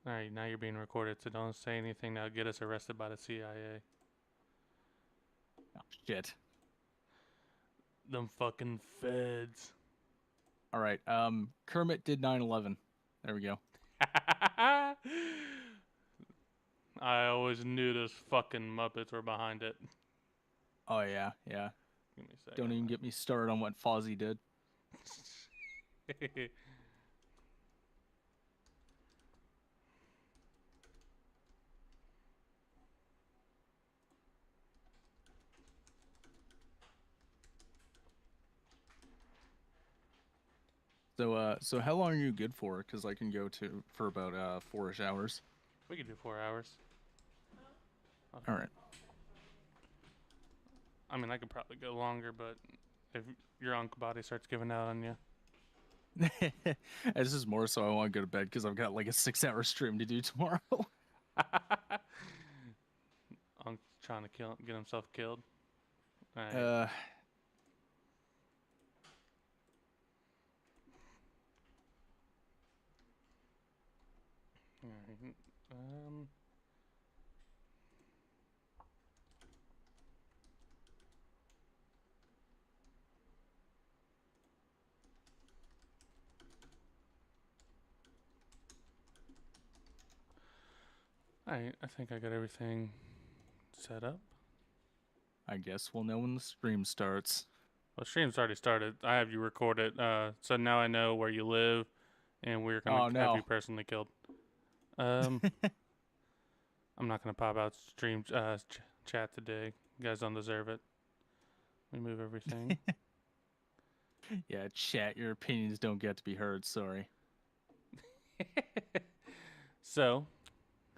All right, now you're being recorded, so don't say anything that'll get us arrested by the CIA. Oh, shit. Them fucking feds. All right. Kermit did 9/11. There we go. I always knew those fucking Muppets were behind it. Oh yeah, yeah. Give me a Don't second. even get me started on what Fozzie did. So how long are you good for? Because I can go to for about 4-ish hours. We could do 4 hours. All right. I mean, I could probably go longer, but if your uncle body starts giving out on you, This is more so I want to go to bed because I've got like a 6-hour stream to do tomorrow. uncle's trying to get himself killed. All right. uh, All right. Um. All right. I think I got everything set up. I guess we'll know when the stream starts. Well, stream's already started. I have you recorded. So now I know where you live, and we're gonna Oh have you no. personally killed. Um, I'm not gonna pop out stream chat today. You guys don't deserve it. We move everything. Yeah, chat. Your opinions don't get to be heard. Sorry. So,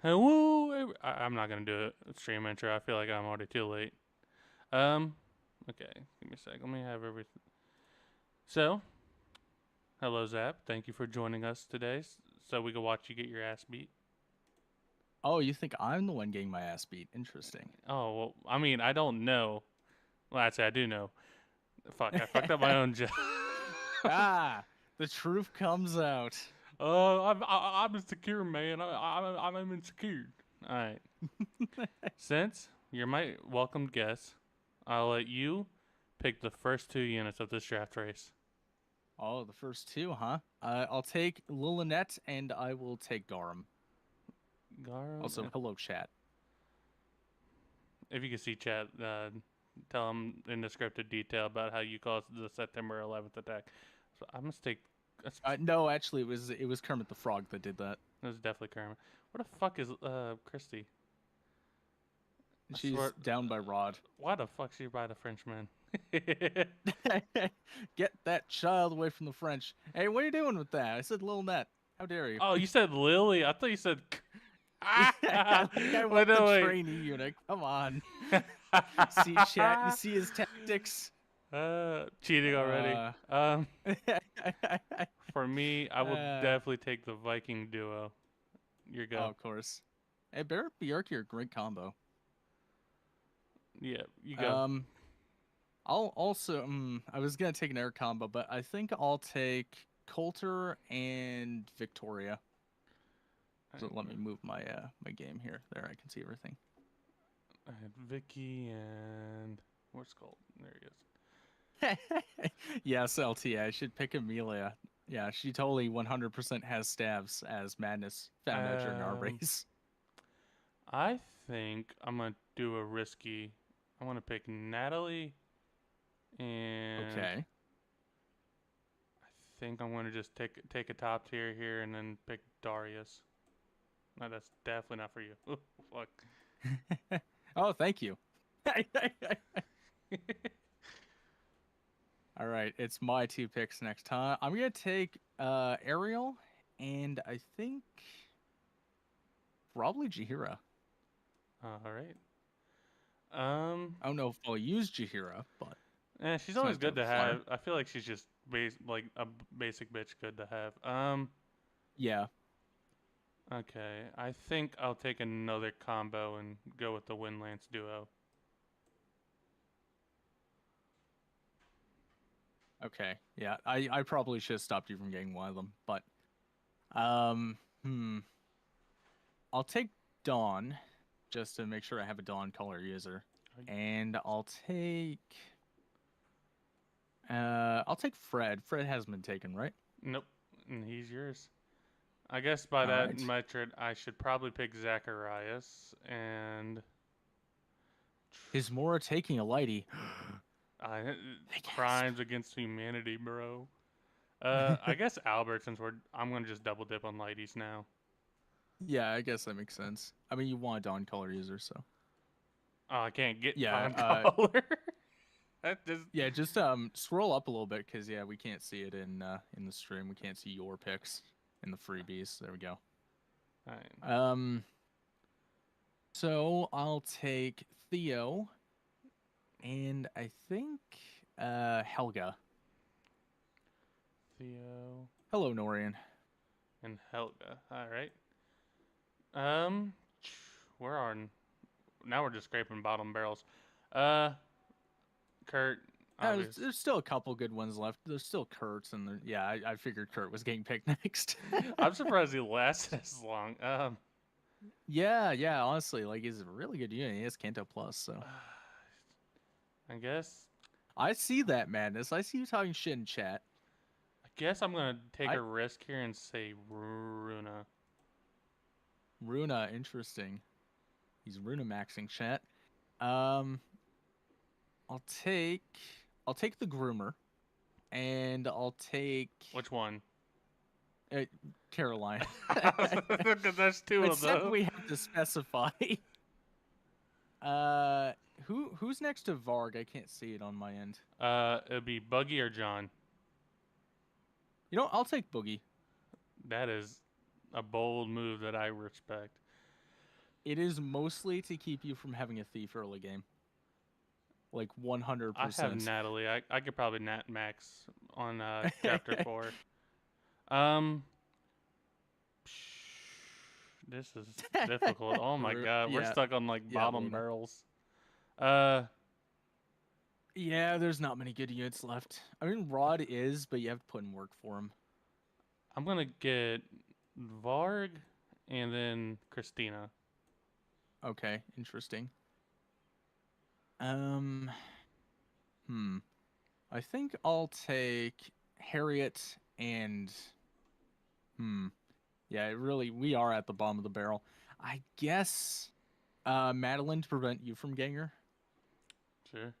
hello. I'm not gonna do a stream intro. I feel like I'm already too late. Um, okay. Give me a sec. Let me have everything. So, hello Zap. Thank you for joining us today, so we can watch you get your ass beat. Oh, you think I'm the one getting my ass beat? Interesting. Oh well, I mean, I don't know. Well, actually, I do know. Fuck, I fucked up my own job. Ah, the truth comes out. I'm insecure, man. I'm insecure. All right. Since you're my welcome guest, I'll let you pick the first 2 units of this draft race. Oh, the first two, huh? I'll take Lilinet and I will take Garum. Garum. Also, hello, chat. If you can see chat, tell them in descriptive detail about how you caused the September 11th attack. So I must take. That's, No, actually, it was Kermit the Frog that did that. that was definitely Kermit. What the fuck is Christy? I She's swear. down by Rod. Why the fuck she by the Frenchman? Get that child away from the French. Hey, what are you doing with that? I said Lilinet. How dare you? Oh, you said Lily. I thought you said. Yeah, like I Wait, want the no, wait. trainee unit. Come on. See, chat, you see his tactics? Cheating already. Uh, For me, I will uh, definitely take the Viking duo. Your oh, go. of course. Hey, Barrett Bjork, you're a great combo. Yeah, you go. Um, I'll also, I was gonna take an air combo, but I think I'll take Coulter and Victoria. So let me move my game here. There, I can see everything. I had Vicky and where's Colt? There he is. Yes, LT. I should pick Amelia. Yeah, she totally 100% has stabs, as Madness found out during our Um, race. I think I'm gonna do a risky. I'm gonna pick Natalie, and Okay. I think I'm gonna just take a top tier here and then pick Darius. No, that's definitely not for you. Oh, fuck. Oh, thank you. All right, it's my two picks next time. I'm gonna take Ariel, and I think probably Jahira. All right. Um, I don't know if I'll use Jahira, but she's it's always nice to good have a to flyer. have. I feel like she's just like a basic bitch good to have. Yeah. Okay. I think I'll take another combo and go with the Windlance duo. Okay. Yeah. I probably should have stopped you from getting one of them, but um, hmm. I'll take Dawn, just to make sure I have a Dawn color user, and I'll take Fred. Fred hasn't been taken, right? Nope, and he's yours. I guess by All that right. metric, I should probably pick Zacharias and Is Mora taking a lighty? uh, I gasp. crimes against humanity, bro. I guess Albert, since I'm gonna just double dip on lighties now. Yeah, I guess that makes sense. I mean, you want a Dawn color user, so. Oh, I can't get Yeah, prime color. That just yeah, just scroll up a little bit because yeah, we can't see it in the stream. We can't see your picks in the freebies. There we go. Alright. So I'll take Theo, and I think Helga. Theo Hello, Norian. and Helga. All right. Um, where are now we're just scraping bottom barrels. Uh, Kurt, obvious. There's still a couple good ones left. There's still Kurt's, and yeah, I figured Kurt was getting picked next. I'm surprised he lasted as long. Yeah, honestly, like he's a really good unit. He has Kanto Plus, so I guess I see that madness. I see you talking shit in chat. I guess I'm gonna take a risk here and say Runa. Runa, interesting. He's Runa maxing chat. Um, I'll take the groomer, and I'll take Which one? Caroline. Because there's two of Except them. we have to specify. Who's next to Varg? I can't see it on my end. It'd be Buggy or John. You know, I'll take Boogie. That is a bold move that I respect. It is mostly to keep you from having a thief early game. Like 100%. I have Natalie. I could probably nat max on chapter 4. This is difficult. Oh my god, we're stuck on like bottom barrels. Yeah, there's not many good units left. I mean, Rod is, but you have to put in work for him. I'm gonna get Varg and then Christina. Okay, interesting. I think I'll take Harriet and yeah, we are at the bottom of the barrel. I guess Madeline to prevent you from getting her. Sure.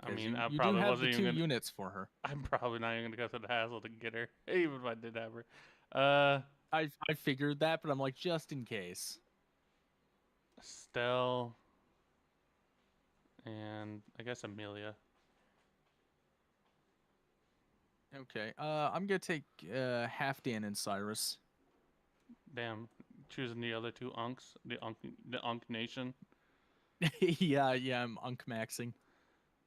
I mean, you, I you probably do have wasn't the even two gonna, units for her. I'm probably not even gonna go through the hassle to get her, even if I did have her. I figured that, but I'm like, just in case. Estelle and I guess Amelia. Okay. I'm gonna take Halfdan and Cyrus. Damn, choosing the other two unks, the unk nation. yeah, I'm unk maxing.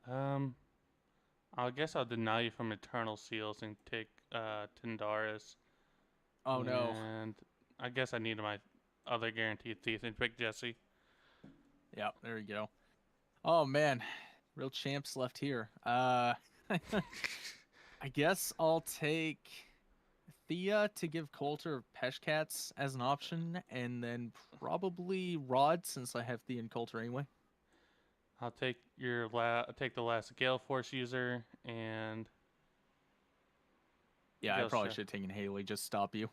I guess I'll deny you from Eternal Seals and take Tyndaris. Oh no. And I guess I need my other guaranteed thief and pick Jesse. Yeah, there you go. Oh man, real champs left here. I guess I'll take Thea to give Coulter Peshcats as an option, and then probably Rod since I have Thea and Coulter anyway. I'll take take the last Gale Force user and. Yeah, I probably should have taken Haley. Just stop you.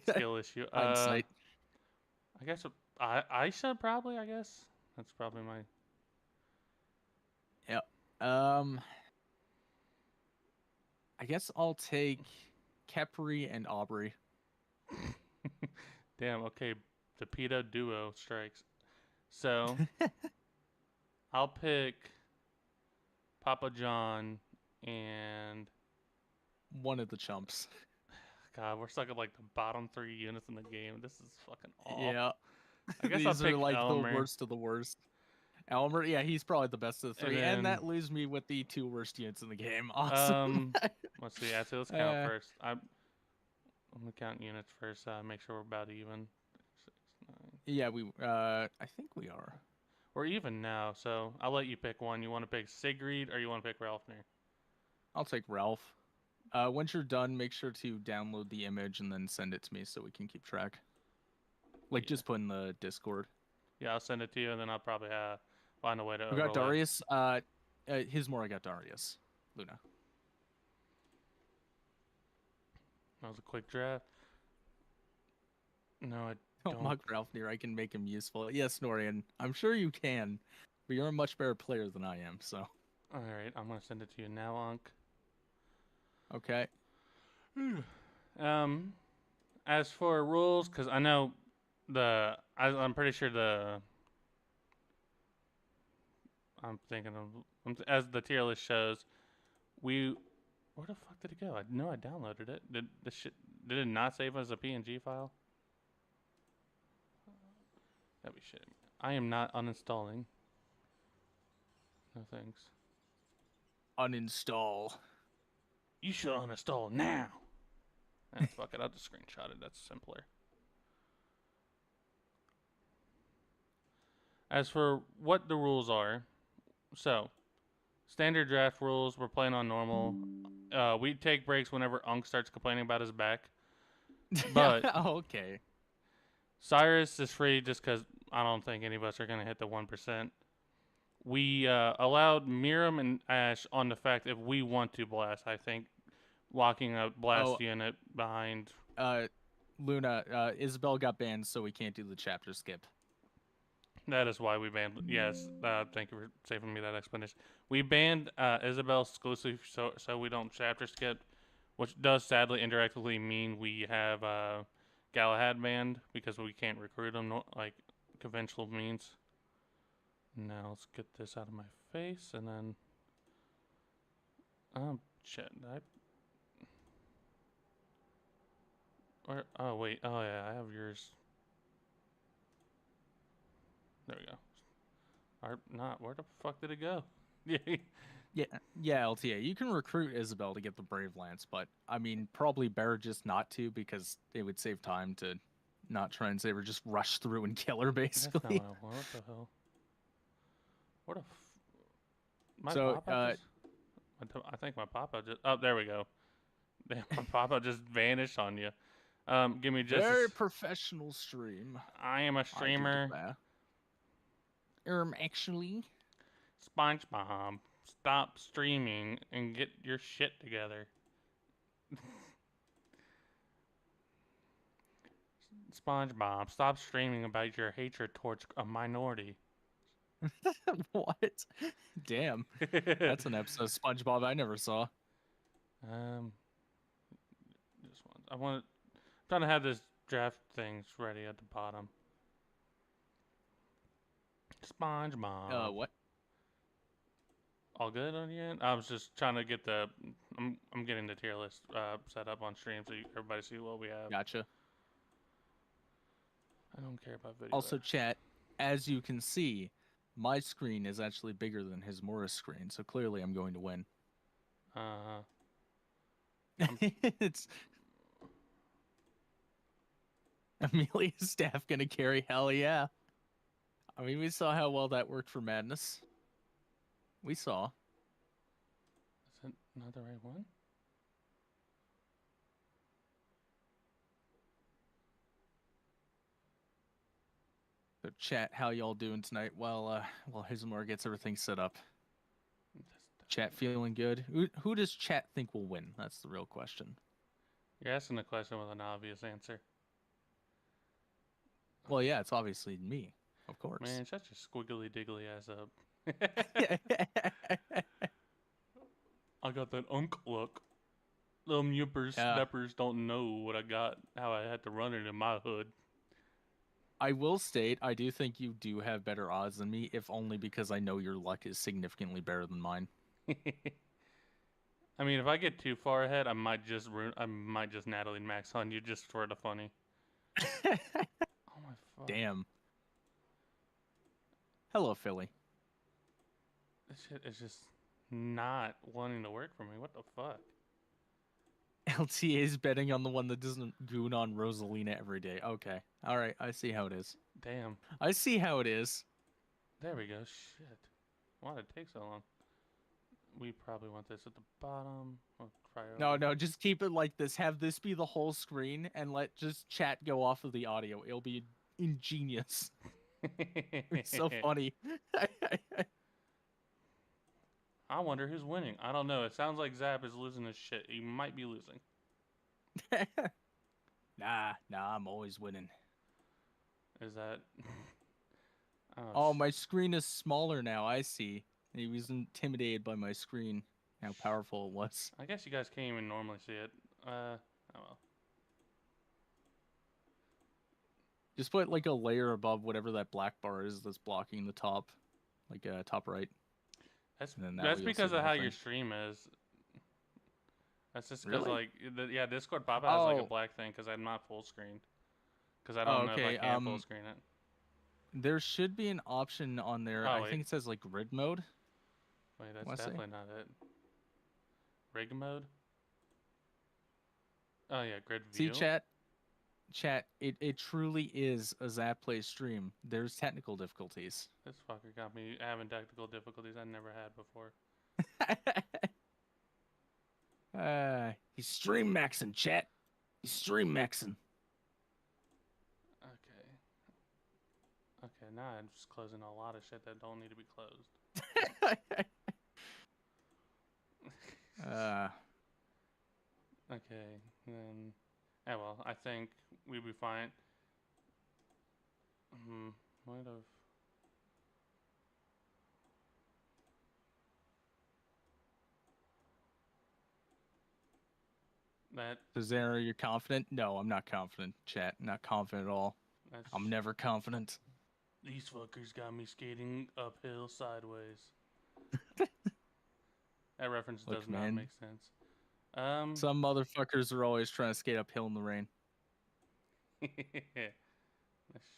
Skill issue. Hindsight. I guess I should probably. I guess that's probably my. Yep. I guess I'll take Kepri and Aubrey. Damn. Okay. The PETA duo strikes. So I'll pick Papa John and one of the chumps. God, we're stuck at like the bottom 3 units in the game. This is fucking awful. Yeah. I guess These I'll pick are like Elmer. the worst of the worst. Elmer, yeah, he's probably the best of the 3, and that leaves me with the 2 worst units in the game. Awesome. Let's see. Actually, let's count first. I'm gonna count units first. Make sure we're about even. 6, 9. Yeah, I think we are. We're even now, so I'll let you pick one. You want to pick Sigrid or you want to pick Ralph Nair? I'll take Ralph. Once you're done, make sure to download the image and then send it to me so we can keep track. Like, Yeah. just put in the Discord. Yeah, I'll send it to you, and then I'll probably find a way to Who got overlay. Darius? Hismora got Darius. Luna. That was a quick draft. No, I Don't don't. mug Ralph near. I can make him useful. Yes, Norian. I'm sure you can, but you're a much better player than I am. So All right, I'm gonna send it to you now, Unc. okay. um, as for rules, because I know I'm pretty sure I'm thinking of as the tier list shows. Where the fuck did it go? I know I downloaded it. Did it not save as a PNG file? That'd be shitting me. I am not uninstalling. No thanks. Uninstall. You should uninstall now. Fuck it, I'll just screenshot it. That's simpler. As for what the rules are, so standard draft rules. We're playing on normal. We take breaks whenever Unk starts complaining about his back. But Okay. Cyrus is free just because I don't think any of us are gonna hit the 1%. We allowed Miram and Ash on the fact if we want to blast. I think locking a blast unit behind. Luna, Isabel got banned, so we can't do the chapter skip. That is why we banned. Yes, thank you for saving me that explanation. We banned Isabel exclusively so we don't chapter skip, which does sadly indirectly mean we have Galahad banned because we can't recruit him like conventional means. Now let's get this out of my face and then. Shit. Oh wait. Oh yeah, I have yours. There we go. Or not. Where the fuck did it go? Yeah, LTA. You can recruit Isabel to get the Brave Lance, but I mean, probably better just not to because it would save time to not try and save her, just rush through and kill her, basically. That's not what I want. What the hell? What a. My So, papa just. I think my papa just. Oh, there we go. Damn, my papa just vanished on you. Give me just. Very professional stream. I am a streamer. Actually. SpongeBob, stop streaming and get your shit together. SpongeBob, stop streaming about your hatred towards a minority. What? Damn. That's an episode of SpongeBob I never saw. Just one. I'm trying to have this draft things ready at the bottom. SpongeBob. What? All good on your end? I was just trying to get I'm getting the tier list set up on stream so everybody see what we have. Gotcha. I don't care about video. Also, chat, as you can see, my screen is actually bigger than his Morris screen, so clearly I'm going to win. It's Amelia's staff gonna carry. Hell yeah. I mean, we saw how well that worked for Madness. We saw. Is that not the right one? So chat, how y'all doing tonight? While Hismore gets everything set up. Chat feeling good? Who does chat think will win? That's the real question. You're asking a question with an obvious answer. Well, yeah, it's obviously me, of course. Man, shut your squiggly diggly ass up. I got that unk look. Them yippers, steppers don't know what I got, how I had to run it in my hood. I will state, I do think you do have better odds than me, if only because I know your luck is significantly better than mine. I mean, if I get too far ahead, I might just Natalie Max on you just for the funny. Oh my fuck. Damn. Hello, Philly. This shit is just not wanting to work for me. What the fuck? LTA is betting on the one that doesn't goon on Rosalina every day. Okay. All right. I see how it is. Damn. I see how it is. There we go. Shit. Why did it take so long? We probably want this at the bottom. No, just keep it like this. Have this be the whole screen and let just chat go off of the audio. It'll be ingenious. It's so funny. I wonder who's winning. I don't know. It sounds like Zap is losing his shit. He might be losing. Nah, I'm always winning. Is that? Oh, my screen is smaller now. I see. He was intimidated by my screen. How powerful it was. I guess you guys can't even normally see it. Oh well. Just put like a layer above whatever that black bar is that's blocking the top, like top right. That's because of how your thing. stream is. That's just because Really? yeah, Discord Papa has like a Oh. black thing because I'm not full screened. Because I Oh, don't know if I okay. can full screen it. There should be an option on there. Oh I wait, think it says like grid mode. wait, that's definitely not it. Rig mode. Oh yeah, grid See, view. chat. It truly is a Zap Play stream. There's technical difficulties. This fucker got me having technical difficulties I never had before. He's stream maxing, chat. He's stream maxing. Okay. Okay, now I'm just closing a lot of shit that don't need to be closed. Okay, then. Yeah, well, I think we'd be fine. Might have. That. Zara, you're confident? No, I'm not confident, chat. Not confident at all. I'm never confident. These fuckers got me skating uphill sideways. That reference does not make sense. Some motherfuckers are always trying to skate uphill in the rain. This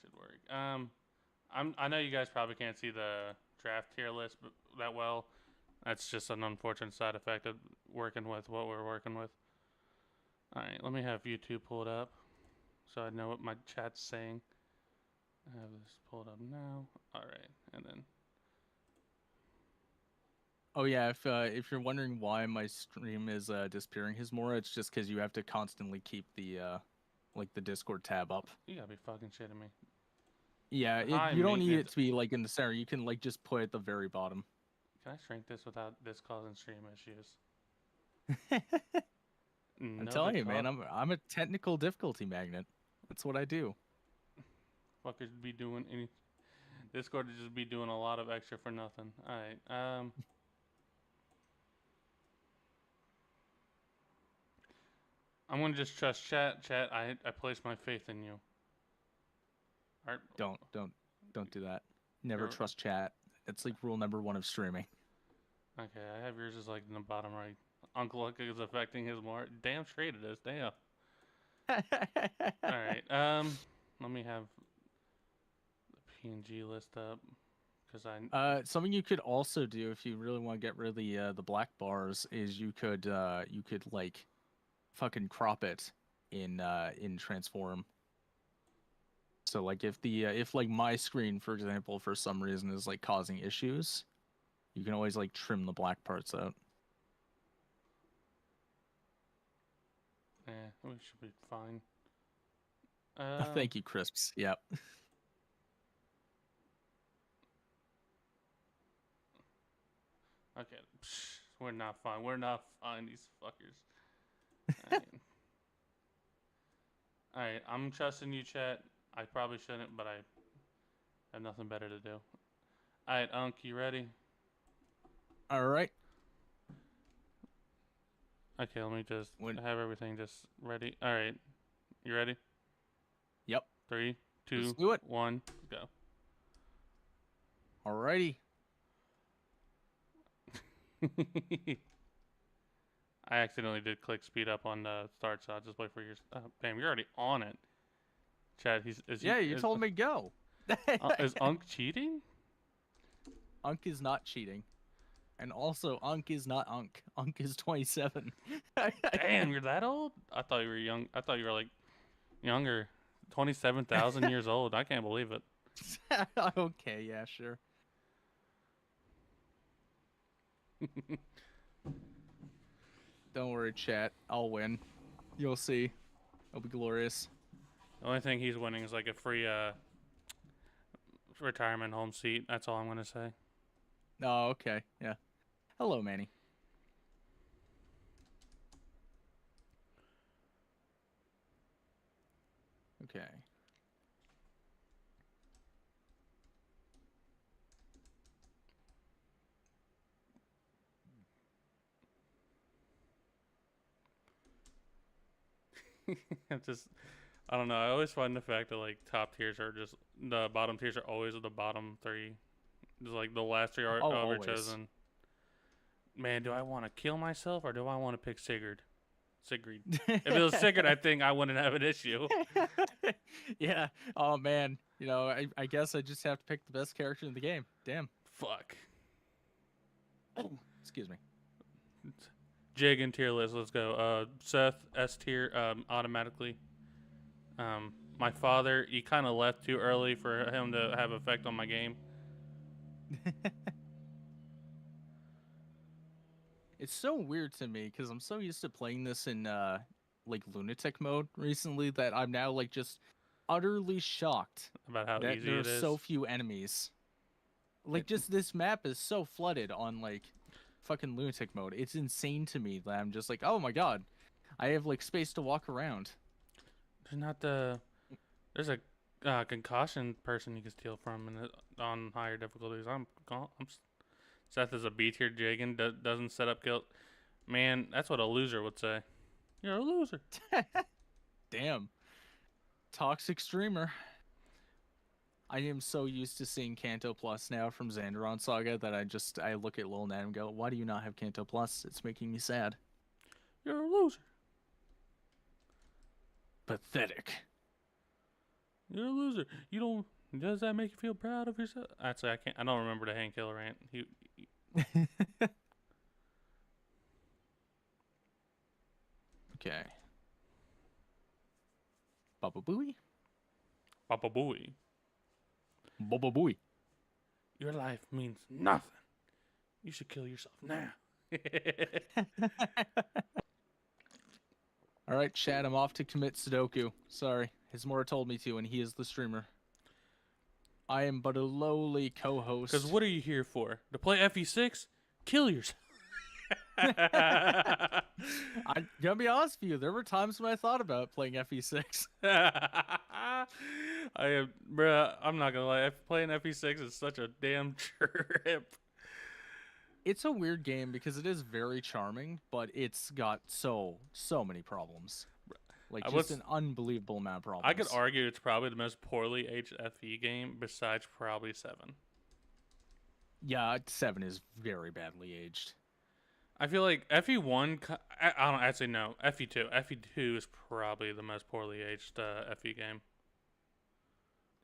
should work. I know you guys probably can't see the draft tier list that well. That's just an unfortunate side effect of working with what we're working with. Alright, let me have YouTube pulled up so I know what my chat's saying. I have this pulled up now. Alright, and then. Oh yeah, if you're wondering why my stream is disappearing, Hismora, it's just because you have to constantly keep the like the Discord tab up. You gotta be fucking shitting me. Yeah, you don't need it to be like in the center. You can like just put it at the very bottom. Can I shrink this without this causing stream issues? I'm telling you, man, I'm a technical difficulty magnet. That's what I do. Fuckers be doing any. Discord would just be doing a lot of extra for nothing. Alright, I'm gonna just trust chat. Chat, I place my faith in you. Alright. Don't do that. Never trust chat. It's like rule number 1 of streaming. Okay, I have yours is like in the bottom right. Uncle Luck is affecting his more. Damn straight it is. Damn. Alright, let me have the PNG list up. Something you could also do if you really want to get rid of the black bars is you could like fucking crop it in transform. So like if like my screen, for example, for some reason is like causing issues, you can always like trim the black parts out. Yeah, we should be fine. Thank you, Crisps. Yep. Okay, we're not fine. We're not fine, these fuckers. Alright, I'm trusting you, chat. I probably shouldn't, but I have nothing better to do. Alright, Unc, you ready? Alright. Okay, let me just have everything just ready. Alright, you ready? Yep. 3, 2, Let's do it. 1, go. Alrighty. I accidentally did click speed up on the start, so I'll just wait for yours. Bam, you're already on it. Chad, you told me go. Is Unc cheating? Unc is not cheating. And also, Unc is not Unc. Unc is 27. Damn, you're that old? I thought you were young. I thought you were like younger. 27,000 years old. I can't believe it. Okay, yeah, sure. Don't worry, chat. I'll win. You'll see. It'll be glorious. The only thing he's winning is like a free retirement home seat. That's all I'm gonna say. Oh, okay. Yeah. Hello, Manny. Okay. I don't know. I always find the fact that like top tiers are just the bottom tiers are always the bottom three. Just like the last three are Oh, ever always. chosen. Man, do I want to kill myself or do I want to pick Sigurd? Sigrid. If it was Sigurd, I think I wouldn't have an issue. Yeah. Oh man. I guess I just have to pick the best character in the game. Damn. Fuck. Excuse me. Jig and tier list. Let's go. Seth S tier automatically. My father, he kind of left too early for him to have effect on my game. It's so weird to me because I'm so used to playing this in like lunatic mode recently that I'm now like just utterly shocked About how that easy there are it is. so few enemies. Like just this map is so flooded on like fucking lunatic mode. It's insane to me that I'm just like, oh my god, I have like space to walk around. There's a concussion person you can steal from on higher difficulties. Seth is a B tier Jagan, doesn't set up kill. Man, that's what a loser would say. You're a loser. Damn. Toxic streamer. I am so used to seeing Kanto Plus now from Xandaron Saga that I look at Lil Nat and go, why do you not have Kanto Plus? It's making me sad. You're a loser. Pathetic. You're a loser. You don't. Does that make you feel proud of yourself? Actually, I can't. I don't remember the Hank Killer rant. Okay. Baba Booey? Papa Booey. Baba Booey. Your life means nothing. You should kill yourself now. All right, Chad, I'm off to commit Sudoku. Sorry, Hizmora told me to, and he is the streamer. I am but a lowly co-host. Because what are you here for? To play FE6? Kill yourself. I'm gonna be honest with you. There were times when I thought about playing FE6. Bruh, I'm not gonna lie. Playing FE6 is such a damn trip. It's a weird game because it is very charming, but it's got so many problems. Like just an unbelievable amount of problems. I could argue it's probably the most poorly aged FE game besides probably 7. Yeah, 7 is very badly aged. I feel like FE1, I don't actually know. FE2. FE2 is probably the most poorly aged FE game.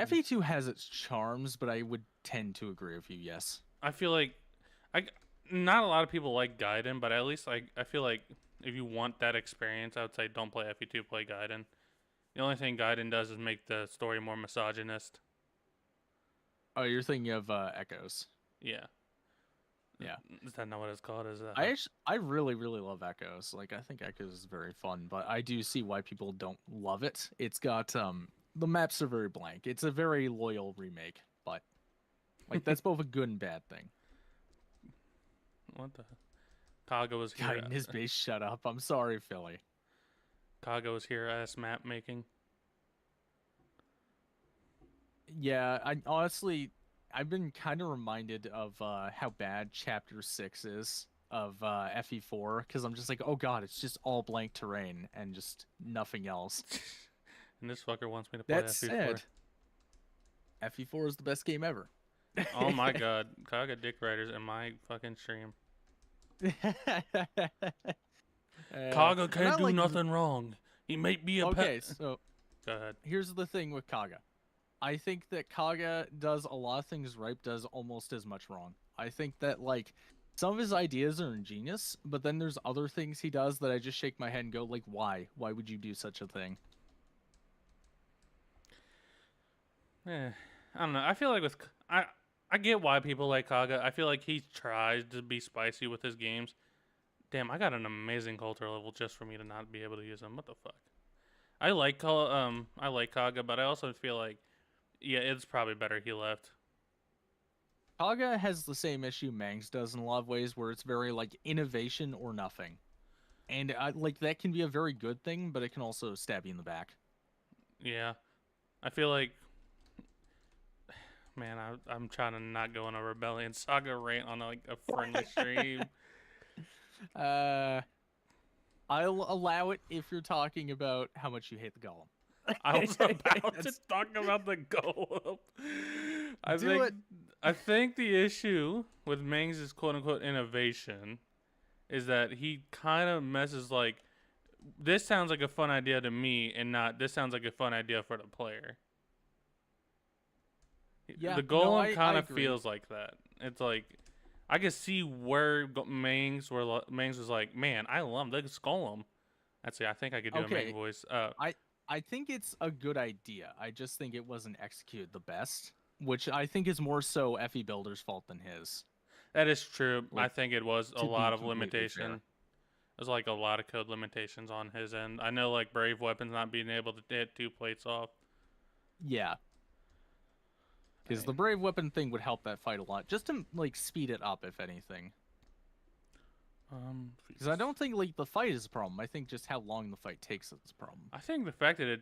FE2 has its charms, but I would tend to agree with you, yes. I feel like not a lot of people like Gaiden, but at least I feel like if you want that experience, I would say don't play FE2, play Gaiden. The only thing Gaiden does is make the story more misogynist. Oh, you're thinking of Echoes. Yeah. Yeah. Is that not what it's called? I really love Echoes. Like I think Echoes is very fun, but I do see why people don't love it. It's got the maps are very blank. It's a very loyal remake, but like that's both a good and bad thing. What the? Kaga was here. God, in his base, shut up. I'm sorry, Philly. Kaga was here as map making. Yeah, I've been kind of reminded of how bad Chapter 6 is of FE4 because I'm just like, oh god, it's just all blank terrain and just nothing else. And this fucker wants me to play That FE4. said, FE4 is the best game ever. Oh my god, Kaga dick riders in my fucking stream. Kaga can't do nothing wrong. He may be a okay, pet. so go ahead. Here's the thing with Kaga. I think that Kaga does a lot of things right, does almost as much wrong. I think that like some of his ideas are ingenious, but then there's other things he does that I just shake my head and go like, why? Why would you do such a thing? I don't know. I feel like I get why people like Kaga. I feel like he tries to be spicy with his games. Damn, I got an amazing culture level just for me to not be able to use him. What the fuck? I like Kaga, but I also feel like yeah, it's probably better he left. Saga has the same issue Mangs does in a lot of ways, where it's very like innovation or nothing, and like that can be a very good thing, but it can also stab you in the back. Yeah, I feel like man, I'm trying to not go on a Rebellion Saga rant on like a friendly stream. uh, I'll allow it if you're talking about how much you hate the golem. I was about to That's talk about the golem. I do think it. I think the issue with Mings' quote unquote innovation is that he kind of messes like this sounds like a fun idea to me and not this sounds like a fun idea for the player. Yeah, The no, golem I kind of agree. feels like that. It's like I can see where Mangs was like, man, I love this golem. Actually, I think I could do a Mang Okay, voice. I I think it's a good idea. I just think it wasn't executed the best, which I think is more so Effie Builder's fault than his. That is true. I Like, think it was a to be lot of completely fair. limitation. There's like a lot of code limitations on his end. I know like Brave Weapons not being able to hit 2 plates off. Yeah, I because the mean, Brave Weapon thing would help that fight a lot, just to like speed it up, if anything. Because I don't think like the fight is a problem. I think just how long the fight takes is a problem. I think the fact that it,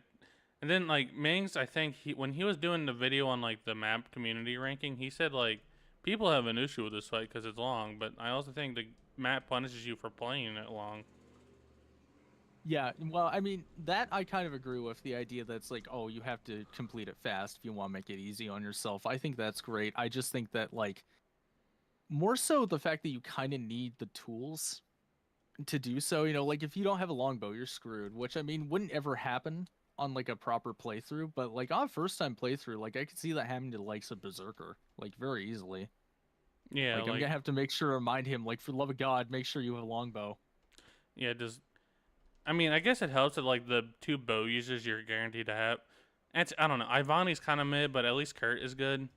and then like Mings, I think he when he was doing the video on like the map community ranking, he said like people have an issue with this fight because it's long, but I also think the map punishes you for playing it long. Yeah, well, I mean, that I kind of agree with the idea that's like, oh, you have to complete it fast if you want to make it easy on yourself. I think that's great. I just think that, like, more so the fact that you kind of need the tools to do so. Like if you don't have a longbow, you're screwed, which I mean, wouldn't ever happen on like a proper playthrough, but like on a first time playthrough, like I could see that happening to the likes of Berserker, like very easily. Yeah, Like I'm like gonna have to make sure to remind him, like, for the love of God, make sure you have a longbow. yeah, just I mean, I guess it helps that like the 2 bow users you're guaranteed to have. And I don't know. Ivani's kind of mid, but at least Kurt is good.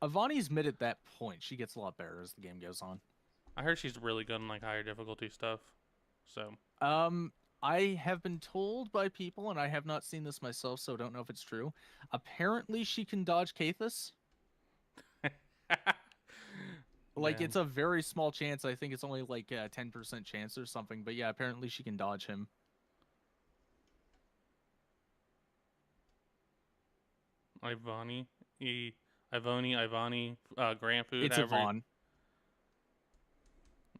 Avani's mid at that point. She gets a lot better as the game goes on. I heard she's really good in like higher difficulty stuff. So Um, I have been told by people, and I have not seen this myself, so don't know if it's true. Apparently, she can dodge Kathis. Like, damn. it's a very small chance. I think it's only like a 10% chance or something. But yeah, apparently she can dodge him. Ivani, Ivani, Grand Food, It's however, Yvonne.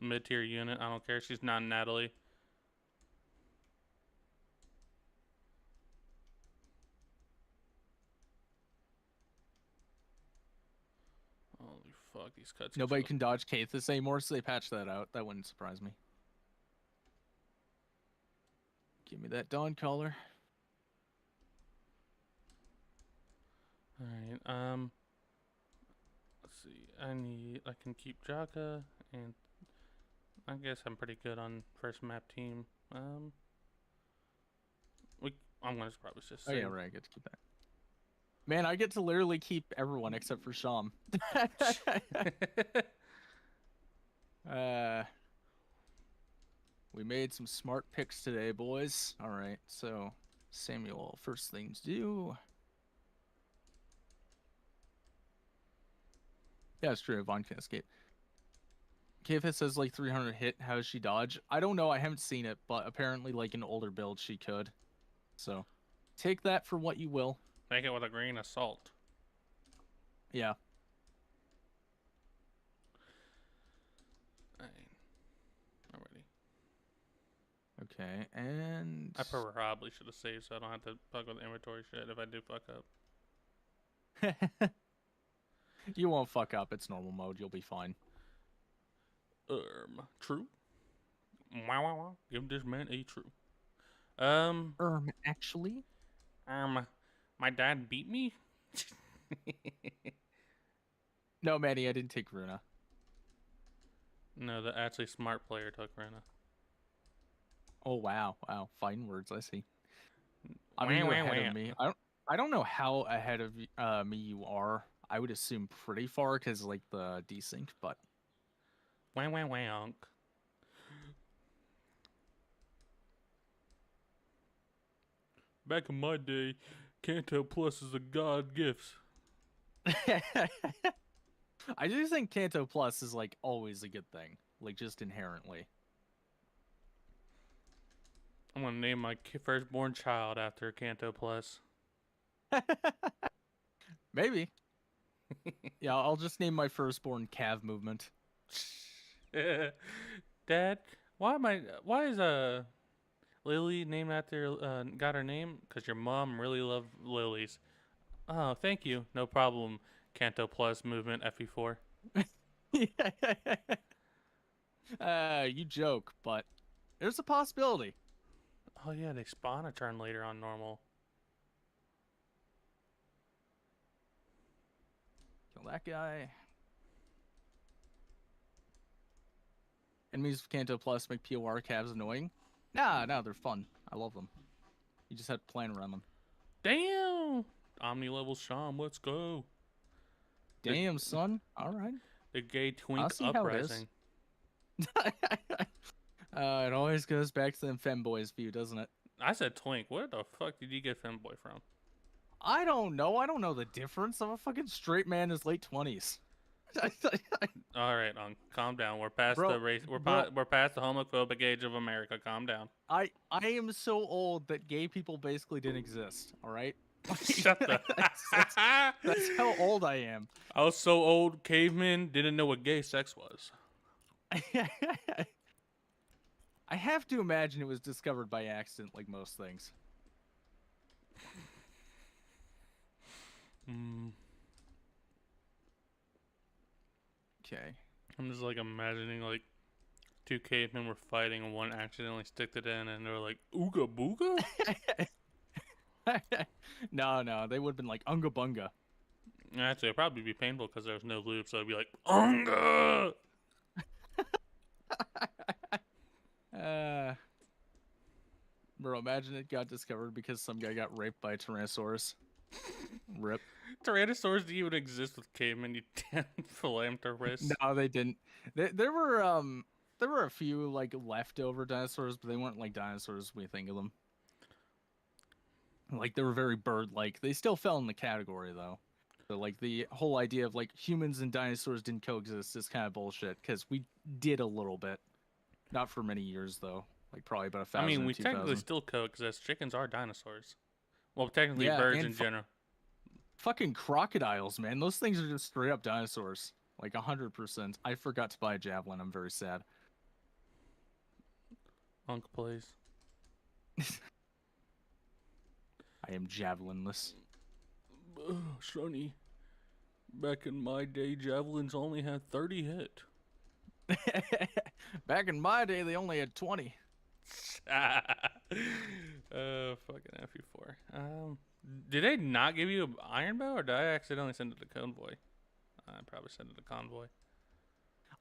mid tier unit. I don't care. She's not Natalie. Holy fuck, these cuts get Nobody so. can dodge Kathis anymore, so they patched that out. That wouldn't surprise me. Give me that Dawn collar. Alright, let's see. I can keep Jaka, and I guess I'm pretty good on first map team. I'm gonna probably just Oh say. yeah, right. I get to keep that. Man, I get to literally keep everyone except for Sham. uh, we made some smart picks today, boys. All right, so Samuel, first thing to do. Yeah, it's true. Vaughn can escape. Kifis says like 300 hit. How does she dodge? I don't know. I haven't seen it, but apparently, like an older build, she could. So, take that for what you will. Make it with a grain of salt. Yeah. Alright, I'm ready. Okay, and I probably should have saved so I don't have to fuck with inventory shit if I do fuck up. you won't fuck up. It's normal mode. You'll be fine. True. Wow, wow, wow. Give this man a true. Actually, My dad beat me. no, Manny, I didn't take Runa. No, the actually smart player took Rena. Oh wow, wow, fine words. I see. I Wah, mean, you're wah, ahead wah. of me. I don't know how ahead of me you are. I would assume pretty far because like the desync, but Wah, wah, wah. Back in my day, Kanto Plus is a god gift. I do think Kanto Plus is like always a good thing, like just inherently. I'm gonna name my firstborn child after Kanto Plus. Maybe. Yeah, I'll just name my firstborn Cav Movement. Dad, why is Lily named after got her name? Cause your mom really loved lilies. Oh, thank you. No problem. Kanto Plus movement FE4. You joke, but there's a possibility. Oh yeah, they spawn a turn later on normal. Kill that guy. Enemies of Kanto Plus make POR Cavs annoying. Nah, they're fun. I love them. You just have to plan around them. Damn! Omni level Sham, let's go. Damn, son. All right. The gay twink I'll see how it is. uprising. It always goes back to the femboys view, doesn't it? I said twink. Where the fuck did you get femboy from? I don't know. I don't know the difference. I'm a fucking straight man in his late 20s. All right, calm down. We're past Bro, the race. We're past the homophobic age of America. Calm down. I am so old that gay people basically didn't exist. All right. Shut the. That's how old I am. I was so old, cavemen didn't know what gay sex was. I have to imagine it was discovered by accident, like most things. Okay. I'm just like imagining like two cavemen were fighting and one accidentally sticked it in and they were like, ooga booga? No, they would have been like unga bunga. Actually, it'd probably be painful because there was no lube, so it'd be like, unga! Bro, imagine it got discovered because some guy got raped by a Tyrannosaurus. Rip. Tyrannosaurs didn't even exist with cavemen, you damn philanthropist. No, they didn't. There were a few like leftover dinosaurs, but they weren't like dinosaurs as we think of them. Like they were very bird-like. They still fell in the category though. So like the whole idea of like humans and dinosaurs didn't coexist is kind of bullshit because we did a little bit, not for many years though. Like probably about 1,000. I mean, we 2,000. technically still coexist. Chickens are dinosaurs. Well, technically Yeah, birds and in general. Fucking crocodiles, man. Those things are just straight up dinosaurs. Like 100%. I forgot to buy a javelin. I'm very sad. Uncle, please. I am javelinless. Sonny, back in my day, javelins only had 30 hit. Back in my day, they only had 20. Fucking FE4. Did they not give you an iron bow, or did I accidentally send it to convoy? I probably sent it to convoy.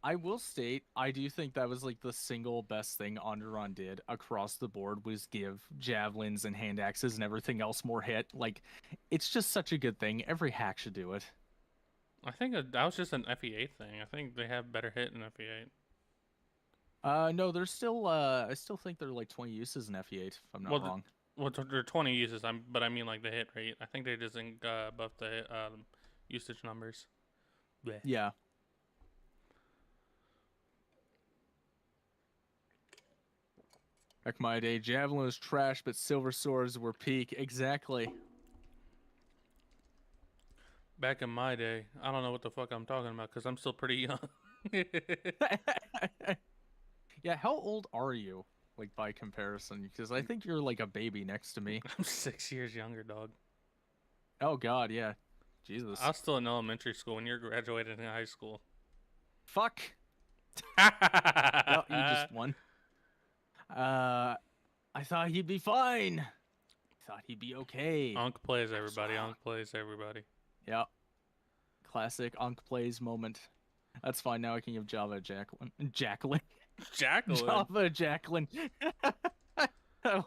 I will state, I do think that was like the single best thing Andaron did across the board was give javelins and hand axes and everything else more hit. Like, it's just such a good thing. Every hack should do it. I think that was just an FE8 thing. I think they have better hit in FE8. No, there's still, I still think they're like 20 uses in FE8, if I'm not wrong. Well, they're 20 uses, but I mean like the hit rate. I think they just buff the usage numbers. Blech. Yeah. Back in my day, javelin was trash, but silver swords were peak. Exactly. Back in my day, I don't know what the fuck I'm talking about because I'm still pretty young. Yeah, how old are you? Like by comparison, because I think you're like a baby next to me. I'm 6 years younger, dog. Oh God, yeah, Jesus. I was still in elementary school when you graduated in high school. Fuck. Well, you just won. I thought he'd be fine. Thought he'd be okay. Unc plays everybody. Unc plays everybody. Yeah. Classic Unc plays moment. That's fine. Now I can give Java a Jacqueline. Jacqueline. Java Jacqueline.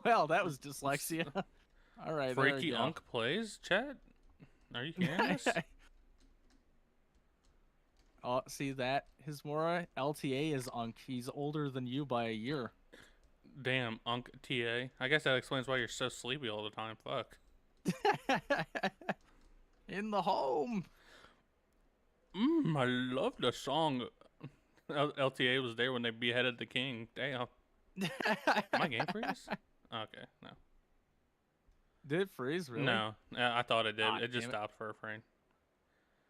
Well, that was dyslexia. All right. Freaky Unc plays, chat? Are you hearing this? Oh, see that? His more LTA is Unc. He's older than you by a year. Damn, Unk TA. I guess that explains why you're so sleepy all the time. Fuck. In the home. I love the song. LTA was there when they beheaded the king. Damn. My game freeze? Okay, no. Did it freeze, really? No, I thought it did. Ah, It just damn it. stopped for a frame.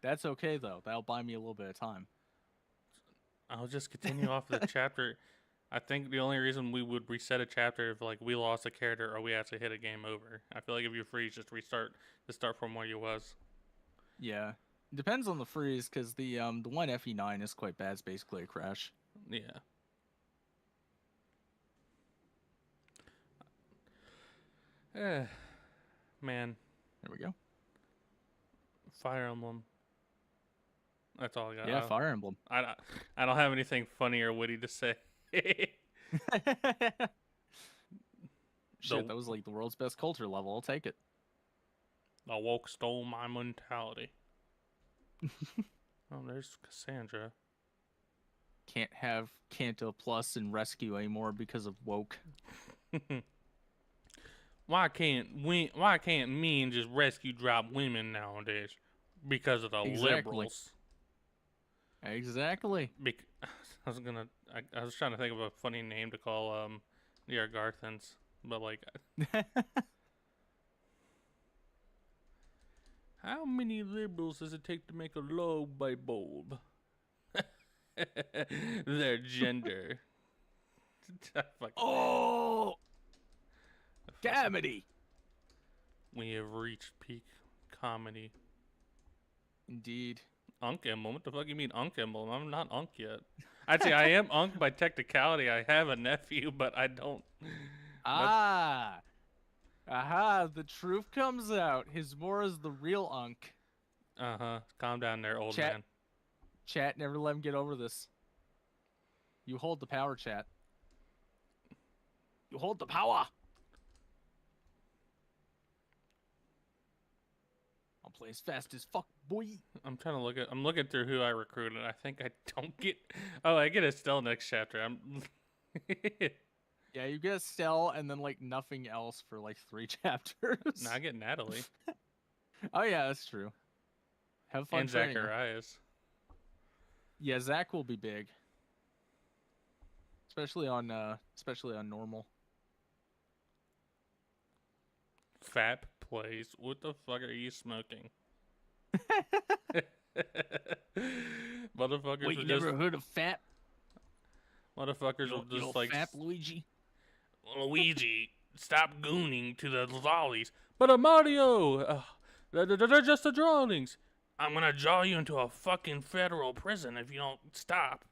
That's okay, though. That'll buy me a little bit of time. I'll just continue off the chapter. I think the only reason we would reset a chapter if like we lost a character or we actually hit a game over. I feel like if you freeze, just start from where you was. Yeah. Depends on the freeze, because the one FE9 is quite bad. It's basically a crash. Yeah. Man. There we go. Fire Emblem. That's all I got. Yeah, Fire Emblem. I don't have anything funny or witty to say. Shit, that was like the world's best culture level. I'll take it. The woke stole my mentality. Oh, there's Cassandra. Can't have Kanto Plus and Rescue anymore because of woke. Why can't men just rescue drop women nowadays? Because of the liberals. Exactly. I was trying to think of a funny name to call the Argarthans, but like how many liberals does it take to make a lobe by bulb? Their gender. Oh, comedy. We have reached peak comedy. Indeed. Unk Emblem? What the fuck you mean Unk Emblem? I'm not Unk yet. I'd say I am Unk by technicality. I have a nephew, but I don't. Aha! The truth comes out. Hizmora's the real Unk. Calm down there, old man. Chat, never let him get over this. You hold the power, chat. You hold the power. I'll play as fast as fuck, boy. I'm looking through who I recruited. I think I don't get. Oh, I get Estelle next chapter. Yeah, you get Estelle and then like nothing else for like 3 chapters. No, I get Natalie. Oh yeah, that's true. Have fun. And training her. Zacharias. Yeah, Zach will be big. Especially on normal. Fap plays. What the fuck are you smoking? Motherfuckers. Wait, you never heard of Fap? Motherfuckers will just like Fap Luigi. Luigi, stop gooning to the lollies. But Mario, they're just the drawings. I'm gonna draw you into a fucking federal prison if you don't stop.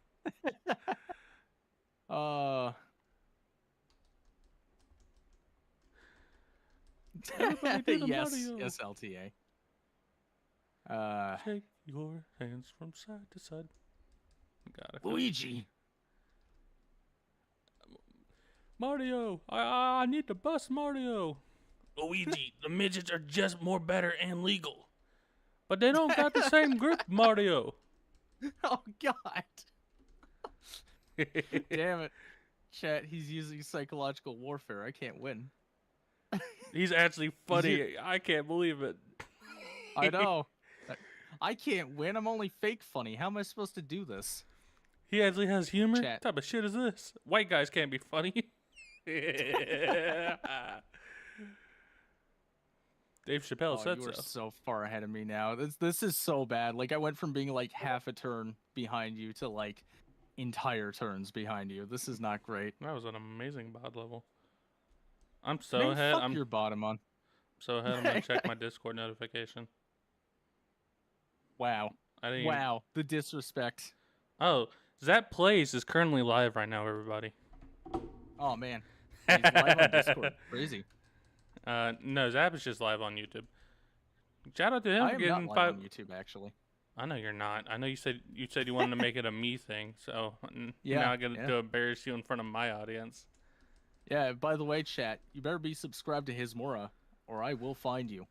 Yes, LTA. Shake your hands from side to side. Got it. Luigi. Mario, I need to bust Mario. Luigi, the midgets are just more better and legal. But they don't got the same grip, Mario. Oh, God. Damn it. Chat, he's using psychological warfare. I can't win. He's actually funny. I can't believe it. I know. I can't win. I'm only fake funny. How am I supposed to do this? He actually has humor? Chat. What type of shit is this? White guys can't be funny. Dave Chappelle said you are so. so far ahead of me now. This is so bad. Like, I went from being like half a turn behind you to like entire turns behind you. This is not great. That was an amazing bod level. I'm so Man, ahead. fuck your bottom on. So ahead. I'm gonna check my Discord notification. Wow. Wow. The disrespect. Oh, Zap Plays is currently live right now, everybody. Oh man. He's live on Discord. Crazy. No, Zap is just live on YouTube. Shout out to him I for am getting not live on YouTube actually. I know you're not. I know you said you wanted to make it a me thing, so yeah, now I got to embarrass you in front of my audience. Yeah, by the way, chat, you better be subscribed to Hizmora, or I will find you,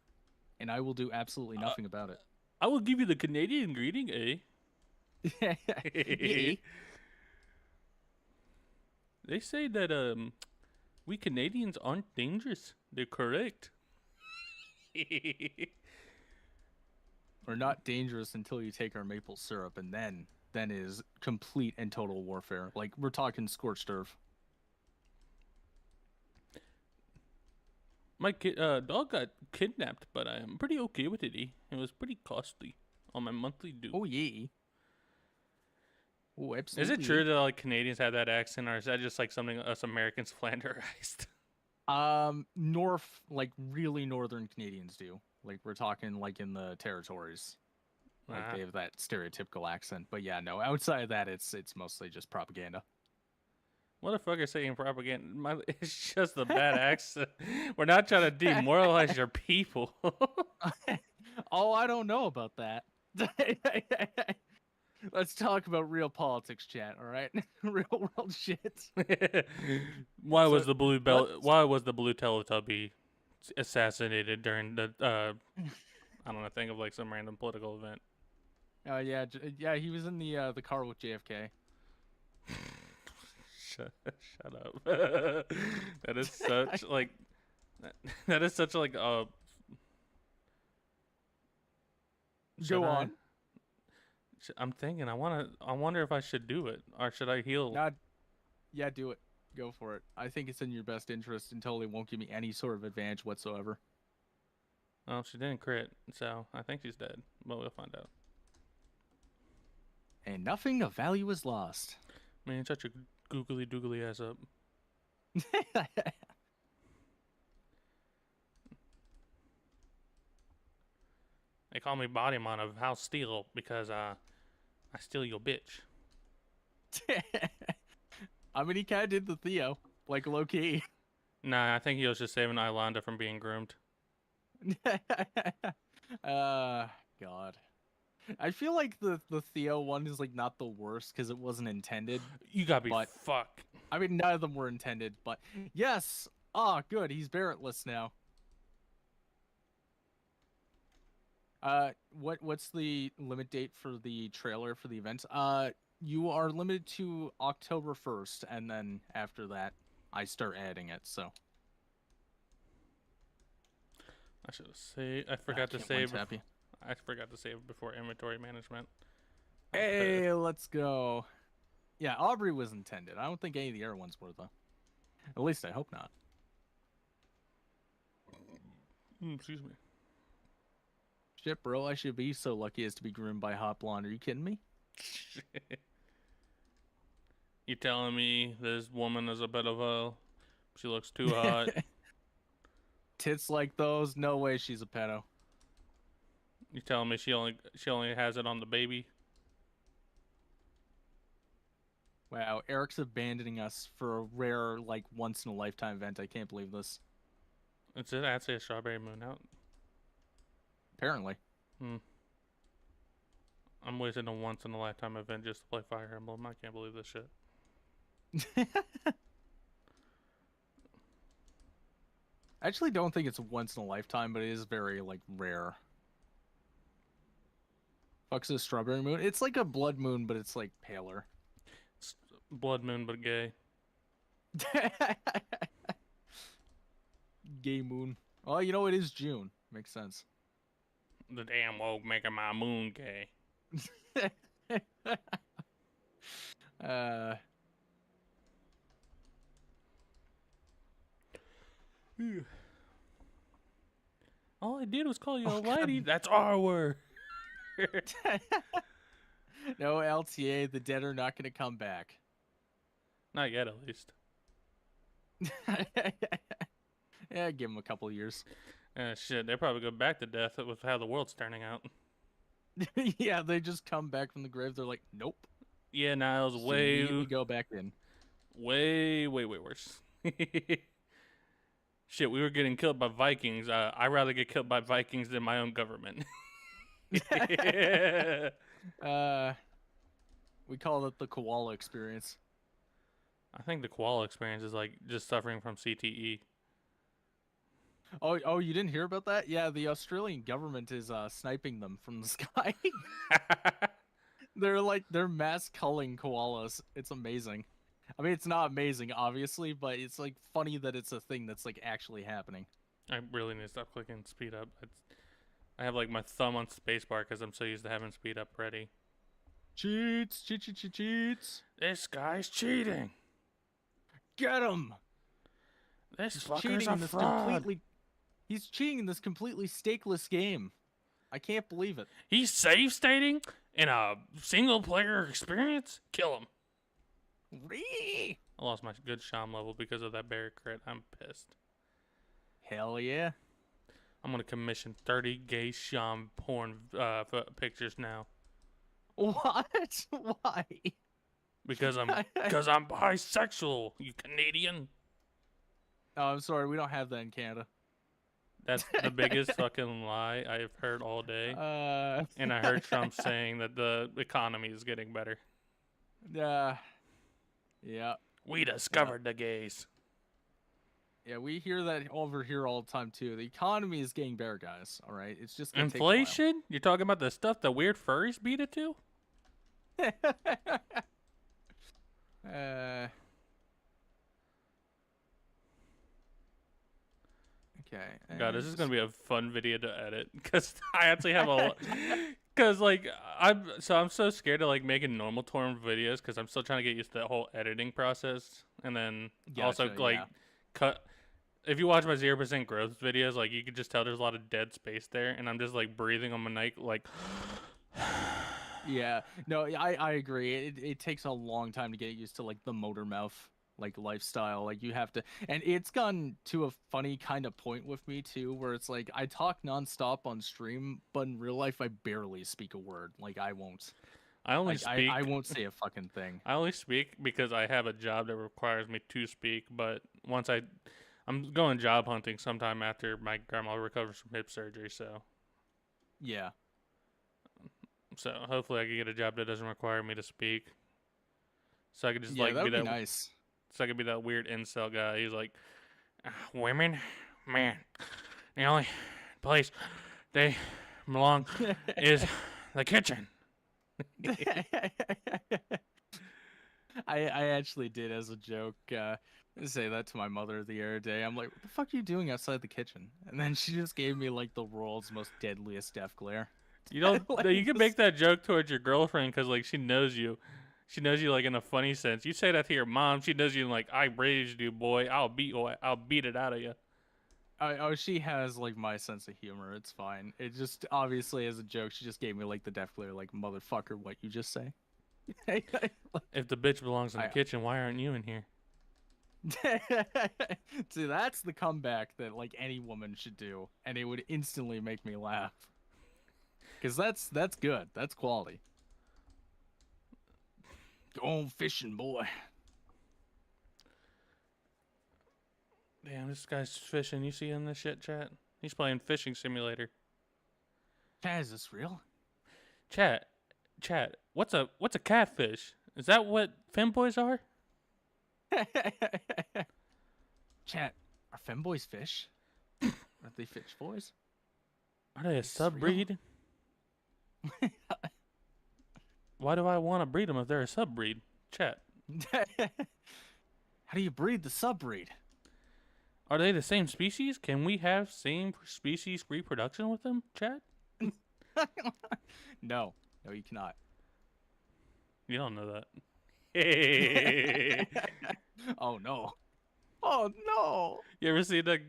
and I will do absolutely nothing about it. I will give you the Canadian greeting, eh? Yeah. They say that We Canadians aren't dangerous. They're correct. We're not dangerous until you take our maple syrup, and then is complete and total warfare. Like, we're talking scorched earth. My dog got kidnapped, but I'm pretty okay with it. It was pretty costly on my monthly due. Oh yeah. Oh, Is absolutely. it true that like Canadians have that accent, or is that just like something us Americans flanderized? Like really northern Canadians do. Like, we're talking like in the territories. Like, they have that stereotypical accent. But yeah, no, outside of that, it's mostly just propaganda. Motherfucker saying propaganda. It's just a bad accent. We're not trying to demoralize your people. Oh, I don't know about that. Let's talk about real politics, chat. All right, real world shit. Why was the blue Teletubby assassinated during the I don't know, think of like some random political event. Yeah, he was in the car with JFK. Shut up. That is such like that is such like Go on. I'm thinking I wonder if I should do it, or should I heal? Yeah, do it. Go for it. I think it's in your best interest until it won't give me any sort of advantage whatsoever. Well, she didn't crit, so I think she's dead, but we'll find out. And nothing of value is lost. Man, shut your googly doogly ass up. They call me Bodymon of House Steel because I steal your bitch. I mean, he kind of did the Theo, like low key. Nah, I think he was just saving Ilanda from being groomed. God. I feel like the Theo one is like not the worst because it wasn't intended. You gotta be fuck. I mean, none of them were intended, but yes. Ah, good. He's Barrettless now. What's the limit date for the trailer for the event? You are limited to October 1st, and then after that, I start adding it. So I should have saved. I forgot to save. I forgot to save before inventory management. Hey, let's go. Yeah, Aubrey was intended. I don't think any of the other ones were, though. At least I hope not. Excuse me. Shit, bro, I should be so lucky as to be groomed by Hot Blonde. Are you kidding me? You telling me this woman is a bit of a... She looks too hot. Tits like those? No way she's a pedo. You telling me she only has it on the baby? Wow, Eric's abandoning us for a rare, like, once-in-a-lifetime event. I can't believe this. It's actually a Strawberry Moon out. Apparently. I'm wasting a once-in-a-lifetime event just to play Fire Emblem. I can't believe this shit. I actually don't think it's once-in-a-lifetime, but it is very, like, rare. Fuck's a Strawberry Moon? It's like a Blood Moon, but it's, like, paler. It's Blood Moon, but gay. Gay moon. Oh, you know, it is June. Makes sense. The damn woke making my moon gay. All I did was call you a lady. That's our word. No, LTA, the dead are not going to come back. Not yet, at least. Yeah, give them a couple years. Shit, they probably go back to death with how the world's turning out. Yeah, they just come back from the grave. They're like, nope. Yeah, Niles, we go back in. Way worse. Shit, we were getting killed by Vikings. I'd rather get killed by Vikings than my own government. We call it the koala experience. I think the koala experience is like just suffering from CTE. Oh, you didn't hear about that? Yeah, the Australian government is sniping them from the sky. They're mass culling koalas. It's amazing. I mean, it's not amazing, obviously, but it's like funny that it's a thing that's like actually happening. I really need to stop clicking speed up. I have like my thumb on spacebar because I'm so used to having speed up ready. Cheats, cheats. This guy's cheating. Get him! This He's fucker's cheating a in this fraud. He's cheating in this completely stakeless game. I can't believe it. He's save stating in a single player experience. Kill him. Ree! I lost my good Sham level because of that bear crit. I'm pissed. Hell yeah. I'm gonna commission 30 gay Sham porn pictures now. What? Why? Because I'm bisexual, you Canadian. Oh, I'm sorry, we don't have that in Canada. That's the biggest fucking lie I've heard all day. And I heard Trump saying that the economy is getting better. Yeah. We discovered the gays. Yeah, we hear that over here all the time too. The economy is getting better, guys. All right, it's just gonna inflation. You're talking about the stuff the weird furries beat it to. Okay. God, this is gonna be a fun video to edit because I actually have a. Because like I'm so scared of like making normal torrent videos because I'm still trying to get used to that whole editing process, and then also like cut. If you watch my 0% growth videos, like you could just tell there's a lot of dead space there, and I'm just like breathing on my mic like. Yeah, no, I agree. It takes a long time to get used to like the motor mouth like lifestyle. Like you have to, and it's gotten to a funny kind of point with me too, where it's like I talk nonstop on stream, but in real life I barely speak a word. Like I won't. I only speak. I won't say a fucking thing. I only speak because I have a job that requires me to speak. But once I'm going job hunting sometime after my grandma recovers from hip surgery. So. Yeah. So hopefully I can get a job that doesn't require me to speak. So I could just that be would that. Be nice. So I could be that weird incel guy. He's like, women, man, the only place they belong is the kitchen. I actually did as a joke say that to my mother the other day. I'm like, what the fuck are you doing outside the kitchen? And then she just gave me like the world's most deadliest death glare. You know, you can make that joke towards your girlfriend because like she knows you. She knows you like in a funny sense. You say that to your mom, she knows you like, I raised you, boy. I'll beat it out of you. Oh, she has like my sense of humor. It's fine. It just obviously as a joke, she just gave me like the death glare, like motherfucker. What you just say? If the bitch belongs in the kitchen, why aren't you in here? See, that's the comeback that like any woman should do, and it would instantly make me laugh. Because that's good. That's quality. Go on fishing, boy. Damn, this guy's fishing. You see him in this shit, chat? He's playing fishing simulator. Chat, is this real? Chat, what's a catfish? Is that what femboys are? Chat, are femboys fish? Are they fish boys? Are they a subbreed? Why do I want to breed them if they're a subbreed? Chat. How do you breed the subbreed? Are they the same species? Can we have same species reproduction with them? Chat? No, you cannot. You don't know that. Hey. Oh no. Oh no! You ever seen I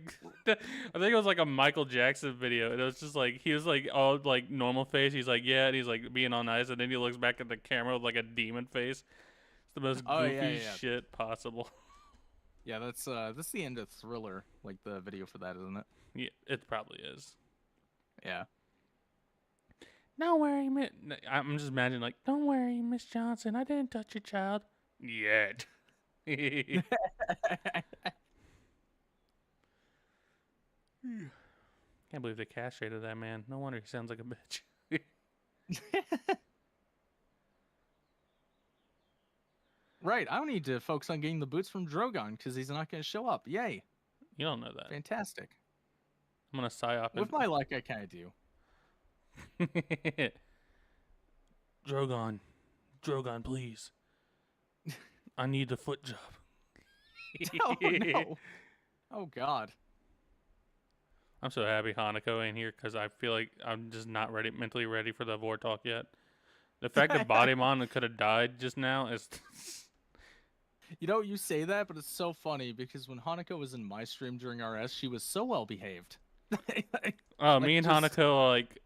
think it was like a Michael Jackson video, and it was just like he was like all like normal face. He's like and he's like being all nice, and then he looks back at the camera with like a demon face. It's the most goofy shit possible. Yeah, that's the end of Thriller, like the video for that, isn't it? Yeah, it probably is. Yeah. Don't worry, I'm just imagining like, don't worry, Miss Johnson, I didn't touch your child yet. Can't believe they castrated that man. No wonder he sounds like a bitch. Right, I don't need to focus on getting the boots from Drogon because he's not going to show up. Yay! You don't know that. Fantastic. I'm gonna psyop with my luck. I kind of do. Drogon, please. I need the foot job. Oh no. Oh God. I'm so happy Hanako ain't here because I feel like I'm just not mentally ready for the Vor talk yet. The fact that Bodymon could have died just now is. You say that, but it's so funny because when Hanako was in my stream during RS, she was so well behaved. Oh, me and Hanako, like,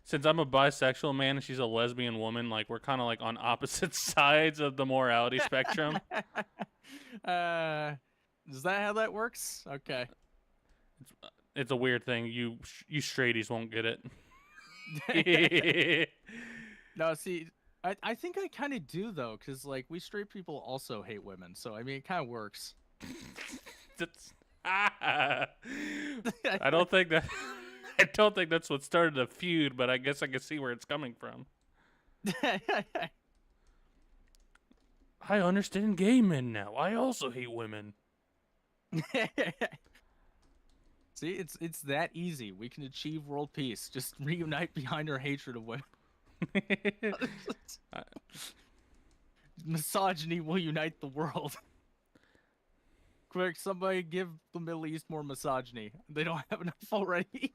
since I'm a bisexual man and she's a lesbian woman, like, we're kind of like on opposite sides of the morality spectrum. Is that how that works? Okay. It's a weird thing. You straighties won't get it. No, see, I think I kind of do though, because like we straight people also hate women, so I mean it kind of works. I don't think that. I don't think that's what started the feud, but I guess I can see where it's coming from. I understand gay men now. I also hate women. See, it's that easy. We can achieve world peace. Just reunite behind our hatred of women. Misogyny will unite the world. Quick, somebody give the Middle East more misogyny. They don't have enough already.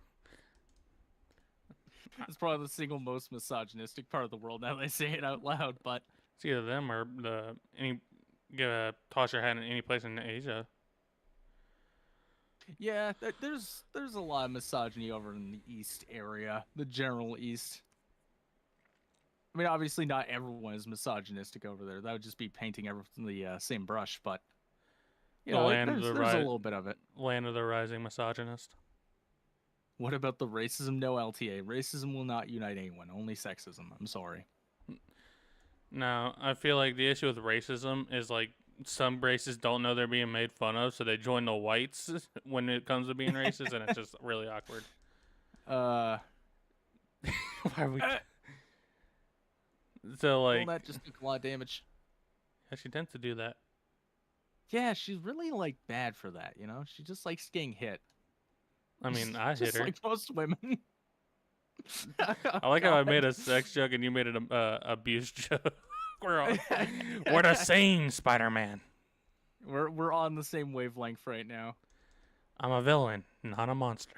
It's probably the single most misogynistic part of the world now that I say it out loud, but it's either them or toss your hat in any place in Asia. Yeah, there's a lot of misogyny over in the East area, the general East. I mean, obviously not everyone is misogynistic over there. That would just be painting everything the same brush, but you know, there's a little bit of it. Land of the rising misogynist. What about the racism? No LTA. Racism will not unite anyone. Only sexism. I'm sorry. No, I feel like the issue with racism is like some races don't know they're being made fun of, so they join the whites when it comes to being racist, and it's just really awkward. Why are we? So like, well, that just took a lot of damage. Yeah, she tends to do that. Yeah, she's really like bad for that. You know, she just likes getting hit. I mean, I hit her. Like most women. I like how I made a sex joke and you made an abuse joke. We're the same, Spider-Man. We're on the same wavelength right now. I'm a villain, not a monster.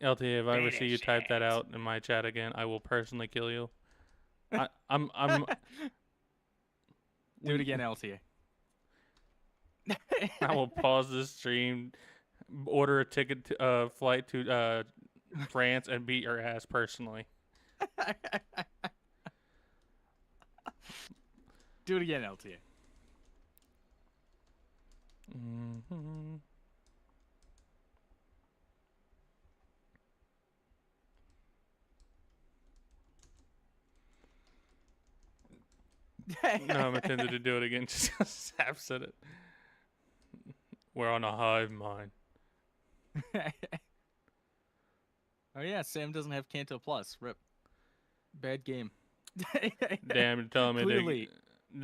LTA, if I ever see you type that out in my chat again, I will personally kill you. I'm. Do it again, LTA. I will pause this stream, order a ticket to flight to France, and beat your ass personally. Do it again, LTA. Mm-hmm. No, I'm intended to do it again. Just Sap said it. We're on a hive mind. Oh yeah, Sam doesn't have Kanto Plus. Rip. Bad game. Damn, they're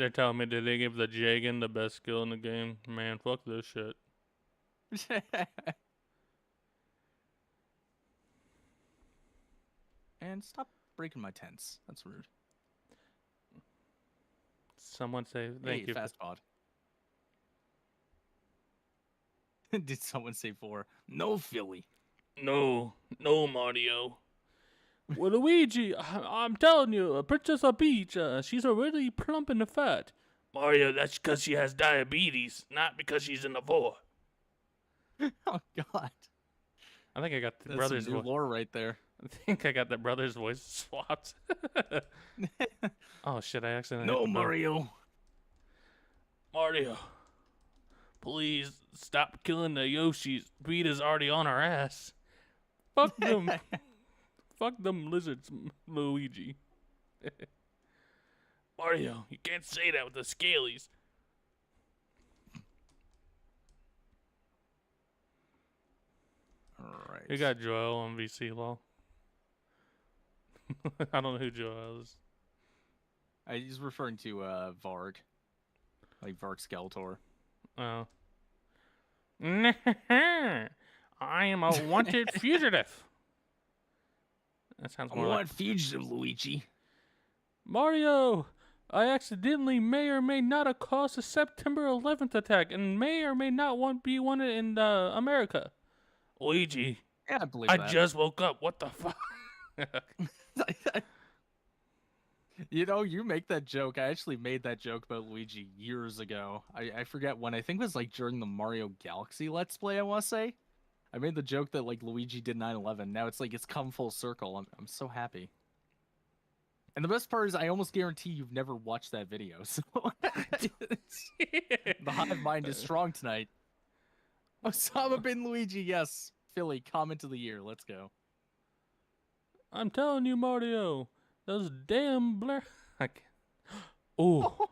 telling me did they give the Jagan the best skill in the game? Man, fuck this shit. And stop breaking my tents. That's rude. Someone say thank you. Fast pod. Did someone say 4? No, Philly. No, Mario. Well, Luigi, I'm telling you, Princess Peach, she's already plump and fat. Mario, that's because she has diabetes, not because she's in the 4. Oh, God. I think I got the That's brother's some new lore right there. I think I got the brother's voice swapped. Oh, shit, I accidentally No, Mario. Mario, please stop killing the Yoshis. Rita's already on our ass. Fuck them. Fuck them lizards, Luigi. Mario, you can't say that with the scalies. Alright. You got Joel on VC Law. I don't know who Joel is. He's referring to Varg. Like Varg Skeletor. Oh. I am a wanted fugitive. That sounds more like fugitive, Luigi. Mario. I accidentally may or may not have caused a September 11th attack and may or may not be wanted in America. Luigi, Yeah, I believe I that. just woke up. What the fuck? You know, you make that joke. I actually made that joke about Luigi years ago. I forget when. I think it was like during the Mario Galaxy Let's Play, I want to say. I made the joke that like Luigi did 9/11. Now it's like it's come full circle. I'm so happy. And the best part is I almost guarantee you've never watched that video. So the hive mind is strong tonight. Osama bin Luigi, yes. Philly, comment of the year. Let's go. I'm telling you, Mario, those damn Blair. Oh.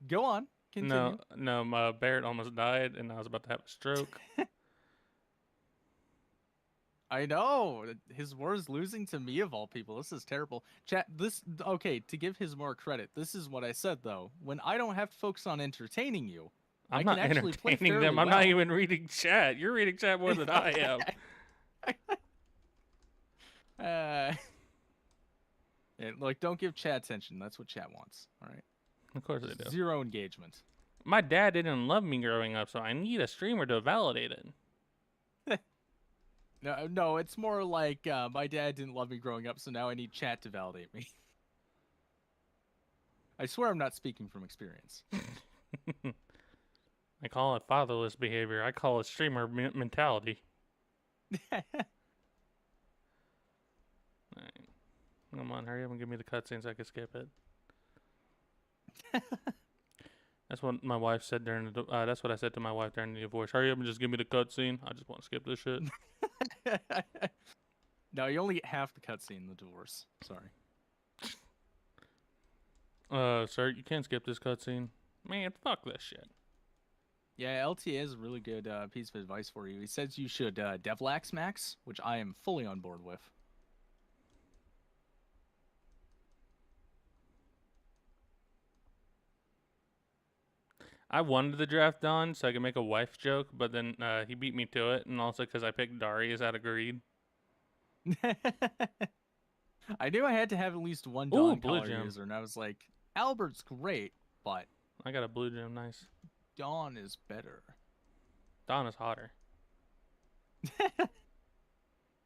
Go on. Continue. No, my Barrett almost died, and I was about to have a stroke. I know. His words losing to me of all people. This is terrible. Chat, okay, to give his more credit, this is what I said though. When I don't have to focus on entertaining you, I I'm can not actually play entertaining fairly them. I'm well. not even reading chat. You're reading chat more than I am. Yeah, like, don't give chat attention. That's what chat wants. All right. Of course they do. Zero engagement. My dad didn't love me growing up, so I need a streamer to validate it. No, it's more like my dad didn't love me growing up, so now I need chat to validate me. I swear I'm not speaking from experience. I call it fatherless behavior. I call it streamer mentality. Alright. Come on, hurry up and give me the cutscene so I can skip it. That's what my wife said during the. That's what I said to my wife during the divorce. Hurry up and just give me the cutscene. I just want to skip this shit. No, you only get half the cutscene in the divorce. Sorry. Sir, you can't skip this cutscene. Man, fuck this shit. Yeah, LTA is a really good piece of advice for you. He says you should Devlax Max, which I am fully on board with. I wanted to draft Don so I could make a wife joke, but then he beat me to it, and also because I picked Darius out of greed. I knew I had to have at least one Ooh, Dawn blue color gem. user, and I was like, Albert's great, but I got a blue gem, nice. Dawn is better. Dawn is hotter.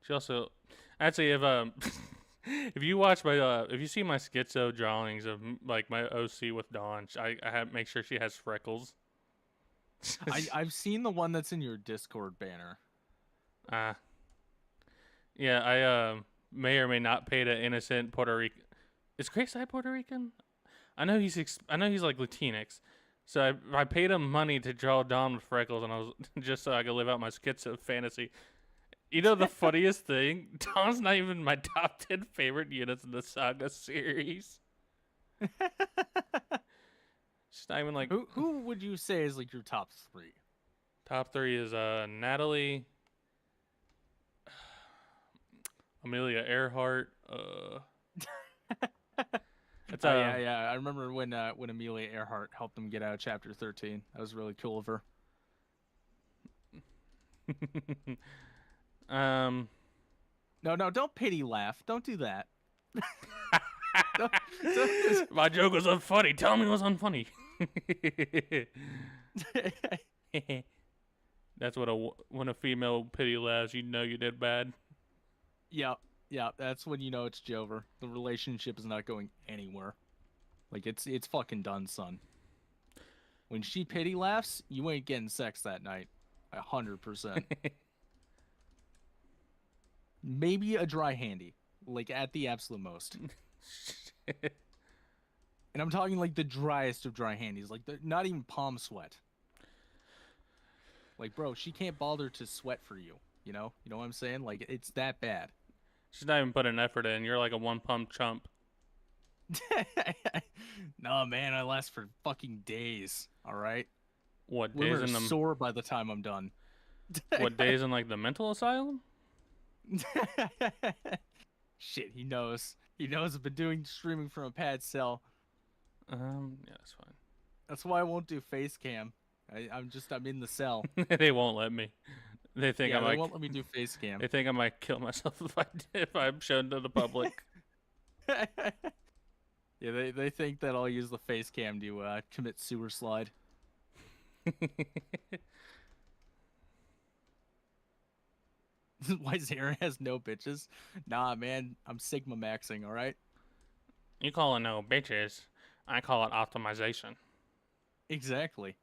She also, actually, if you watch my, if you see my schizo drawings of like my OC with Dawn, I have make sure she has freckles. I've seen the one that's in your Discord banner. Yeah, I may or may not pay the innocent Puerto Rican. Is Grayside Puerto Rican? I know he's like Latinx. So I paid him money to draw Dawn with freckles, and I was just so I could live out my schizo fantasy. You know the funniest thing? Dawn's not even my top 10 favorite units in the Saga series. She's not even like. Who would you say is like your top 3? Top 3 is Natalie, Amelia Earhart. It's, yeah. I remember when Amelia Earhart helped them get out of Chapter 13. That was really cool of her. No, don't pity laugh. Don't do that. My joke was unfunny. Tell me it was unfunny. That's what when a female pity laughs, you know you did bad. Yeah, that's when you know it's Jover. The relationship is not going anywhere. Like it's fucking done, son. When she pity laughs, you ain't getting sex that night. 100%. Maybe a dry handy, like at the absolute most. And I'm talking like the driest of dry handies, like not even palm sweat. Like, bro, she can't bother to sweat for you. You know what I'm saying? Like, it's that bad. She's not even putting effort in. You're like a one pump chump. No, man, I last for fucking days. All right. What Women days are in the sore by the time I'm done. What days in like the mental asylum? Shit, he knows. He knows I've been doing streaming from a pad cell. Yeah, that's fine. That's why I won't do face cam. I'm in the cell. They won't let me. They think they won't let me do face cam. They think I might kill myself if I'm shown to the public. Yeah, they think that I'll use the face cam to commit sewer slide. Why Zara has no bitches? Nah, man, I'm Sigma maxing, all right? You call it no bitches. I call it optimization. Exactly.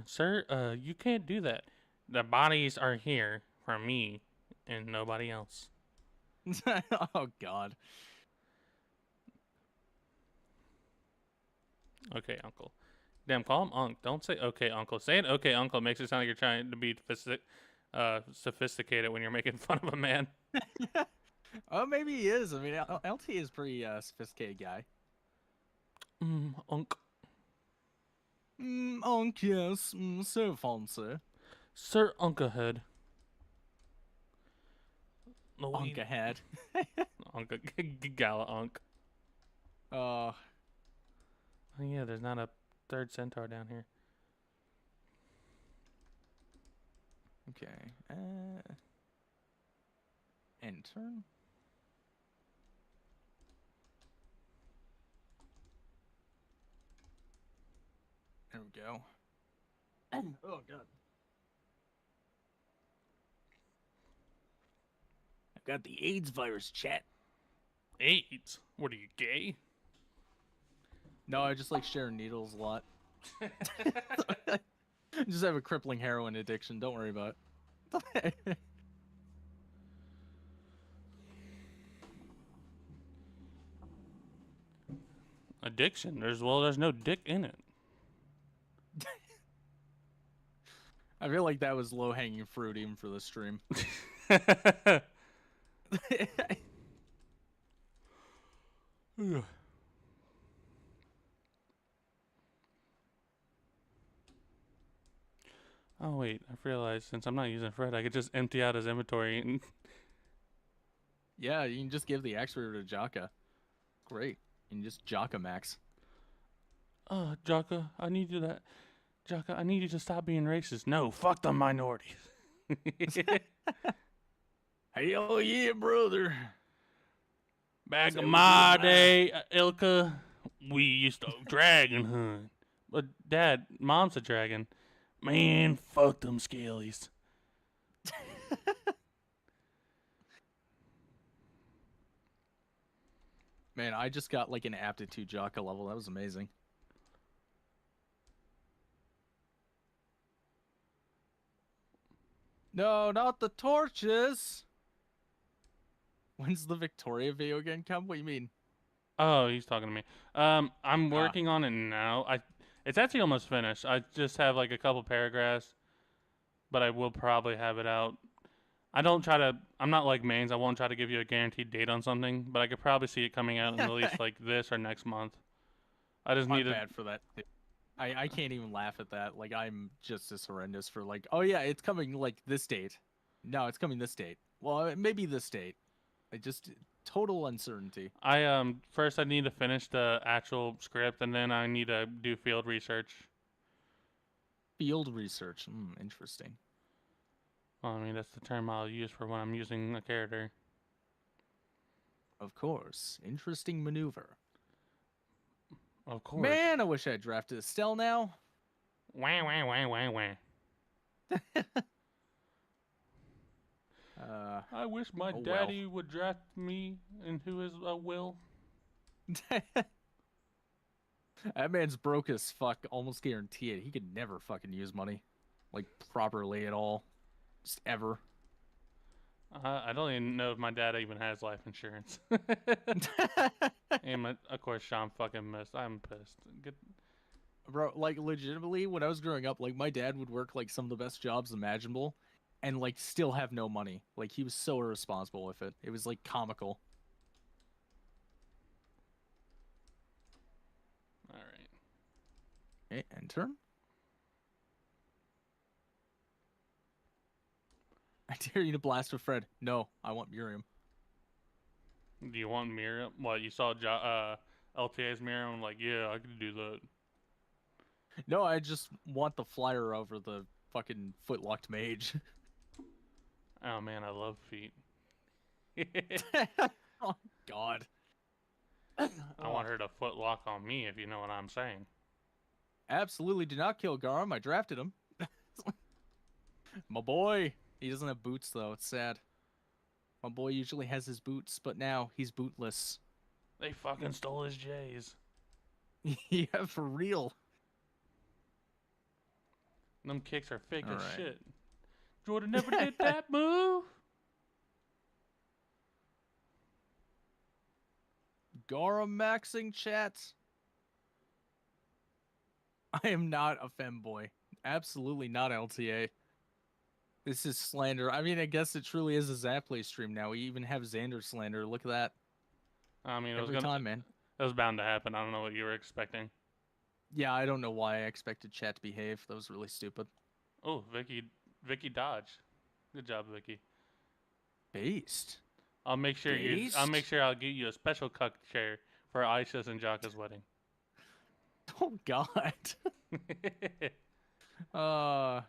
Sir, you can't do that. The bodies are here for me and nobody else. Oh God. Okay, uncle. Damn, call him Unc. Don't say okay, uncle. Saying okay, uncle makes it sound like you're trying to be sophisticated when you're making fun of a man. Oh, maybe he is. I mean, LT is pretty sophisticated guy. Unc. Onk, yes, so fancy. Sir Uncahead. Onk ahead. Unca Gala Unc. Uh, Oh yeah, there's not a third centaur down here. okay. Enter. There we go. Oh God. I've got the AIDS virus, chat. AIDS? What are you, gay? No, I just like sharing needles a lot. Just have a crippling heroin addiction. Don't worry about it. Addiction? There's no dick in it. I feel like that was low hanging fruit even for the stream. Oh wait, I realized since I'm not using Fred, I could just empty out his inventory and Yeah, you can just give the X to Jaka. Great. You can just Jaka max. Jaka, I need you that Jaka, I need you to stop being racist. No, fuck the minorities. Hell yeah, brother. Back So in we my doing day, Ilka, we used to dragon hunt. But Dad, Mom's a dragon. Man, fuck them scalies. Man, I just got like an aptitude Jaka level. That was amazing. No, not the torches. When's the Victoria video game come? What do you mean? Oh, he's talking to me. I'm Ah, working on it now. It's actually almost finished. I just have like a couple paragraphs, but I will probably have it out. I don't try to. I'm not like mains. I won't try to give you a guaranteed date on something, but I could probably see it coming out in at least like this or next month. I just need I'm to. bad for that. I can't even laugh at that. Like I'm just as horrendous for like, oh yeah, it's coming like this date. No, it's coming this date. Well, maybe this date. I just total uncertainty. First I need to finish the actual script, and then I need to do field research. Field research. Interesting. Well, I mean that's the term I'll use for when I'm using a character. Of course. Interesting maneuver. Of course. Man, I wish I had drafted Estelle now. Wah wah wah wah wah. I wish my Oh well. daddy would draft me into his will. That man's broke as fuck, almost guarantee it. He could never fucking use money. Like, properly at all. Just ever. I don't even know if my dad even has life insurance. And of course, Sean fucking missed. I'm pissed. Get... Bro, like, legitimately, when I was growing up, like, my dad would work, like, some of the best jobs imaginable and, like, still have no money. Like, he was so irresponsible with it. It was, like, comical. All right. Okay, enter. I dare you to blast with Fred. No, I want Miriam. Do you want Miriam? What, you saw LTA's Miriam? Like, yeah, I could do that. No, I just want the flyer over the fucking footlocked mage. Oh man, I love feet. Oh God. I want her to foot lock on me, if you know what I'm saying. Absolutely do not kill Garum. I drafted him. My boy. He doesn't have boots though. It's sad. My boy usually has his boots, but now he's bootless. They fucking stole his J's. Yeah, for real. Them kicks are fake All as right. shit. Jordan never did that move. Garum maxing chat. I am not a femboy. Absolutely not LTA. This is slander. I mean, I guess it truly is a Zapplay stream now. We even have Xander slander. Look at that. I mean, Every time, man. It was bound to happen. I don't know what you were expecting. Yeah, I don't know why I expected chat to behave. That was really stupid. Oh, Vicky dodged. Good job, Vicky. Based. I'll make sure I'll give you a special cuck chair for Aisha's and Jaka's wedding. Oh God. I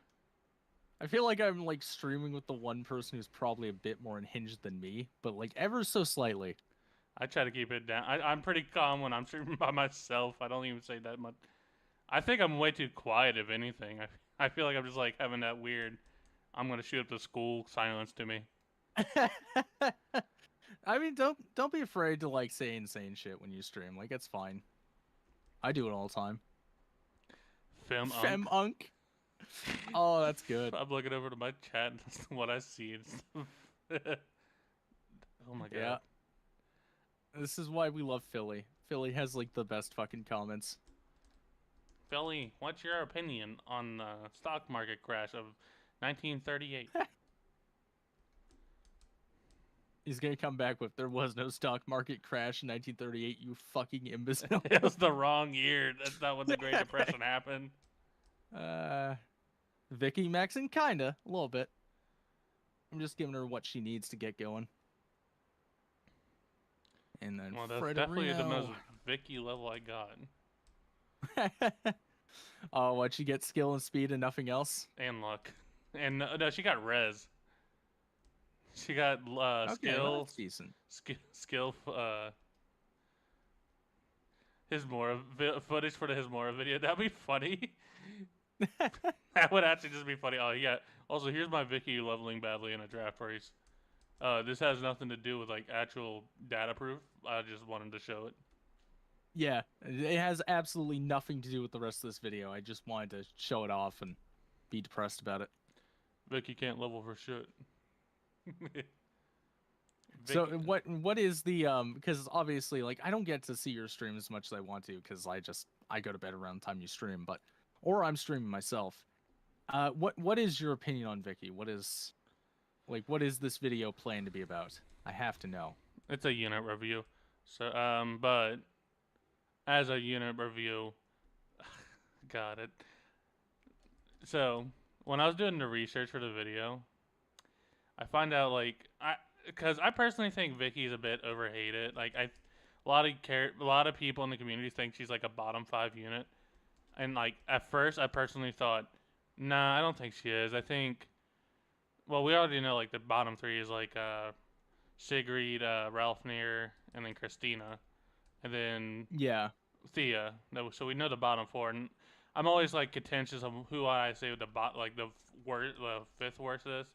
feel like I'm like streaming with the one person who's probably a bit more unhinged than me, but like ever so slightly. I try to keep it down. I'm pretty calm when I'm streaming by myself. I don't even say that much. I think I'm way too quiet, if anything. I feel like I'm just like having that weird, I'm gonna shoot up the school silence to me. I mean, don't be afraid to like say insane shit when you stream. Like it's fine. I do it all the time. Fem-unk. Oh, that's good. I'm looking over to my chat and that's what I see. Oh my god. Yeah. This is why we love Philly. Philly has like the best fucking comments. Philly, what's your opinion on the stock market crash of 1938? He's gonna come back with there was no stock market crash in 1938, you fucking imbecile. It was the wrong year. That's not when the Great Depression happened. Vicky Maxon, kinda, a little bit. I'm just giving her what she needs to get going. And then that's Fred definitely Reno. the most Vicky level I got. Oh, what, she gets skill and speed and nothing else? And luck. And no, she got res. She got Okay, skill. that's decent. Skill. Hismora footage for the Hismora video. That'd be funny. That would actually just be funny. Oh yeah. Also, here's my Vicky leveling badly in a draft race. This has nothing to do with like actual data proof. I just wanted to show it. Yeah, it has absolutely nothing to do with the rest of this video. I just wanted to show it off and be depressed about it. Vicky can't level for shit. So what is the because obviously like I don't get to see your stream as much as I want to because I go to bed around the time you stream, or I'm streaming myself. What is your opinion on Vicky? What is this video planned to be about? I have to know. It's a unit review. So but as a unit review, got it. So when I was doing the research for the video, I find out because I personally think Vicky's a bit overhated. Like a lot of people in the community think she's like a bottom 5 unit, and like at first I personally thought, nah, I don't think she is. I think, well, we already know like the bottom 3 is like Sigrid, Ralphnier, and then Christina, and then Yeah. Thea. No, so we know the bottom 4, and I'm always like contentious of who I say the the 5th worst is.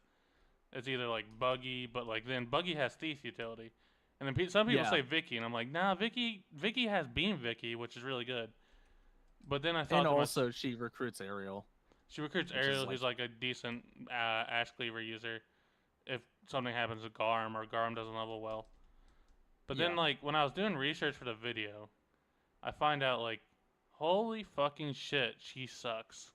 It's either like Buggy, but like then Buggy has Thief utility, and then some people say Vicky, and I'm like, nah, Vicky has Beam Vicky, which is really good. But then I thought, and also she recruits Ariel. She recruits Ariel, who's like a decent Ash Cleaver user. If something happens to Garm or Garm doesn't level well. But then like when I was doing research for the video, I find out like, holy fucking shit, she sucks.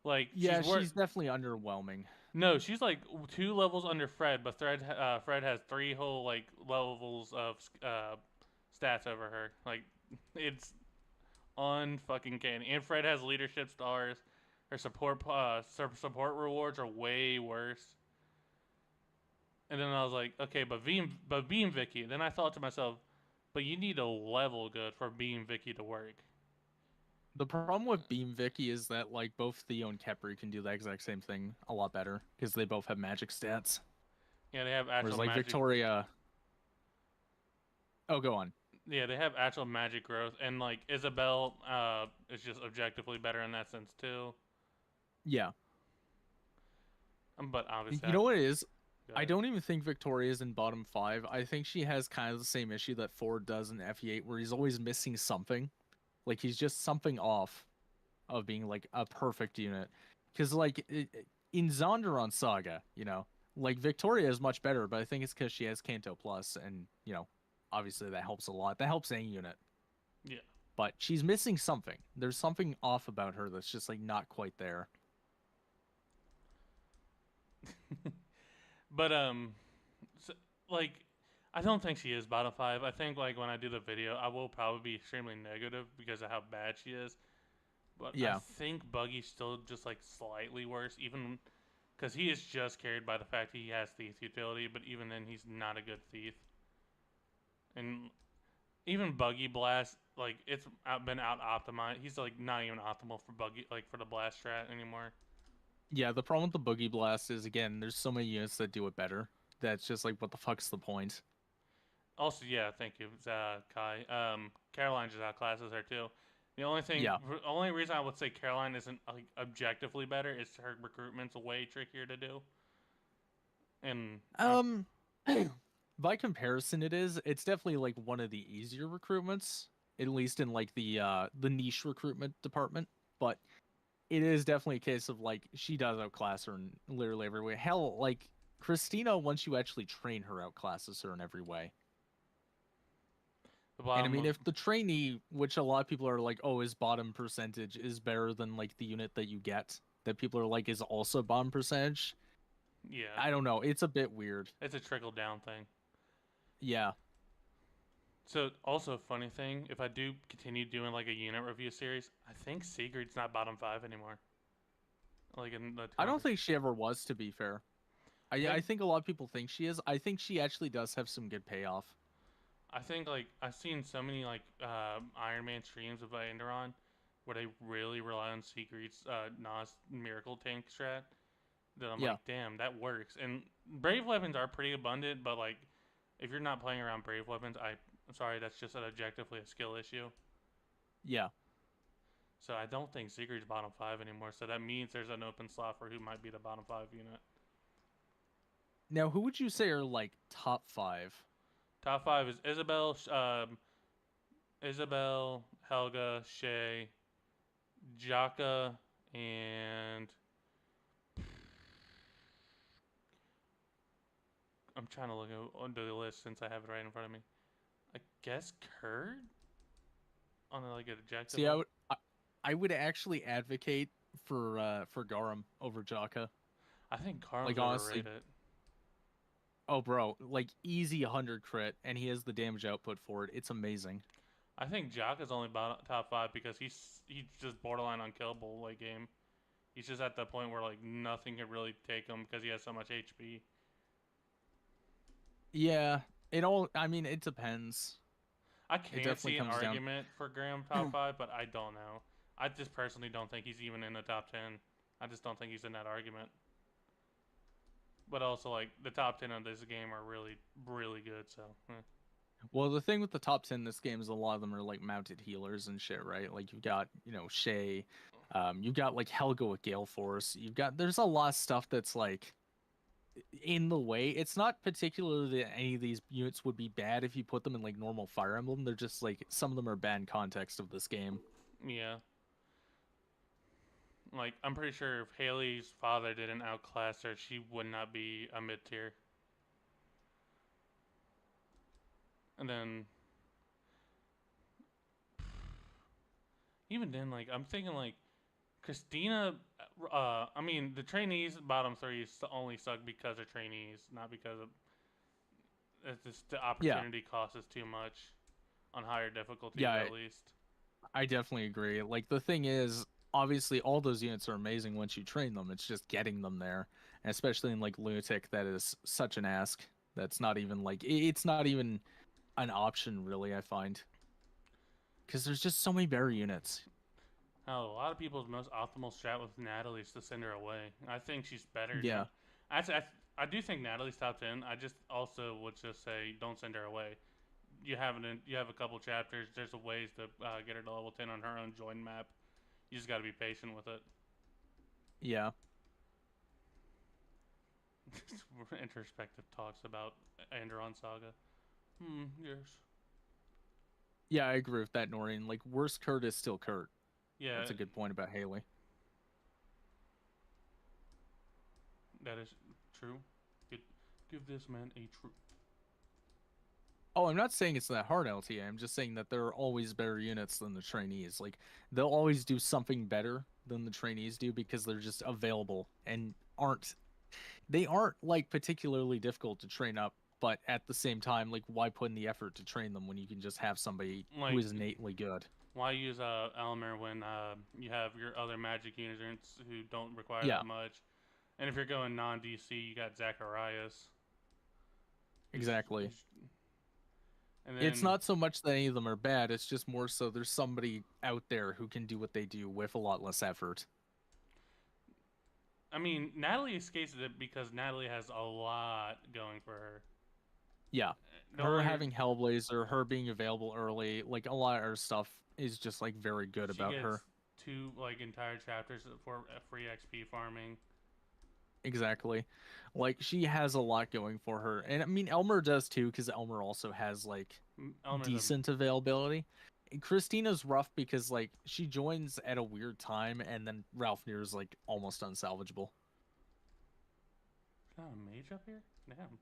Like she's definitely underwhelming. No, she's like 2 levels under Fred, but Fred has 3 whole like levels of stats over her. Like it's unfucking canny. And Fred has leadership stars. Her support rewards are way worse. And then I was like, okay, but Beam Vicky. Then I thought to myself, but you need a level good for Beam Vicky to work. The problem with Beam Vicky is that like both Theo and Kepri can do the exact same thing a lot better because they both have magic stats. Yeah, they have Whereas actual like magic. Victoria, oh, go on. Yeah, they have actual magic growth, and like Isabel, is just objectively better in that sense too. Yeah, But obviously, you know what it is? go I ahead. don't even think Victoria's in bottom five. I think she has kind of the same issue that Ford does in FE8, where he's always missing something. Like he's just something off of being like a perfect unit. Because like in Zonderon Saga, like Victoria is much better, but I think it's because she has Kanto Plus, and obviously that helps a lot. That helps any unit, Yeah. but she's missing something. There's something off about her that's just like not quite there. But so, like, I don't think she is bottom five. I think like when I do the video, I will probably be extremely negative because of how bad she is. But I Yeah. think Buggy's still just like slightly worse, even because he is just carried by the fact he has thief utility. But even then, he's not a good thief. And even Buggy Blast, like been out optimized. He's like not even optimal for Buggy, like for the blast strat anymore. Yeah, the problem with the Boogie Blast is again, there's so many units that do it better. That's just like what the fuck's the point? Also, yeah, thank you, Kai. Caroline just outclasses her too. Yeah. The only reason I would say Caroline isn't like objectively better is her recruitment's way trickier to do. And Um by comparison it's definitely like one of the easier recruitments, at least in like the niche recruitment department, but it is definitely a case of like she does outclass her in literally every way. Hell, like Christina, once you actually train her, outclasses her in every way. the And I bottom mean, of if the trainee, which a lot of people are like, oh, his bottom percentage is better than like the unit that you get, that people are like is also bottom percentage. yeah, I don't know. It's a bit weird. it's a trickle down thing. Yeah. So also a funny thing, if I do continue doing like a unit review series, I think Sigurd's not bottom five anymore. Like in the I don't conference, think she ever was, to be fair. I I think think a lot of people think she is. I think she actually does have some good payoff. I think like I've seen so many like Iron Man streams of Andaron where they really rely on Sigrid's Nas Miracle Tank strat that I'm Yeah. like, damn, that works. And Brave weapons are pretty abundant, but like if you're not playing around Brave weapons, I'm sorry, that's just an objectively a skill issue. Yeah. So I don't think Sigrid's bottom five anymore. So that means there's an open slot for who might be the bottom five unit. Now, who would you say are like top five? Top five is Isabel, Helga, Shay, Jaka, and I'm trying to look under the list since I have it right in front of me. I guess Kurd on like an See, objectively. I would actually advocate for Garum over Jaka. I think Karm's Like honestly, overrated. oh bro, like easy 100 crit, and he has the damage output for it. It's amazing. I think Jaka's only top five because he's just borderline unkillable late game. He's just at the point where like nothing can really take him because he has so much HP. Yeah, it all. I mean, it depends. I It can definitely see an comes down. argument for Graham top five, but I don't know. I just personally don't think he's even in the top 10. I just don't think he's in that argument. But also, like the top 10 of this game are really, really good. So, Well, the thing with the top 10 in this game is a lot of them are like mounted healers and shit, right? Like you've got, Shay, you've got like Helga with Gale Force. There's a lot of stuff that's like in the way. It's not particularly that any of these units would be bad if you put them in like normal Fire Emblem. They're just like some of them are bad in context of this game. yeah, like I'm pretty sure if Haley's father didn't outclass her, she would not be a mid tier. And then even then, like I'm thinking like Christina. I mean, the trainees bottom three only suck because they're trainees, not because of it's just the Yeah, opportunity cost is too much on higher difficulties yeah, at least. I definitely agree. Like the thing is, obviously all those units are amazing once you train them. It's just getting them there, and especially in like Lunatic, that is such an ask. That's not even like it's not even an option really. I find because there's just so many better units. How a lot of people's most optimal strat with Natalie is to send her away. I think she's better Yeah, now. I do think Natalie's top 10. I just also would just say don't send her away. You have a couple chapters. There's ways to get her to level 10 on her own join map. You just got to be patient with it. Yeah. Introspective talks about Andaron Saga. Yes. Yeah, I agree with that, Noreen. Like, worst Kurt is still Kurt. Yeah, That's a good point about Haley. that is true. Give this man a true. Oh, I'm not saying it's that hard, LTA. I'm just saying that there are always better units than the trainees. Like, they'll always do something better than the trainees do because they're just available and aren't like particularly difficult to train up, but at the same time, like, why put in the effort to train them when you can just have somebody who Like, is innately good? why use Elmer when you have your other magic units who don't require Yeah, that much? And if you're going non DC, you got Zacharias. exactly. And It's then, not so much that any of them are bad, it's just more so there's somebody out there who can do what they do with a lot less effort. I mean, Natalie escapes it because Natalie has a lot going for her. Yeah. The Her only having Hellblazer, her being available early, like a lot of her stuff is just like very good she about gets her. two like entire chapters for free XP farming. Exactly. Like she has a lot going for her. And I mean Elmer does too, because Elmer also has like Elmer's a decent availability. And Christina's rough because like she joins at a weird time and then Ralph Near is like almost unsalvageable. not a mage up here. Damn.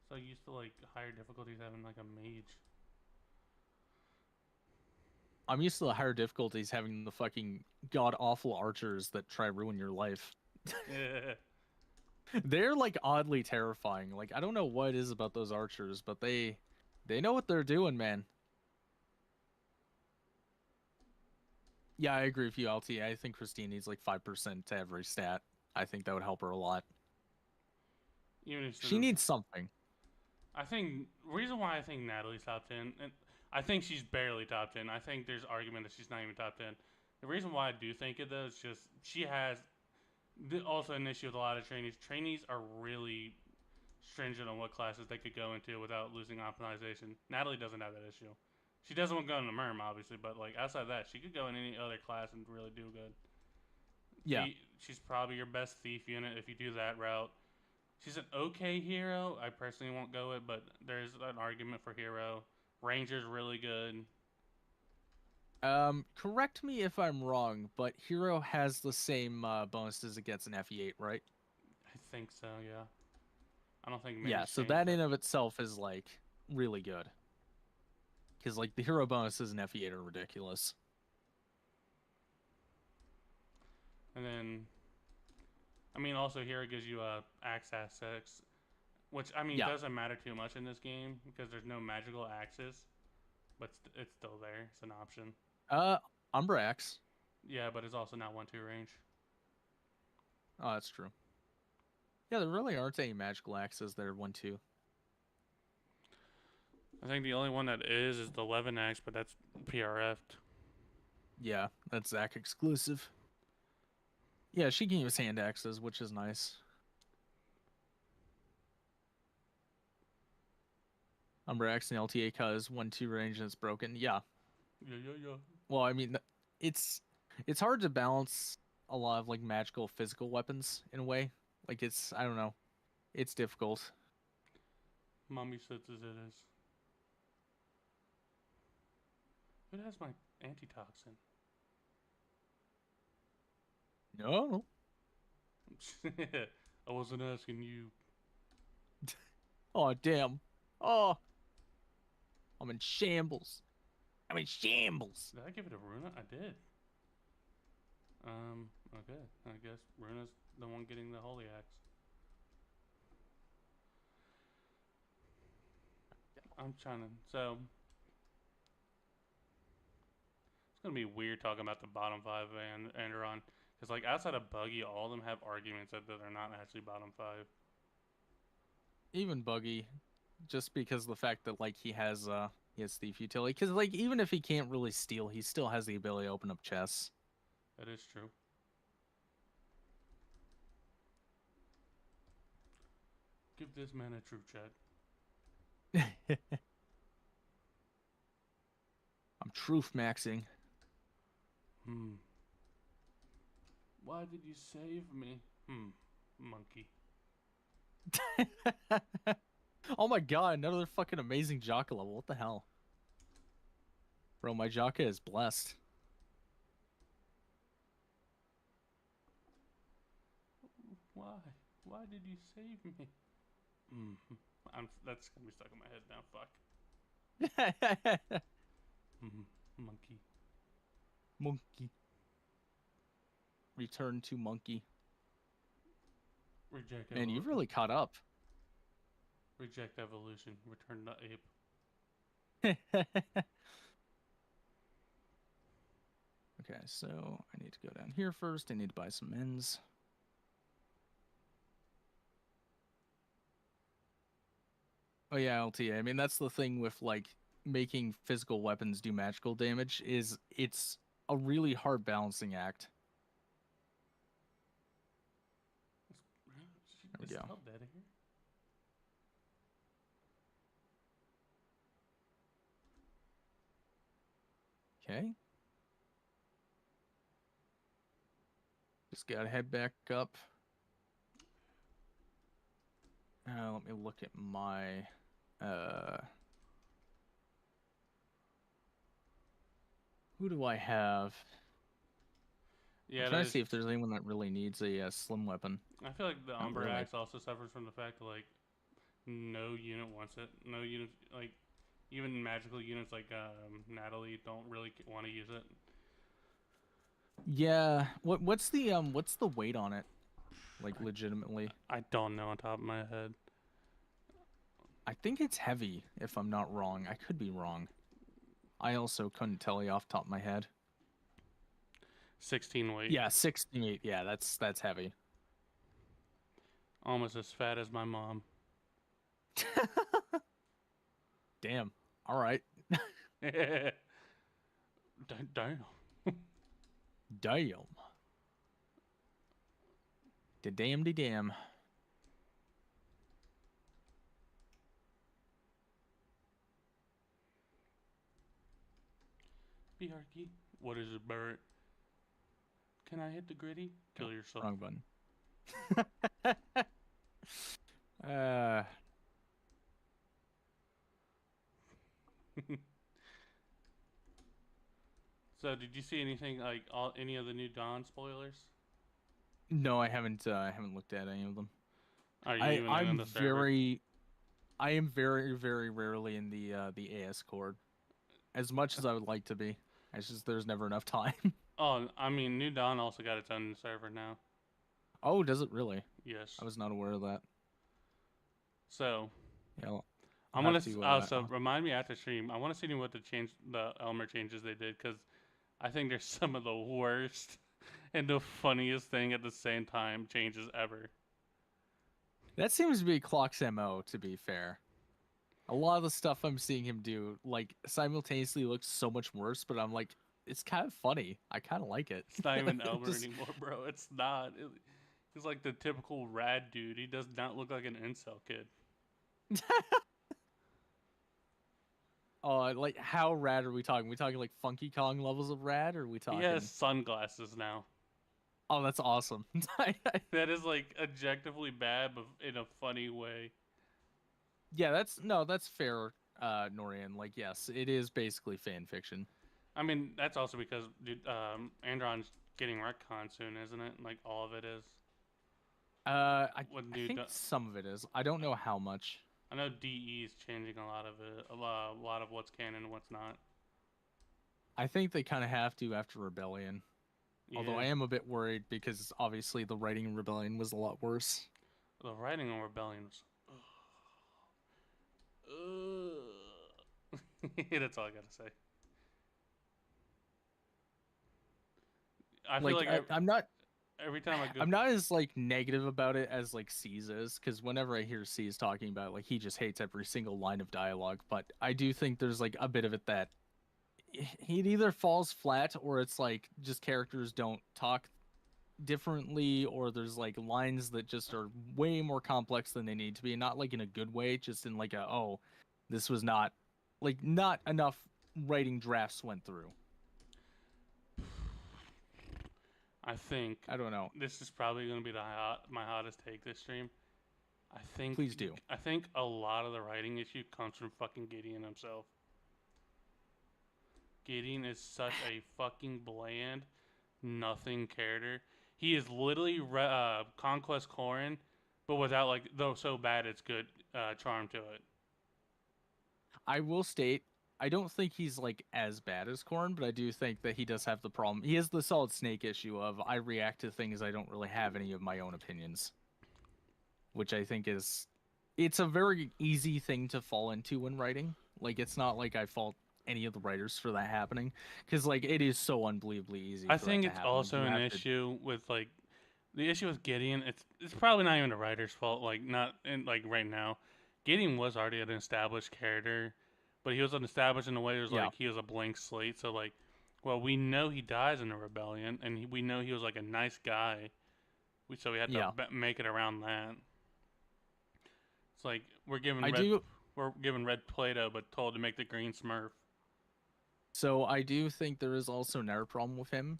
So used to like higher difficulties having like a mage. I'm used to the higher difficulties having the fucking god awful archers that try ruin your life. Yeah. They're like oddly terrifying. Like I don't know what it is about those archers, but they know what they're doing, man. Yeah, I agree with you, LT. I think Christine needs like 5% to every stat. I think that would help her a lot. Even if She needs something. I think reason why I think Natalie's top 10, and I think she's barely top 10. I think there's argument that she's not even top 10. The reason why I do think it though is just she has also an issue with a lot of trainees. Trainees are really stringent on what classes they could go into without losing optimization. Natalie doesn't have that issue. She doesn't want to go into Merm, obviously, but like outside of that, she could go in any other class and really do good. Yeah. She's probably your best thief unit if you do that route. She's an okay hero. I personally won't go it, but there's an argument for hero. Ranger's really good. Correct me if I'm wrong, but Hero has the same bonuses it gets in FE8, right? I think so, yeah. I don't think Yeah, many's so changed that it. in of itself is like really good. Because like the hero bonuses in FE8 are ridiculous. And then, I mean, also hero gives you axe assets, which I mean Yeah. doesn't matter too much in this game because there's no magical axes, but it's still there. It's an option. Uh, Umbra Axe. Yeah, but it's also not 1-2 range. Oh, that's true. Yeah, there really aren't any magical axes that are 1-2. I think the only one that is the 11 axe, but that's PRF'd. Yeah, that's Zach exclusive. Yeah, she can use hand axes, which is nice. Umbra Axe and LTA cause 1-2 range and it's broken. Yeah. Yeah. Well, I mean, it's hard to balance a lot of like magical physical weapons in a way. Like I don't know. It's difficult. Mommy says as it is. Who has my antitoxin? No. I wasn't asking you. Oh, damn. Oh, I'm in shambles. I'm in shambles. Did I give it a Runa? I did. Okay. I guess Runa's the one getting the holy axe. I'm trying to. So it's gonna be weird talking about the bottom five and Andaron because like outside of Buggy, all of them have arguments that they're not actually bottom five. Even Buggy, just because of the fact that like he has thief utility. Because like even if he can't really steal, he still has the ability to open up chests. That is true. Give this man a true chat. I'm truth maxing. Why did you save me? Monkey. Oh my god, another fucking amazing Jaka level. What the hell? Bro, my Jaka is blessed. Why? Why did you save me? That's gonna be stuck in my head now. Fuck. Monkey. Monkey. Return to monkey. Reject. Man, you've really caught up. Reject evolution. Return to ape. Okay, so I need to go down here first. I need to buy some ends. Oh yeah, LTA. I mean, that's the thing with like making physical weapons do magical damage is it's a really hard balancing act. There we go. Okay. Just gotta head back up. Let me look at my who do I have? Yeah, I'm trying to see if there's anyone that really needs a slim weapon. I feel like the Umber really. Axe also suffers from the fact that like no unit wants it. No unit, like even magical units like Natalie don't really want to use it. Yeah. What's the weight on it? Like legitimately. I don't know on top of my head. I think it's heavy, if I'm not wrong. I could be wrong. I also couldn't tell you off the top of my head. 16 weight. Yeah, 16. Yeah, that's heavy. Almost as fat as my mom. Damn. All right. Damn. Damn. Damn. Biarki. What is it, Barrett? Can I hit the gritty? Kill yourself. Wrong button. So, did you see anything like any of the new Dawn spoilers? No, I haven't looked at any of them. Are you even in the server? I am very, very rarely in the AS Cord. As much as I would like to be. It's just there's never enough time. Oh, I mean, New Dawn also got its own server now. Oh, does it really? Yes. I was not aware of that. So, yeah, I'm gonna also remind me after stream. I want to see what the Elmer changes they did, because I think they're some of the worst and the funniest thing at the same time changes ever. That seems to be Clock's MO, to be fair. A lot of the stuff I'm seeing him do, like, simultaneously looks so much worse, but I'm like, it's kind of funny. I kind of like it. It's not even Elmer anymore, bro. It's not. He's like the typical rad dude. He does not look like an incel kid. Oh, like, how rad are we talking? We talking like Funky Kong levels of rad, or are we talking? He has sunglasses now. Oh, that's awesome. That is like objectively bad, but in a funny way. Yeah, that's fair, Norian. Like, yes, it is basically fan fiction. I mean, that's also because dude, Andaron's getting retcon soon, isn't it? Like all of it is. I think some of it is. I don't know how much. I know DE is changing a lot of it, a lot of what's canon and what's not. I think they kind of have to after Rebellion. Yeah. Although I am a bit worried because obviously the writing in Rebellion was a lot worse. The writing in Rebellion was... That's all I gotta say. I feel like I'm not... Every time I go... I'm not as, like, negative about it as, like, C's is, because whenever I hear C's talking about it, like, he just hates every single line of dialogue, but I do think there's, like, a bit of it that it either falls flat or it's, like, just characters don't talk differently, or there's like lines that just are way more complex than they need to be, not like in a good way, just in like a, oh, this was not like not enough writing drafts went through. I think I don't know. this is probably going to be my hottest take this stream. I think Please do. I think a lot of the writing issue comes from fucking Gideon himself. Gideon is such a fucking bland, nothing character. He is literally Conquest Corrin, but without like though so bad it's good charm to it. I will state, I don't think he's like as bad as Korn, but I do think that he does have the problem. He has the Solid Snake issue of I react to things I don't really have any of my own opinions, which I think is it's a very easy thing to fall into when writing. Like it's not like I fault any of the writers for that happening because like it is so unbelievably easy I for that think to it's happen. Like also you an have to, issue with like the issue with Gideon. It's probably not even the writer's fault. Like not in like right now, Gideon was already an established character, but he was established in a way it was yeah, like he was a blank slate. So like, well, we know he dies in the rebellion, and we know he was like a nice guy. So we had to yeah. make it around that. It's like I do. we're given red Play-Doh, but told to make the green Smurf. So I do think there is also another problem with him,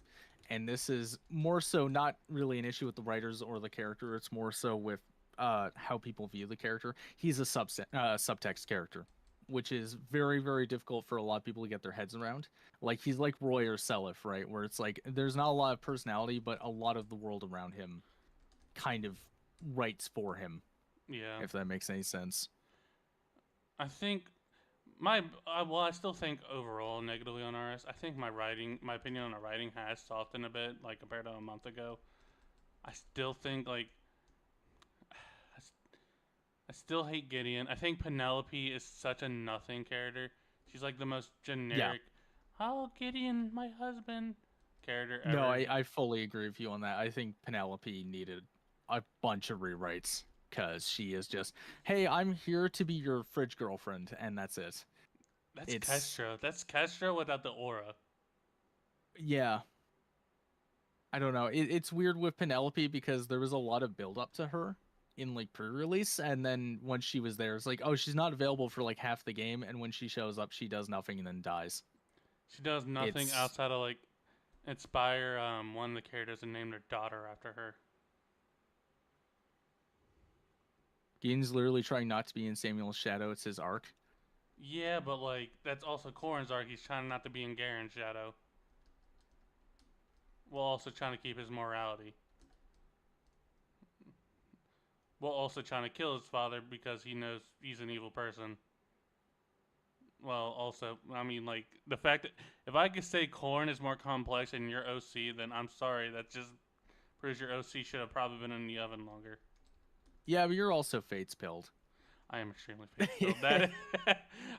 and this is more so not really an issue with the writers or the character. It's more so with how people view the character. He's a subtext character, which is very very difficult for a lot of people to get their heads around. Like he's like Roy or Seliph, right? Where it's like there's not a lot of personality, but a lot of the world around him kind of writes for him. Yeah, If that makes any sense. I think well, I still think overall negatively on RS. I think my opinion on the writing has softened a bit, like compared to a month ago. I still think like I still hate Gideon. I think Penelope is such a nothing character. She's like the most Yeah. generic, oh Gideon, my husband, character No, ever. I fully agree with you on that. I think Penelope needed a bunch of rewrites because she is just, hey, I'm here to be your fridge girlfriend, and that's it. That's It's, Kestra. That's Kestra without the aura. yeah, I don't know. It's weird with Penelope because there was a lot of build up to her in like pre-release, and then when she was there, it's like, oh, she's not available for like half the game, and when she shows up, she does nothing and then dies. She does nothing It's outside of like inspire one of the characters and name their daughter after her. Gideon's literally trying not to be in Samuel's shadow. It's his arc. Yeah, but like that's also Corrin's arc. He's trying not to be in Garen's shadow, while also trying to keep his morality. While also trying to kill his father because he knows he's an evil person. Well, also, I mean, like the fact that if I could say Corrin is more complex than your OC, then I'm sorry. That just proves your OC should have probably been in the oven longer. Yeah, but you're also Fates pilled. I am extremely Fates. That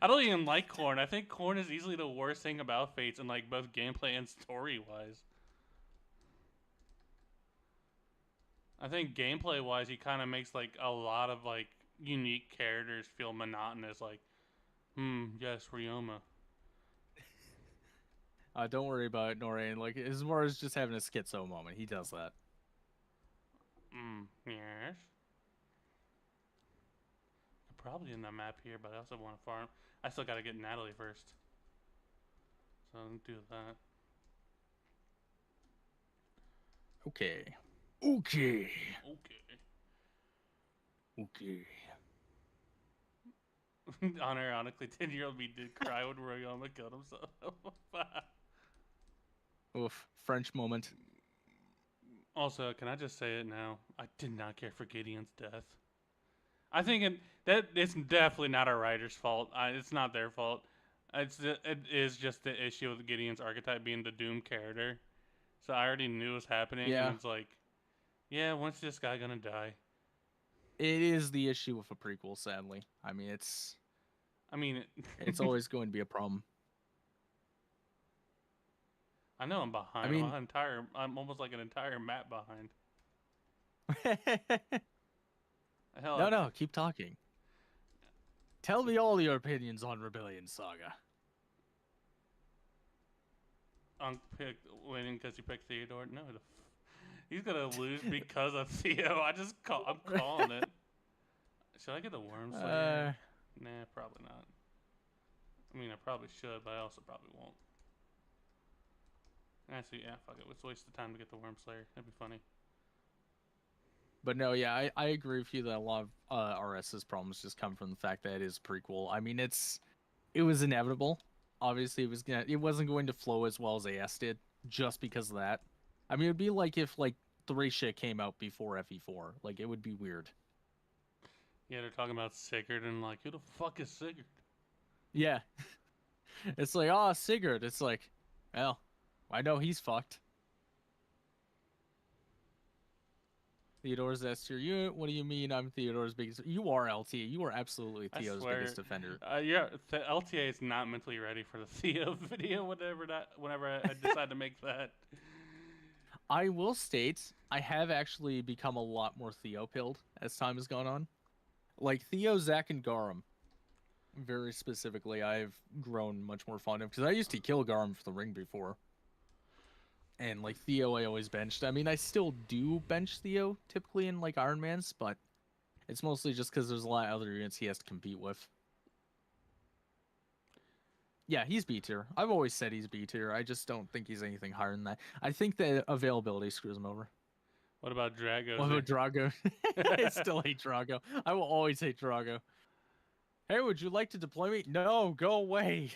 I don't even like Corn. I think Corn is easily the worst thing about Fates in like both gameplay and story wise. I think gameplay wise, he kind of makes like a lot of like unique characters feel monotonous. Like, yes, Ryoma. Don't worry about it, Noreen. Like as far as just having a schizo moment, he does that. Yes. I'm probably in that map here, but I also want to farm. I still gotta get Natalie first. So I'll do that. Okay. Okay. Okay. Okay. Unironically, 10-year-old me did cry when Ryoma killed himself. Oof. French moment. Also, can I just say it now? I did not care for Gideon's death. I think that it's definitely not our writer's fault. It's not their fault. It is just the issue with Gideon's archetype being the doomed character. So I already knew it was happening, and Yeah. it's like, yeah, when's this guy gonna die? It is the issue with a prequel, sadly. I mean, it's I mean, it's always going to be a problem. I know I'm I behind. mean, I'm almost like an entire map behind. no, Hell, no, keep talking. Tell me all your opinions on Rebellion Saga. Unc picked winning because he picked Theodore. No, He's gonna lose because of Theo. I'm calling it. Should I get the Worm Slayer? Nah, probably not. I mean, I probably should, but I also probably won't. Actually, yeah, fuck it. Let's waste the time to get the Worm Slayer. That'd be funny. But no, yeah, I agree with you that a lot of RS's problems just come from the fact that it is prequel. I mean, it was inevitable. Obviously, it wasn't going to flow as well as AS did just because of that. I mean, it'd be like if like 3 came out before FE4. Like, it would be weird. Yeah, they're talking about Sigurd and like, who the fuck is Sigurd? Yeah. It's like, oh, Sigurd. It's like, well, I know he's fucked. Theodore's S tier. You, what do you mean I'm Theodore's biggest? You are LTA. You are absolutely Theo's biggest defender. Yeah, LTA is not mentally ready for the Theo video. Whenever I decide to make that. I will state I have actually become a lot more Theo pilled as time has gone on. Like Theo, Zac, and Garum. Very specifically, I've grown much more fond of because I used to kill Garum for the ring before. And like Theo, I always benched. I mean, I still do bench Theo typically in like Iron Man's, but it's mostly just because there's a lot of other units he has to compete with. Yeah, he's B tier. I've always said he's B tier. I just don't think he's anything higher than that. I think that availability screws him over. What about Drago? What about Drago? I still hate Drago. I will always hate Drago. Hey, would you like to deploy me? No, go away.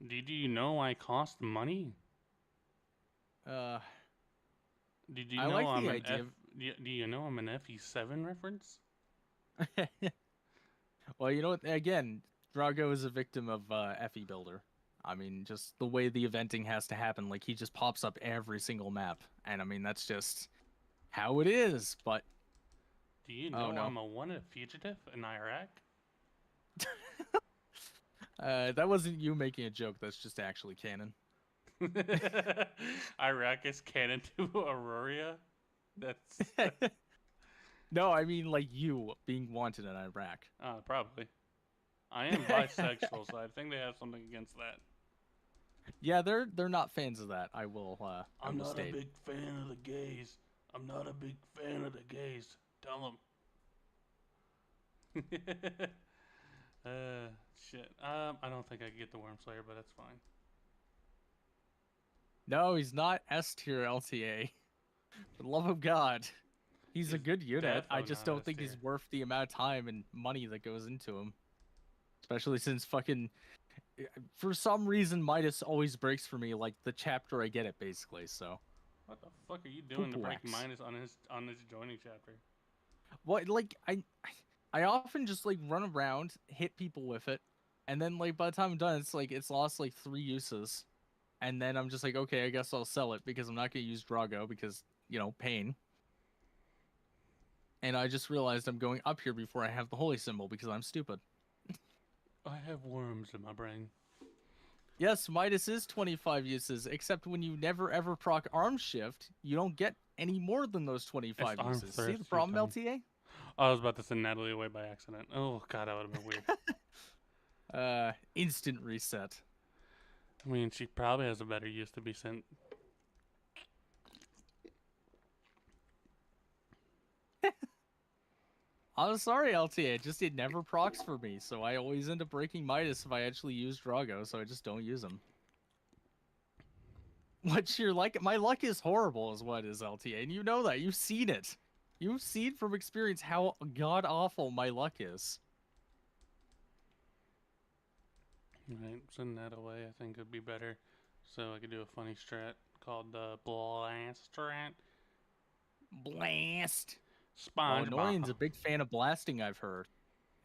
Did you know I cost money? Did you know I'm an F? Do you know I'm an FE7 reference? Well, you know what? Again, Drago is a victim of FE Builder. I mean, just the way the eventing has to happen. Like, he just pops up every single map. And, I mean, that's just how it is. But... Do you know I'm a wanted fugitive in Iraq? That wasn't you making a joke. That's just actually canon. Iraq is canon to Aurora? That's... No, I mean, like, you being wanted in Iraq. Probably. I am bisexual, so I think they have something against that. Yeah, they're not fans of that. I will. I'm not a big fan of the gays. I'm not a big fan of the gays. Tell them. Shit. I don't think I can get the Worm Slayer, but that's fine. No, he's not S tier LTA. For the love of God, he's a good unit. I just don't think he's worth the amount of time and money that goes into him. Especially since fucking, for some reason, Midas always breaks for me like the chapter I get it basically. So. What the fuck are you doing to break Midas on his joining chapter? What, like I often just like run around, hit people with it, and then like by the time I'm done, it's like it's lost like 3 uses, and then I'm just like, okay, I guess I'll sell it because I'm not gonna use Drago because, you know, pain. And I just realized I'm going up here before I have the holy symbol because I'm stupid. I have worms in my brain. Yes, Midas is 25 uses, except when you never ever proc arm shift, you don't get any more than those 25 uses. See the problem, LTA? Oh, I was about to send Natalie away by accident. Oh god, that would have been weird. Instant reset. I mean, she probably has a better use to be sent. I'm sorry, LTA. Just it never procs for me, so I always end up breaking Midas if I actually use Drago, so I just don't use him. What's your like? My luck is horrible, is what is LTA, and you know that. You've seen it. You've seen from experience how god awful my luck is. Right, send that away. I think it'd be better, so I could do a funny strat called the blast strat. Blast. SpongeBob. Annoying's a big fan of blasting, I've heard.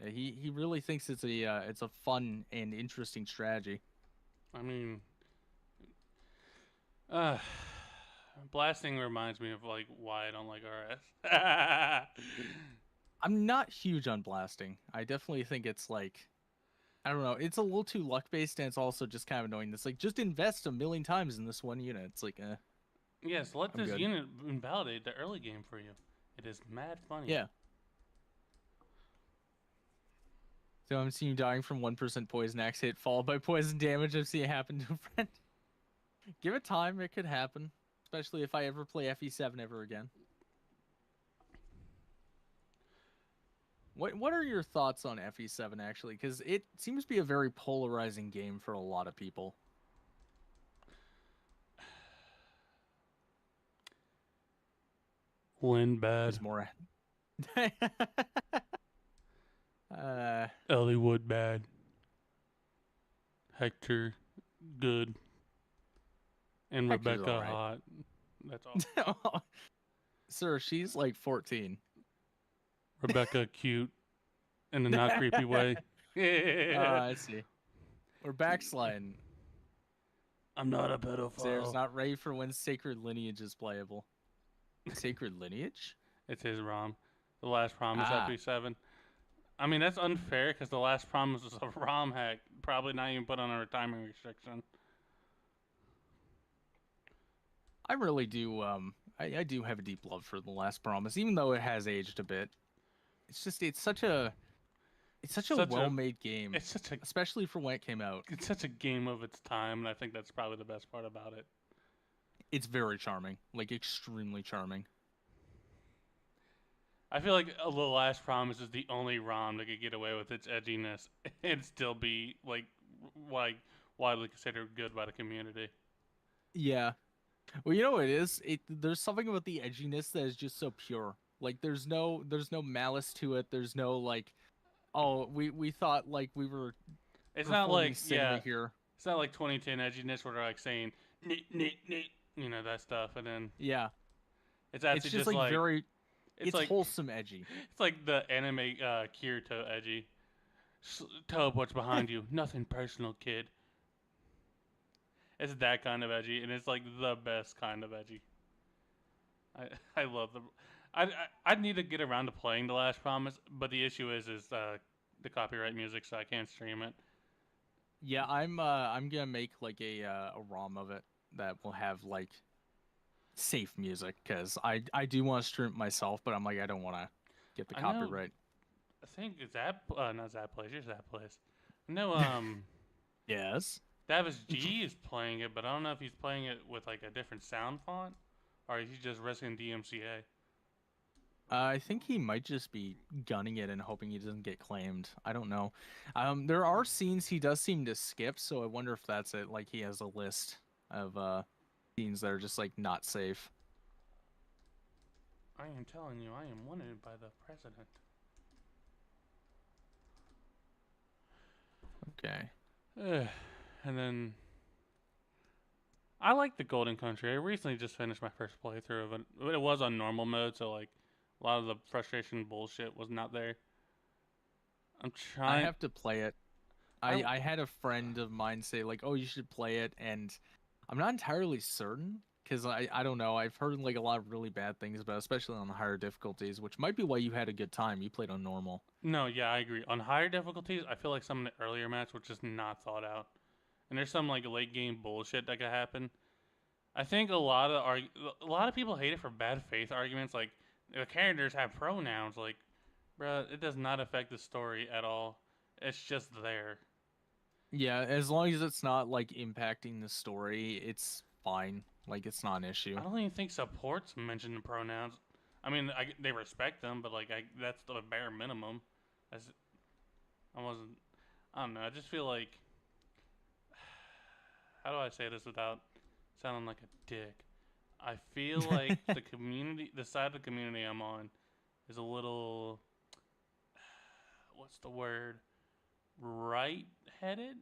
He really thinks it's a fun and interesting strategy. I mean, blasting reminds me of like why I don't like RS. I'm not huge on blasting. I definitely think it's like, I don't know, it's a little too luck based, and it's also just kind of annoying. It's like, just invest 1,000,000 times in this one unit. It's like, yes, let this unit invalidate the early game for you. It is mad funny. Yeah. So I'm seeing you dying from 1% poison axe hit, followed by poison damage. I've seen it happen to a friend. Give it time, it could happen. Especially if I ever play FE7 ever again. What are your thoughts on FE7 actually? Because it seems to be a very polarizing game for a lot of people. Lynn There's bad. more. uh, Elliewood bad. Hector good. And Hector's all Rebecca right. hot. That's all. Sir, she's like 14. Rebecca cute in a not creepy way. I see. We're backsliding. I'm not a Sarah's pedophile. not ready for when Sacred Lineage is playable. Sacred Lineage? It's his ROM. The last promise Ah, FP7. I mean, that's unfair because the last promise was a ROM hack. Probably not even put on a timing restriction. I really do. I do have a deep love for The Last Promise, even though it has aged a bit. It's just it's such a Such a, well-made game, it's such a, especially for when it came out. it's such a game of its time, and I think that's probably the best part about it. It's very charming, like extremely charming. I feel like The Last Promise is the only ROM that could get away with its edginess and still be like widely considered good by the community. Yeah. Well, you know what it is? There's something about the edginess that is just so pure. Like there's no malice to it. There's no like, oh, we thought like we were It's not performing like cinema here. it's not like 2010 edginess where they're like saying neat neat neat, that stuff, and then Yeah. it's It's actually just just like like very it's it's like wholesome edgy. it's like the anime Kirito edgy. Tell what's behind you. Nothing personal, kid. It's that kind of edgy, and it's like the best kind of edgy. I I love the. I need to get around to playing The Last Promise, but the issue is the copyright music, so I can't stream it. Yeah, I'm gonna make like a ROM of it that will have like safe music because I do want to stream it myself, but I'm like I don't want to get the I know. copyright. I think Zap, not Zap Place. You're Zap Place. No, Yes. Davis G is playing it, but I don't know if he's playing it with like a different sound font, or is he just risking DMCA. I think he might just be gunning it and hoping he doesn't get claimed. I don't know. There are scenes he does seem to skip, so I wonder if that's it. Like he has a list of scenes that are just like not safe. I am telling you, I am wanted by the president. Okay. And then I like the Golden Country. I recently just finished my first playthrough of it. It was on normal mode, so like a lot of the frustration bullshit was not there. I'm I trying. have to play it. I I had a friend of mine say like, "Oh, you should play it," and I'm not entirely certain because I don't know. I've heard like a lot of really bad things about, it, especially on the higher difficulties, which might be why you had a good time. You played on normal. No, yeah, I agree. On higher difficulties, I feel like some of the earlier maps were just not thought out, and there's some like late game bullshit that could happen. I think a lot of people hate it for bad faith arguments, like the characters have pronouns. Like, bruh, it does not affect the story at all. It's just there. Yeah, as long as it's not like impacting the story, it's fine. Like it's not an issue. I don't even think supports mention the pronouns. I mean, they respect them, but like that's the bare minimum. That's, I wasn't. I don't know. I just feel like, how do I say this without sounding like a dick? I feel like the community, the side of the community I'm on, is a little. What's the word? Right-headed.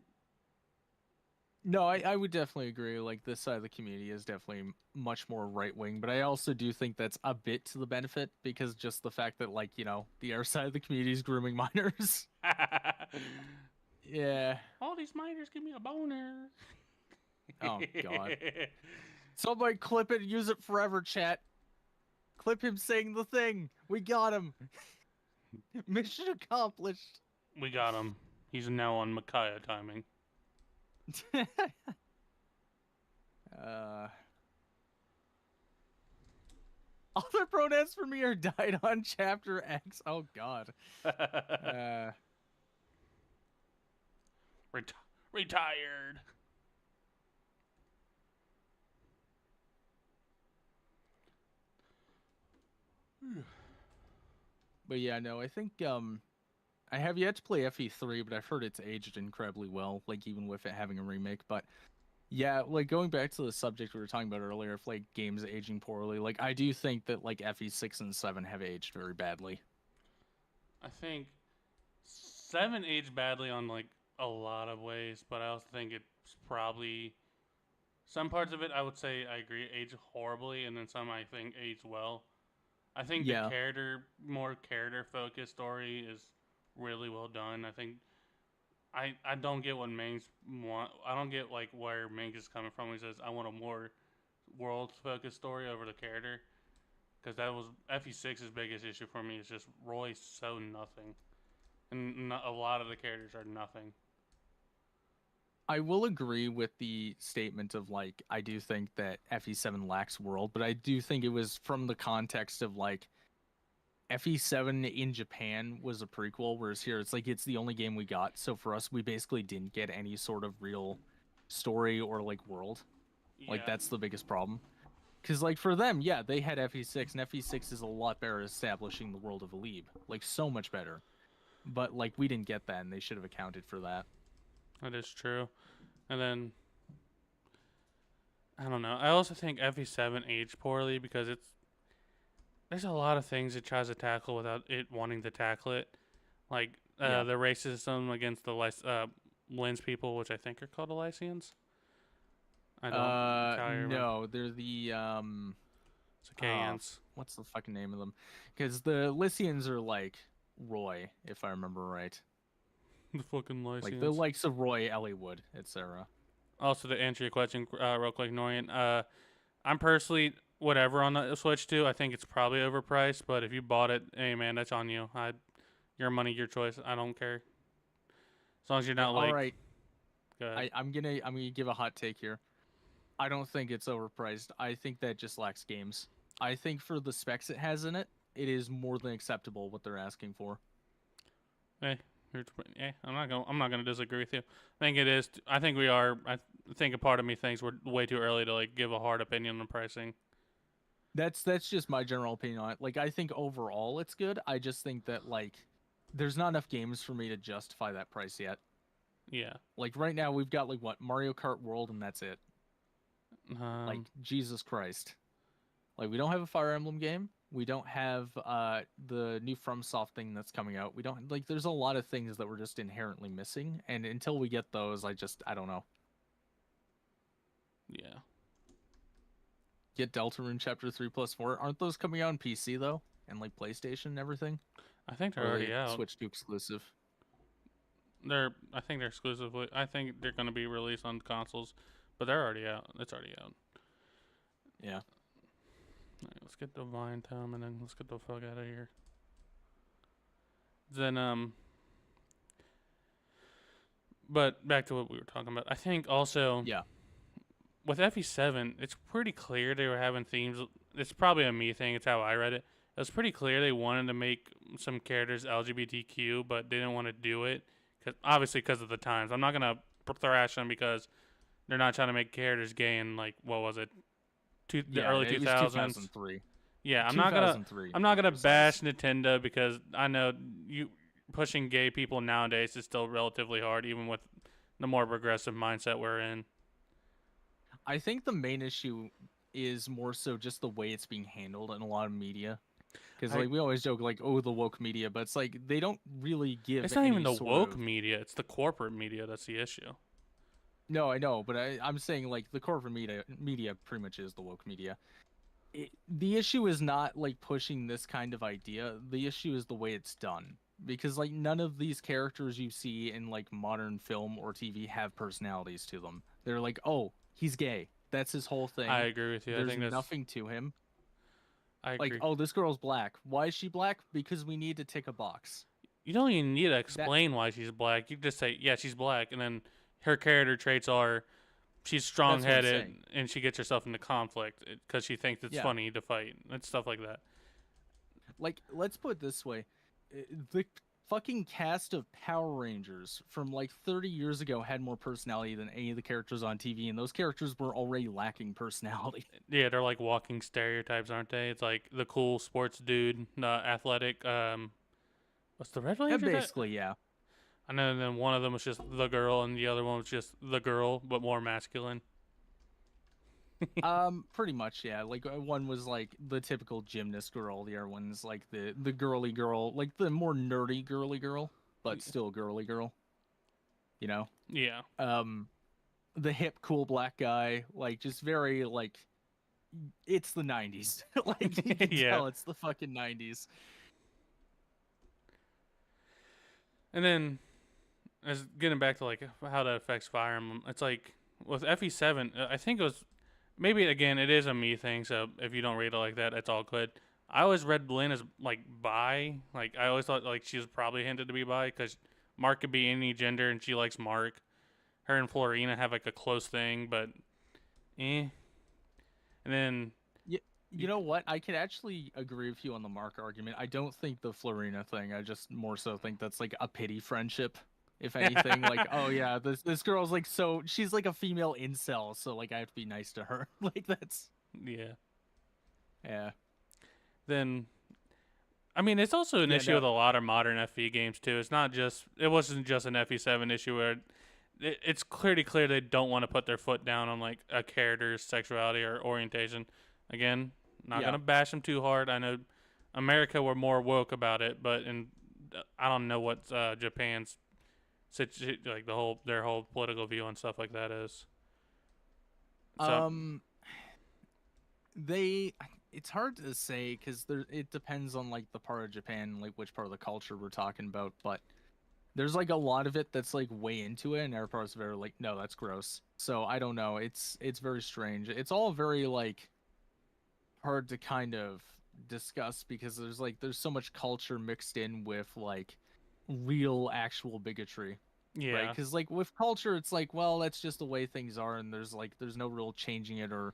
No, I would definitely agree. Like this side of the community is definitely much more right wing, but I also do think that's a bit to the benefit because just the fact that like, you know, the other side of the community is grooming minors. Yeah. All these minors give me a boner. Oh God. Somebody clip it, use it forever, chat. Clip him saying the thing. We got him. Mission accomplished. We got him. He's now on Micaiah timing. uh Other pronouns for me are died on chapter X. Oh God. Retired. But yeah, no, I think I have yet to play FE3, but I've heard it's aged incredibly well, like even with it having a remake. But yeah, like going back to the subject we were talking about earlier, if like games aging poorly, like I do think that like FE6 and 7 have aged very badly. I think 7 aged badly on like a lot of ways, but I also think it's probably some parts of it. I would say I agree age horribly, and then some I think age well. I think the Yeah, more character focused story is really well done. I think I don't get what Ming's want. I don't get like where Ming is coming from. He says I want a more world focused story over the character because that was FE6's biggest issue for me. Is just Roy's so nothing, and a lot of the characters are nothing. I will agree with the statement of like I do think that FE7 lacks world, but I do think it was from the context of like FE7 in Japan was a prequel, whereas here it's like it's the only game we got. So for us, we basically didn't get any sort of real story or like world. Like Yeah, that's the biggest problem. Because like for them, yeah, they had FE6, and FE6 is a lot better at establishing the world of Alib, like so much better. But like we didn't get that, and they should have accounted for that. that is true. And then I don't know. I also think FE7 aged poorly because there's a lot of things it tries to tackle without it wanting to tackle it, like Yeah. the racism against the Lens people, which I think are called the Lycians. I don't. How you remember? No, they're the uh, Sacaeans. what's the fucking name of them? Because the Lycians are like Roy, if I remember right. The fucking Like the Lycians. likes of Roy, Elliewood, etc. Also, to answer your question, real quick, Norian, I'm personally whatever on the Switch too. I think it's probably overpriced, but if you bought it, hey man, that's on you. Your money, your choice. I don't care. As long as you're not All like, right, good. I'm gonna give a hot take here. I don't think it's overpriced. I think that just lacks games. I think for the specs it has in it, it is more than acceptable what they're asking for. Hey, I'm not gonna disagree with you. I think it is. I think we are. I think a part of me thinks we're way too early to like give a hard opinion on pricing. That's just my general opinion on it. Like I think overall it's good. I just think that like there's not enough games for me to justify that price yet. Yeah. Like right now we've got like what Mario Kart World and that's it. Like Um. Jesus Christ. Like we don't have a Fire Emblem game. We don't have the new FromSoft thing that's coming out. We don't like there's a lot of things that we're just inherently missing and until we get those I don't know. Yeah. Get Deltarune Chapter 3 plus 4. Aren't those coming out on PC though? And like PlayStation and everything? I think they're Or are already they out. Switch 2 exclusive? I think they're exclusively. I think they're gonna be released on consoles, but they're already out. It's already out. Yeah. Alright, let's get the Vine Tome and then let's get the fuck out of here. Then but back to what we were talking about. I think also Yeah. with FE7, it's pretty clear they were having themes. It's probably a me thing. It's how I read it. It was pretty clear they wanted to make some characters LGBTQ, but they didn't want to do it obviously because of the times. I'm not gonna thrash them because they're not trying to make characters gay in like what was it, the Yeah, early it was 2000s. 2003. Yeah, 2003 I'm not to be gonna precise. bash Nintendo because I know you pushing gay people nowadays is still relatively hard, even with the more progressive mindset we're in. I think the main issue is more so just the way it's being handled in a lot of media. Because I like we always joke like, oh, the woke media, but it's like they don't really give It's not even any the sort woke of. media; it's the corporate media that's the issue. No, I know, but I'm saying like the corporate media pretty much is the woke media. The issue is not like pushing this kind of idea. The issue is the way it's done. Because like none of these characters you see in like modern film or TV have personalities to them. They're like, oh, he's gay. That's his whole I thing. agree with you. I There's think that's. nothing to him. I Like, agree. oh, this girl's black. Why is she black? Because we need to tick a box. You don't even need to That explain why she's black. You just say, "Yeah, she's black," and then her character traits are she's that's what I'm strong-headed saying. and she gets herself into conflict because she thinks it's Yeah. funny to fight and stuff like that. Like, let's put it this way. The fucking cast of Power Rangers from like 30 years ago had more personality than any of the characters on TV, and those characters were already lacking personality. Yeah, they're like walking stereotypes, aren't they? It's like the cool sports dude, the athletic. What's the Red And Ranger? That basically, yeah. I know. And then one of them was just the girl, and the other one was just the girl, but more masculine. Pretty much, yeah. Like one was like the typical gymnast girl, the other one's like the girly girl, like the more nerdy girly girl, but still girly girl, you know? Yeah, Um, the hip cool black guy, like just very like it's the 90s. Like you can yeah. tell it's the fucking 90s. And then, as getting back to like how that affects Fire Emblem, it's like with FE7, I think it was maybe again it is a me thing. So if you don't read it like that, it's all good. I always read Lynn as like bi. Like I always thought like she was probably hinted to be bi because Mark could be any gender and she likes Mark. Her and Florina have like a close thing, but eh. And then You know what? I could actually agree with you on the Mark argument. I don't think the Florina thing. I just more so think that's like a pity friendship, if anything. Like, oh yeah, this girl's like so she's like a female incel, so like I have to be nice to her. Like that's yeah, yeah. then I mean it's also an Yeah, issue no. with a lot of modern FE games too. It's not just it wasn't just an FE7 issue where it's clearly clear they don't want to put their foot down on like a character's sexuality or orientation. Again, not Yeah. gonna bash them too hard. I know America were more woke about it, but in I don't know what Japan's like their whole political view on stuff like that is. So Um they it's hard to say cuz there it depends on like the part of Japan, like which part of the culture we're talking about, but there's like a lot of it that's like way into it and other parts of it are like no, that's gross. So I don't know. It's very strange. It's all very like hard to kind of discuss because there's so much culture mixed in with like real actual bigotry, right? yeah, Because like with culture it's like well that's just the way things are and there's no real changing it or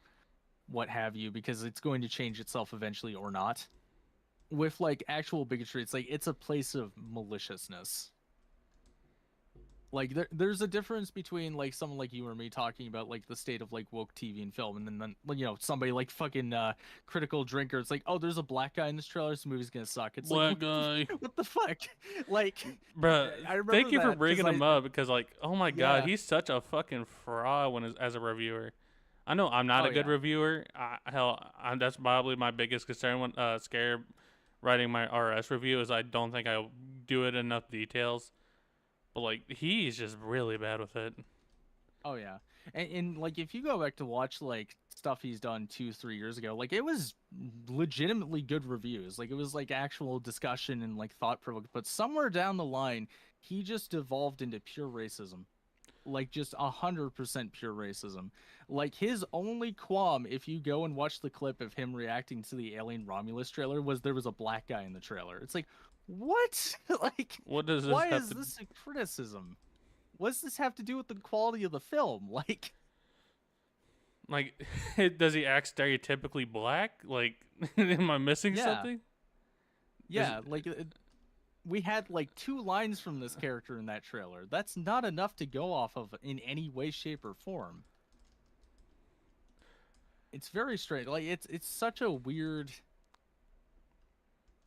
what have you because it's going to change itself eventually or not. With like actual bigotry it's like it's a place of maliciousness. Like there's a difference between like someone like you or me talking about like the state of like woke TV and film, and then you know somebody like fucking critical drinker. It's like, oh, there's a black guy in this trailer. This movie's gonna suck. It's like, black guy. what the fuck? Like, Bruh, I thank remember you for that because bringing him up because, like, oh my god, yeah, he's such a fucking fraud as a reviewer. I know I'm not oh a good yeah, reviewer. That's probably my biggest concern when scare writing my RS review is I don't think I do it enough details. But like, he's just really bad with it. oh yeah, and like if you go back to watch like stuff he's done 2 3 years ago, like it was legitimately good reviews. Like it was like actual discussion and like thought provoking. But somewhere down the line, he just evolved into pure racism. Like just 100% pure racism. Like his only qualm, if you go and watch the clip of him reacting to the Alien Romulus trailer, was there was a black guy in the trailer. It's like, what? Like, What does this why have is to? this a criticism? What does this have to do with the quality of the film? Like, Like, does he act stereotypically black? Like, am I missing yeah, something? Is yeah. Like, we had like 2 lines from this character in that trailer. That's not enough to go off of in any way, shape, or form. It's very strange. Like, it's such a weird.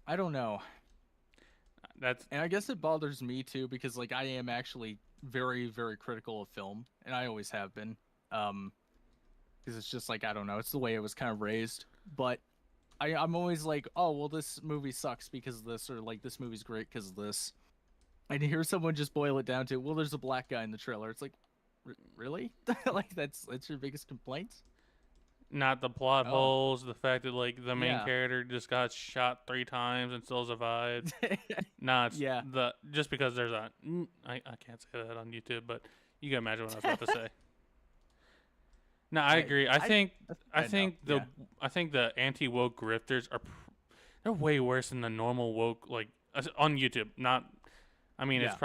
I don't know. that's And I guess it bothers me too because like I am actually very very critical of film and I always have been. Because it's just like I don't know, it's the way I was kind of raised. But I'm always like, "Oh, well this movie sucks because of this or like this movie's great because of this." And to hear someone just boil it down to, "Well, there's a black guy in the trailer." It's like, "Really?" Like that's your biggest complaint? not the plot Oh. holes, the fact that like the main Yeah. character just got shot 3 times and still survived. Nah, it's Yeah. the just because there's I can't say that on YouTube, but you can imagine what I was about to say. No, I I agree. I I know. think Yeah. I think the anti woke grifters they're way worse than the normal woke like on YouTube. Not I mean Yeah.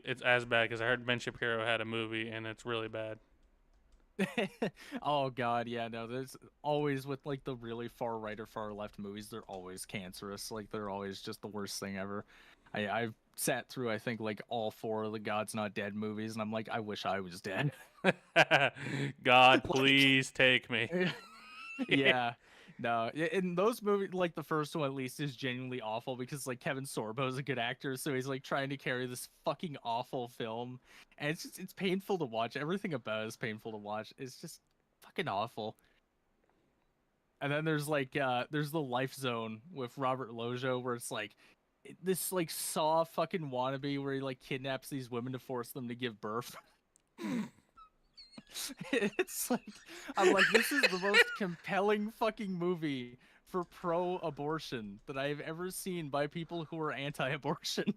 it's as bad because I heard Ben Shapiro had a movie and it's really bad. Oh god, yeah, no, there's always with like the really far right or far left movies, they're always cancerous. Like they're always just the worst thing ever. I've sat through I think like all 4 of the God's Not Dead movies, and I'm like, I wish I was dead. God, Like, please take me. yeah. No, in those movies, like the first one at least is genuinely awful because like Kevin Sorbo is a good actor, so he's like trying to carry this fucking awful film, and it's painful to watch. Everything about it is painful to watch. It's just fucking awful. And then there's the Life Zone with Robert Lojo where it's like this like Saw fucking wannabe where he like kidnaps these women to force them to give birth. It's like I'm like, this is the most compelling fucking movie for pro-abortion that I've ever seen by people who are anti-abortion.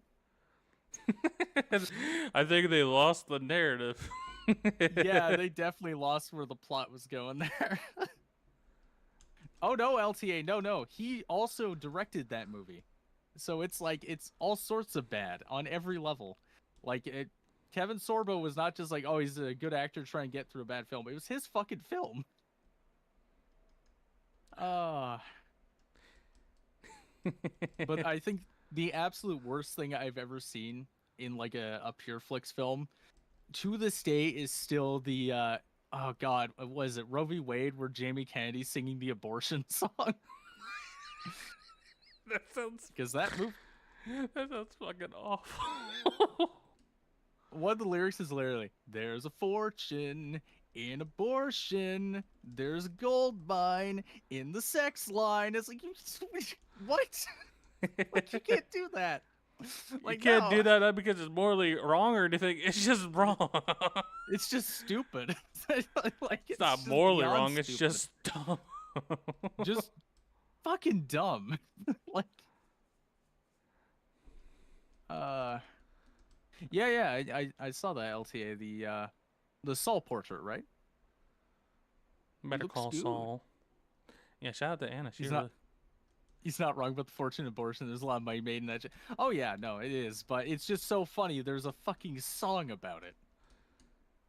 I think they lost the narrative. Yeah, they definitely lost where the plot was going there. Oh no, LTA, no. He also directed that movie. So it's like it's all sorts of bad on every level. Like Kevin Sorbo was not just like, oh, he's a good actor trying to get through a bad film. It was his fucking film. Uh but I think the absolute worst thing I've ever seen in like a Pure Flix film to this day is still the oh god, what was it Roe v. Wade where Jamie Kennedy's singing the abortion song? That sounds Because that movie, that sounds fucking awful. one of the lyrics is literally, "There's a fortune in abortion. There's a gold mine in the sex line." It's like, what? Like, you can't do that. You Like, can't do no, that not because it's morally wrong or anything. It's just wrong. it's just stupid. Like, It's not just morally beyond wrong. It's stupid. just dumb. Just fucking dumb. Like, uh, yeah. I saw that LTA, the Saul portrait, right? Better Looks call good. Saul. Yeah, shout out to Anna. She He's really. not. He's not wrong about the fortune abortion. There's a lot of money made in that. Oh yeah, no, it is. But it's just so funny. There's a fucking song about it,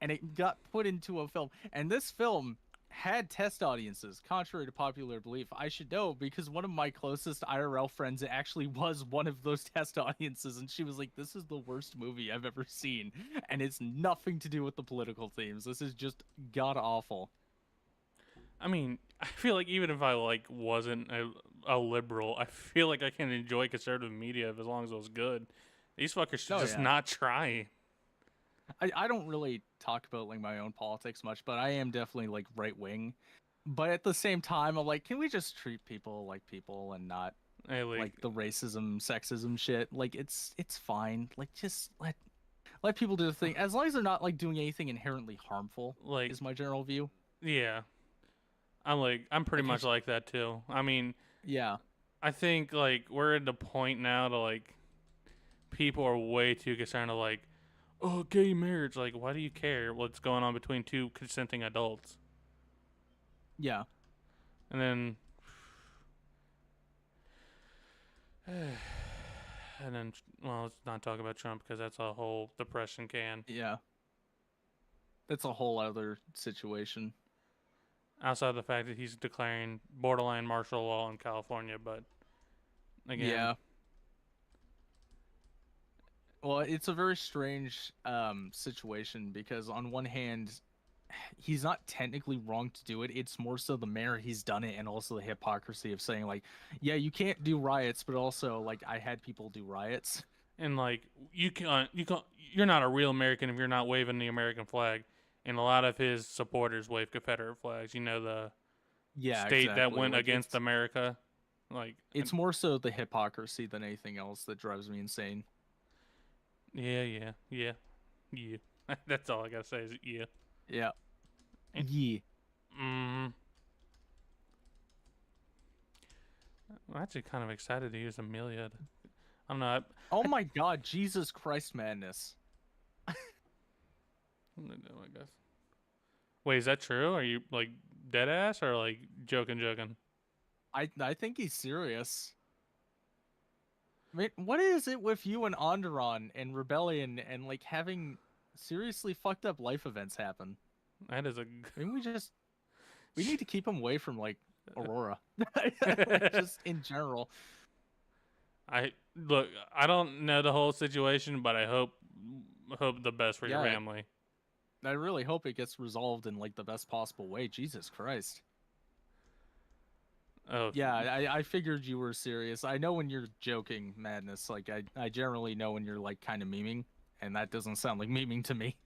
and it got put into a film. And this film had test audiences, contrary to popular belief. I should know because one of my closest IRL friends actually was one of those test audiences, and she was like, "This is the worst movie I've ever seen," and it's nothing to do with the political themes. This is just god awful. I mean, I feel like even if I like wasn't a liberal, I feel like I can enjoy conservative media as long as it was good. These fuckers should Oh just yeah. not try. I don't really talk about like my own politics much, but I am definitely like right wing. But at the same time, I'm like, can we just treat people like people and not Hey, like, like the racism, sexism shit? Like it's fine. Like just let people do the thing as long as they're not like doing anything inherently harmful. like, Is my general view. yeah. I'm pretty Like much like that too. I mean, yeah, I think like we're at the point now to like people are way too concerned of like, oh, gay marriage. Like, why do you care what's going on between two consenting adults? yeah, And then, well, let's not talk about Trump because that's a whole depression can. yeah. That's a whole other situation. Outside of the fact that he's declaring borderline martial law in California, but again, Yeah. Well, it's a very strange situation because on one hand, he's not technically wrong to do it. It's more so the manner he's done it and also the hypocrisy of saying like, yeah, you can't do riots, but also like I had people do riots. and like you're not a real American if you're not waving the American flag. And a lot of his supporters wave Confederate flags. You know, the Yeah, state that exactly. went Like against America. Like, it's more so the hypocrisy than anything else that drives me insane. yeah. That's all I gotta say is yeah. Yeah. And, Yeah. I'm actually kind of excited to use Amelia. I don't know. Oh my god, Jesus Christ madness. I'm gonna do, I guess. Wait, is that true? Are you like dead ass or like joking? I think he's serious. I mean, what is it with you and Andaron and Rebellion and like having seriously fucked up life events happen? That is a. I mean, we need to keep him away from like Aurora, like just in general. I Look, I don't know the whole situation, but I hope the best for your Yeah, family. I really hope it gets resolved in like the best possible way. Jesus Christ. Oh, Yeah, I figured you were serious. I know when you're joking, Madness. Like I generally know when you're like kind of memeing, and that doesn't sound like memeing to me.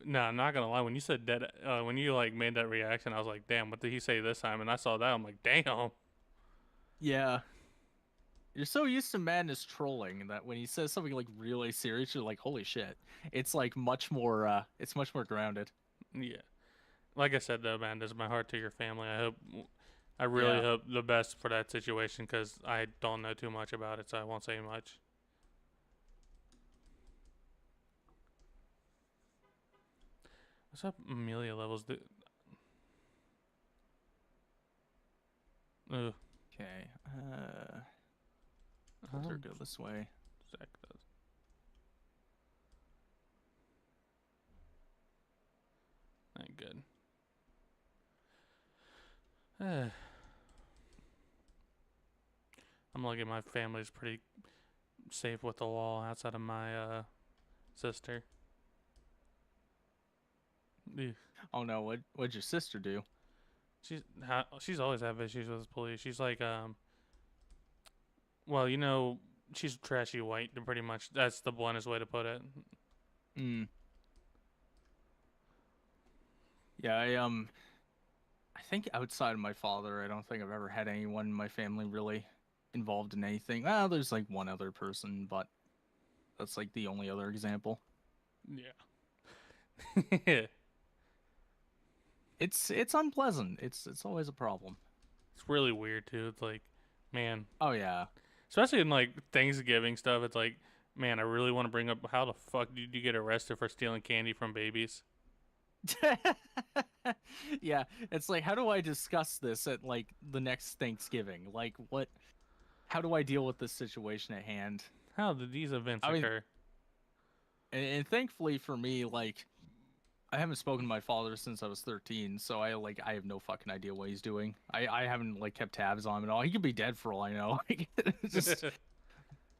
no, I'm not gonna lie. When you said dead, when you like made that reaction, I was like, damn, what did he say this time? And I saw that, I'm like, damn. Yeah. You're so used to Madness trolling that when he says something like really serious, you're like, holy shit. It's like it's much more grounded. Yeah. Like I said though, man, this is my heart to your family. I really Yeah. hope the best for that situation because I don't know too much about it, so I won't say much. What's up, Amelia levels? Ugh. Okay. Filter go this way. Zach does. Ain't good. I'm lucky my family's pretty safe with the law outside of my sister. Ugh. Oh no, what'd your sister do? She's always had issues with the police. She's like well, you know, she's trashy white. Pretty much, that's the bluntest way to put it. Hmm. Yeah, I think outside of my father, I don't think I've ever had anyone in my family really involved in anything. Well, there's like one other person, but that's like the only other example. Yeah. It's unpleasant. It's always a problem. It's really weird too. It's like, man, Oh yeah. especially in like Thanksgiving stuff. It's like, man, I really want to bring up how the fuck did you get arrested for stealing candy from babies? Yeah, it's like how do I discuss this at like the next Thanksgiving? Like what how do I deal with this situation at hand? How did these events I mean, occur? and thankfully for me, like I haven't spoken to my father since I was 13, so I have no fucking idea what he's doing. I haven't like kept tabs on him at all. He could be dead for all I know. Just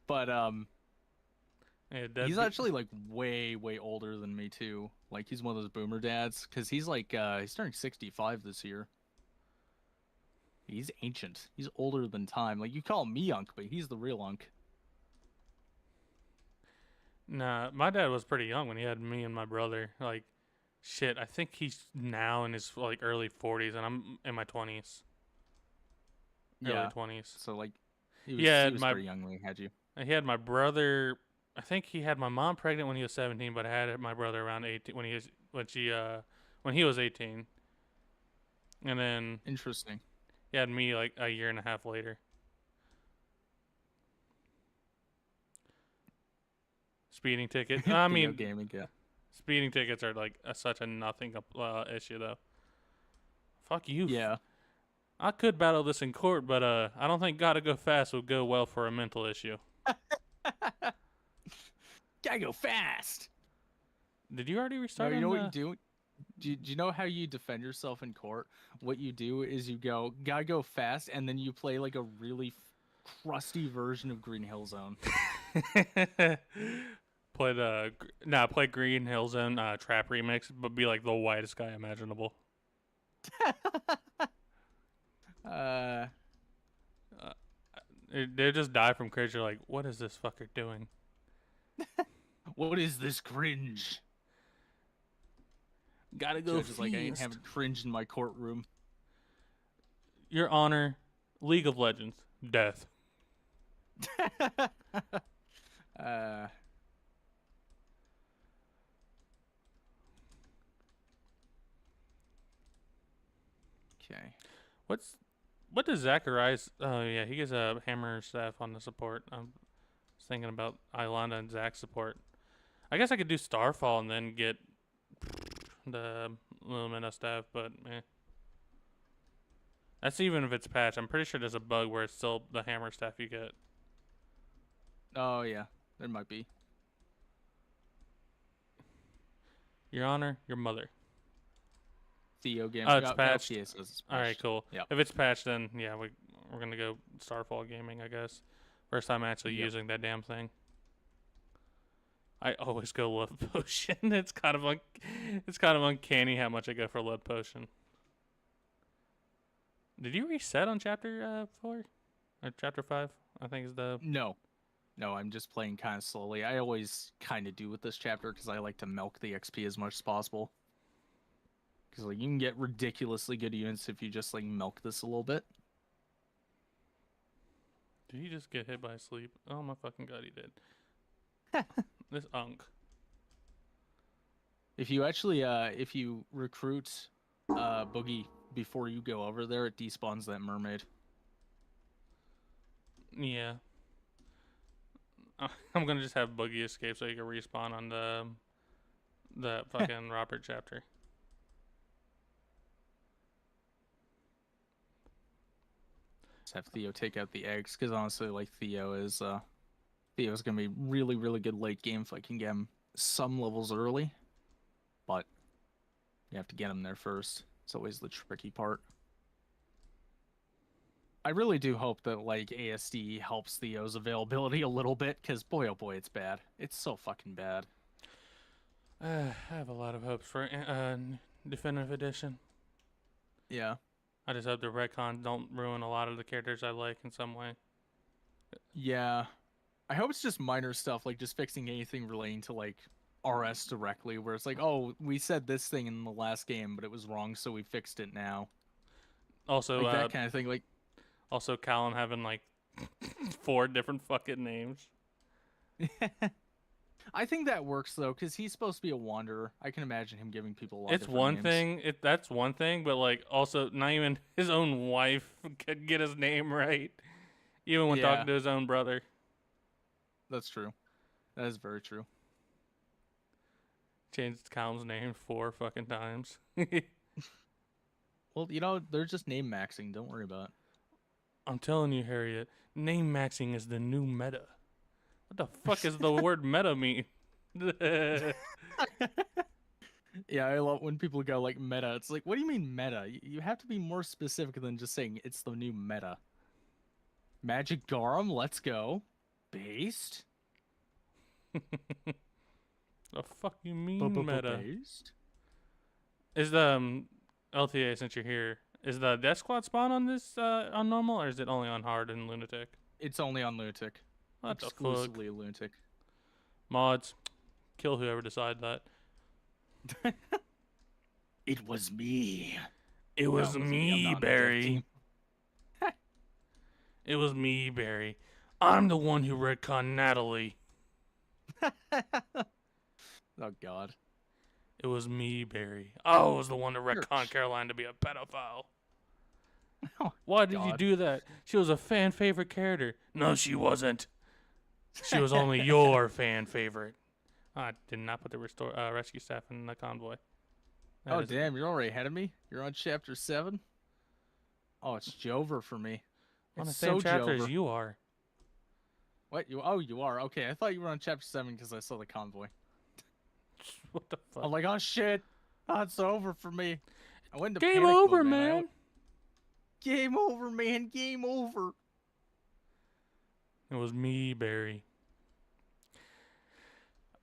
but Yeah, he's actually like way older than me too. Like he's one of those boomer dads cuz he's like he's turning 65 this year. He's ancient. He's older than time. Like you call me Unk, but he's the real Unk. Nah, my dad was pretty young when he had me and my brother. Like, shit, I think he's now in his like early 40s, and I'm in my 20s, early Yeah. 20s. So like Yeah, he was pretty young when he had you. he had my brother. I think he had my mom pregnant when he was 17, but I had my brother around 18 when he was 18, and then Interesting. he had me like a year and a half later. Speeding ticket. I Theo mean, gaming, yeah. speeding tickets are like such a nothing issue though. Fuck you. Yeah. I could battle this in court, but I don't think gotta go fast would go well for a mental issue. Gotta go fast. Did you already No, restart you on know what you the? do? Do you know how you defend yourself in court? What you do is you go, gotta go fast, and then you play like a really crusty version of Green Hill Zone. Play Green Hill Zone trap remix, but be like the whitest guy imaginable. uh, Uh, they just die from cringe. You're like, what is this fucker doing? what is this cringe? Gotta go Judge is like, I ain't feast. having cringe in my courtroom. Your Honor, League of Legends, death. uh, okay. What does Zacharias? Oh yeah, he gets a hammer staff on the support. I'm thinking about Ilana and Zach's support. I guess I could do Starfall and then get the Lumina staff, but eh. That's even if it's patched. I'm pretty sure there's a bug where it's still the hammer staff you get. Oh yeah, there might be. Your Honor, your mother. Theo game. Oh, it's patched. LPA says it's patched. All right, cool. Yep. If it's patched, then yeah, we're gonna go Starfall Gaming, I guess. First time actually using that damn thing. I always go love potion. It's kind of uncanny how much I go for love potion. Did you reset on chapter 4 or chapter 5? I think is the No, I'm just playing kind of slowly. I always kind of do with this chapter because I like to milk the XP as much as possible. Because like you can get ridiculously good units if you just like milk this a little bit. Did he just get hit by a sleep? Oh my fucking god, he did. This unk. If you actually if you recruit Boogie before you go over there, it despawns that mermaid. Yeah. I'm gonna just have Boogie escape so he can respawn on the fucking Robert chapter. Just have Theo take out the eggs because honestly, like Theo's gonna be really really good late game if I can get him some levels early, but you have to get him there first. It's always the tricky part. I really do hope that like ASD helps Theo's availability a little bit because boy oh boy it's bad. It's so fucking bad. I have a lot of hopes for Definitive Edition. Yeah. I just hope the retcon don't ruin a lot of the characters I like in some way. Yeah. I hope it's just minor stuff, like just fixing anything relating to like RS directly, where it's like, oh, we said this thing in the last game, but it was wrong, so we fixed it now. Also, Like that kind of thing. Like, also Callum having like 4 different fucking names. I think that works though, because he's supposed to be a wanderer. I can imagine him giving people a lot. It's of one names. thing. That's one thing, but like also not even his own wife could get his name right, even when talking to his own brother. That's true. That is very true. Changed Callum's name 4 fucking times. Well, you know, they're just name maxing. Don't worry about it. I'm telling you, Harriet, name maxing is the new meta. What the fuck does the word meta mean? Yeah, I love when people go like meta. It's like, what do you mean meta? You have to be more specific than just saying it's the new meta. Magic Garum, let's go. Based? The fuck you mean meta? Based? Is the LTA, since you're here, is the Death Squad spawn on this on normal, or is it only on hard and lunatic? It's only on lunatic. What the fuck? Exclusively lunatic. Mods, kill whoever decided that. It was me. It was me, Barry. It was me, Barry. I'm the one who retconned Natalie. Oh God. It was me, Barry. I was the one to retcon Caroline to be a pedophile. Oh, why did you do that? She was a fan favorite character. No, she wasn't. She was only your fan favorite. I did not put the rescue staff in the convoy. Oh damn, you're already ahead of me. You're on chapter 7. Oh, it's Jover for me. On the same chapter as you are. What? You are. Okay, I thought you were on chapter 7 because I saw the convoy. What the fuck? I'm like, oh shit, it's over for me. I went to game panic over, mode, man. Game over, man. Game over. It was me, Barry.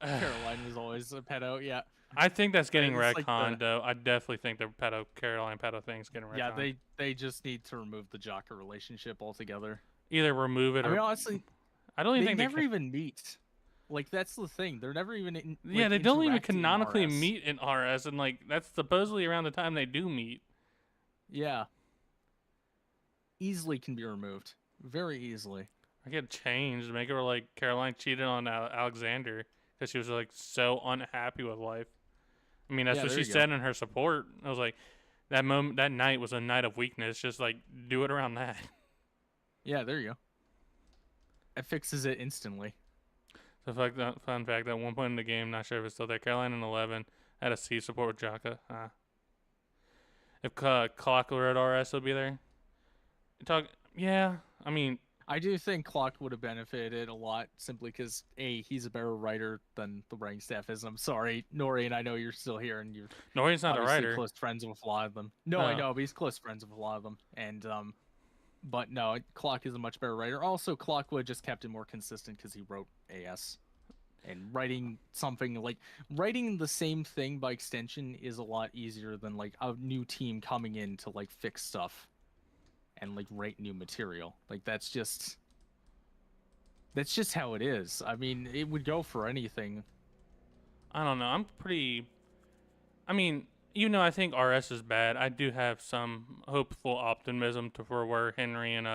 Caroline was always a pedo, yeah. I think that's getting It's retconned, like though. I definitely think the Caroline pedo thing's getting retconned. Yeah, they just need to remove the Jocker relationship altogether. Either remove it or... I mean, honestly, I don't even think they never even meet. Like, that's the thing. They're never even yeah, they don't even interact in canonically RS. meet in RS, and, like, that's supposedly around the time they do meet. Yeah. Easily can be removed. Very easily. I get changed. Make it where, like, Caroline cheated on Alexander because she was, like, so unhappy with life. I mean, that's what she said in her support. I was like, that night was a night of weakness. Just, like, do it around that. Yeah, there you go. It fixes it instantly. So, fun fact, at one point in the game, not sure if it's still there, Caroline in 11 had a C support with Jaka. If Clock were at RS, would be there. Yeah, I mean... I do think Clock would have benefited a lot simply because, A, he's a better writer than the writing staff is. I'm sorry, Nori, and I know you're still here, and you're Nori's not a writer. close friends with a lot of them. No, I know, but he's close friends with a lot of them. And But no, Clock is a much better writer. Also, Clock would have just kept it more consistent because he wrote AS. And writing the same thing by extension is a lot easier than like a new team coming in to like fix stuff and like write new material. Like that's just how it is. I mean, it would go for anything. I don't know. I mean, even though I think RS is bad, I do have some hopeful optimism for where Henry and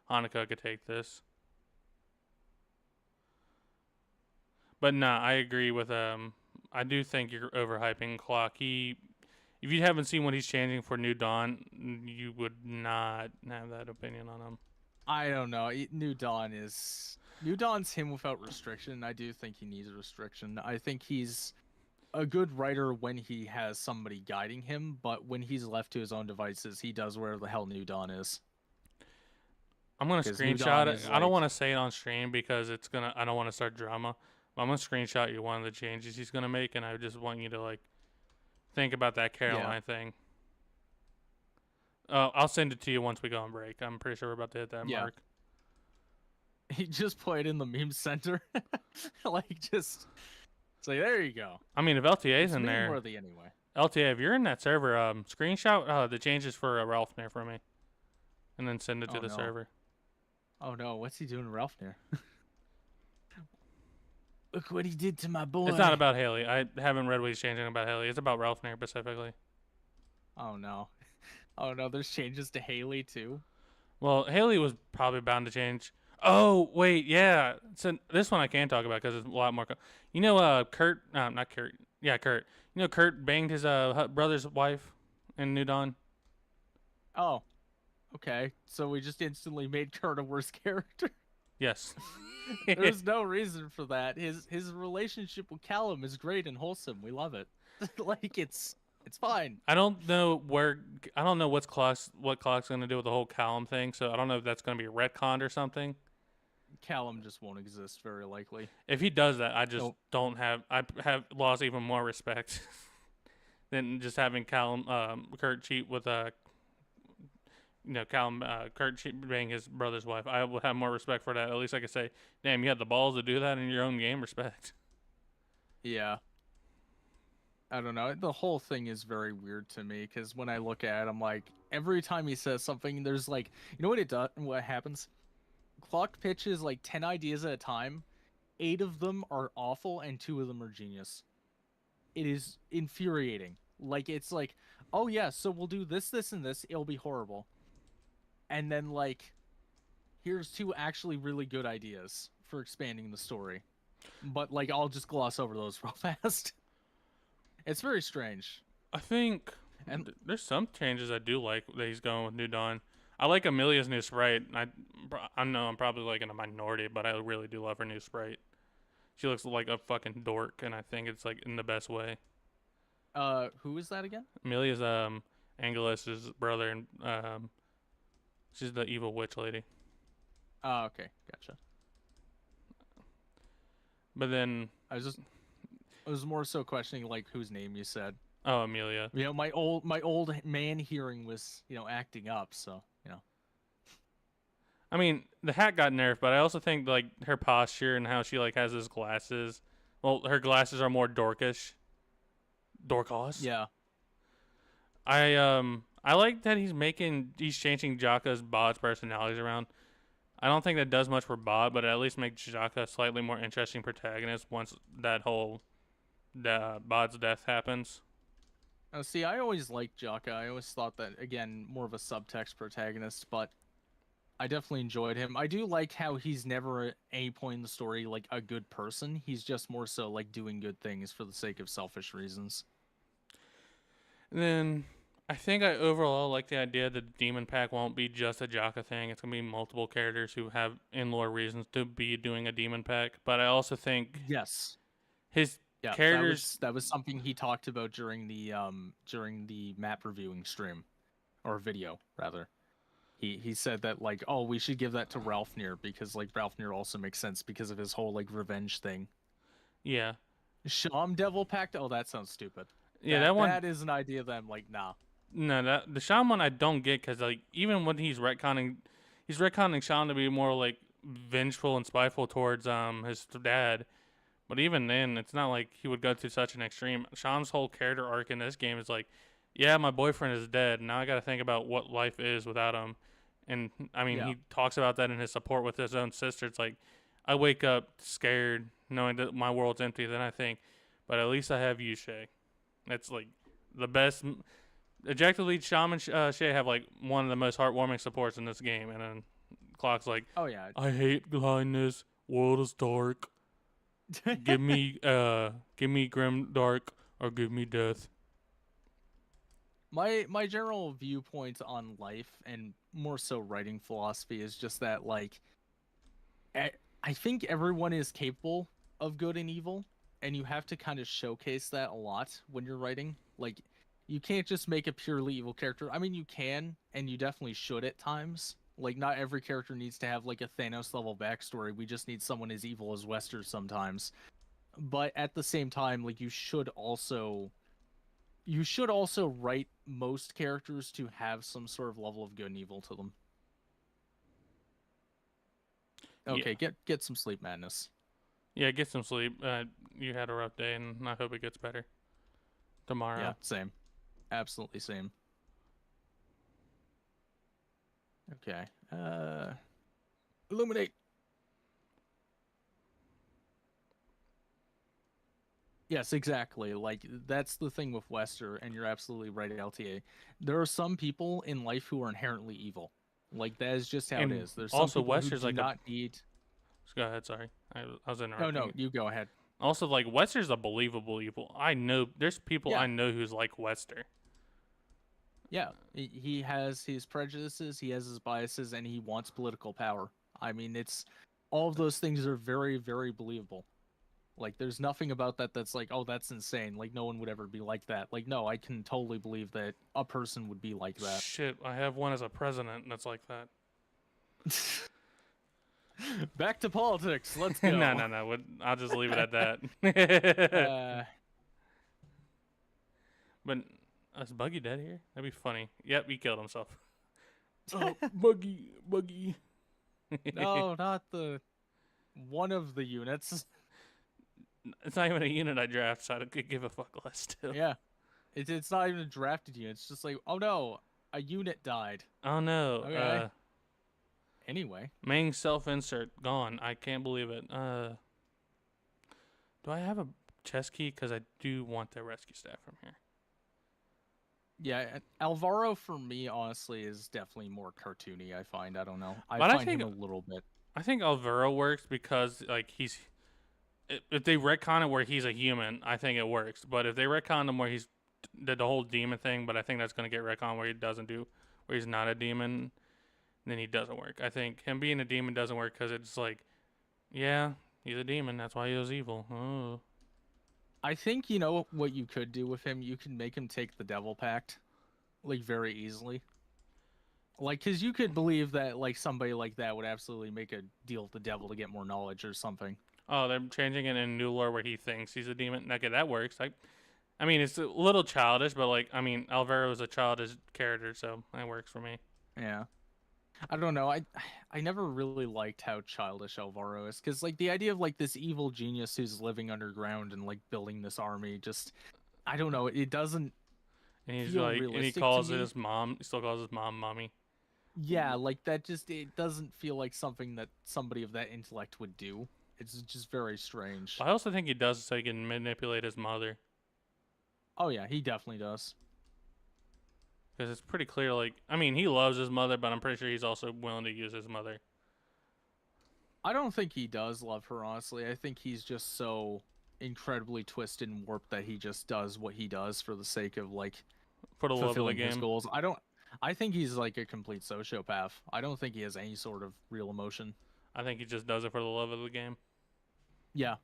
Hanukkah could take this. But nah, I agree with I do think you're overhyping Clock. If you haven't seen what he's changing for New Dawn, you would not have that opinion on him. I don't know. New Dawn's him without restriction. I do think he needs a restriction. I think he's a good writer when he has somebody guiding him, but when he's left to his own devices, he does where the hell New Dawn is. I'm gonna screenshot it. I don't want to say it on stream because I don't want to start drama. But I'm gonna screenshot you one of the changes he's gonna make, and I just want you to like think about that Caroline thing. I'll send it to you once we go on break. I'm pretty sure we're about to hit that mark. He just put it in the meme center, it's like there you go. I mean, if LTA's in there, worthy anyway. LTA, if you're in that server, screenshot the changes for Ralph Nair for me, and then send it to the server. Oh no, what's he doing to Ralph Nair? Look what he did to my boy. It's not about Haley. I haven't read what he's changing about Haley. It's about Ralph Nair specifically. Oh no. Oh no, there's changes to Haley too. Well, Haley was probably bound to change. Oh wait, yeah. So this one I can talk about because it's a lot more. You know, Kurt. Not Kurt. Yeah, Kurt. You know, Kurt banged his brother's wife in New Dawn. Oh, okay. So we just instantly made Kurt a worse character. Yes. There's no reason for that. His relationship with Callum is great and wholesome. We love it. Like it's fine. I don't know what Clock's gonna do with the whole Callum thing. So I don't know if that's gonna be retconned or something. Callum just won't exist, very likely. If he does that, I just don't have. I have lost even more respect than just having Callum, Kurt cheat with Callum, Kurt being his brother's wife. I will have more respect for that. At least I could say, damn, you had the balls to do that in your own game. Respect. Yeah. I don't know. The whole thing is very weird to me because when I look at it, I'm like, every time he says something, there's like, you know what it does? What happens? Clock pitches like 10 ideas at a time. 8 of them are awful and 2 of them are genius. It is infuriating. Like, it's like, oh yeah, so we'll do this, this, and this. It'll be horrible. And then, like, here's 2 actually really good ideas for expanding the story. But, like, I'll just gloss over those real fast. It's very strange. I think there's some changes I do like that he's going with New Dawn. I like Amelia's new sprite. I know I'm probably like in a minority, but I really do love her new sprite. She looks like a fucking dork, and I think it's like in the best way. Who is that again? Amelia's Angelus's brother, and she's the evil witch lady. Oh, okay, gotcha. But then I was more so questioning like whose name you said. Oh, Amelia. You know, my old man hearing was, acting up, so, I mean, the hat got nerfed, but I also think like her posture and how she like has those glasses. Well, her glasses are more dorkish. Dorkos. Yeah. I like that he's changing Jaka's Bod's personalities around. I don't think that does much for Bod, but it at least makes Jaka a slightly more interesting protagonist once that whole Bod's death happens. Oh, see, I always liked Jaka. I always thought that, again, more of a subtext protagonist, but I definitely enjoyed him. I do like how he's never at any point in the story like a good person. He's just more so like doing good things for the sake of selfish reasons. And then I think I overall like the idea that the Demon Pack won't be just a Jaka thing. It's going to be multiple characters who have in-lore reasons to be doing a Demon Pack. But I also think yes, his characters... That was something he talked about during the map reviewing stream, or video rather. He said that like, oh, we should give that to Ralph Nair because like Ralph Nair also makes sense because of his whole like revenge thing. Yeah. Sham Devil Pact. Oh, that sounds stupid. Yeah, that is an idea that I'm like, nah. No, the Sham one I don't get because like even when he's retconning, he's retconning Sean to be more like vengeful and spiteful towards his dad. But even then, it's not like he would go to such an extreme. Sean's whole character arc in this game is like, yeah, my boyfriend is dead. Now I got to think about what life is without him. And I mean, Yeah. he talks about that in his support with his own sister. It's like, I wake up scared knowing that my world's empty. Then I think, but at least I have you, Shay. That's like the best. Objectively, Shaman Shay have like one of the most heartwarming supports in this game. And then Clock's like, Oh yeah. I hate blindness. World is dark. Give me grim dark or give me death. My general viewpoint on life and more so writing philosophy is just that like I think everyone is capable of good and evil, and you have to kind of showcase that a lot when you're writing. Like you can't just make a purely evil character. I mean, you can, and you definitely should at times. Like not every character needs to have like a Thanos level backstory. We just need someone as evil as Wester sometimes. But at the same time, like you should also write most characters to have some sort of level of good and evil to them. Okay, get some sleep, Madness. Yeah, get some sleep. You had a rough day, and I hope it gets better tomorrow. Yeah, same. Absolutely same. Okay. Illuminate. Yes, exactly. Like that's the thing with Wester, and you're absolutely right, LTA. There are some people in life who are inherently evil. Like that is just how it And is. There's some also, people who Wester's do like not need. Go ahead, sorry. I was No, interrupting no, you. you go ahead. Also, like, Wester's a believable evil. I know, there's people Yeah. I know who's like Wester. Yeah, he has his prejudices, he has his biases, and he wants political power. I mean, it's all of those things are very, very believable. Like, there's nothing about that that's like, oh, that's insane. Like, no one would ever be like that. Like, no, I can totally believe that a person would be like that. Shit, I have one as a president that's like that. Back to politics. Let's go. No. I'll just leave it at that. But is Buggy dead here? That'd be funny. Yep, he killed himself. Oh, Buggy. No, not the one of the units. It's not even a unit I draft, so I could give a fuck less still. Yeah, it's not even a drafted unit. It's just like, oh no, a unit died. Oh no. Okay. Anyway. Main self-insert gone. I can't believe it. Do I have a chest key? Because I do want the rescue staff from here. Yeah, Alvaro for me honestly is definitely more cartoony. I find. I don't know. I But I find think- him a little bit. I think Alvaro works because like if they retcon it where he's a human, I think it works. But if they retcon him where he's did the whole demon thing, but I think that's gonna get retcon where he's not a demon, then he doesn't work. I think him being a demon doesn't work because it's like, yeah, he's a demon. That's why he was evil. Oh. I think you know what you could do with him. You can make him take the Devil Pact, like very easily. Like, cause you could believe that like somebody like that would absolutely make a deal with the devil to get more knowledge or something. Oh, they're changing it in new lore where he thinks he's a demon. Okay, that works. I mean, it's a little childish, but like, I mean, Alvaro is a childish character, so that works for me. Yeah. I don't know. I never really liked how childish Alvaro is, because like the idea of like this evil genius who's living underground and like building this army, just I don't know. It doesn't. And he's feel like, and he realistic to calls me. his mom. He still calls his mom mommy. Yeah, like that. Just it doesn't feel like something that somebody of that intellect would do. It's just very strange. I also think he does so he can manipulate his mother. Oh yeah, he definitely does. Because it's pretty clear, like, I mean, he loves his mother, but I'm pretty sure he's also willing to use his mother. I don't think he does love her, honestly. I think he's just so incredibly twisted and warped that he just does what he does for the sake of like For the love of the fulfilling his game. goals. I think he's like a complete sociopath. I don't think he has any sort of real emotion. I think he just does it for the love of the game. Yeah,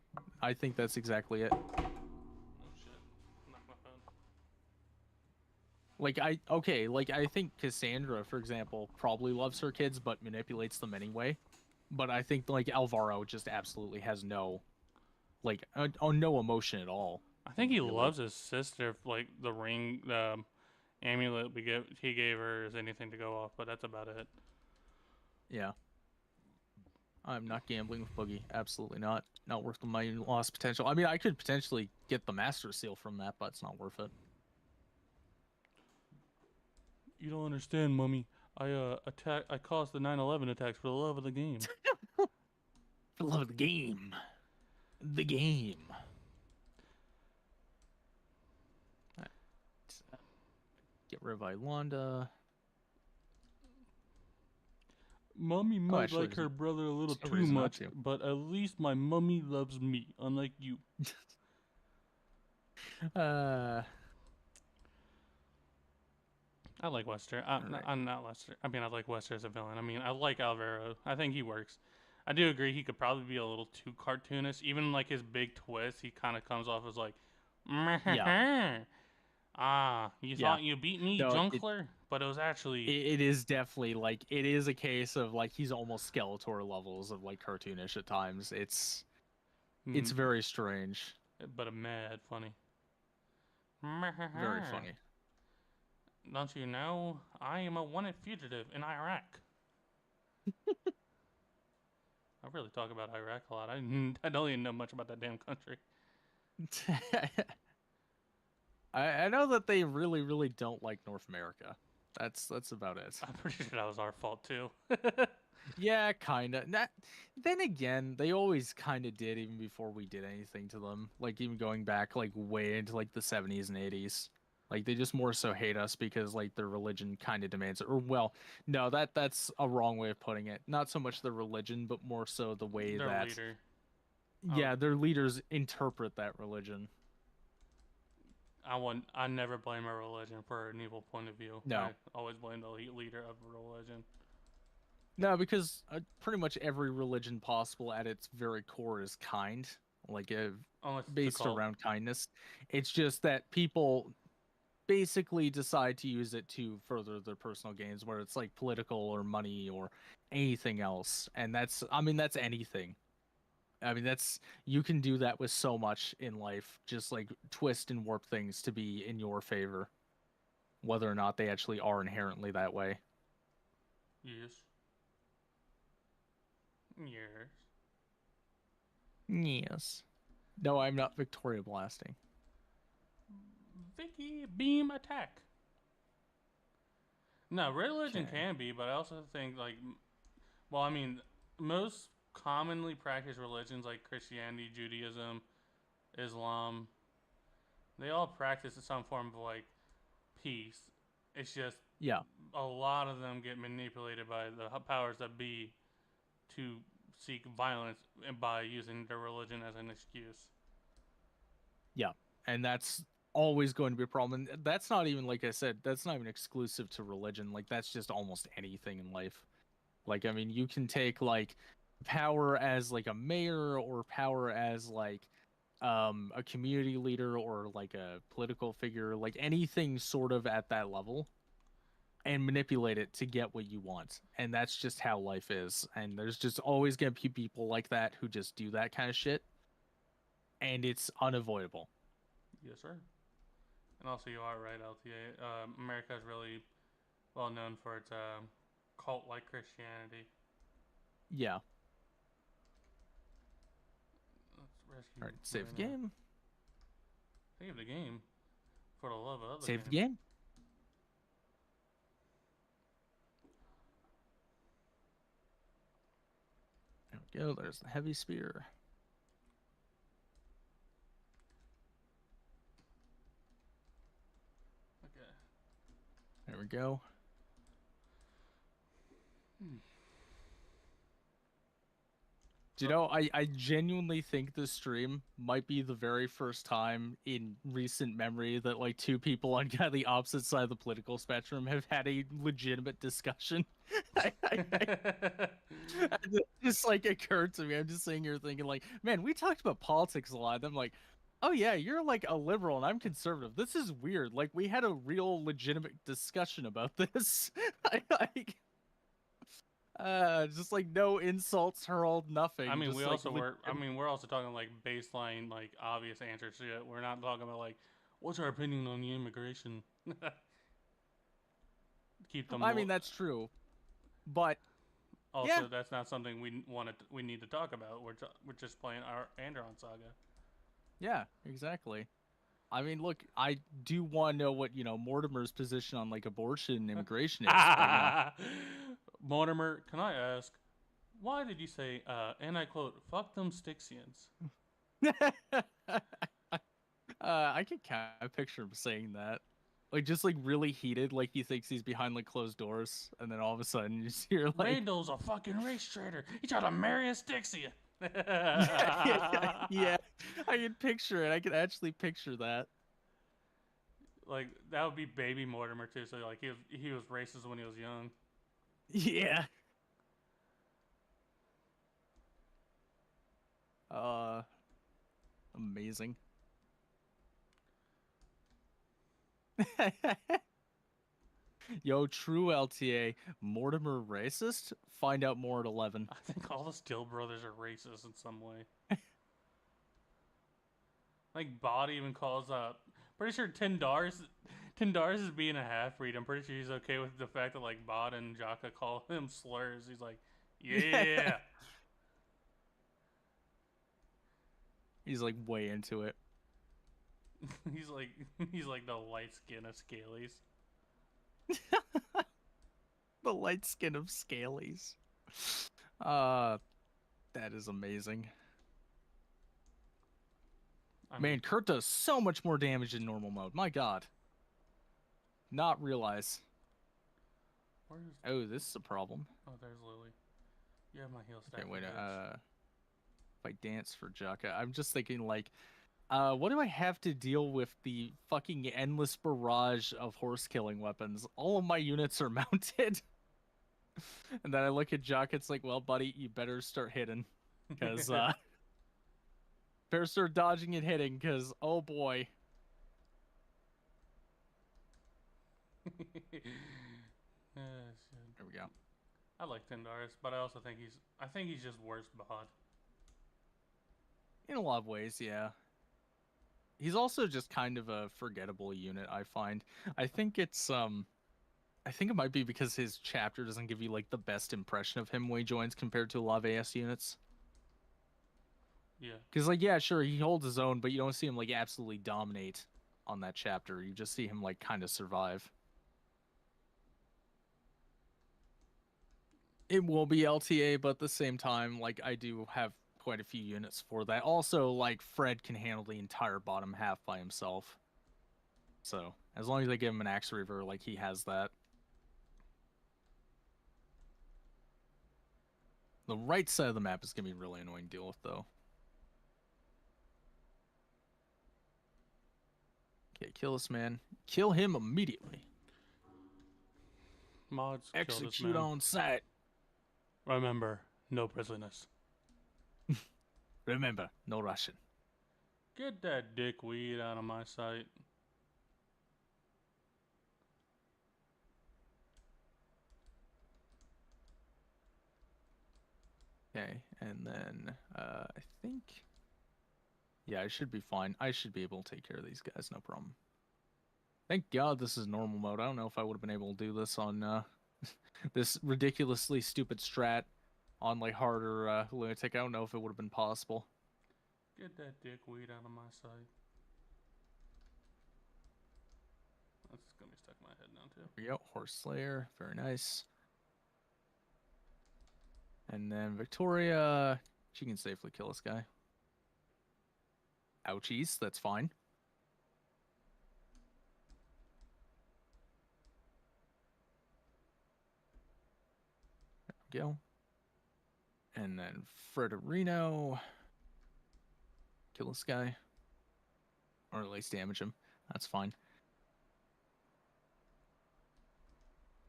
I think that's exactly it. Oh, shit. Knocked my phone. Like I think Cassandra, for example, probably loves her kids but manipulates them anyway. But I think like Alvaro just absolutely has no no emotion at all. I think he Really? loves his sister, like, the ring, the amulet he gave her is anything to go off, but that's about it. Yeah. I'm not gambling with Boogie. Absolutely not. Not worth my lost potential. I mean, I could potentially get the Master Seal from that, but it's not worth it. You don't understand, mummy. I caused the 9/11 attacks for the love of the game. For the love of the game. The game. Alright. Get rid of Ilonda. Mummy might Actually, like her brother a little there's no too reason not much, to. but at least my mummy loves me, unlike you. Uh, I like Wester. Alright. I'm not Lester. I mean, I like Wester as a villain. I mean, I like Alvaro. I think he works. I do agree he could probably be a little too cartoonish. Even like his big twist, he kind of comes off as like, Yeah. you Yeah. thought you beat me, No, Junkler? But it was actually. it is definitely like it is a case of like he's almost Skeletor levels of like cartoonish at times. It's Mm, very strange. but a mad funny. Very funny. Don't you know? I am a wanted fugitive in Iraq. I really talk about Iraq a lot. I don't even know much about that damn country. I know that they really, really don't like North America. That's about it. I'm pretty sure that was our fault too. Yeah, kinda. Then again, they always kinda did even before we did anything to them. Like even going back like way into like the 70s and 80s. Like they just more so hate us because like their religion kind of demands it. Or well, no, that's a wrong way of putting it. Not so much the religion, but more so the way Their that leader. Oh, yeah, their leaders interpret that religion. I never blame a religion for an evil point of view. I No. always blame the leader of a religion. No, because pretty much every religion possible at its very core is kind, like Unless it's a based cult. around kindness. It's just that people basically decide to use it to further their personal gains, where it's like political or money or anything else. And I mean, that's anything. I mean, you can do that with so much in life, just like twist and warp things to be in your favor, whether or not they actually are inherently that way. Yes. Yes. Yes. No, I'm not Victoria blasting. Vicky beam attack. No, religion Okay. can be, but I also think like, well, I mean, most commonly practiced religions like Christianity, Judaism, Islam, they all practice some form of like peace. It's just Yeah. a lot of them get manipulated by the powers that be to seek violence and by using their religion as an excuse. Yeah. And that's always going to be a problem. And that's not even, like I said, that's not even exclusive to religion. Like, that's just almost anything in life. Like, I mean, you can take, like, power as, like, a mayor or power as, like, a community leader or, like, a political figure, like, anything sort of at that level and manipulate it to get what you want. And that's just how life is. And there's just always going to be people like that who just do that kind of shit. And it's unavoidable. Yes, sir. And also, you are right, LTA. America is really well known for its cult-like Christianity. Yeah. Let's rescue All right, save the Marina. game. Save the game for the love of other Save the games. game. There we go. There's the heavy spear. Okay. There we go. Do you know, I genuinely think this stream might be the very first time in recent memory that like two people on kind of the opposite side of the political spectrum have had a legitimate discussion. It just like occurred to me. I'm just sitting here thinking like, man, we talked about politics a lot. I'm like, oh yeah, you're like a liberal and I'm conservative. This is weird. Like we had a real legitimate discussion about this. Like just like no insults hurled, I nothing. mean, we Just like also were. I mean, we're also talking like baseline, like obvious answers shit. We're not talking about like, what's our opinion on the immigration? Keep them. I mean that's true. But Yeah, Also, that's not something we need to talk about. We're just playing our Andaron Saga. yeah, exactly. I mean, look, I do want to know what, Mortimer's position on like abortion and immigration is, but Mortimer, can I ask, why did you say, and I quote, "fuck them Stixians"? I can kind of picture him saying that. Like just like really heated, like he thinks he's behind like closed doors, and then all of a sudden you just hear like Randall's a fucking race traitor. He tried to marry a Stixian. yeah. I can picture it. I can actually picture that. Like that would be baby Mortimer too. So like he was racist when he was young. Yeah. Uh Amazing. Yo, true LTA. Mortimer racist? Find out more at 11. I think all the Still brothers are racist in some way. Like Bod even calls up. Pretty sure Tindars is being a half breed. I'm pretty sure he's okay with the fact that like Bod and Jaka call him slurs. He's like, yeah. He's like way into it. he's like he's like the light skin of Scalies. The light skin of Scalies. Uh that is amazing. I mean, Man, Kurt does so much more damage in normal mode. My god. Not realize. where's Oh, this is a problem. oh there's Lily. You have my heel stack. Okay, wait, Bitch. if I dance for Jaka, I'm just thinking like, what do I have to deal with the fucking endless barrage of horse killing weapons? All of my units are mounted. And then I look at Jaka, it's like, well, buddy, you better start hitting. Cause better start dodging and hitting, cause oh boy. Shit. There we go. I like Tindars, but I also think he's just worse Bod. In a lot of ways, yeah. He's also just kind of a forgettable unit, I find. I think it's I think it might be because his chapter doesn't give you like the best impression of him when he joins compared to a lot of AS units. Yeah. Because like yeah, sure, he holds his own, but you don't see him like absolutely dominate on that chapter. You just see him like kind of survive. It will be LTA, but at the same time, like I do have quite a few units for that. Also, like Fred can handle the entire bottom half by himself. So as long as they give him an axe reaver, like he has that. The right side of the map is gonna be really annoying to deal with, though. Okay, kill this man. Kill him immediately. Mods kill this Execute man. on sight. Remember, no prisoners. Remember, no Russian. Get that dickweed out of my sight. Okay, and then I think, yeah, I should be fine. I should be able to take care of these guys, no problem. Thank God this is normal mode. I don't know if I would have been able to do this on this ridiculously stupid strat on like harder lunatic. I don't know if it would have been possible. Get that dickweed out of my sight. That's gonna be stuck in my head now too. There we go, Horse Slayer, very nice. And then Victoria, she can safely kill this guy. Ouchies, that's fine. There we go. And then Frederino, kill this guy. Or at least damage him. That's fine.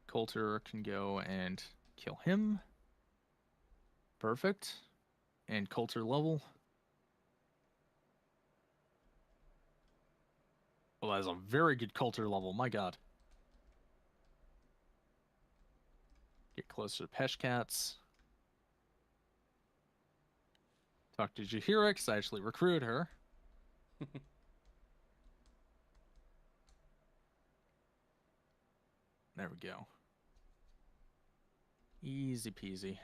Coulter can go and kill him. Perfect. And Coulter level. Well, that is a very good Coulter level. My god. Get closer to Peshcats. Talk to Jahira, because I actually recruited her. There we go. Easy peasy.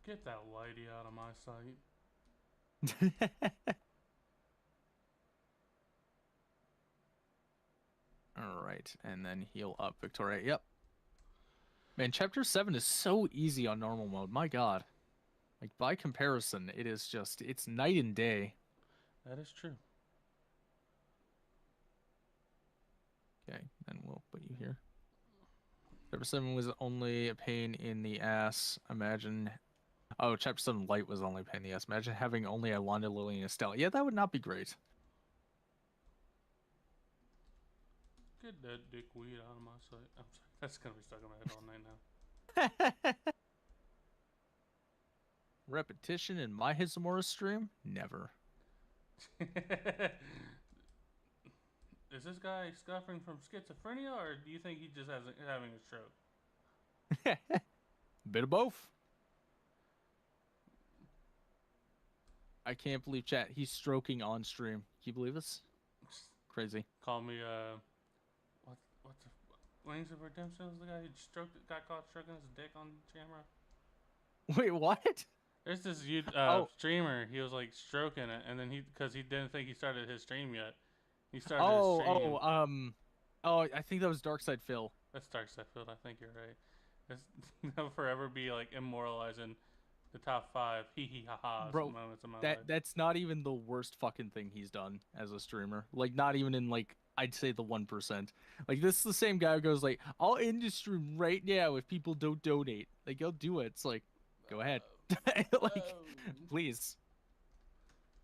Get that lady out of my sight. All right, and then heal up Victoria. Yep. Man, Chapter 7 is so easy on normal mode. My God. Like, by comparison, it is just, it's night and day. That is true. Okay, then we'll put you here. Chapter 7 was only a pain in the ass. Imagine. Oh, Chapter 7 Light was only a pain in the ass. Imagine having only a Londa, Lily, and Estelle. Yeah, that would not be great. Get that dickweed out of my sight. I'm sorry. That's gonna be stuck in my head all night now. Repetition in my Hizamura stream? Never. Is this guy suffering from schizophrenia, or do you think he just having a stroke? Bit of both. I can't believe chat. He's stroking on stream. Can you believe this? Crazy. Call me what's the Wings of Redemption was the guy who got caught stroking his dick on camera. Wait, what? There's this streamer. He was like stroking it, and then because he didn't think he started his stream yet. He started his stream. I think that was Darkside Phil. That's Darkside Phil. I think you're right. They'll forever be like immortalizing the top 5 hee hee ha ha moments of my life. That's not even the worst fucking thing he's done as a streamer. Like, not even in like, I'd say the 1%. Like, this is the same guy who goes like, I'll end the stream right now if people don't donate. Like, I'll do it. It's like, go ahead. Like, please.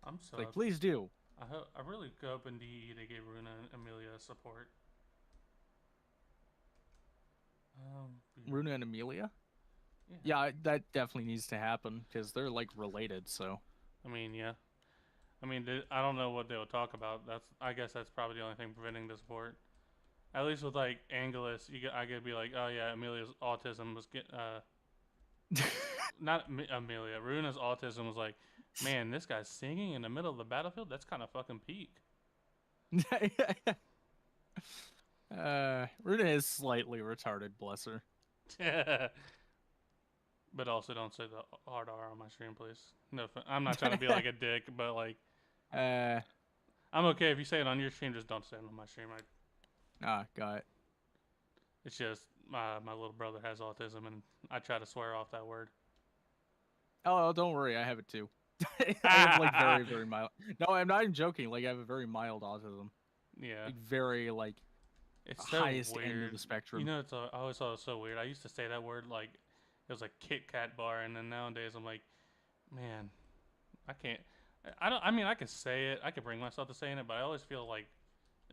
I'm so like, please do. I really hope indeed they gave Runa and Amelia support. Runa and Amelia? Yeah, that definitely needs to happen because they're like related. So, I mean, yeah. I mean, I don't know what they'll talk about. I guess that's probably the only thing preventing the support. At least with like Angelus, I could be like, oh yeah, Amelia's autism was not Amelia. Runa's autism was like, man, this guy's singing in the middle of the battlefield. That's kind of fucking peak. Runa is slightly retarded, bless her. But also don't say the hard R on my stream, please. No, I'm not trying to be like a dick, but like, I'm okay if you say it on your stream. Just don't say it on my stream. Got it. It's just my little brother has autism, and I try to swear off that word. Oh, don't worry, I have it too. I have like very, very mild. No, I'm not even joking. Like, I have a very mild autism. Yeah. Like, very like. It's so highest weird. end of the spectrum. You know, I always thought it was so weird. I used to say that word like it was like Kit Kat bar, and then nowadays I'm like, man, I can't. I mean, I could say it. I could bring myself to saying it, but I always feel like,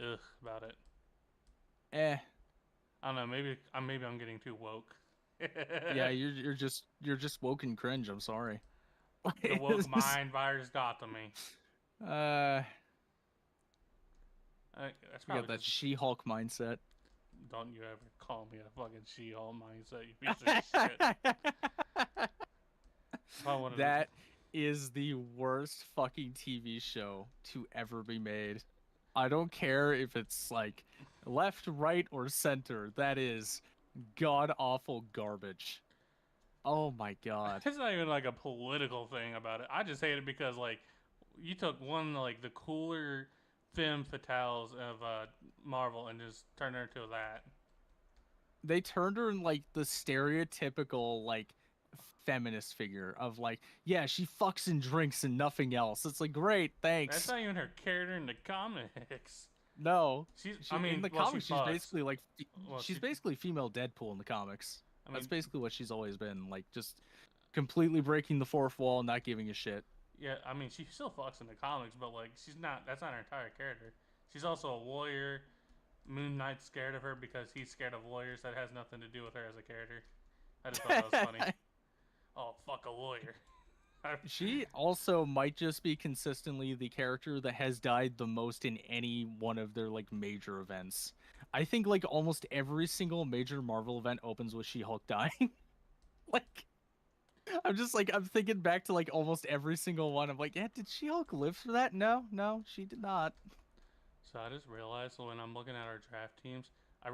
ugh, about it. I don't know. Maybe I'm getting too woke. Yeah, you're just woke and cringe. I'm sorry. The woke mind virus got to me. That's probably that She-Hulk mindset. Don't you ever call me a fucking She-Hulk mindset, you piece of shit. That is the worst fucking TV show to ever be made. I don't care if it's like left, right, or center. That is god-awful garbage. Oh my god. It's not even like a political thing about it. I just hate it because like you took one like the cooler femme fatales of Marvel and just turned her into that. They turned her in like the stereotypical like feminist figure of like, yeah, she fucks and drinks and nothing else. It's like, great, thanks. That's not even her character in the comics. No, I mean, in the comics, she's basically like, she's basically female Deadpool in the comics. I mean, that's basically what she's always been, like, just completely breaking the fourth wall, not giving a shit. Yeah, I mean, she still fucks in the comics, but like, that's not her entire character. She's also a warrior. Moon Knight's scared of her because he's scared of lawyers. That has nothing to do with her as a character. I just thought that was funny. Oh, fuck a lawyer. She also might just be consistently the character that has died the most in any one of their like major events. I think like almost every single major Marvel event opens with She-Hulk dying. Like, I'm thinking back to like almost every single one. I'm like, yeah, did She-Hulk live for that? No, she did not. So I just realized when I'm looking at our draft teams, I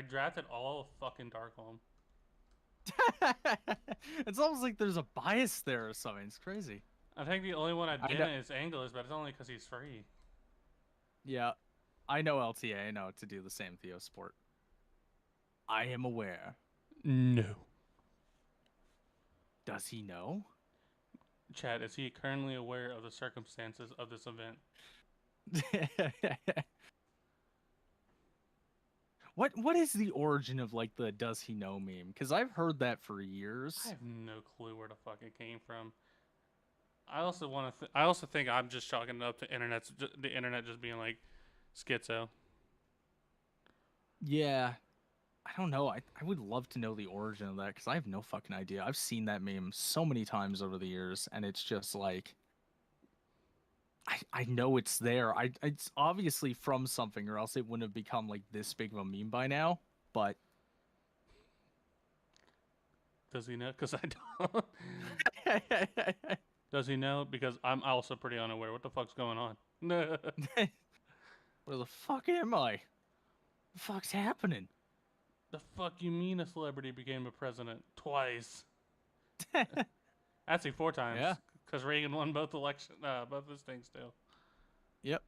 drafted all of fucking Darkholm. It's almost like there's a bias there or something. It's crazy. I think the only one I I know. didn't is English, but it's only because he's free. Yeah, I know LTA. I know to do the same Theo sport. I am aware. No. Does he know? Chad, is he currently aware of the circumstances of this event? What is the origin of like the does he know meme? Because I've heard that for I years. have no clue where the fuck it came from. I also want to. I also think I'm just chalking it up to the internet just being like schizo. Yeah, I don't know. I would love to know the origin of that because I have no fucking idea. I've seen that meme so many times over the years, and it's just like I know it's there. It's obviously from something, or else it wouldn't have become like this big of a meme by now. But Does he know? Because I don't. Does he know? Because I'm also pretty unaware. What the fuck's going on? The where the fuck am I? The fuck's happening? fuck you mean a celebrity became a president twice? Actually, 4 times. Yeah. Because Reagan won both his things too. Yep.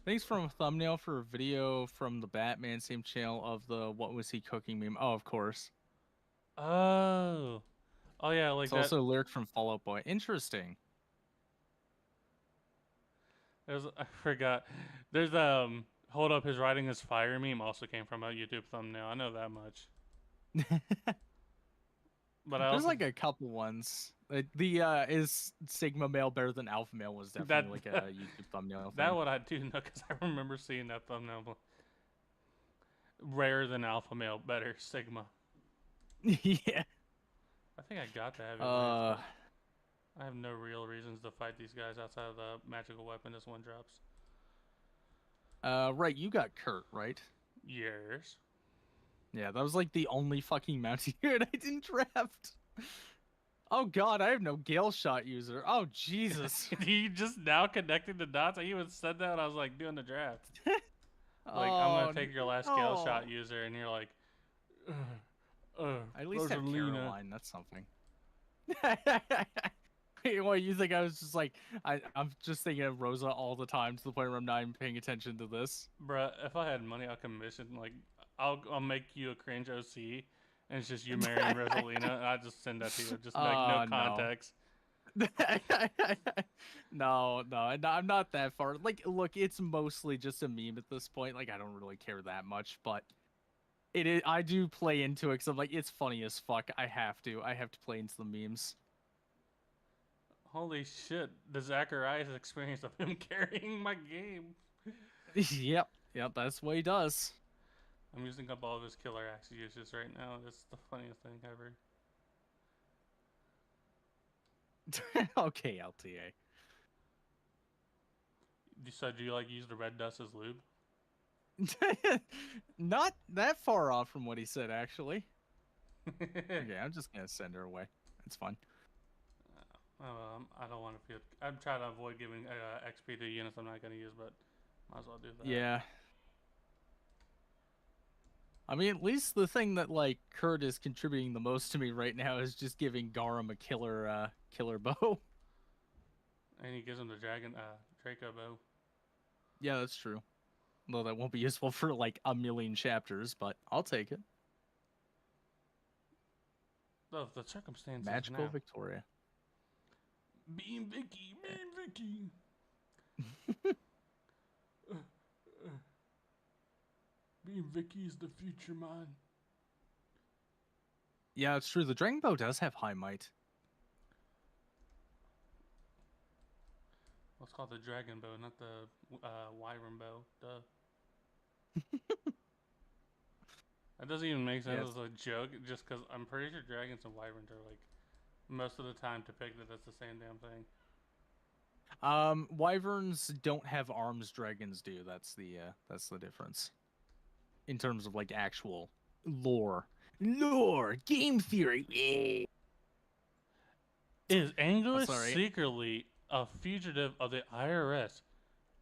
Thanks from a thumbnail for a video from the Batman same channel of the what was he cooking meme. Oh, of course. Oh. Oh yeah, like It's that. also a lyric from Fall Out Boy. Interesting. I forgot. There's hold up his riding his fire meme also came from a YouTube thumbnail. I know that much. But I There's also like a couple ones. The is Sigma male better than alpha male was that definitely like a YouTube thumbnail that thing. what I do know because I remember seeing that thumbnail. Rarer than alpha male, better sigma. Yeah. I think I got the heavyweights, Uh, but I have no real reasons to fight these guys outside of the magical weapon this one drops. right, you got Kurt, right? Years. Yeah, that was like the only fucking mountain unit I didn't draft. Oh god, I have no Gale shot user. Oh Jesus. You just now connecting the dots. I even said that when I was like doing the draft. Like I'm gonna Oh take your last Gale shot no. user, and you're like, I at least have Rosalina. Caroline. That's something. What you think I was just like I'm just thinking of Rosa all the time to the point where I'm not even paying attention to this. Bruh, if I had money, I'll commission like I'll make you a cringe OC, and it's just you marrying Rosalina, and I just send that to you, just like no No. context. No, I'm not that far. Like, look, it's mostly just a meme at this point. Like, I don't really care that much, but it is. I do play into it because I'm like, it's funny as fuck. I have to play into the memes. Holy shit, the Zacharias experience of him carrying my game. Yep, that's what he does. I'm using up all of his killer axe uses right now. It's the funniest thing ever. Okay, LTA. So do you like use the red dust as lube? Not that far off from what he said, actually. Okay, I'm just gonna send her away. It's fine. I don't want to feel. I'm trying to avoid giving XP to units I'm not going to use, but might as well do that. Yeah. I mean, at least the thing that like Kurt is contributing the most to me right now is just giving Garum a killer bow. And he gives him the Draco bow. Yeah, that's true. Though that won't be useful for like a million chapters, but I'll take it. Oh, the circumstances Magical now. Victoria. Beam Vicky. Beam Vicky is the future man. Yeah, it's true. The Dragon Bow does have high might. Let's call it the dragon bow, not the wyvern bow. Duh. That doesn't even make sense as a joke, just because I'm pretty sure dragons and wyverns are like most of the time depicted as the same damn thing. Wyverns don't have arms. Dragons do. That's the difference. In terms of like actual lore, game theory. Is English sorry. secretly a fugitive of the IRS?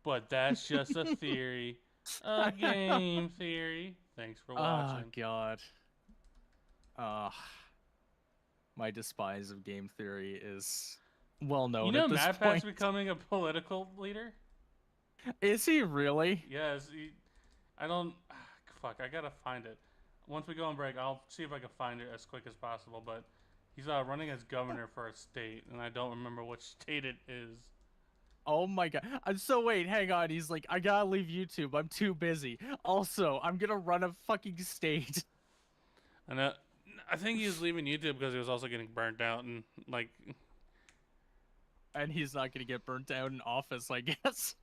But that's just a theory, a game theory. Thanks for watching. Oh god. Uh, my despise of game theory is well You known know, at this MatPat's point. becoming a political leader. Is he really? Yes, I don't. Fuck, I gotta find it. Once we go on break, I'll see if I can find it as quick as possible. But he's running as governor for a state, and I don't remember which state it is. Oh my god. So wait, hang on. He's like, I gotta leave YouTube. I'm too busy. Also, I'm gonna run a fucking state. And I think he was leaving YouTube because he was also getting burnt out and like. And he's not gonna get burnt out in office, I guess.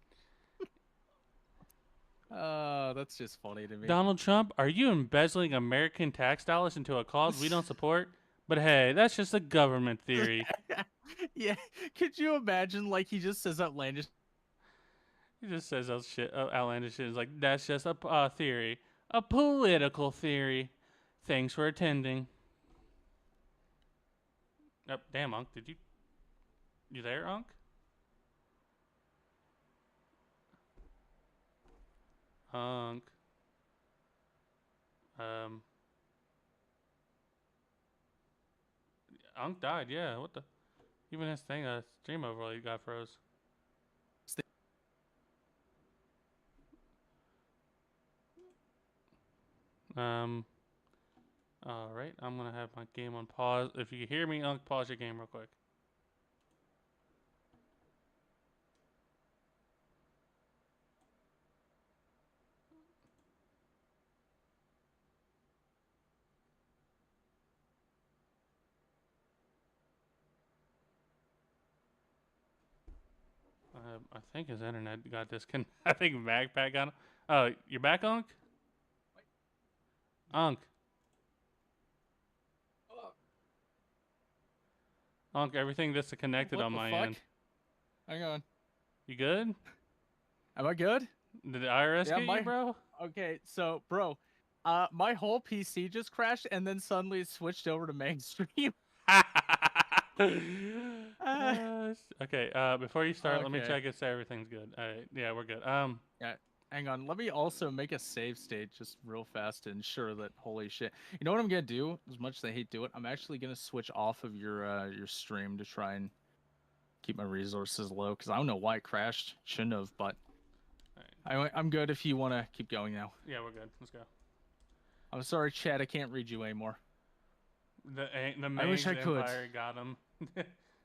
That's just funny to me. Donald Trump, are you embezzling American tax dollars into a cause we don't support? But hey, that's just a government theory. Yeah, could you imagine? Like he just says outlandish. He just says outlandish shit. It's like that's just a theory, a political theory. Thanks for attending. Oh, damn, Unc, you there, Unc? Unc. Um. Unc died. Yeah. What the? Even his thing, stream overlay got froze. Um. All right. I'm gonna have my game on pause. If you can hear me, Unc, pause your game real quick. I think his internet got disconnected. I think MagPack got him. Oh, you're back, Unc? Unc. Unc, everything disconnected What on the my fuck? end. Hang on. You good? Am I good? Did the IRS Yeah, get you, bro? Okay, so bro, my whole PC just crashed and then suddenly it switched over to mainstream. Okay, before you start, let me Okay. check and say everything's good. Yeah, we're good. Yeah, hang on. Let me also make a save state just real fast to ensure that holy shit. You know what I'm gonna do? As much as I hate do it, I'm actually gonna switch off of your stream to try and keep my resources low because I don't know why it crashed. Shouldn't have, but I'm good if you want to keep going now. Yeah, we're good. Let's go. I'm sorry, Chad. I can't read you anymore. The I wish Mang's I could. Empire got him.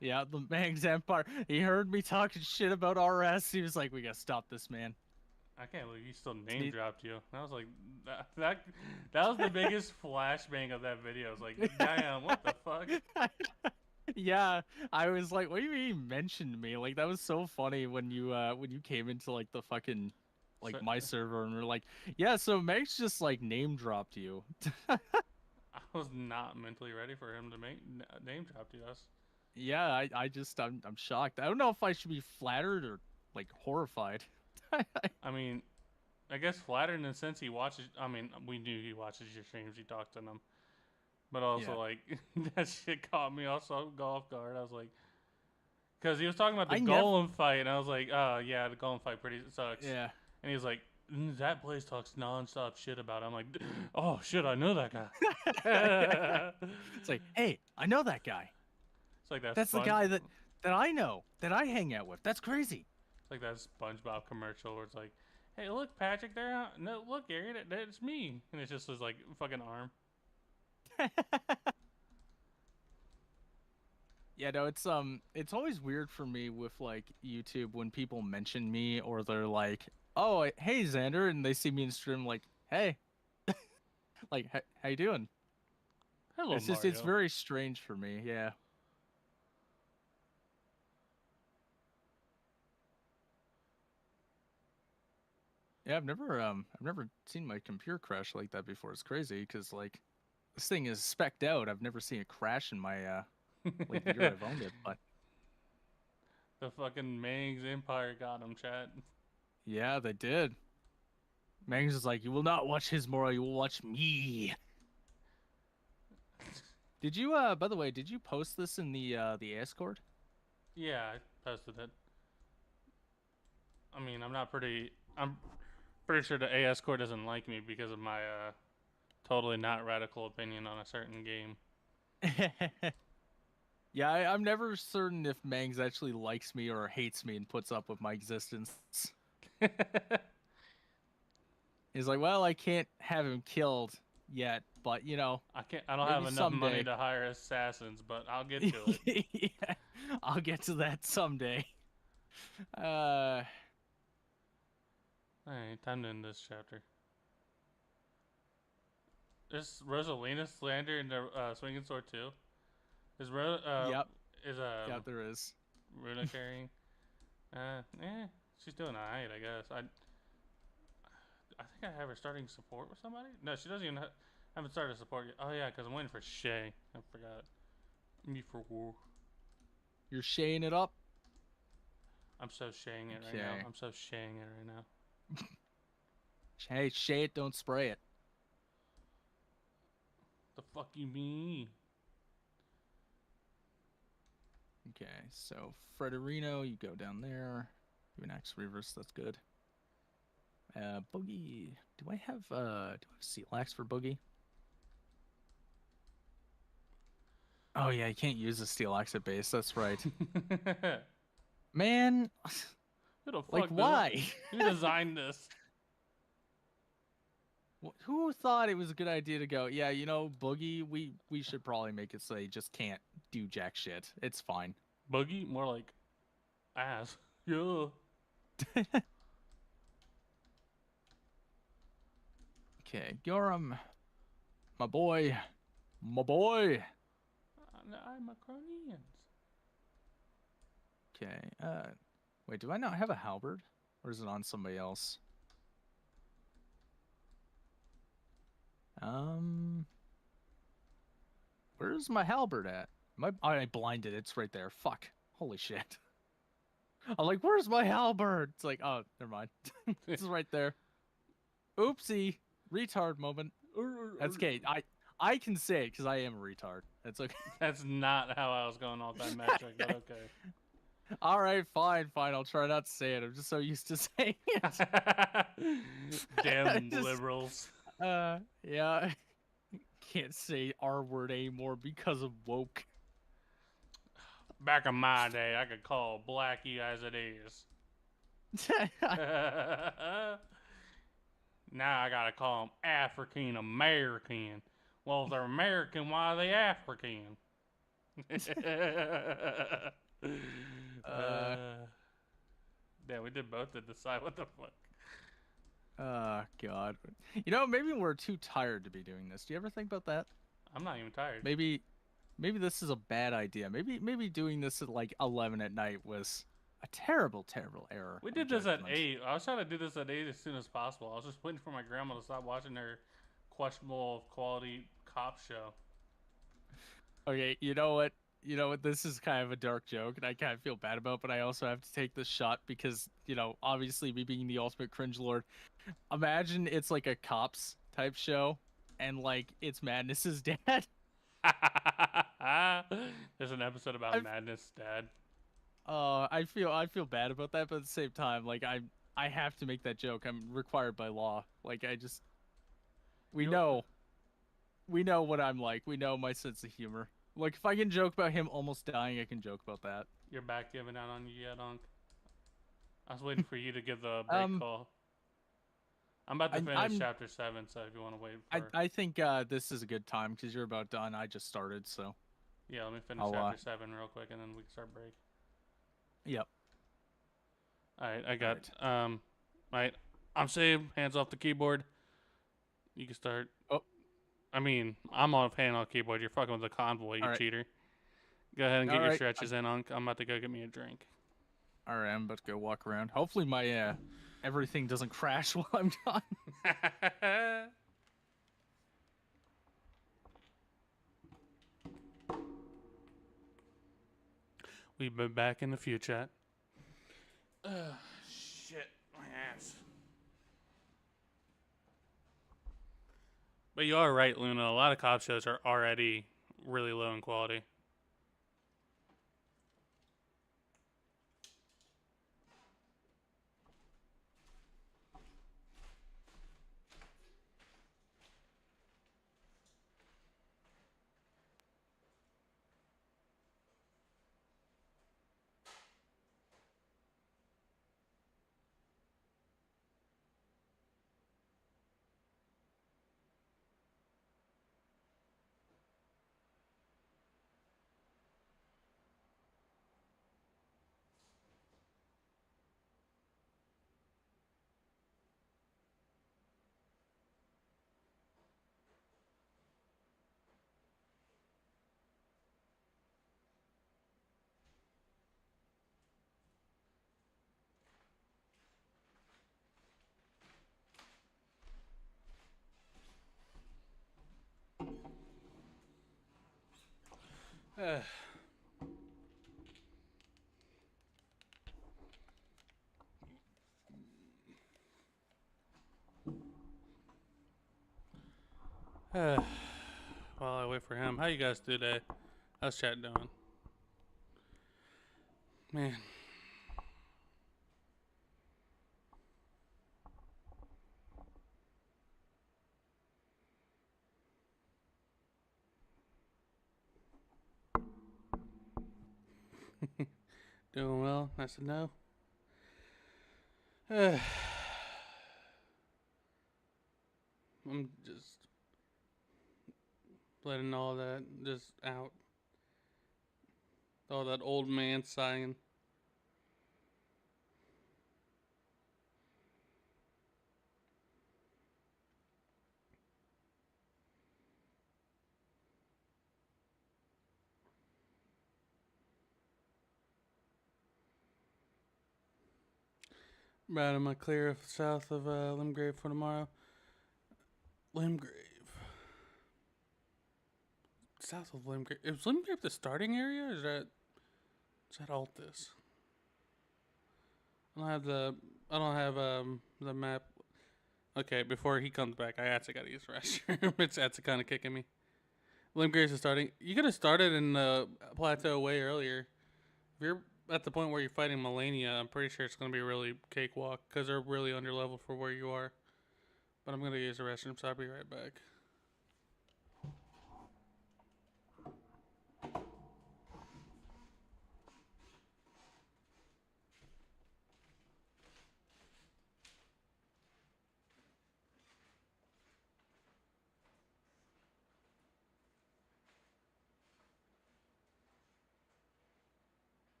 Yeah, the Mang's Empire. He heard me talking shit about RS. He was like, "We gotta stop this, man." I can't believe he still name dropped you. I was like, that was the biggest flashbang of that video. I was like, damn, what the fuck? Yeah, I was like, "What do you mean you mentioned me?" Like that was so funny when you came into like the fucking like So, my server and we're like, "Yeah, so Meg's just like name dropped you." I was not mentally ready for him to name drop you. Us. Yeah, I'm shocked. I don't know if I should be flattered or like horrified. I mean, I guess flattered in the sense he watches. I mean, we knew he watches your streams. You talked to him, but also Yeah. like that shit caught me also off guard. I was like, because he was talking about the I never. golem fight, and I was like, oh yeah, the golem fight pretty sucks. Yeah. And he was like, that place talks nonstop shit about it. I'm like, oh shit, I know that guy. It's like, hey, I know that guy. It's like that. That's the guy that I know, that I hang out with. That's crazy. It's like that SpongeBob commercial where it's like, hey, look, Patrick, there. No, look, Gary, that's me. And it's just his like fucking arm. Yeah, no, it's always weird for me with like YouTube when people mention me or they're like, "Oh, hey Xander," and they see me in stream like, "Hey," like, "How you doing?" Hello, It's Mario. very strange for me. Yeah. Yeah, I've never seen my computer crash like that before. It's crazy because like this thing is specced out. I've never seen it crash in my like the year I've owned it, but The fucking Mang's Empire got him, chat. yeah, they did. Mangs is like, "You will not watch his moral, you will watch me." Did you by the way, did you post this in the Discord? Yeah, I posted it. I mean, I'm pretty sure the AS core doesn't like me because of my totally not radical opinion on a certain game. Yeah, I'm never certain if Mangs actually likes me or hates me and puts up with my existence. He's like, well, I can't have him killed yet, but you know, I can't. I don't have maybe enough money someday. to hire assassins, but I'll get to it. Yeah, I'll get to that someday. Uh, All right, time to end this chapter. Is Rosalina slander in the swinging sword too? Is yep, is yep, there is. Runa carrying? She's doing alright, I guess. I think I have her starting support with somebody. No, she doesn't even haven't started support yet. Oh yeah, because I'm waiting for Shay. I forgot. Me for war. You're shaying it up. I'm so shaying it right now. Okay. I'm so shaying it right now. Hey, shay it, don't spray it. The fuck you mean? Okay, so Frederino, you go down there. Do an axe reverse, that's good. Boogie. Do I have Seal Axe for Boogie? Oh yeah, you can't use a Steel Axe at base, that's right. Man, Who the like fuck why? who designed this? Who thought it was a good idea to go, yeah, you know, Boogie, we should probably make it so he just can't do jack shit. It's fine. Boogie? More like ass. Yeah. Okay, Yoram, my boy. My boy. I'm Macronians. Okay, wait, do I not have a halberd? Or is it on somebody else? Where's my halberd at? I blinded. It's right there. Fuck. Holy shit. I'm like, where's my halberd? It's like, oh, never mind. It's right there. Oopsie. Retard moment. That's okay. I can say it because I am a retard. That's okay. That's not how I was going all that magic, but okay. All right, fine. I'll try not to say it. I'm just so used to saying it. Damn liberals. Yeah. Can't say R word anymore because of woke. Back in my day, I could call Blackie as it is. Now I gotta call them African American. Well, if they're American, why are they African? Yeah, we did both to decide what the fuck. Oh God. You know, maybe we're too tired to be doing this. Do you ever think about that? I'm not even tired. Maybe this is a bad idea. Maybe doing this at like 11 at night was a terrible error. We did this at 8. I was trying to do this at 8 as soon as possible. I was just waiting for my grandma to stop watching her questionable quality cop show. Okay, you know what? This is kind of a dark joke, and I kind of feel bad about, but I also have to take this shot because, you know, obviously me being the ultimate cringe lord. Imagine it's like a cops type show, and like it's Madness's dad. There's an episode about Madness Dad. I feel bad about that, but at the same time, like I have to make that joke. I'm required by law. Like we know what I'm like. We know my sense of humor. Like if I can joke about him almost dying, I can joke about that. You're back giving out on you yet, Unc? I was waiting for you to give the break call. I'm about to finish chapter 7, so if you want to wait for... I think this is a good time because you're about done. I just started, so... Yeah, let me finish chapter 7 real quick, and then we can start break. Yep. Alright, I got... Right. I'm saved. Hands off the keyboard. You can start... Oh. I mean, I'm off hand on the keyboard. You're fucking with the convoy, you cheater. Go ahead and get your stretches in, Unc. I'm about to go get me a drink. Alright, I'm about to go walk around. Hopefully my everything doesn't crash while I'm done. We've been back in the few chat. Shit, my ass. But you are right, Luna. A lot of cop shows are already really low in quality. While I wait for him, how you guys do today? How's chat doing? Man. Doing well. Nice to know. I'm just letting all that just out. All that old man sighing. Right, am I clear south of Limgrave for tomorrow? Limgrave. South of Limgrave. Is Limgrave the starting area, or is that Altus? I don't have the map. Okay, before he comes back, I actually gotta use the restroom. It's actually kind of kicking me. Limgrave's is starting. You could have started in the plateau way earlier. If you're at the point where you're fighting Melania, I'm pretty sure it's gonna be a really cakewalk because they're really under level for where you are. But I'm gonna use the restroom, so I'll be right back.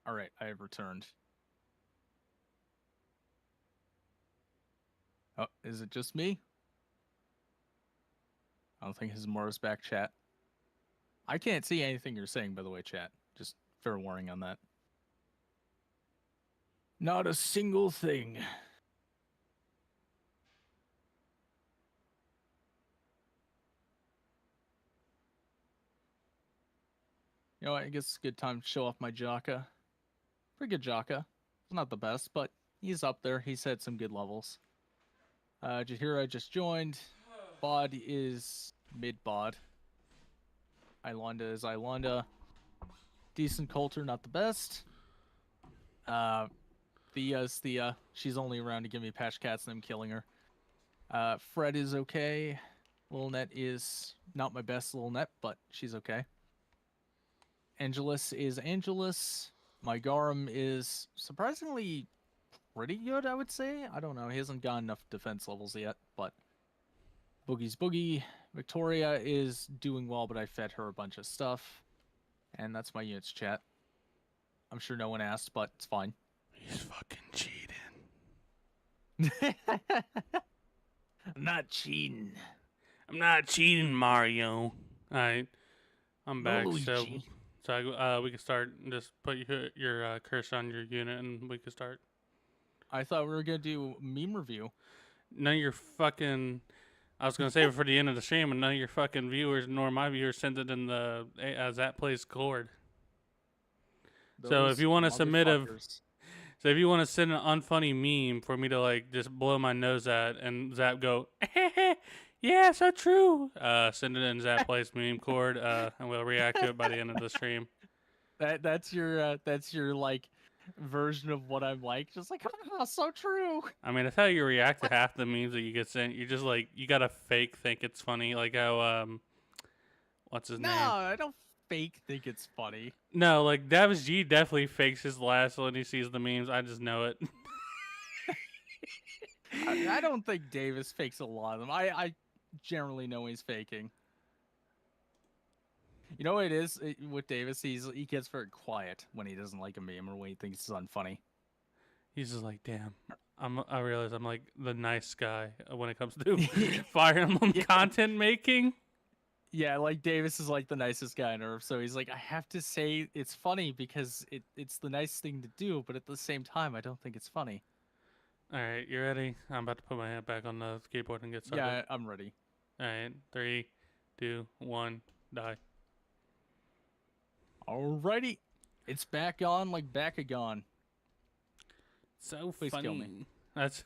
All right, I have returned. Oh, is it just me? I don't think Hizmora's back, chat. I can't see anything you're saying, by the way, chat. Just fair warning on that. Not a single thing. You know what? I guess it's a good time to show off my Jaka. Pretty good Jaka. Not the best, but he's up there. He's had some good levels. Jahira just joined. Bod is mid-bod. Ilonda is Ilonda. Decent Coulter, not the best. Thea's Thea. She's only around to give me patch cats and I'm killing her. Fred is okay. Lil Net is not my best Lil Net, but she's okay. Angelus is Angelus. My Garum is surprisingly pretty good, I would say. I don't know. He hasn't got enough defense levels yet, but Boogie's Boogie. Victoria is doing well, but I fed her a bunch of stuff. And that's my units chat. I'm sure no one asked, but it's fine. He's fucking cheating. I'm not cheating. I'm not cheating, Mario. Alright. I'm back, Luigi. so we can start. Just put your cursor on your unit and we can start. I thought we were going to do meme review. None of your fucking... I was going to save it for the end of the stream, and none of your fucking viewers, nor my viewers, sent it in the That Plays Cord. So if you want to submit So if you want to send an unfunny meme for me to like just blow my nose at and Zap go, yeah, so true. Send it in Zap Plays meme cord, and we'll react to it by the end of the stream. That's your like version of what I'm like. Just like, so true. I mean, that's how you react to half the memes that you get sent. You're just like, you gotta fake think it's funny, like how what's his No, name? I don't fake think it's funny. No, like Davis G definitely fakes his laugh when he sees the memes. I just know it. I don't think Davis fakes a lot of them. I generally know he's faking. You know what it is with Davis? He gets very quiet when he doesn't like a meme or when he thinks it's unfunny. He's just like, damn. I realize I'm like the nice guy when it comes to Fire Emblem content making. Yeah, like Davis is like the nicest guy on earth, so he's like, I have to say it's funny because it's the nice thing to do, but at the same time, I don't think it's funny. All right, you ready? I'm about to put my hand back on the keyboard and get started. Yeah, I'm ready. All right, 3, 2, 1, die. Alrighty, it's back on like back again. So Please funny. kill me. That's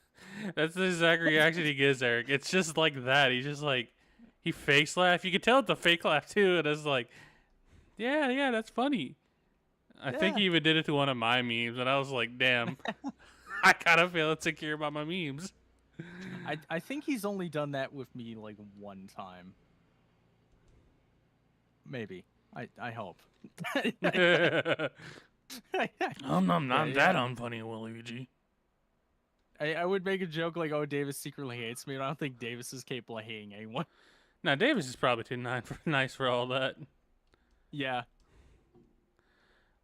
the exact reaction he gives, Eric. It's just like that. He's just like, he fakes laugh. You can tell it's a fake laugh too, and it's like, yeah, that's funny. I think he even did it to one of my memes, and I was like, damn, I kind of feel insecure about my memes. I think he's only done that with me like one time. Maybe. I hope. I'm not that unfunny, Luigi. I would make a joke like, oh, Davis secretly hates me, but I don't think Davis is capable of hating anyone. Now, Davis is probably too nice for all that. Yeah.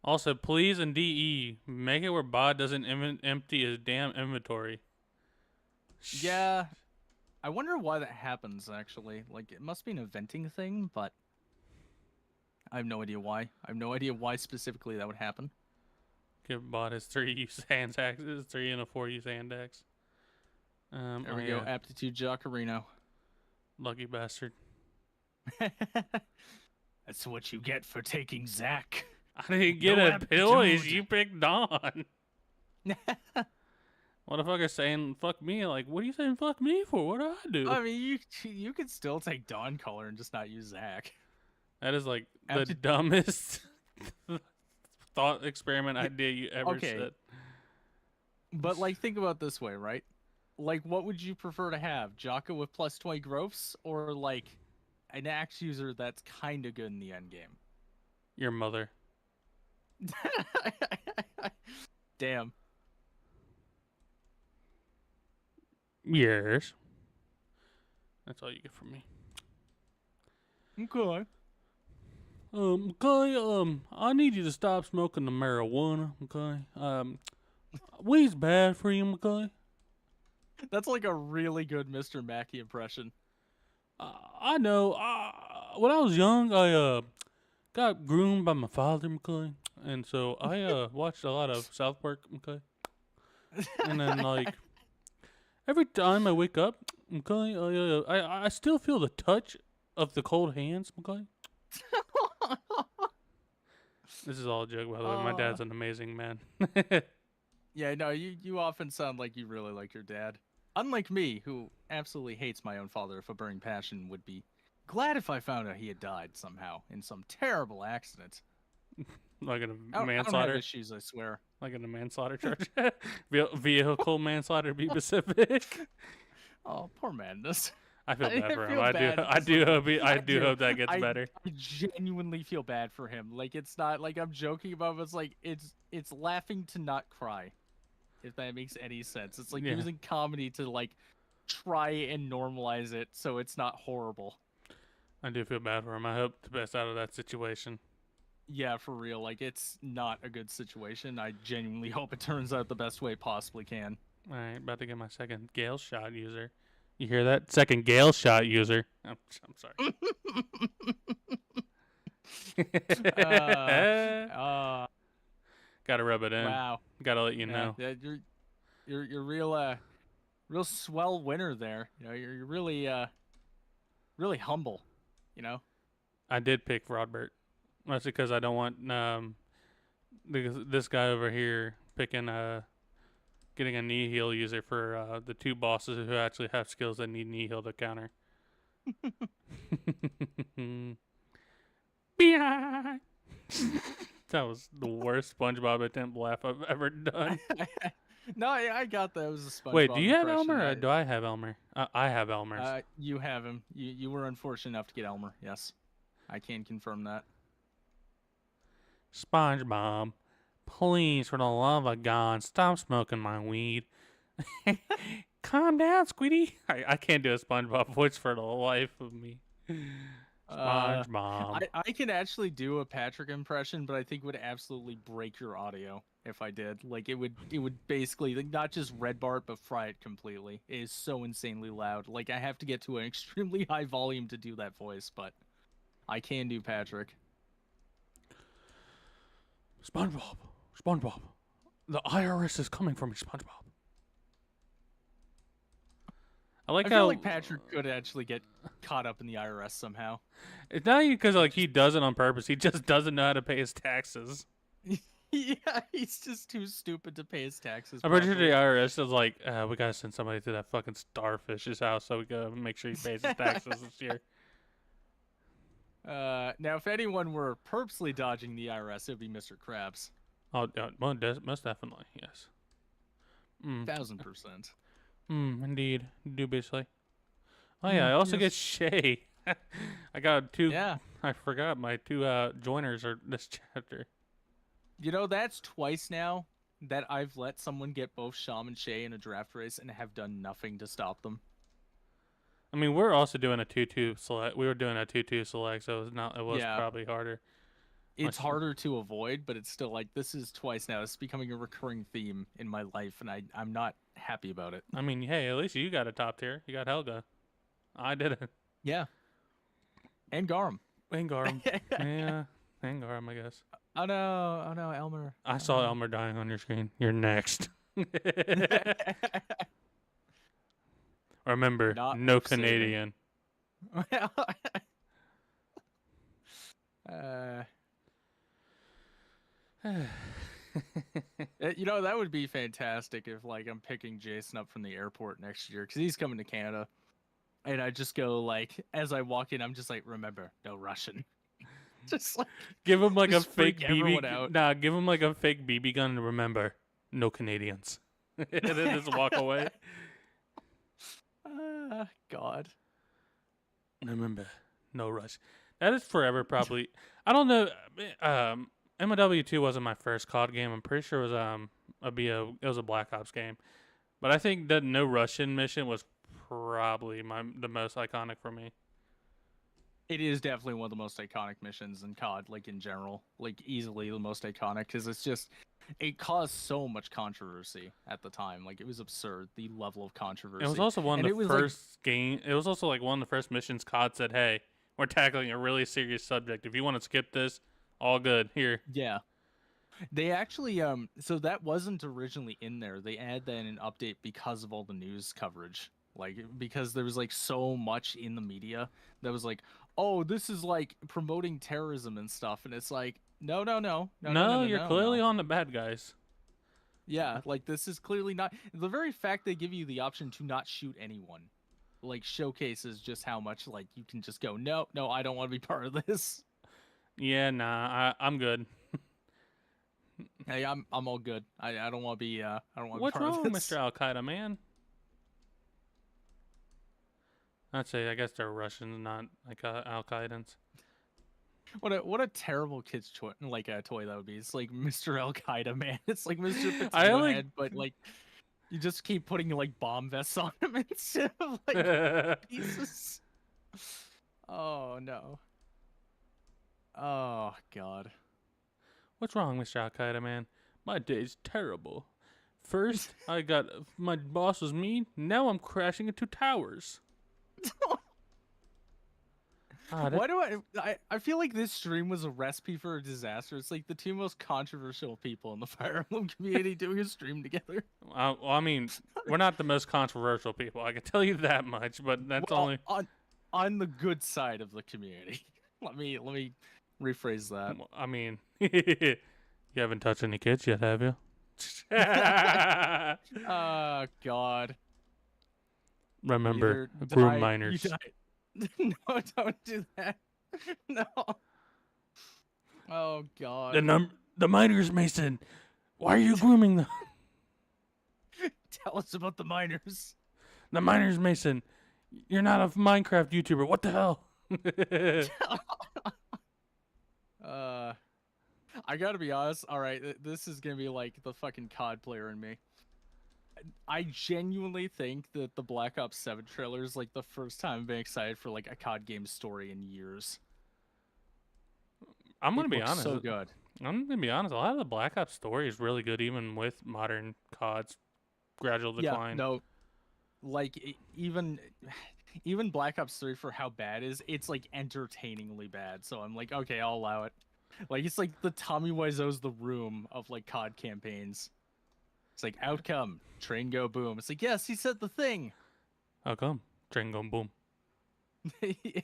Also, please in DE, make it where Bod doesn't empty his damn inventory. Yeah. I wonder why that happens, actually. Like, it must be an eventing thing, but I have no idea why. I have no idea why specifically that would happen. Give Bod his 3 use hand axes, 3 and a 4 use hand axe. There we go. Aptitude Jockerino. Lucky bastard. That's what you get for taking Zach. I didn't get a choice. You picked Dawn. Motherfucker saying fuck me. Like, what are you saying fuck me for? What do I do? I mean, you could still take Dawn color and just not use Zach. That is like the dumbest thought experiment idea you ever said. But like, think about it this way, right? Like, what would you prefer to have? Jocko with plus 20 growths, or like an axe user that's kind of good in the end game? Your mother. Damn. Yes. That's all you get from me. Okay. Okay, I need you to stop smoking the marijuana, okay? Weed's bad for you, okay? That's like a really good Mr. Mackey impression. I know. When I was young, I got groomed by my father, okay? And so I watched a lot of South Park, okay? And then, like, every time I wake up, okay, I still feel the touch of the cold hands, okay? This is all a joke, by the way. My dad's an amazing man. Yeah, no, you often sound like you really like your dad. Unlike me, who absolutely hates my own father with a burning passion, would be glad if I found out he had died somehow in some terrible accident. Like in a manslaughter? I don't have issues, I swear. Like in a manslaughter charge? Vehicle manslaughter, to be specific. Oh, poor Madness. I feel bad for him. I do hope that gets better. I genuinely feel bad for him. Like, it's not like I'm joking about it, but it's like it's laughing to not cry. If that makes any sense. It's like using comedy to like try and normalize it so it's not horrible. I do feel bad for him. I hope the best out of that situation. Yeah, for real. Like, it's not a good situation. I genuinely hope it turns out the best way it possibly can. All right, about to get my second Gale shot user. You hear that? Second Gale shot user. I'm sorry. Gotta rub it in. Wow. Gotta let you know. Yeah, you're real swell winner there. You know, you're really really humble. You know. I did pick Rodbert. That's because I don't want this guy over here picking getting a knee heal user for the two bosses who actually have skills that need knee heal to counter. That was the worst SpongeBob attempt laugh I've ever done. No, I got that. It was a SpongeBob Wait, do you have impression. Elmer or do I have Elmer? I have Elmer's. You have him. You were unfortunate enough to get Elmer. Yes, I can confirm that. SpongeBob, please, for the love of God, stop smoking my weed. Calm down, Squiddy. I can't do a SpongeBob voice for the life of me. SpongeBob. I can actually do a Patrick impression, but I think it would absolutely break your audio if I did. Like it would basically like, not just red bar it, but fry it completely. It is so insanely loud. Like I have to get to an extremely high volume to do that voice, but I can do Patrick. SpongeBob. The IRS is coming for me, SpongeBob. I feel like Patrick could actually get caught up in the IRS somehow. It's not even because like he does it on purpose. He just doesn't know how to pay his taxes. Yeah, he's just too stupid to pay his taxes. I'm pretty sure the IRS is like, we gotta send somebody to that fucking starfish's house so we gotta make sure he pays his taxes this year. Now, if anyone were purposely dodging the IRS, it would be Mr. Krabs. Oh, well, most definitely, yes. 1000%. Indeed, dubiously. Oh yeah, I also get Shay. I got two. Yeah. I forgot my two joiners are this chapter. You know, that's twice now that I've let someone get both Sham and Shay in a draft race and have done nothing to stop them. I mean, we're also doing a 2-2 select. We were doing a 2-2 select, so it was probably harder. It's harder to avoid, but it's still like this is twice now. It's becoming a recurring theme in my life, and I'm not happy about it. I mean, hey, at least you got a top tier. You got Helga. I didn't. Yeah. And Garum. And Garum. Yeah. And Garum, I guess. Oh no, Elmer. I saw Elmer dying on your screen. You're next. Remember, no Canadian. You know, that would be fantastic if like I'm picking Jason up from the airport next year because he's coming to Canada, and I just go like as I walk in, I'm just like, remember, no Russian. Just like give him like a fake BB gun. Nah, give him like a fake BB gun and remember, no Canadians. And then just walk away. God. Remember, no Rush. That is forever probably. I don't know. MLW 2 wasn't my first COD game. I'm pretty sure it was it was a Black Ops game. But I think the no Russian mission was probably the most iconic for me. It is definitely one of the most iconic missions in COD, like in general, like easily the most iconic because it caused so much controversy at the time. Like it was absurd, the level of controversy. It was also one of the first game. It was also like one of the first missions COD said, "Hey, we're tackling a really serious subject. If you want to skip this, all good here." Yeah. They actually so that wasn't originally in there. They added that in an update because of all the news coverage. Like because there was like so much in the media that was like, "Oh, this is like promoting terrorism and stuff." And it's like, "No, you're clearly on the bad guys." Yeah, like this is clearly not the very fact they give you the option to not shoot anyone. Like showcases just how much like you can just go, "No, I don't want to be part of this." Yeah, nah, I'm good. Hey, I'm all good. I don't want to be I don't want to be What's part wrong, of this. Mr. Al Qaeda man? I'd say I guess they're Russians, not like Al Qaedans. What a terrible kid's toy that would be. It's like Mr. Al Qaeda man. It's like Mr. Potato Head, but like you just keep putting like bomb vests on him instead of like pieces. Oh no. Oh God. What's wrong, Mr. Al Qaeda man? My day's terrible. First, my boss was mean. Now I'm crashing into towers. Why do I feel like this stream was a recipe for a disaster. It's like the two most controversial people in the Fire Emblem community doing a stream together. Well, I mean, we're not the most controversial people. I can tell you that much, but that's only on the good side of the community. Let me rephrase that. I mean, you haven't touched any kids yet, have you? Oh God. Remember, Either groom die, you minors. die. No, don't do that. No. Oh God. The minors, Mason. Why are you grooming them? Tell us about the miners. The minors, Mason. You're not a Minecraft YouTuber. What the hell? uh, I gotta be honest. All right, this is gonna be like the fucking COD player in me. I genuinely think that the Black Ops 7 trailer is like the first time I've been excited for like a COD game story in years. I'm gonna It be looks honest. so good. I'm gonna be honest. A lot of the Black Ops story is really good, even with modern COD's gradual Yeah, decline. no, like even Black Ops 3 for how bad it is, it's like entertainingly bad. So I'm like, okay, I'll allow it. Like it's like the Tommy Wiseau's The Room of like COD campaigns. It's like outcome, train go boom. It's like, yes, he said the thing. How come? Train going boom. Yeah.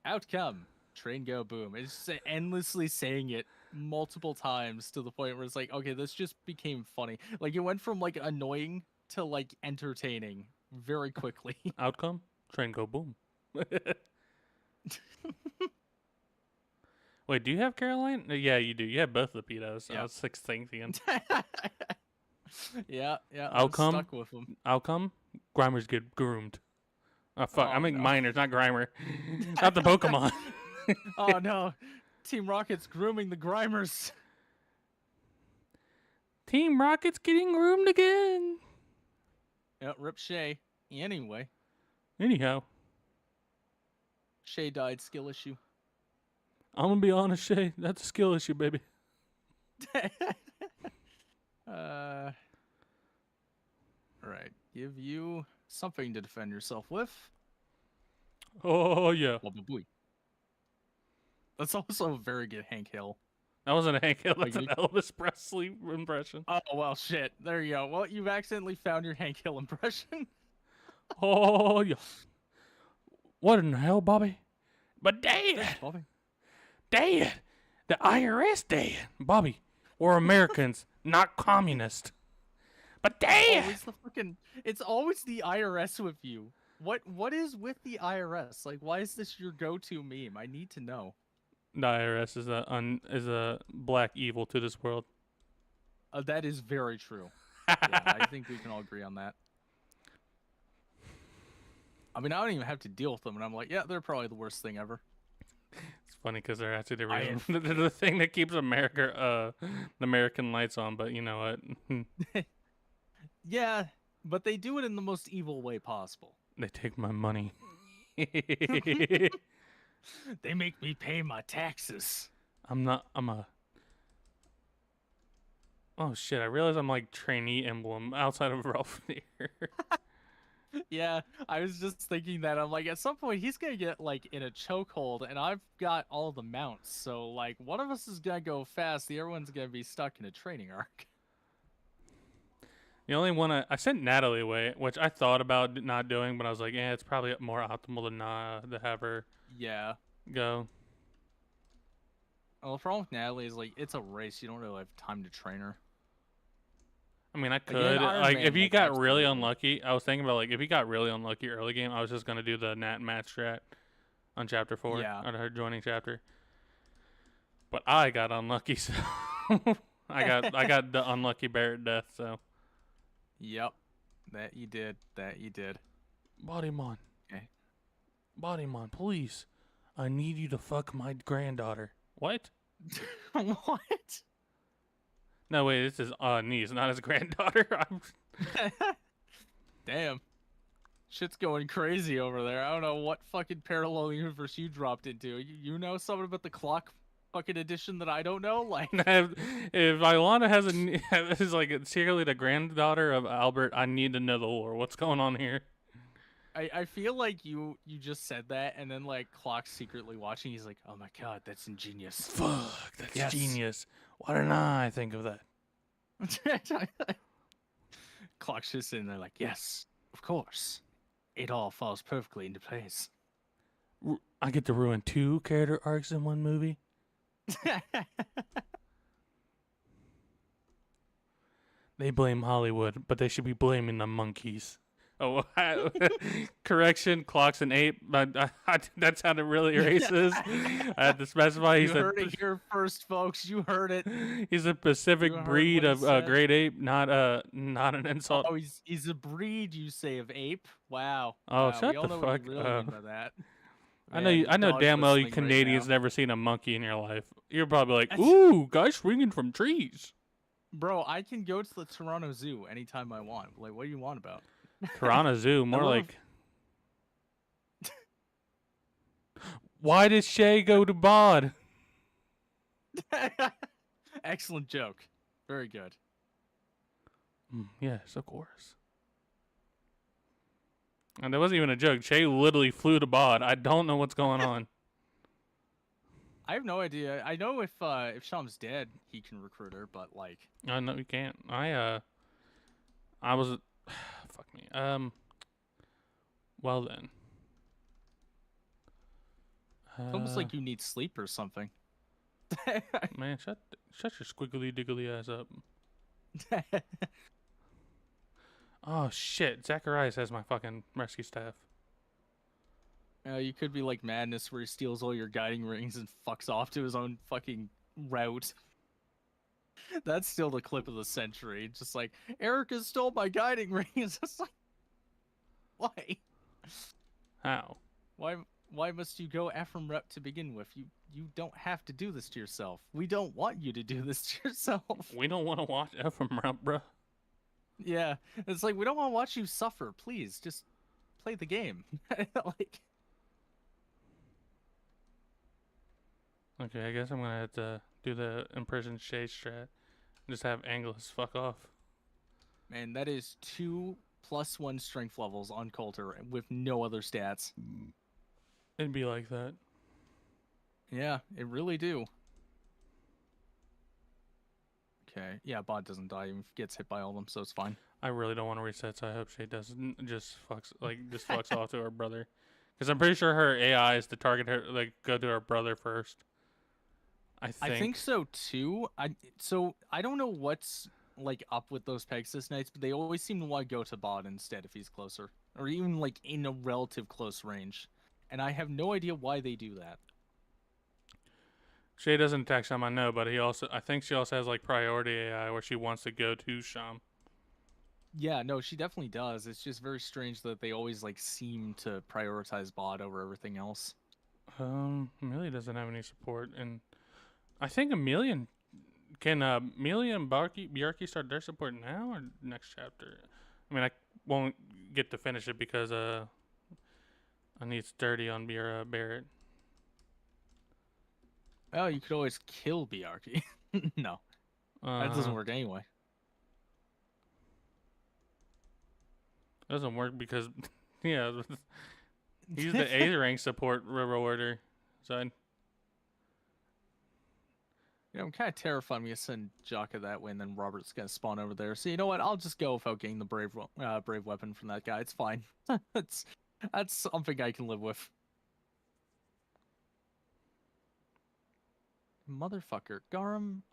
Outcome, train go boom. It's just endlessly saying it multiple times to the point where it's like, okay, this just became funny. Like it went from like annoying to like entertaining very quickly. Outcome? Train go boom. Wait, do you have Caroline? Yeah, you do. You have both the pedos. I Yeah. was 16th again. Yeah, I'm Outcome? stuck with them. Outcome? Grimers get groomed. Oh, fuck. I Oh, mean no. minors, not Grimer. Not the Pokemon. Oh no, Team Rocket's grooming the Grimers. Team Rocket's getting groomed again. Yeah, rip Shay. Anyway, Anyhow, Shay died, skill issue. I'm gonna be honest, Shay. That's a skill issue, baby. Right. Give you something to defend yourself with. Oh, yeah. Boy. That's also a very good Hank Hill. That wasn't a Hank Hill. That's Like, an Elvis Presley impression. Oh, well, shit. There you go. Well, you've accidentally found your Hank Hill impression. Oh, yeah. What in the hell, Bobby? But Dad, Thanks, Bobby. Dad, the IRS, Dad. Bobby, we're Americans, not communists. But Dad, It's always the IRS with you. What is with the IRS? Like, why is this your go-to meme? I need to know. the IRS is a black evil to this world. That is very true. Yeah, I think we can all agree on that. I mean, I don't even have to deal with them, and I'm like, yeah, they're probably the worst thing ever. It's funny because they're actually the thing that keeps the American lights on. But you know what? Yeah, but they do it in the most evil way possible. They take my money. They make me pay my taxes. I'm a. Oh shit! I realize I'm like trainee emblem outside of Ralph here. Yeah, I was just thinking that. I'm like, at some point he's gonna get like in a chokehold, and I've got all the mounts. So like, one of us is gonna go fast. The other one's gonna be stuck in a training arc. The only one I sent Natalie away, which I thought about not doing, but I was like, yeah, it's probably more optimal to have her Yeah. go. Well, the problem with Natalie is like it's a race. You don't really have time to train her. I mean, I Like, in could Iron like Man, if you like, got really absolutely. unlucky. I was thinking about like if you got really unlucky early game, I was just gonna do the Nat match strat on chapter 4 Yeah. on her joining chapter. But I got unlucky, so I got the unlucky Barrett death. So Yep. That you did. Bodymon, Okay. Bodymon, please, I need you to fuck my granddaughter. What? What? No, wait, this is niece, not his granddaughter. Damn. Shit's going crazy over there. I don't know what fucking parallel universe you dropped into. You know something about the clock fucking edition that I don't know? Like, if Ilana is like secretly the granddaughter of Albert, I need to know the lore. What's going on here? I feel like you just said that, and then like Clock's secretly watching. He's like, oh my god, that's ingenious. Fuck, that's Yes. genius. Why didn't I think of that? Clock's just sitting there like, yes, of course. It all falls perfectly into place. I get to ruin 2 character arcs in one movie. They blame Hollywood, but they should be blaming the monkeys. Oh, correction, clock's an ape, but that sounded really racist. I had to specify You heard it here first, folks. You heard it. he's a You Pacific heard breed what he of said. great ape, not an insult. Oh, he's a breed, you say, of ape? Wow. Oh, Wow. We shut all the know fuck what you really up. mean by that. I know Man, you. the I know dog's damn well you listening right Canadians now. never seen a monkey in your life. You're probably like, That's- ooh, guys swinging from trees. Bro, I can go to the Toronto Zoo anytime I want. Like, what do you want about? Toronto Zoo, more live- like. Why did Shay go to Bod? Excellent joke. Very good. Yes, of course. And that wasn't even a joke. Shay literally flew to Bod. I don't know what's going on. I have no idea. I know if Sham's dead, he can recruit her, but like, No, you can't. I was, fuck me. Well then. it's almost like you need sleep or something. Man, shut your squiggly diggly ass up. Oh shit, Zacharias has my fucking rescue staff. You could be like Madness, where he steals all your guiding rings and fucks off to his own fucking route. That's still the clip of the century. Just like, Erica stole my guiding rings. It's like, why? How? Why must you go Ephraim rep to begin with? You don't have to do this to yourself. We don't want you to do this to yourself. We don't want to watch Ephraim Rump, bruh. Yeah, it's like, we don't want to watch you suffer. Please, just play the game. Like, Okay, I guess I'm gonna have to do the imprison Shay strat. Just have Angelus fuck off. man, that is 2+1 strength levels on Coulter with no other stats. It'd be like that. Yeah, it really do. Okay, yeah, Bod doesn't die, even gets hit by all of them, so it's fine. I really don't want to reset, so I hope Shay doesn't just fucks off to her brother. Because I'm pretty sure her AI is to target her, like, go to her brother first. I think so too. I don't know what's like up with those Pegasus Knights, but they always seem to want to go to Bod instead if he's closer, or even like in a relative close range. And I have no idea why they do that. Shay doesn't attack Sham, I know, but I think she also has like priority AI where she wants to go to Sham. Yeah, no, she definitely does. It's just very strange that they always like seem to prioritize Bod over everything else. Amelia doesn't have any support, and I think Amelia and Bjarki start their support now or next chapter. I mean, I won't get to finish it because I need sturdy on Barrett. Oh, you could always kill Bjarki. No, that doesn't work anyway. Doesn't work because, yeah, he's the A rank support rewarder. So I'm kind of terrified I'm gonna send Jaka that way, and then Robert's gonna spawn over there. So you know what? I'll just go without getting the brave weapon from that guy. It's fine. that's something I can live with. Motherfucker, Garum,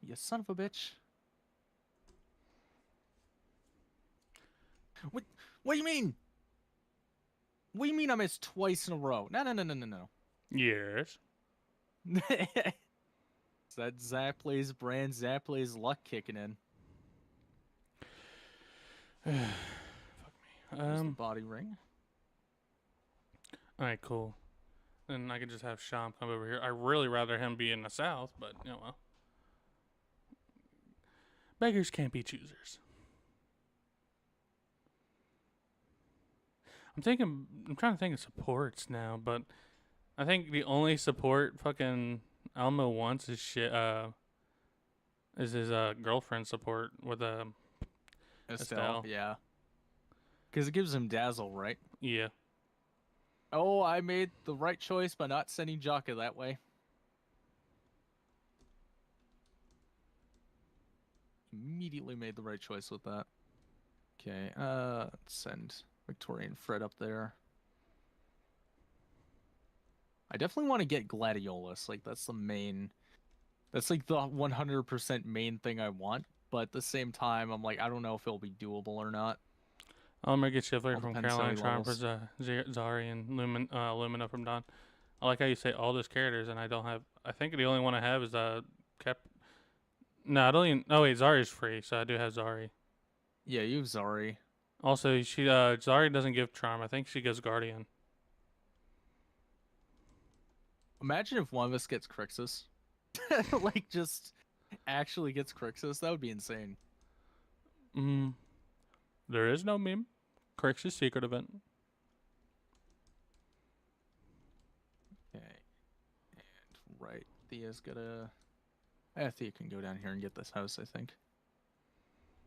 you son of a bitch. What do you mean? What do you mean I missed twice in a row? No. yes. It's that Zaplay's brand, Zaplay's luck kicking in. Fuck me. There's the body ring. All right, cool. Then I could just have Sham come over here. I really rather him be in the south, but you know, well, beggars can't be choosers. I'm trying to think of supports now, but I think the only support fucking Elmo wants is his girlfriend support with Estelle. Yeah. Because it gives him dazzle, right? Yeah. Oh, I made the right choice by not sending Jaka that way. Immediately made the right choice with that. Okay, let's send Victoria and Fred up there. I definitely want to get Gladiolus. Like, that's the main... That's like the 100% main thing I want. but at the same time, I'm like, I don't know if it'll be doable or not. I'll make it Shifter All from depends how Caroline many Charm for levels. Zari and Lumina from Dawn. I like how you say all those characters, and I don't have. I think the only one I have is Cap. No, I don't even. Oh wait, Zari's free, so I do have Zari. Yeah, you have Zari. Also, Zari doesn't give Charm. I think she gives Guardian. Imagine if one of us gets Crixus. Like, just actually gets Crixus. That would be insane. Mm, there is no meme. Crix's secret event. Okay. And right, Thea's gonna. Thea can go down here and get this house, I think.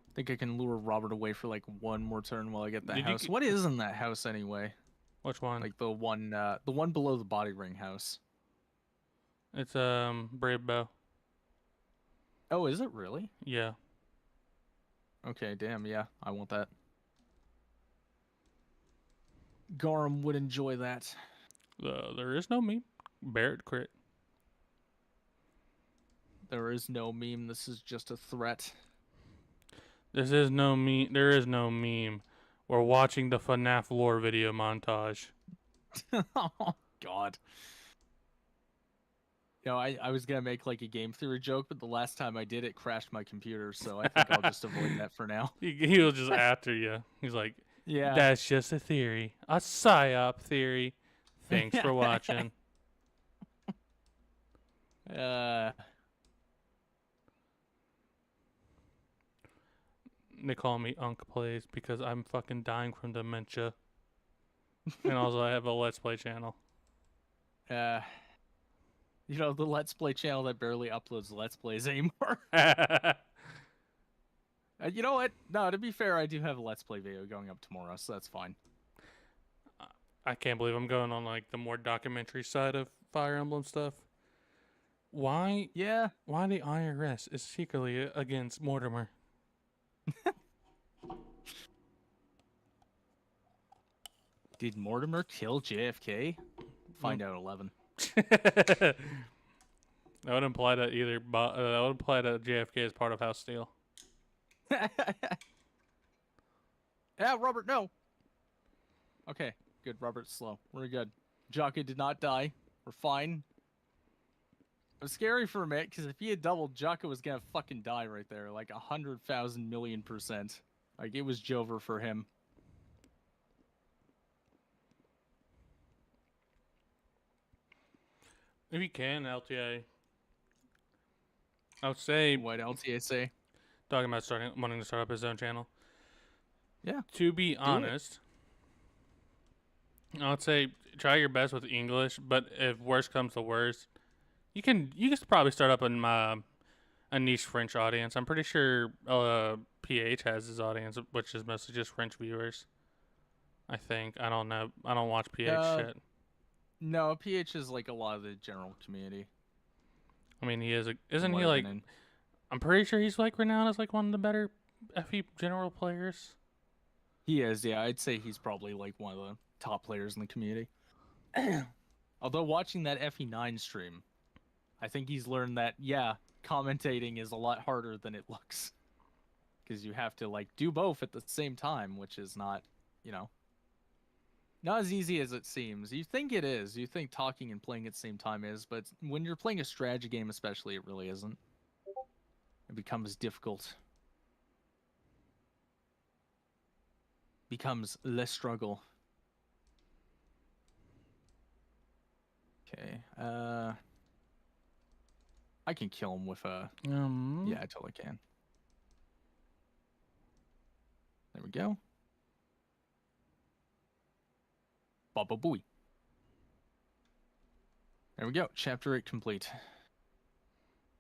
I think I can lure Robert away for like one more turn while I get that house. What is in that house anyway? Which one? Like the one below the body ring house. It's Brave Bow. Oh, is it really? Yeah. Okay, damn, yeah, I want that. Gorham would enjoy that. There is no meme. Barrett crit. There is no meme. This is just a threat. This is no meme. There is no meme. We're watching the FNAF lore video montage. Oh, God. You know, I was going to make like a game theory joke, but the last time I did, it crashed my computer, so I think I'll just avoid that for now. He'll just after you. He's like, Yeah. that's just a theory. A psyop theory. Thanks for watching. They call me Unk Plays because I'm fucking dying from dementia. And also I have a Let's Play channel. You know, the Let's Play channel that barely uploads Let's Plays anymore. You know what? No, to be fair, I do have a Let's Play video going up tomorrow, so that's fine. I can't believe I'm going on like the more documentary side of Fire Emblem stuff. Why? Yeah. Why the IRS is secretly against Mortimer? Did Mortimer kill JFK? Find out 11. That would imply that that would imply that JFK is part of House Steel. Yeah, Robert, no. Okay, good. Robert's slow. We're good. Jocko did not die. We're fine. It was scary for a minute, because if he had doubled, Jocko was gonna fucking die right there. Like 100,000 million%. Like, it was Jover for him. If you can, LTA. I would say. What LTA say? Talking about wanting to start up his own channel. Yeah. To be honest, I would say try your best with English, but if worse comes to worse, you can probably start up a niche French audience. I'm pretty sure PH has his audience, which is mostly just French viewers. I think. I don't know. I don't watch PH shit. No, PH is like a lot of the general community. I mean, isn't he like? I'm pretty sure he's like renowned as like one of the better FE general players. He is, yeah. I'd say he's probably like one of the top players in the community. Although watching that FE9 stream, I think he's learned that, yeah, commentating is a lot harder than it looks. Because you have to like do both at the same time, which is not, you know, not as easy as it seems. You think it is. You think talking and playing at the same time is, but when you're playing a strategy game especially, it really isn't. It becomes difficult. Becomes less struggle. Okay. I can kill him with a... Yeah, I totally can. There we go. Baba Booey. There we go. Chapter 8 complete.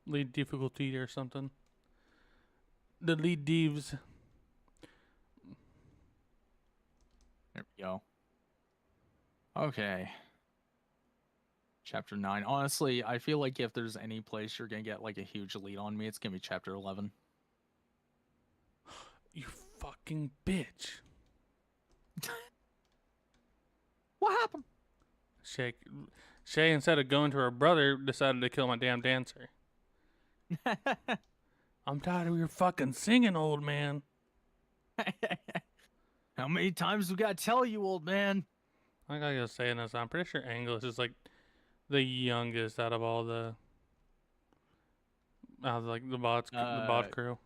Lead difficulty or something. The lead divs. There we go. Okay. Chapter 9. Honestly, I feel like if there's any place you're going to get like a huge lead on me, it's going to be chapter 11. You fucking bitch. What happened? Shay, instead of going to her brother, decided to kill my damn dancer. I'm tired of your fucking singing, old man. How many times we gotta tell you, old man? I gotta say this. I'm pretty sure Angelus is like the youngest out of all the like the Uh, bot crew.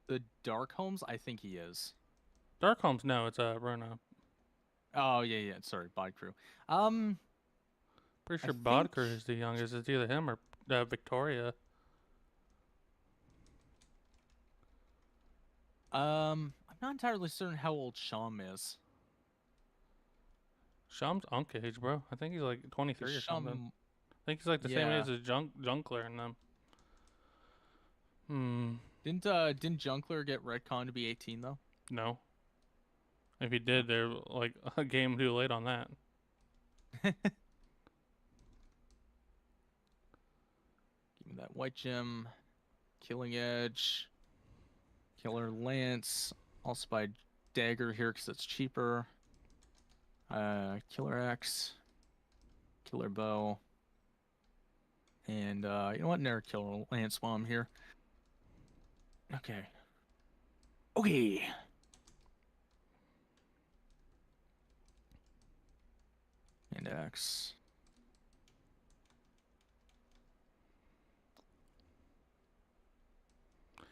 the Darkholmes, I think he is. Darkholmes, no, it's Rona. Oh yeah. Sorry, Bot Crew. Pretty I sure bot think crew is the youngest. It's either him or Victoria. I'm not entirely certain how old Sham is. Sham's Unk age, bro. I think he's like 'Cause 23 or something. Sham, I think he's like the same yeah. age as Junkler and them. Hmm. Didn't Junkler get retconned to be 18 though? No. If he Oh. did, they're like a game too late on that. Give me that white gem, Killing Edge, Killer Lance. I'll spy Dagger here because it's cheaper. Killer Axe, Killer Bow, and you know what? Never Killer Lance while I'm here. Okay. Okay. And Axe.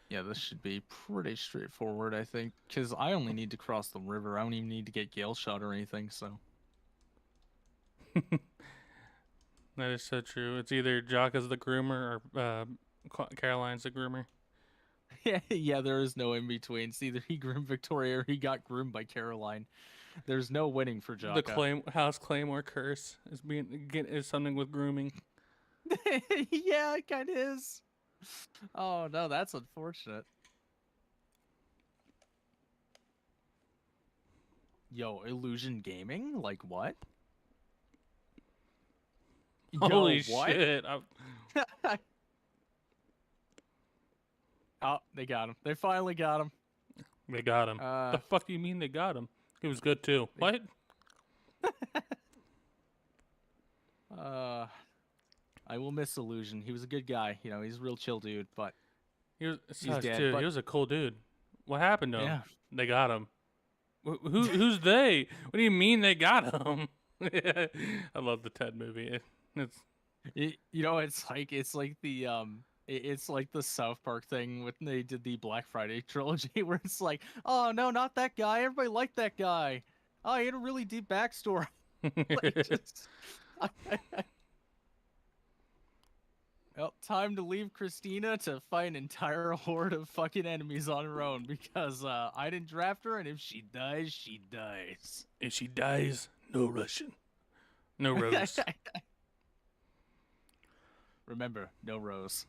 Yeah, this should be pretty straightforward, I think, because I only need to cross the river. I don't even need to get Gale Shot or anything, so. That is so true. It's either Jock as the groomer or Caroline's the groomer. Yeah, there is no in between. It's either he groomed Victoria or he got groomed by Caroline. There's no winning for The Jaka. House Claymore curse is something with grooming. Yeah, it kind of is. Oh no, that's unfortunate. Yo, Illusion Gaming? Like what? Holy Yo, what? shit! Oh, they got him. They finally got him. They got him. The fuck do you mean they got him? He was good too. What? I will miss Illusion. He was a good guy. You know, he's a real chill dude, but He's dead. dude. But He was a cool dude. What happened to him? yeah, They got him. Who's they? What do you mean they got him? I love the Ted movie. It's you know, it's like the it's like the South Park thing when they did the Black Friday trilogy, where it's like, oh no, not that guy. Everybody liked that guy. Oh, he had a really deep backstory. Like, just... Well, time to leave Christina to fight an entire horde of fucking enemies on her own because I didn't draft her, and if she dies, she dies. If she dies, no Russian, no Rose. Remember, no Rose.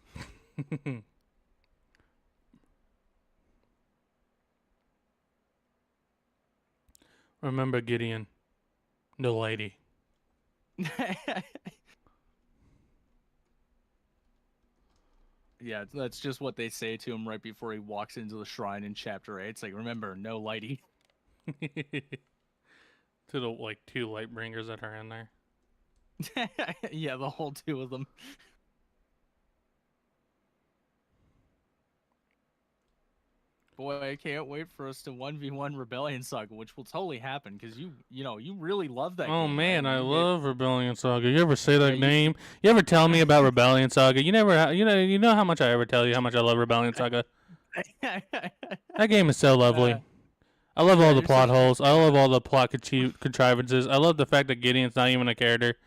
Remember Gideon, no lady. Yeah, that's just what they say to him right before he walks into the shrine in chapter 8. It's like, remember, no lighty. To the like two light bringers that are in there. Yeah, the whole two of them. Boy, I can't wait for us to 1v1 Rebellion Saga, which will totally happen because you know, you really love that Oh game. man, Right? I love Rebellion Saga. You ever say that Yeah, name? You ever tell me about Rebellion Saga? You never, you know how much I ever tell you how much I love Rebellion Saga. That game is so lovely. I love all the you're plot such holes. I love all the plot contrivances. I love the fact that Gideon's not even a character.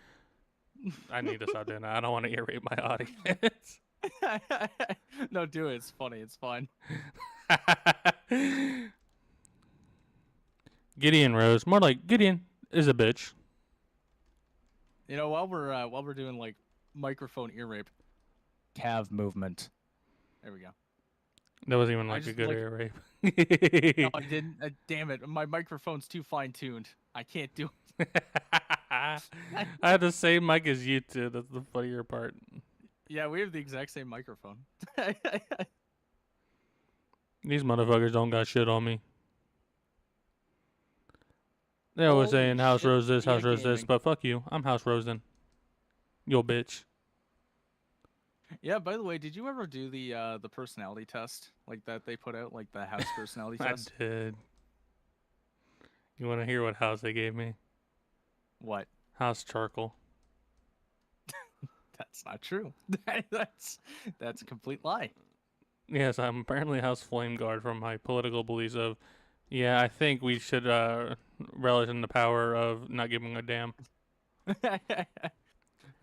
I need to stop doing that. I don't want to irate my audience. No, do it. It's funny. It's fine. Gideon Rose, more like Gideon is a bitch. You know, while we're doing like microphone ear rape, calf movement. There we go. That wasn't even I like a just, good like- ear rape. No, I didn't. Damn it! My microphone's too fine tuned. I can't do it. I have the same mic as you two. That's the funnier part. Yeah, we have the exact same microphone. These motherfuckers don't got shit on me. They always Holy saying House shit, Rose this, House Via Rose this, Gaming. but fuck you. I'm House Rosen. Yo bitch. Yeah, by the way, did you ever do the personality test like that they put out, like the house personality I test? did. You want to hear what house they gave me? What? House charcoal. That's not true. That's a complete lie. Yes, I'm apparently House Flame Guard from my political beliefs of, yeah, I think we should relish in the power of not giving a damn.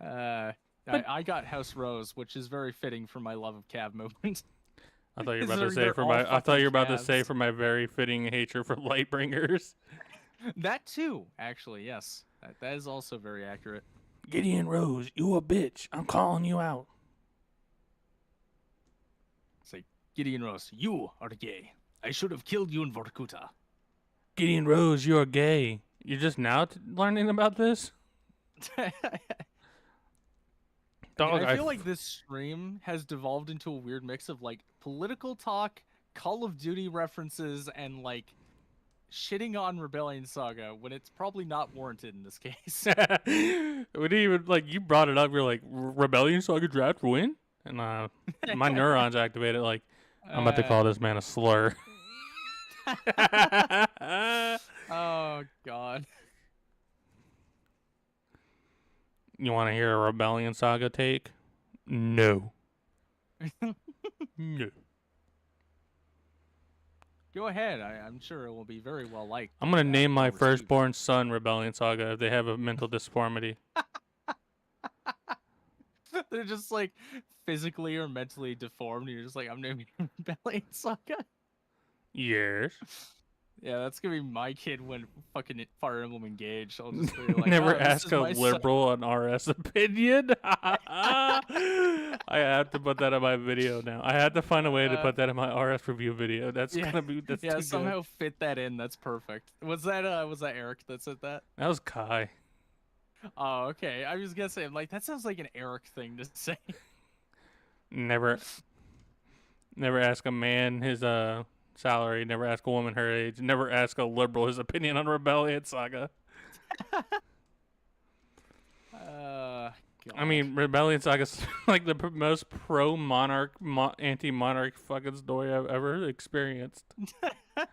uh, But I got House Rose, which is very fitting for my love of cab movement. I thought you were 'Cause about to say they're for all my. I thought fucking you were about to say cabs. for my very fitting hatred for Lightbringers. That too, actually, yes. That is also very accurate. Gideon Rose, you a bitch. I'm calling you out. Say, Gideon Rose, you are gay. I should have killed you in Vorkuta. Gideon Rose, you're gay. You're just now learning about this? Dog, I feel like this stream has devolved into a weird mix of like political talk, Call of Duty references, and like shitting on Rebellion Saga when it's probably not warranted in this case. we didn't even, like, you brought it up. You're like, Rebellion Saga draft win? And my neurons activated, like, I'm about to call this man a slur. Oh, God. You want to hear a Rebellion Saga take? No. No. Go ahead. I'm sure it will be very well liked. I'm going to name my well received. firstborn son Rebellion Saga if they have a mental disformity. They're just like physically or mentally deformed. And you're just like, I'm naming him Rebellion Saga. Yes. Yeah, that's gonna be my kid when fucking Fire Emblem Engage. I'll just be like, Never oh, this ask is a my son." liberal an RS opinion. I have to put that in my video now. I had to find a way to put that in my RS review video. That's Yeah. gonna be Yeah, too somehow good. fit that in. That's perfect. Was that Eric that said that? That was Kai. Oh, okay. I was gonna say, I'm like, that sounds like an Eric thing to say. Never ask a man his salary. Never ask a woman her age. Never ask a liberal his opinion on Rebellion Saga. God. I mean, Rebellion Saga's like the most pro-monarch, anti-monarch fucking story I've ever experienced. The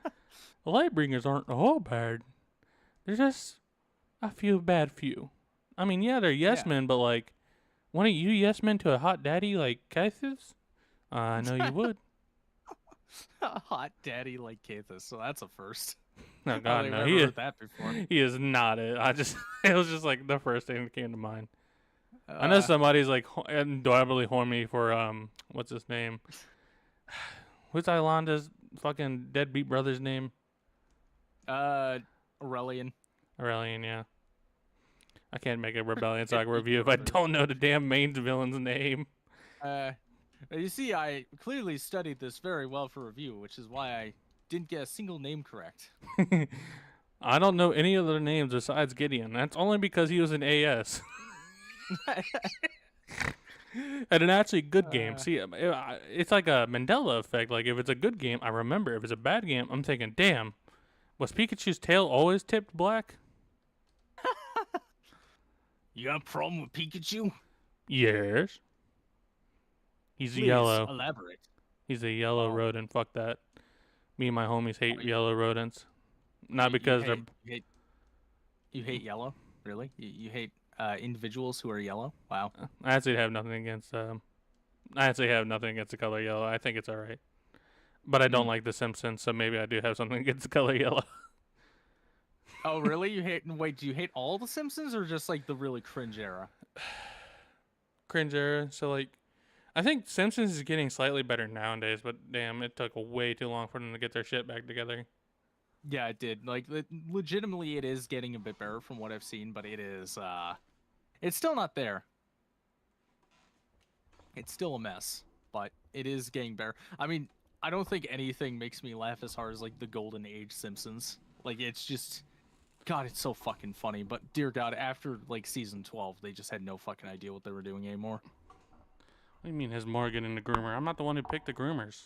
Lightbringers aren't all bad. They're just a few. I mean, yeah, they're yes men, but like, wouldn't you yes men to a hot daddy like Cassius? I know you would. A hot daddy like Kathis, so that's a first. No, I don't God, think no. I've ever heard that before. He is not it. It was just like the first thing that came to mind. I know somebody's like undoubtedly horny for what's his name? What's Ilanda's fucking deadbeat brother's name? Aurelian. Aurelian, yeah. I can't make a Rebellion Saga review if I don't know the damn main villain's name. You see, I clearly studied this very well for review, which is why I didn't get a single name correct. I don't know any other names besides Gideon. That's only because he was an AS. And an actually good game. See, it's like a Mandela effect. Like, if it's a good game, I remember. If it's a bad game, I'm thinking, damn, was Pikachu's tail always tipped black? You got a problem with Pikachu? Yes. He's Please yellow. elaborate. He's a yellow Oh. rodent. Fuck that. Me and my homies hate yellow rodents. Not because they're... You hate yellow? Really? You hate individuals who are yellow? Wow. I actually have nothing against the color yellow. I think it's alright. But I don't like The Simpsons, so maybe I do have something against the color yellow. Oh, really? Wait, do you hate all the Simpsons or just like the really cringe era? Cringe era. So, like, I think Simpsons is getting slightly better nowadays, but damn, it took way too long for them to get their shit back together. Yeah, it did. Like, legitimately, it is getting a bit better from what I've seen, but it is, it's still not there. It's still a mess, but it is getting better. I mean, I don't think anything makes me laugh as hard as, like, the Golden Age Simpsons. Like, it's just... God, it's so fucking funny, but dear God, after, like, season 12, they just had no fucking idea what they were doing anymore. What do you mean, has Morgan in the groomer? I'm not the one who picked the groomers.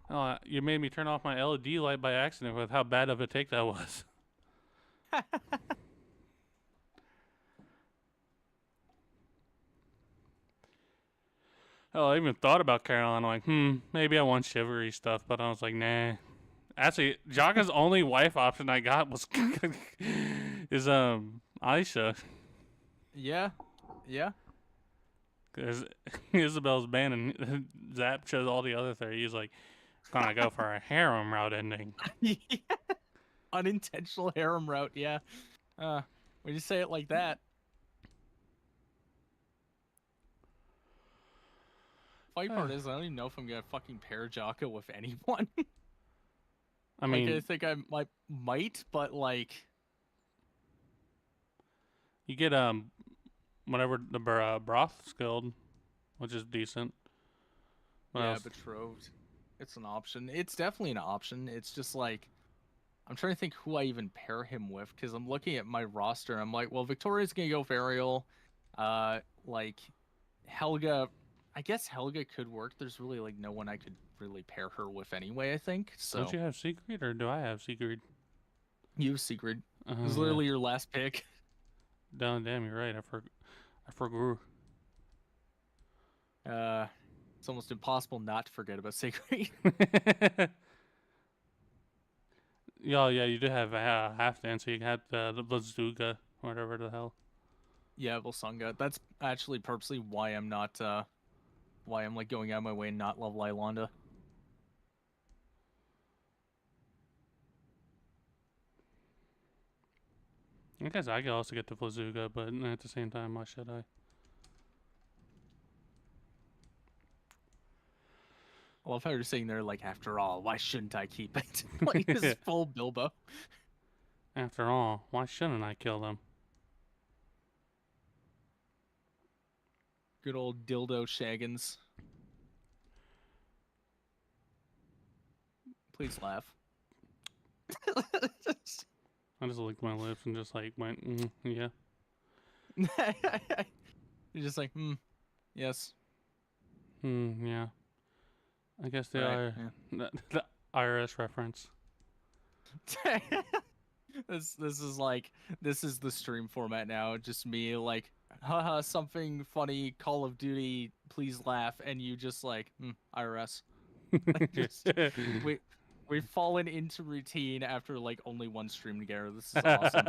Oh, you made me turn off my LED light by accident with how bad of a take that was. Oh, I even thought about Caroline. I'm like, maybe I want chivalry stuff, but I was like, nah. Actually, Jaga's only wife option I got was is Aisha, Yeah, yeah. because Isabel's banned and Zap chose all the other three. He's like, gonna go for a harem route ending. Yeah. Unintentional harem route. Yeah. When you say it like that. Funny part is, I don't even know if I'm gonna fucking pair Jaka with anyone. I Like, I mean, think I might, but like, you get whatever the broth skilled, which is decent. What yeah, else? betrothed. It's an option. It's definitely an option. It's just like I'm trying to think who I even pair him with because I'm looking at my roster. I'm like, well, Victoria's gonna go Varial. Like Helga. I guess Helga could work. There's really like no one I could really pair her with anyway. I think Don't so. you have Secret, or do I have Secret? You Sigrid. It was Yeah. literally your last pick. Damn, you're right. I forgot. It's almost impossible not to forget about Sigrid. Yeah, you do have half dance, so you had the bazooka, whatever the hell. Yeah, Volsunga. That's actually purposely why I'm not why I'm like going out of my way and not level Ilonda. I guess I could also get the bazooka, but at the same time, why should I? I love how you're sitting there like, after all, why shouldn't I keep it? Like this full Bilbo. After all, why shouldn't I kill them? Good old dildo Shaggins. Please laugh. I just licked my lips and just like went, yeah. You're just like, yes. Yeah. I guess they Right. are the IRS reference. Yeah. This is the stream format now. Just me like, haha, something funny, Call of Duty, please laugh, and you just like, IRS. Like, just we've fallen into routine after like only one stream together. This is awesome.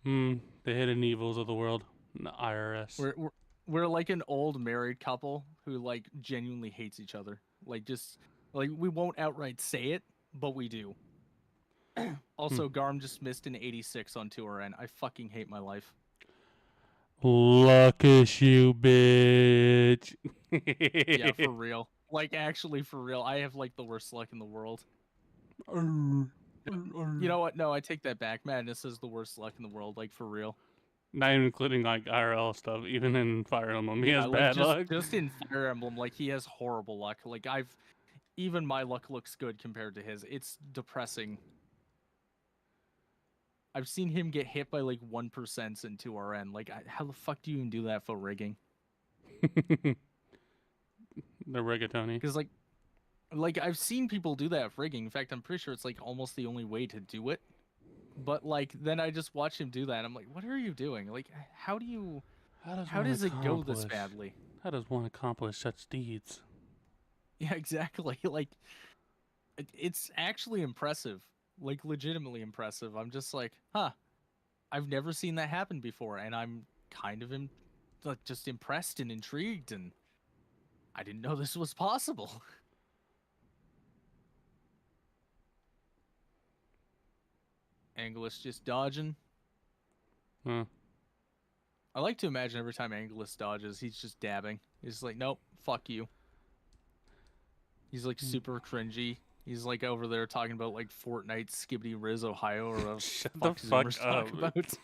The hidden evils of the world, the IRS. We're like an old married couple who like genuinely hates each other. Like just like we won't outright say it, but we do. Also, Garm just missed an 86 on 2RN. I fucking hate my life. Luckish you, bitch. Yeah, for real. Like, actually, for real. I have, like, the worst luck in the world. You know what? No, I take that back. Madness is the worst luck in the world. Like, for real. Not even including, like, IRL stuff. Even in Fire Emblem, he has like, bad luck. Just in Fire Emblem, like, he has horrible luck. Like, even my luck looks good compared to his. It's depressing. I've seen him get hit by, like, 1% in 2RN. Like, how the fuck do you even do that for rigging? The rigatoni. Because, like I've seen people do that for rigging. In fact, I'm pretty sure it's, like, almost the only way to do it. But, like, then I just watch him do that, and I'm like, what are you doing? Like, how does it go this badly? How does one accomplish such deeds? Yeah, exactly. Like, it's actually impressive. Like, legitimately impressive. I'm just like, I've never seen that happen before, and I'm kind of like, just impressed and intrigued, and I didn't know this was possible. Angelus just dodging. Huh. I like to imagine every time Angelus dodges, he's just dabbing. He's like, nope, fuck you. He's like super cringy. He's like over there talking about like Fortnite, Skibbity Riz, Ohio, or what Shut the fuck is up. About.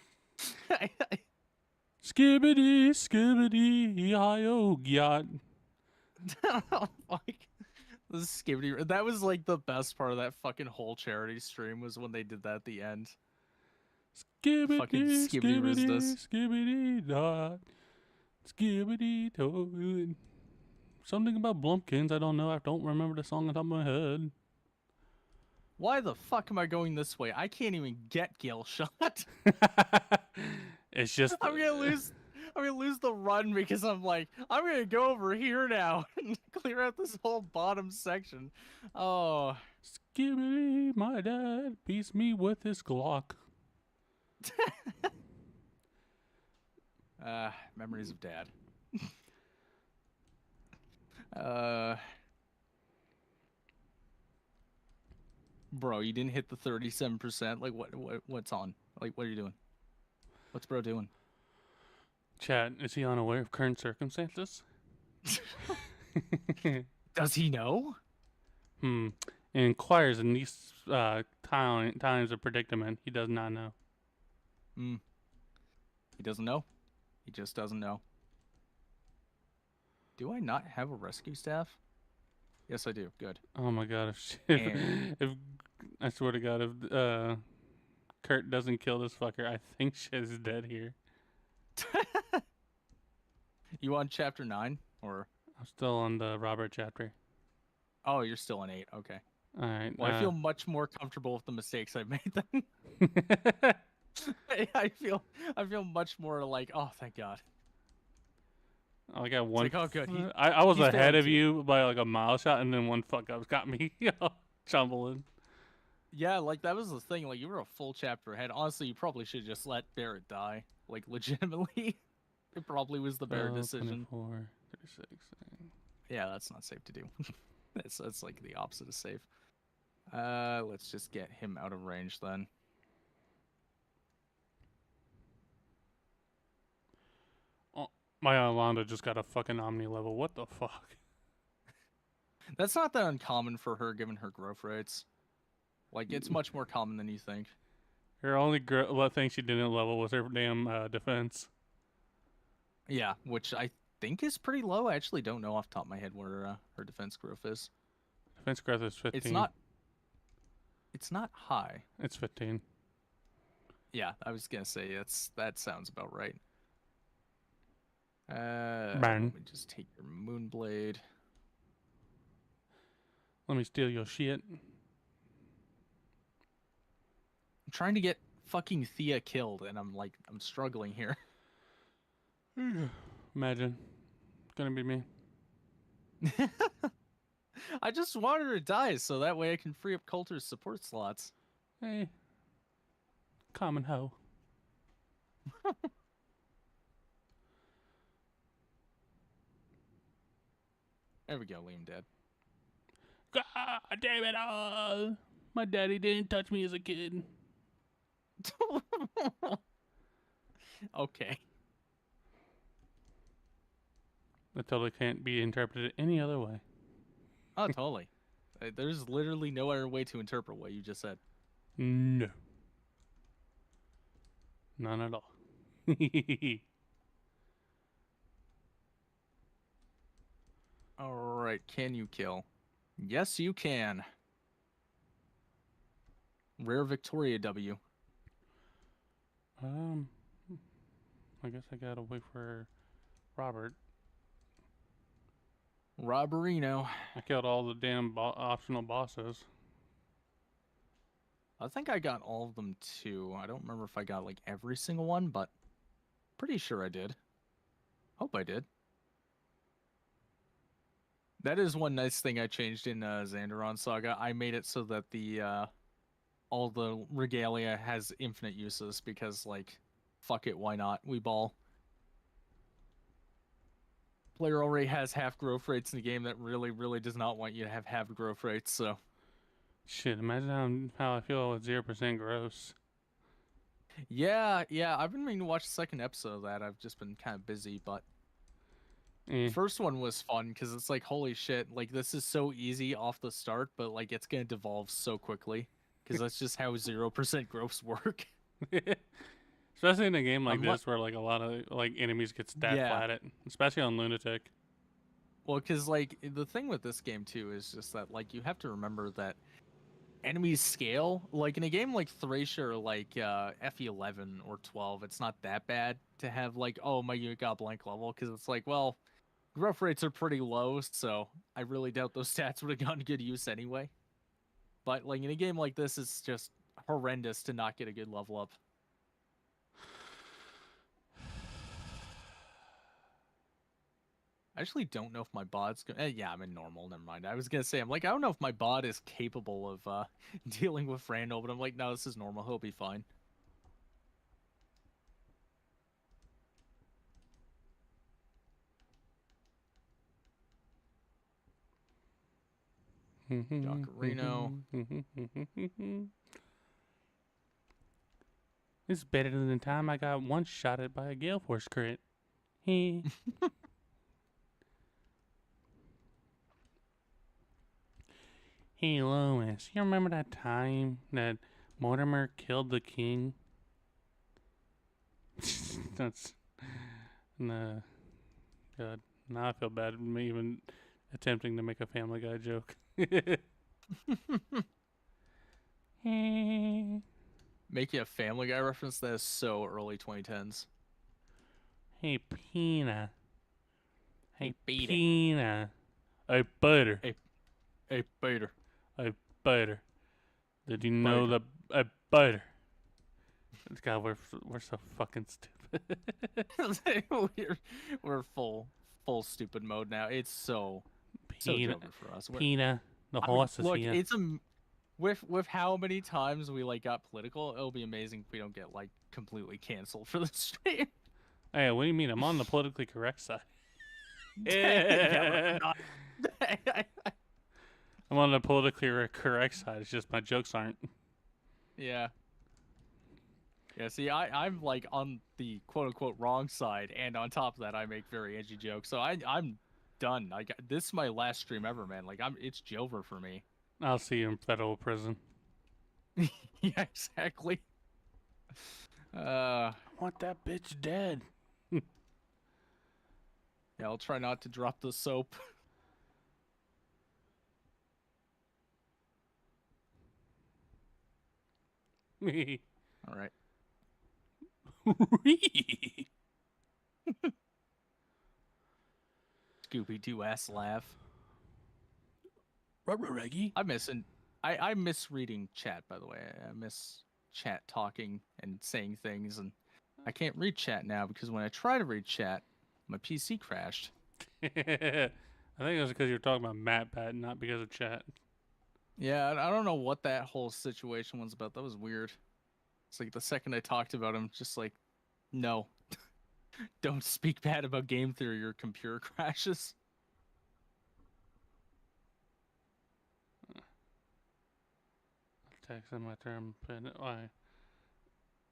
Skibbity, Ohio, yacht. Like, the Skibbity. That was like the best part of that fucking whole charity stream was when they did that at the end. Skibbity, skibbity, dot. Skibbity, toad. Something about Blumpkins, I don't know. I don't remember the song on top of my head. Why the fuck am I going this way? I can't even get Gale shot. It's just I'm gonna lose. I'm gonna lose the run because I'm like, I'm gonna go over here now and clear out this whole bottom section. Oh. Skibbity, my dad beats me with his Glock. Memories of dad. uh, bro, you didn't hit the 37%. Like, what's on? Like, what are you doing? What's bro doing? Chat, is he unaware of current circumstances? Does he know? It inquires in these times of predicament. He does not know. He doesn't know. He just doesn't know. Do I not have a rescue staff? Yes, I do. Good. Oh my god! If I swear to God, if Kurt doesn't kill this fucker, I think shit is dead here. You on chapter 9 or? I'm still on the Robert chapter. Oh, you're still on 8. Okay. All right. Well, I feel much more comfortable with the mistakes I've made then. I feel much more like, oh, thank God. I got one. It's like, oh, good. I was ahead of you by like a mile shot, and then one fuck up got me chumbling. Yeah, like that was the thing. Like you were a full chapter ahead. Honestly, you probably should just let Barrett die. Like legitimately, it probably was the better decision. 24, 36. Yeah, that's not safe to do. that's like the opposite of safe. Let's just get him out of range then. Oh, my Alonda just got a fucking Omni level. What the fuck? That's not that uncommon for her, given her growth rates. Like, it's much more common than you think. Her only thing she didn't level was her damn defense. Yeah, which I think is pretty low. I actually don't know off the top of my head where her defense growth is. Defense growth is 15. It's not high. It's 15. Yeah, I was gonna say that sounds about right. Burn. Let me just take your Moonblade. Let me steal your shit. I'm trying to get fucking Thea killed, and I'm struggling here. Imagine. It's gonna be me. I just want her to die, so that way I can free up Coulter's support slots. Hey. Common hoe. There we go, Liam dead. God damn it all. My daddy didn't touch me as a kid. Okay. That totally can't be interpreted any other way. Oh, totally. There's literally no other way to interpret what you just said. No. None at all. Alright, can you kill? Yes, you can. Rare Victoria W. I guess I gotta wait for Robert. Robberino. I killed all the damn optional bosses. I think I got all of them too. I don't remember if I got like every single one, but pretty sure I did. Hope I did. That is one nice thing I changed in Andaron Saga. I made it so that the all the regalia has infinite uses because, like, fuck it, why not? We ball. Player already has half growth rates in the game that really, really does not want you to have half growth rates, so. Shit, imagine how I feel with 0% gross. Yeah, I've been meaning to watch the second episode of that. I've just been kind of busy, but first one was fun because it's like, holy shit, like this is so easy off the start, but like it's gonna devolve so quickly because that's just how 0% growths work. Especially in a game like this where like a lot of like enemies get stat flatted, especially on Lunatic. Well, because like the thing with this game too is just that like you have to remember that enemies scale. Like in a game like Thracia or like FE11 or 12, it's not that bad to have like, oh, my unit got blank level, because it's like, well, growth rates are pretty low, so I really doubt those stats would have gotten good use anyway. But like in a game like this, it's just horrendous to not get a good level up. I actually don't know if my bot's yeah, I'm in normal. Never mind. I was gonna say, I'm like, I don't know if my bot is capable of dealing with Randall, but I'm like, no, this is normal. He'll be fine. Dockerino. This is better than the time I got one shot at by a Gale Force crit. Hey. Hey, Lois, you remember that time that Mortimer killed the king? That's... Nah. God. Now I feel bad me even attempting to make a Family Guy joke. Hey. Making a Family Guy reference that is so early 2010s. Hey, Peanut. Hey, Beat it. Peanut. Hey, Butter. Hey, Peter. Hey, Butter. Did you know Butter. the... Hey, Butter. God, we're so fucking stupid. we're full stupid mode now. It's so Peanut. Joker for us. Peanut. The I mean, horse is look, here. it's with how many times we like got political, it'll be amazing if we don't get like completely canceled for the stream. Hey, what do you mean? I'm on the politically correct side. Yeah, but I'm on the politically correct side. It's just my jokes aren't. yeah. Yeah, see, I'm like on the quote unquote wrong side, and on top of that, I make very edgy jokes. So I'm done. This is my last stream ever, man. Like it's Jover for me. I'll see you in federal prison. Yeah, exactly. I want that bitch dead. Yeah, I'll try not to drop the soap. Me. All right. Scooby Doo ass laugh. Reggie. I miss reading chat, by the way. I miss chat talking and saying things, and I can't read chat now because when I try to read chat, my PC crashed. I think it was because you were talking about MatPat, not because of chat. Yeah, I don't know what that whole situation was about. That was weird. It's like the second I talked about him, just like, no. Don't speak bad about game theory, your computer crashes. Text in my term, but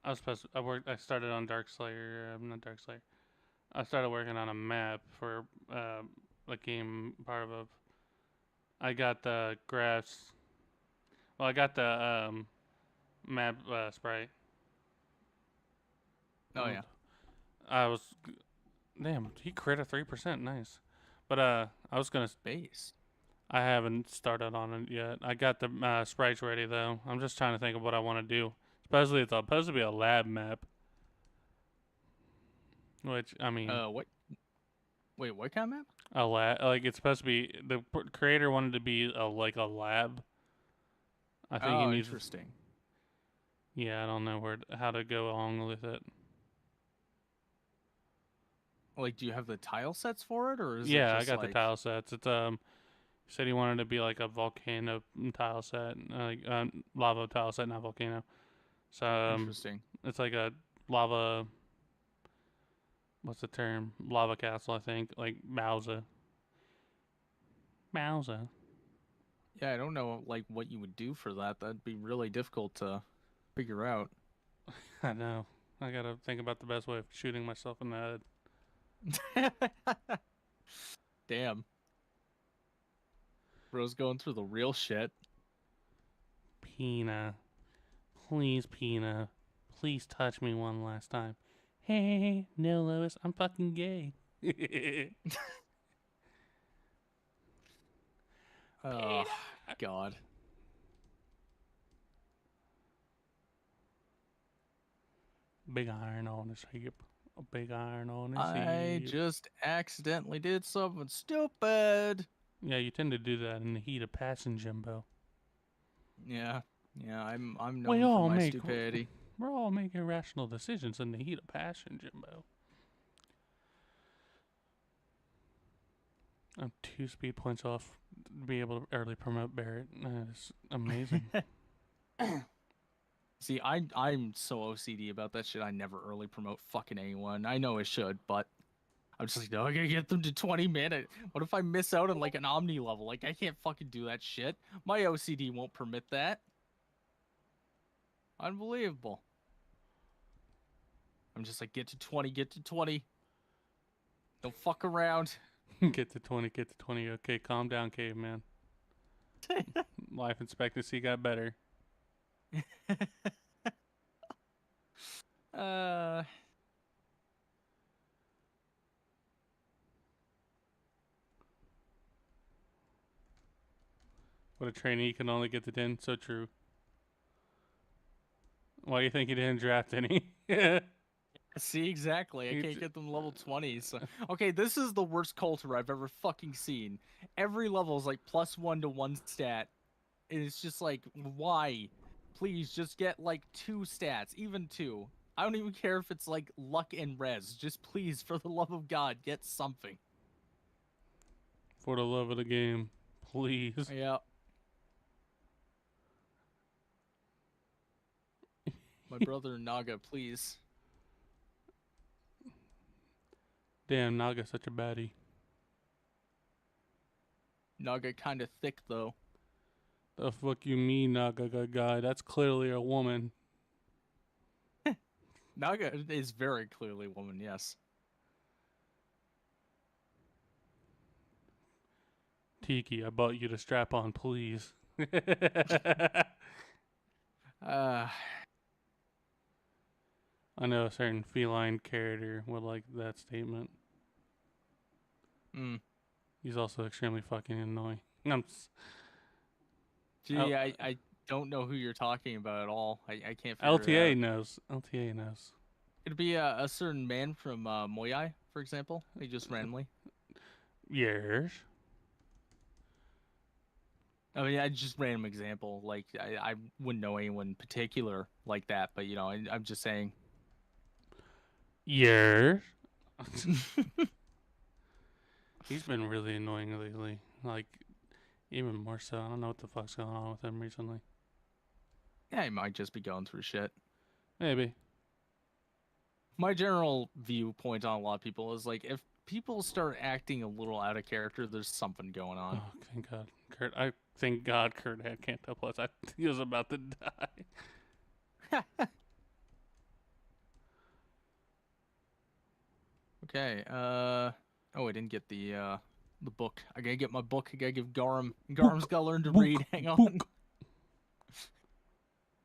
I was supposed to, I started on Dark Slayer, not Dark Slayer. I started working on a map for a game part of. I got the graphs. Well, I got the map sprite. Oh yeah. I was, damn, he crit a 3%, nice. But I was gonna. Base. I haven't started on it yet. I got the sprites ready though. I'm just trying to think of what I want to do. Supposedly it's supposed to be a lab map. Which I mean, What? Wait, what kind of map? a lab, like it's supposed to be, the creator wanted to be like a lab. I think he Oh, needs. interesting. Yeah, I don't know how to go along with it. Like, do you have the tile sets for it, or is it Yeah, just I got like... the tile sets. It's he said he wanted to be like a volcano tile set, like lava tile set, not volcano. So Interesting. it's like a lava. What's the term? Lava castle, I think. Like Bowser. Bowser. Yeah, I don't know like what you would do for that. That'd be really difficult to figure out. I know. I gotta think about the best way of shooting myself in the head. Damn. Bro's going through the real shit. Pina. Please, Pina. Please touch me one last time. Hey, no, Lois, I'm fucking gay. Oh, God. Big iron on his hip. A big iron on his I hip. just accidentally did something stupid. Yeah, you tend to do that in the heat of passion, Jimbo. Yeah, I'm We known all for my make stupidity. We're all making rational decisions in the heat of passion, Jimbo. I'm 2 speed points off to be able to early promote Barrett. That is amazing. See, I'm so OCD about that shit. I never early promote fucking anyone. I know I should, but I'm just like, no, I gotta get them to 20 minutes. What if I miss out on like an Omni level? Like, I can't fucking do that shit. My OCD won't permit that. Unbelievable. I'm just like, get to 20, get to 20. Don't fuck around. Get to 20, get to 20. Okay, calm down, caveman. Life expectancy got better. uh, What a trainee can only get to 10. So true. Why do you think he didn't draft any? See, exactly. I can't get them level 20s. So. Okay, this is the worst Coulter I've ever fucking seen. Every level is like +1 to 1 stat. And it's just like, why? Please just get like 2 stats, even 2. I don't even care if it's like luck and res. Just please, for the love of God, get something. For the love of the game, please. Yeah. My brother Naga, please. Damn, Naga's such a baddie. Naga kind of thick, though. The fuck you mean, Naga guy? That's clearly a woman. Naga is very clearly a woman, yes. Tiki, I bought you the strap on, please. I know a certain feline character would like that statement. He's also extremely fucking annoying. Gee, I don't know who you're talking about at all. I can't figure LTA it out. knows. LTA knows. It'd be a certain man from Moyai, for example. He just randomly. Yes. I mean, I just random example. Like, I wouldn't know anyone in particular like that, but, you know, I'm just saying. Yes. He's been really annoying lately. Like, even more so. I don't know what the fuck's going on with him recently. Yeah, he might just be going through shit. Maybe. My general viewpoint on a lot of people is, like, if people start acting a little out of character, there's something going on. Oh, thank God. Thank God Kurt had Canto Plus. He was about to die. Okay, oh, I didn't get the book. I gotta get my book. I gotta give Garum. Garum's gotta learn to read. Hang on.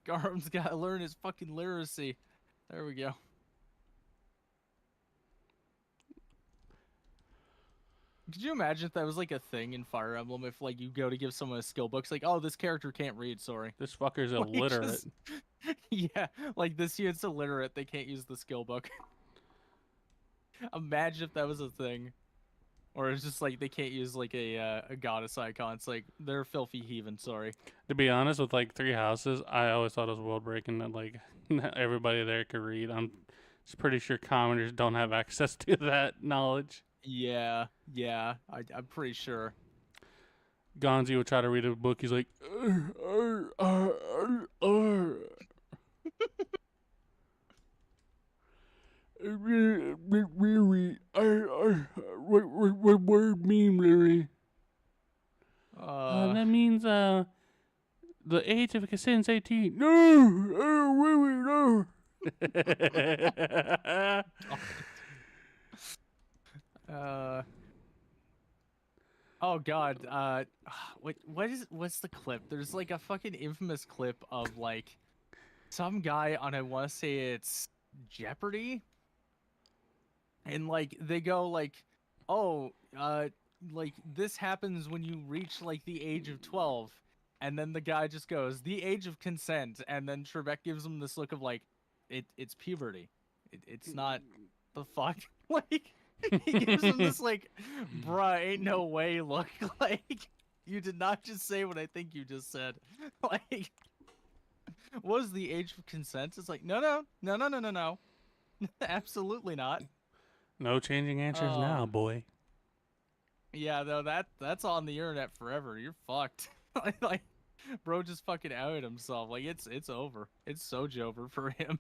Garum's gotta learn his fucking literacy. There we go. Could you imagine if that was like a thing in Fire Emblem? If like you go to give someone a skill book, it's like, oh, this character can't read. Sorry. This fucker's illiterate. Yeah, like this unit's illiterate. They can't use the skill book. Imagine if that was a thing, or it's just like they can't use like a goddess icon. It's like they're filthy heathen. Sorry. To be honest, with like 3 houses, I always thought it was world breaking that like everybody there could read. I'm just pretty sure commoners don't have access to that knowledge. Yeah, I'm pretty sure. Gonzi would try to read a book. He's like, what word mean, Larry? That means the age of consent's 18. No. Oh God. What's the clip? There's like a fucking infamous clip of like some guy on, I want to say it's Jeopardy, and like they go like, oh, like this happens when you reach like the age of 12, and then the guy just goes the age of consent, and then Trebek gives him this look of like, it's puberty. It's not the fuck. Like he gives him this like, bruh, ain't no way look. Like you did not just say what I think you just said. Like, what is the age of consent? It's like, no. Absolutely not. No changing answers now, boy. Yeah, though that's on the internet forever. You're fucked. Like, bro just fucking outed himself. Like it's over. It's Soji over for him.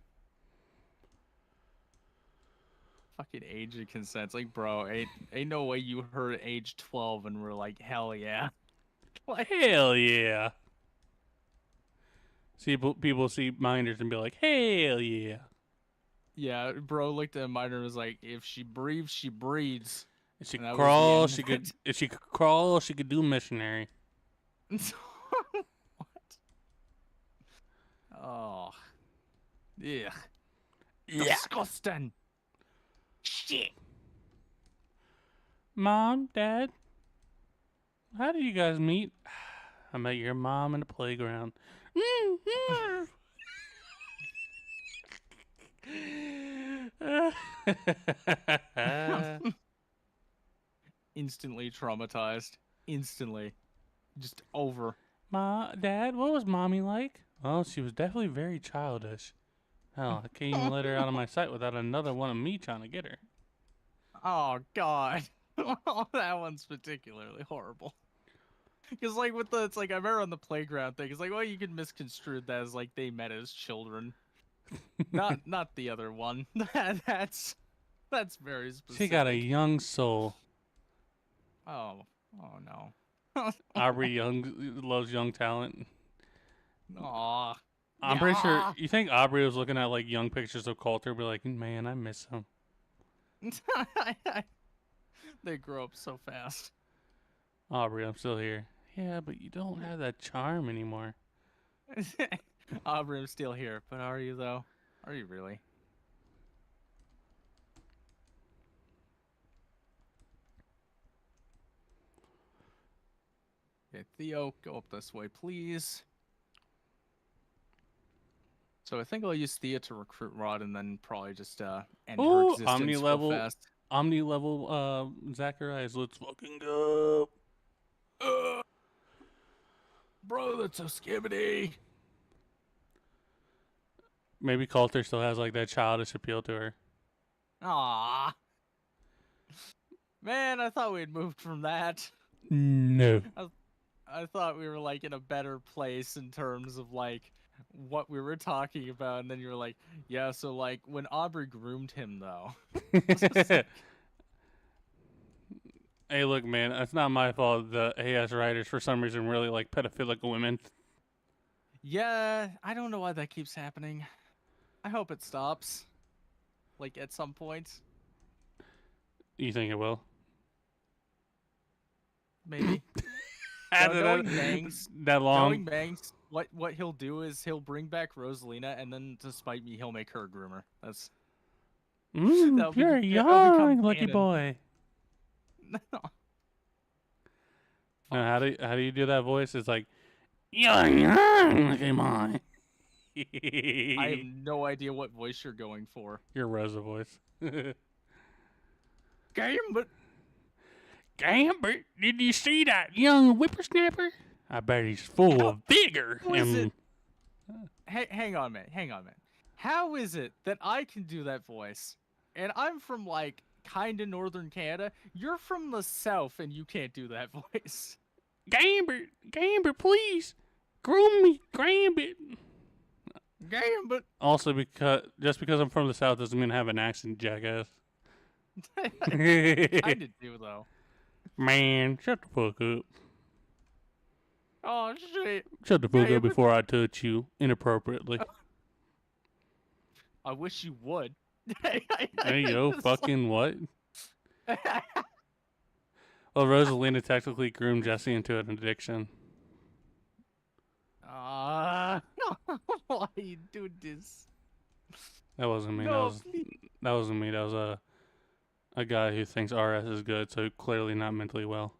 Fucking age of consent. Like, bro, ain't no way you heard age 12 and were like, hell yeah. Like, Hell yeah. See, people see minors and be like, hell yeah. yeah, bro looked at a minor and was like, if she breathes, she breeds. If she And could that was the crawl, end she of could. it. If she could crawl, she could do missionary. What? Oh. Yeah. Yeah. Disgusting. Shit. Mom, Dad, how did you guys meet? I met your mom in the playground. Instantly traumatized. Instantly. Just over. Dad, what was mommy like? Well, she was definitely very childish. Hell, I can't even let her out of my sight without another one of me trying to get her. Oh, God. That one's particularly horrible. Because, like, it's like, I remember on the playground thing, it's like, well, you could misconstrue that as, like, they met as children. Not the other one. That's very She specific. got a young soul. Oh no. Aubrey Young loves young talent. Aw. I'm pretty sure. You think Aubrey was looking at like young pictures of Coulter, be like, man, I miss him. They grow up so fast. Aubrey, I'm still here. Yeah, but you don't have that charm anymore. Aubrey, I'm still here, but are you though? Are you really? Okay, Theo, go up this way, please. So I think I'll use Thea to recruit Rod and then probably just end her Ooh, existence real fast. Omni level Zacharias, let's fucking go. Bro, that's so skibbity. Maybe Coulter still has like that childish appeal to her. Aww. Man, I thought we had moved from that. No. I thought we were like in a better place in terms of like what we were talking about, and then you were like, yeah, so like when Aubrey groomed him though. Hey, look, man, it's not my fault. The AS writers, for some reason, really like pedophilic women. Yeah, I don't know why that keeps happening. I hope it stops. Like at some point. You think it will? Maybe. Knowing Bangs, that long. knowing Bangs, what he'll do is he'll bring back Rosalina, and then to spite me, he'll make her a groomer. That's You're young, lucky boy. No. How do you do that voice? It's like, young, lucky boy. I have no idea what voice you're going for. Your Rosa voice. Gambit. Gambit, did you see that young whippersnapper? I bet he's full of vigor. How is it? Hey, hang on a minute. How is it that I can do that voice, and I'm from like kind of northern Canada? You're from the south, and you can't do that voice. Gambit, please, groom me, Gambit. Gambit. Also, because I'm from the south doesn't mean I have an accent, jackass. I did do though. Man, shut the fuck up. Oh shit. Shut the fuck up before I touch you inappropriately. I wish you would. There you go, fucking what? Well, Rosalina technically groomed Jesse into an addiction. Why you do this? That wasn't me. No, that wasn't me. That was a guy who thinks RS is good, so clearly not mentally well.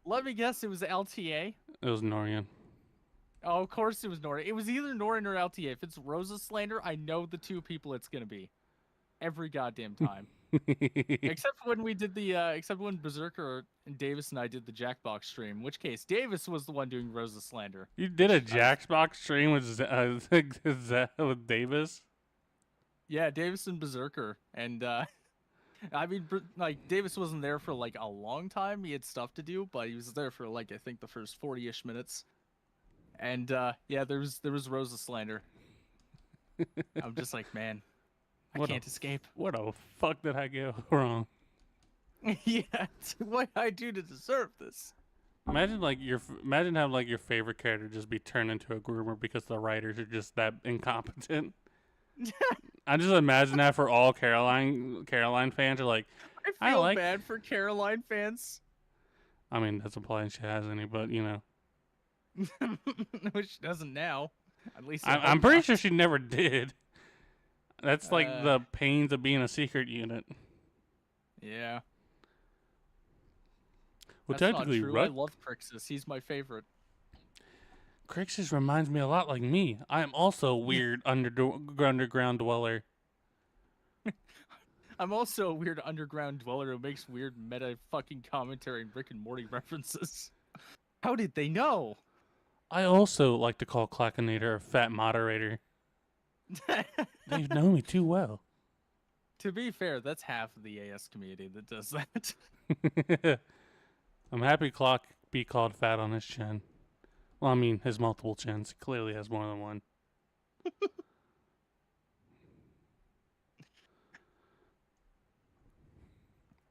Let me guess, it was LTA? It was Norian. Oh, of course it was Norian. It was either Norian or LTA. If it's Rosa Slander, I know the two people it's gonna be. Every goddamn time. Except when we did except when Berserker and Davis and I did the Jackbox stream. In which case, Davis was the one doing Rosa Slander. You did a Jackbox stream with with Davis? Yeah, Davis and Berserker. And I mean, like Davis wasn't there for like a long time. He had stuff to do, but he was there for like I think the first 40-ish minutes. And yeah, there was Rosa slander. I'm just like, man, I What a can't escape. what a fuck did I go wrong? Yeah, what I do to deserve this? Imagine like imagine having like your favorite character just be turned into a groomer because the writers are just that incompetent. I just imagine that for all Caroline fans are like, I I feel like. bad for Caroline fans. I mean, that's implying she has any, but you know, Which doesn't now. At least I I'm hope pretty not. sure she never did. That's like Uh, the pains of being a secret unit. yeah, Well, that's not technically, true. I love Crixus. He's my favorite. Crixus reminds me a lot like me. I am also a weird underground dweller. I'm also a weird underground dweller who makes weird meta fucking commentary and Rick and Morty references. How did they know? I also like to call Clackinator a fat moderator. They know me too well. To be fair, that's half of the AS community that does that. I'm happy Clock be called fat on his chin. Well, I mean, his multiple chins. He clearly has more than one.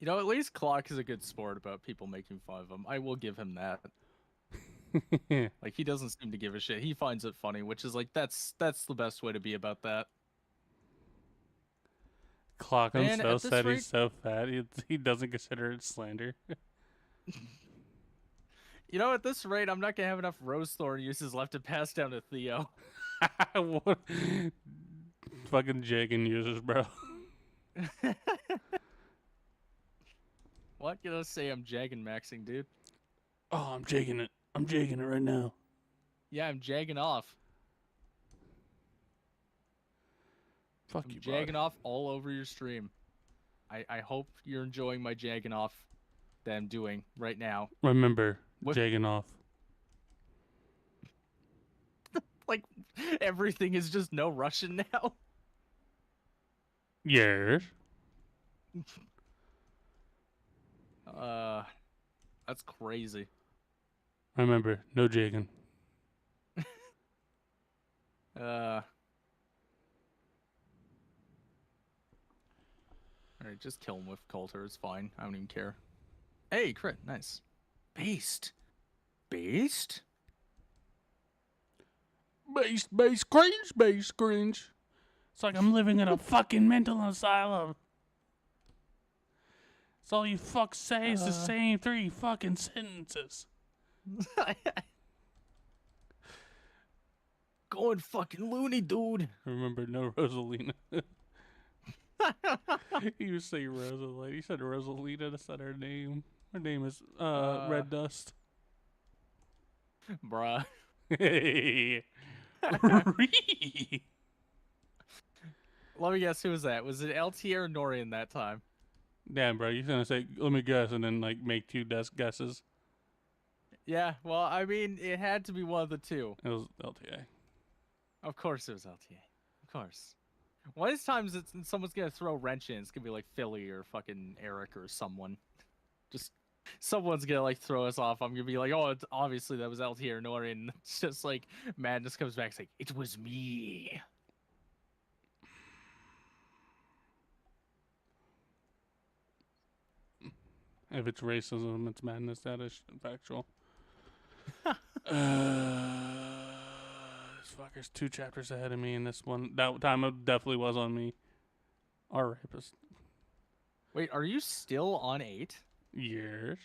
You know, at least Clock is a good sport about people making fun of him. I will give him that. Like, he doesn't seem to give a shit. He finds it funny, which is like that's the best way to be about that. Clock Man, himself at this said rate, he's so fat he doesn't consider it slander. you know, at this rate, I'm not gonna have enough Rose Thorn uses left to pass down to Theo. What? Fucking Jagan users, bro. What? You know, say I'm jagging maxing, dude. Oh, I'm jagging it. I'm jagging it right now. Yeah, I'm jagging off. Fuck I'm you, jagging bud. off all over your stream. I hope you're enjoying my jagging off that I'm doing right now. Remember, What? jagging off. Like, everything is just no Russian now. Yes. That's crazy. Remember, no jagging. Alright, just kill him with Coulter. It's fine. I don't even care. Hey, crit. Nice. Beast. Beast? Base cringe. It's like I'm living in a fucking mental asylum. It's all you fucks say is the same 3 fucking sentences. Going fucking loony, dude. Remember, no Rosalina. You say Rosalina. You said Rosalina. That's not her name. Her name is Red Dust. Bruh. Hey. Let me guess, who was that? Was it LT or Norian that time? Damn, bro. You're gonna say, let me guess, and then like make 2 guesses. Yeah, well, I mean, it had to be one of the two. It was LTA. Of course it was LTA. Of course. One of these times someone's gonna throw a wrench in. It's gonna be like Philly or fucking Eric or someone. Just someone's gonna like throw us off. I'm gonna be like, oh, it's obviously that was LT or Norian. It's just like Madness comes back. It's like, it was me. If it's racism, it's madness. That is factual. This fucker's 2 chapters ahead of me, and this one that time it definitely was on me. Our rapist. Wait, are you still on 8? Years.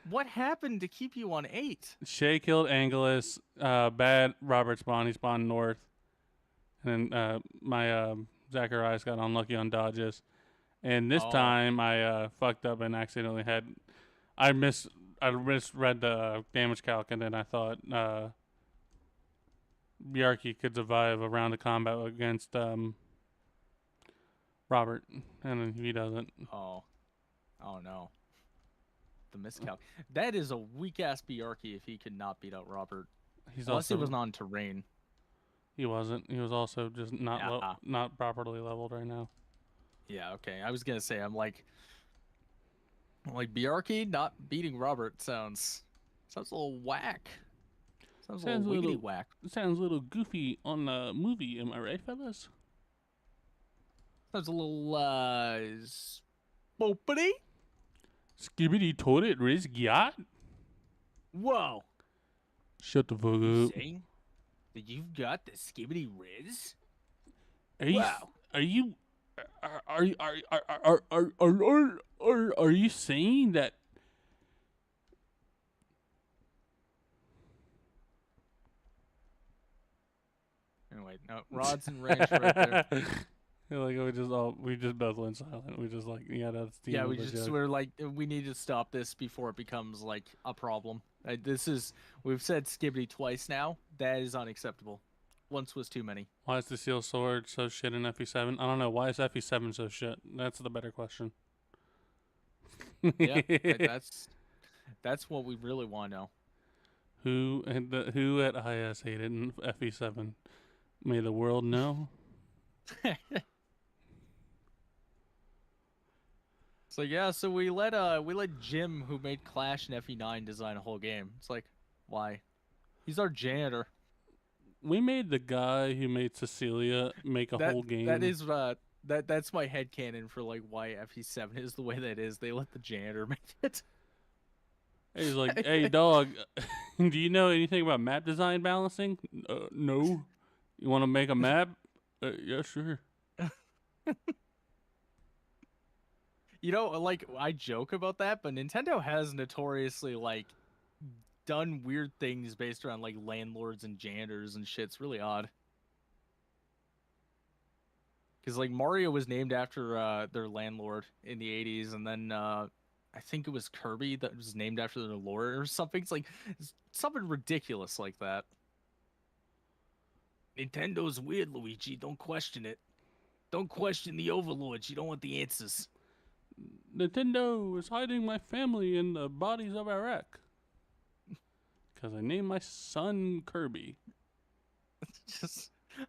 What happened to keep you on 8? Shay killed Angelus. Bad Robert spawned. He spawned north, and then my Zacharias got unlucky on dodges. And this time I fucked up and accidentally I misread the damage calc, and then I thought Bjarki could survive a round of combat against Robert, and then he doesn't. Oh no. The miscalc. That is a weak ass Bjarki if he could not beat out Robert. Unless he was on terrain. He wasn't. He was also just not properly leveled right now. Yeah, okay. I was gonna say I'm like Bjarki not beating Robert sounds a little whack. Sounds a little Sounds a wiggity little whack. sounds a little goofy on the movie. Am I right, fellas? Sounds a little spoopity. Skibbity toilet risk yacht. Whoa. Shut the fuck You up. saying that you've got the skibbity riz? Are you? Wow. Are you? Are you saying that? Anyway, no, rods and ranch right there. Like we just both went silent. We just like yeah, that's the Yeah, end of the joke. we're like we need to stop this before it becomes like a problem. We've said skibbity twice now. That is unacceptable. Once was too many. Why is the seal sword so shit in FE7? I don't know. Why is FE7 so shit? That's the better question. Yeah, that's what we really want to know. Who at IS hated in FE7? May the world know. So yeah, so we let Jim, who made Clash and FE9, design a whole game. It's like, why? He's our janitor. We made the guy who made Cecilia make a whole game. That is that's my headcanon for like why FE7 is the way that it is. They let the janitor make it. He's like, hey dog, do you know anything about map design balancing? No. You want to make a map? Yeah, sure. You know, like I joke about that, but Nintendo has notoriously like done weird things based around like landlords and janitors and shit. It's really odd. Because like Mario was named after their landlord in the '80s, and then I think it was Kirby that was named after their lord or something. It's something ridiculous like that. Nintendo's weird, Luigi. Don't question it. Don't question the overlords. You don't want the answers. Nintendo is hiding my family in the bodies of Iraq. Because I named my son Kirby.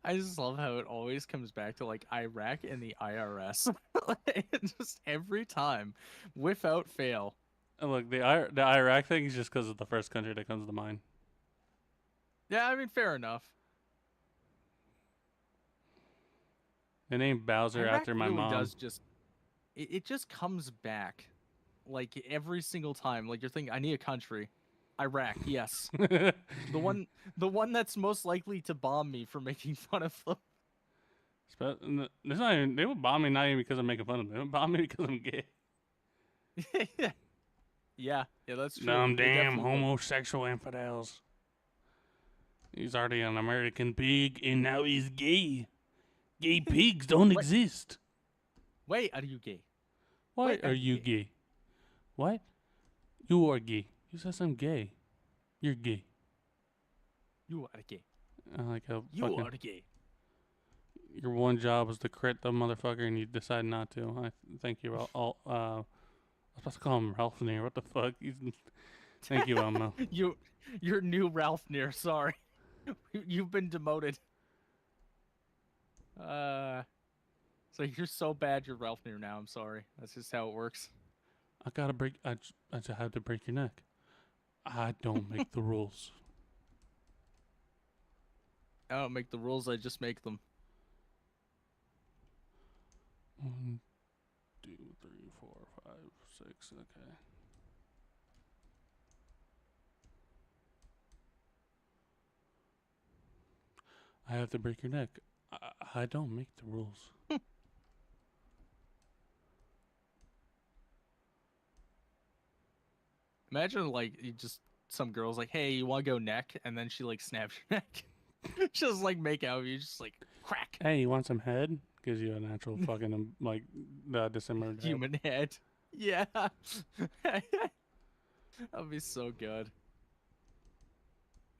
I just love how it always comes back to like Iraq and the IRS. Just every time, without fail. And look, the Iraq thing is just because of the first country that comes to mind. Yeah, I mean, fair enough. They named Bowser Iraq after my really mom. does just it just comes back like every single time. Like you're thinking, I need a country. Iraq, yes. the one that's most likely to bomb me for making fun of them. There's not even, they would bomb me not even because I'm making fun of them. They would bomb me because I'm gay. Yeah, that's true. Dumb damn homosexual infidels. He's already an American pig and now he's gay. Gay pigs don't exist. Wait, are you gay? Why are you gay? What? You are gay. You said I'm gay. You're gay. You are gay. Like a You fucking, are gay. your one job was to crit the motherfucker and you decide not to. I thank you. I was about to call him Ralph Nair. What the fuck? Thank you, Elmo. You're new Ralph Nair. Sorry, you've been demoted. So you're so bad you're Ralph Nair now. I'm sorry. That's just how it works. I just had to break your neck. I don't make the rules. I don't make the rules. I just make them. 1, 2, 3, 4, 5, 6. Okay. I have to break your neck. I don't make the rules. Imagine like you just some girl's like, "Hey, you want to go neck?" And then she like snaps your neck. Just like make out with you, just like crack. Hey, you want some head? Gives you a natural fucking like dismembered Human head. Yeah. That'd be so good.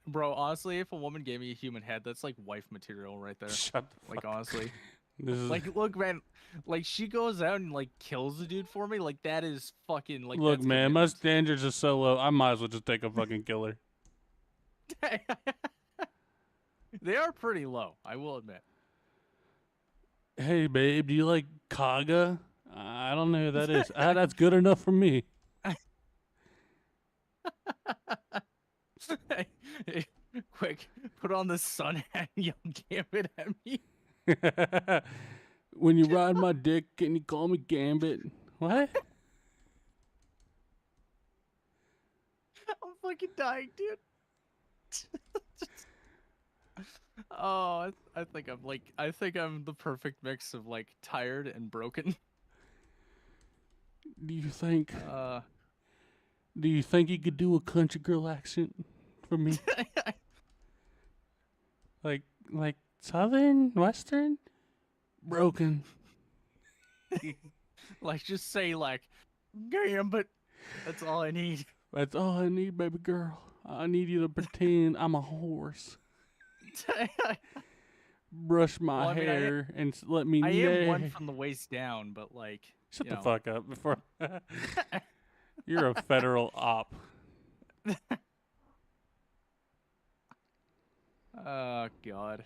Bro, honestly, if a woman gave me a human head, that's like wife material right there. Shut the Like fuck. honestly. This is Like look, man, like she goes out and like kills the dude for me, like that is fucking like look, that's man. My commitment. standards are so low. I might as well just take a fucking killer. They are pretty low, I will admit. Hey, babe, do you like Kaga? I don't know who that is. That's good enough for me. Hey, quick, put on the sun hat and yell Gambit at me. When you ride my dick, can you call me Gambit? What? I'm fucking dying, dude. Oh, I think I'm the perfect mix of like tired and broken. Do you think? Uh, Do you think you could do a country girl accent for me? Like, like Southern, Western, broken. like just say like Gambit. That's all I need. That's all I need, baby girl. I need you to pretend I'm a horse. Brush my Well, I mean, hair and let me I am one know. from the waist down, but like, Shut you the know. fuck up before. You're a federal op. Oh God,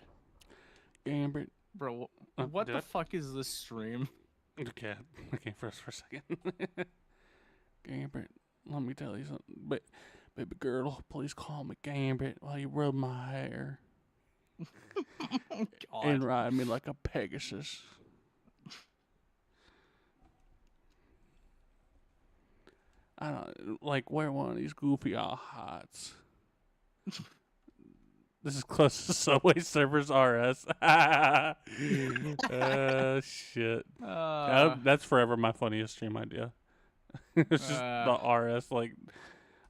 Gambit. bro, what Did the I? fuck is this stream? Okay, for a second. Gambit, let me tell you something. Baby girl, please call me Gambit while you rub my hair Oh and God. ride me like a Pegasus. I don't like wear one of these goofy all hats. This is close to Subway Surfers RS. Shit. Uh, That's forever my funniest stream idea. It's just the uh, RS. Like,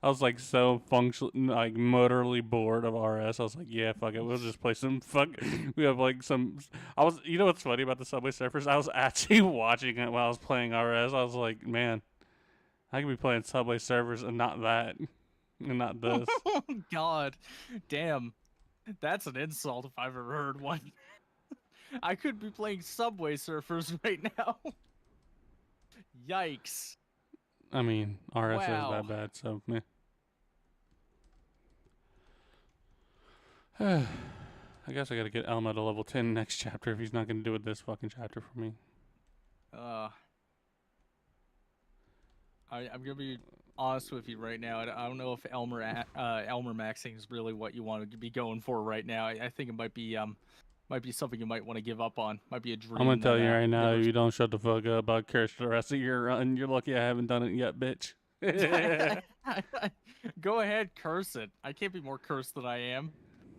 I was like so like motorly bored of RS. I was like, yeah, fuck it. We'll just play some fuck. We have like some. You know what's funny about the Subway Surfers? I was actually watching it while I was playing RS. I was like, man, I could be playing Subway Surfers and not that, and not this. God, damn, that's an insult if I've ever heard one. I could be playing Subway Surfers right now. Yikes! I mean, RS is Wow. that bad, so meh. I guess I gotta get Elmo to level 10 next chapter if he's not gonna do it this fucking chapter for me. I'm gonna be honest with you right now. I don't know if Elmer maxing is really what you want to be going for right now. I think it might be something you might want to give up on. Might be a dream. I'm gonna tell you that, right now, never... if you don't shut the fuck up, I'll curse the rest of your run. You're lucky I haven't done it yet, bitch. Go ahead, curse it. I can't be more cursed than I am.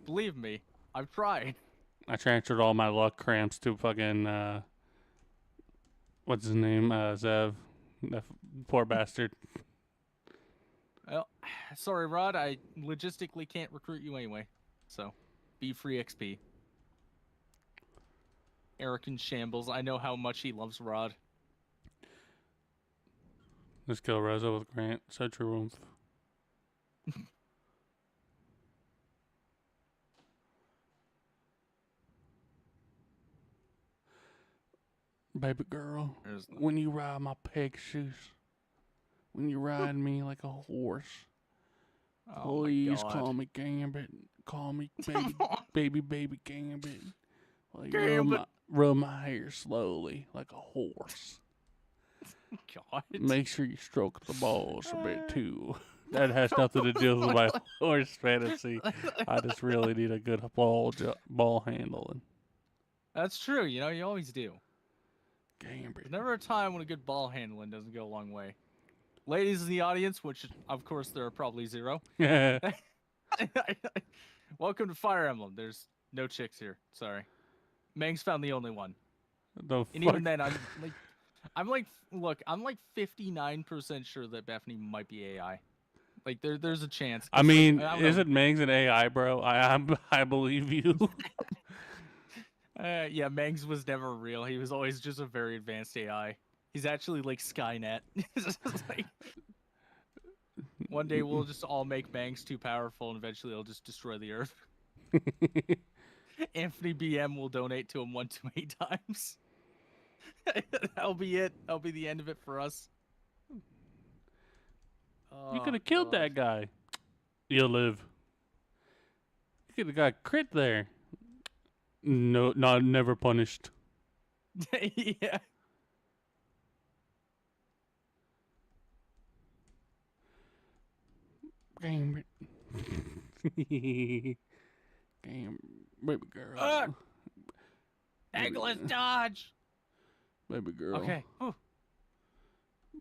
Believe me, I've tried. I transferred all my luck cramps to fucking, what's his name? Zev. That poor bastard. Well, sorry, Rod. I logistically can't recruit you anyway. So, be free XP. Eric in shambles. I know how much he loves Rod. Let's kill Rosa with Grant. Such a warmth. Baby girl, when you ride my Pegasus, when you ride me like a horse, please call me Gambit. Call me baby Gambit. Like rub my hair slowly like a horse. God. Make sure you stroke the balls a bit too. That has nothing to do with my horse fantasy. I just really need a good ball handling. That's true. You know, you always do. Gambit. There's never a time when a good ball handling doesn't go a long way. Ladies in the audience, which of course there are probably zero. Welcome to Fire Emblem. There's no chicks here. Sorry. Mang's found the only one. Even then, I'm like 59% sure that Bethany might be AI. Like there's a chance. I mean, isn't Mang's an AI, bro? I believe you. Yeah, Mangs was never real. He was always just a very advanced AI. He's actually like Skynet. Like, one day we'll just all make Mangs too powerful, and eventually he'll just destroy the Earth. Anthony BM will donate to him 1 too many times. That'll be it. That'll be the end of it for us. You could have killed that guy. You'll live. You could have got crit there. No, not never punished. Yeah. Game. Game. Baby Uh, girl. Baby, Eggless dodge. baby girl. Okay. Whew.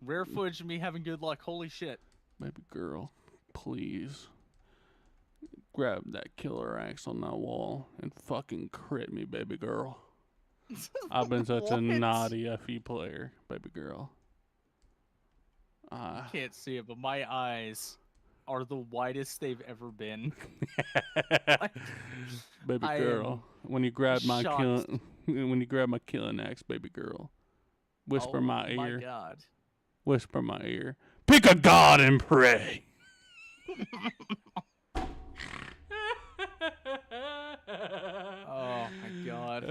Rare footage of me having good luck. Holy shit. Baby girl. Please. Grab that killer axe on that wall and fucking crit me, baby girl. I've been such a What? naughty FE player, baby girl. You can't see it, but my eyes are the widest they've ever been. Baby I girl, am when you grab my shocked. killing axe, baby girl, whisper Oh my my ear, god. whisper my ear. Pick a god and pray. Oh my god.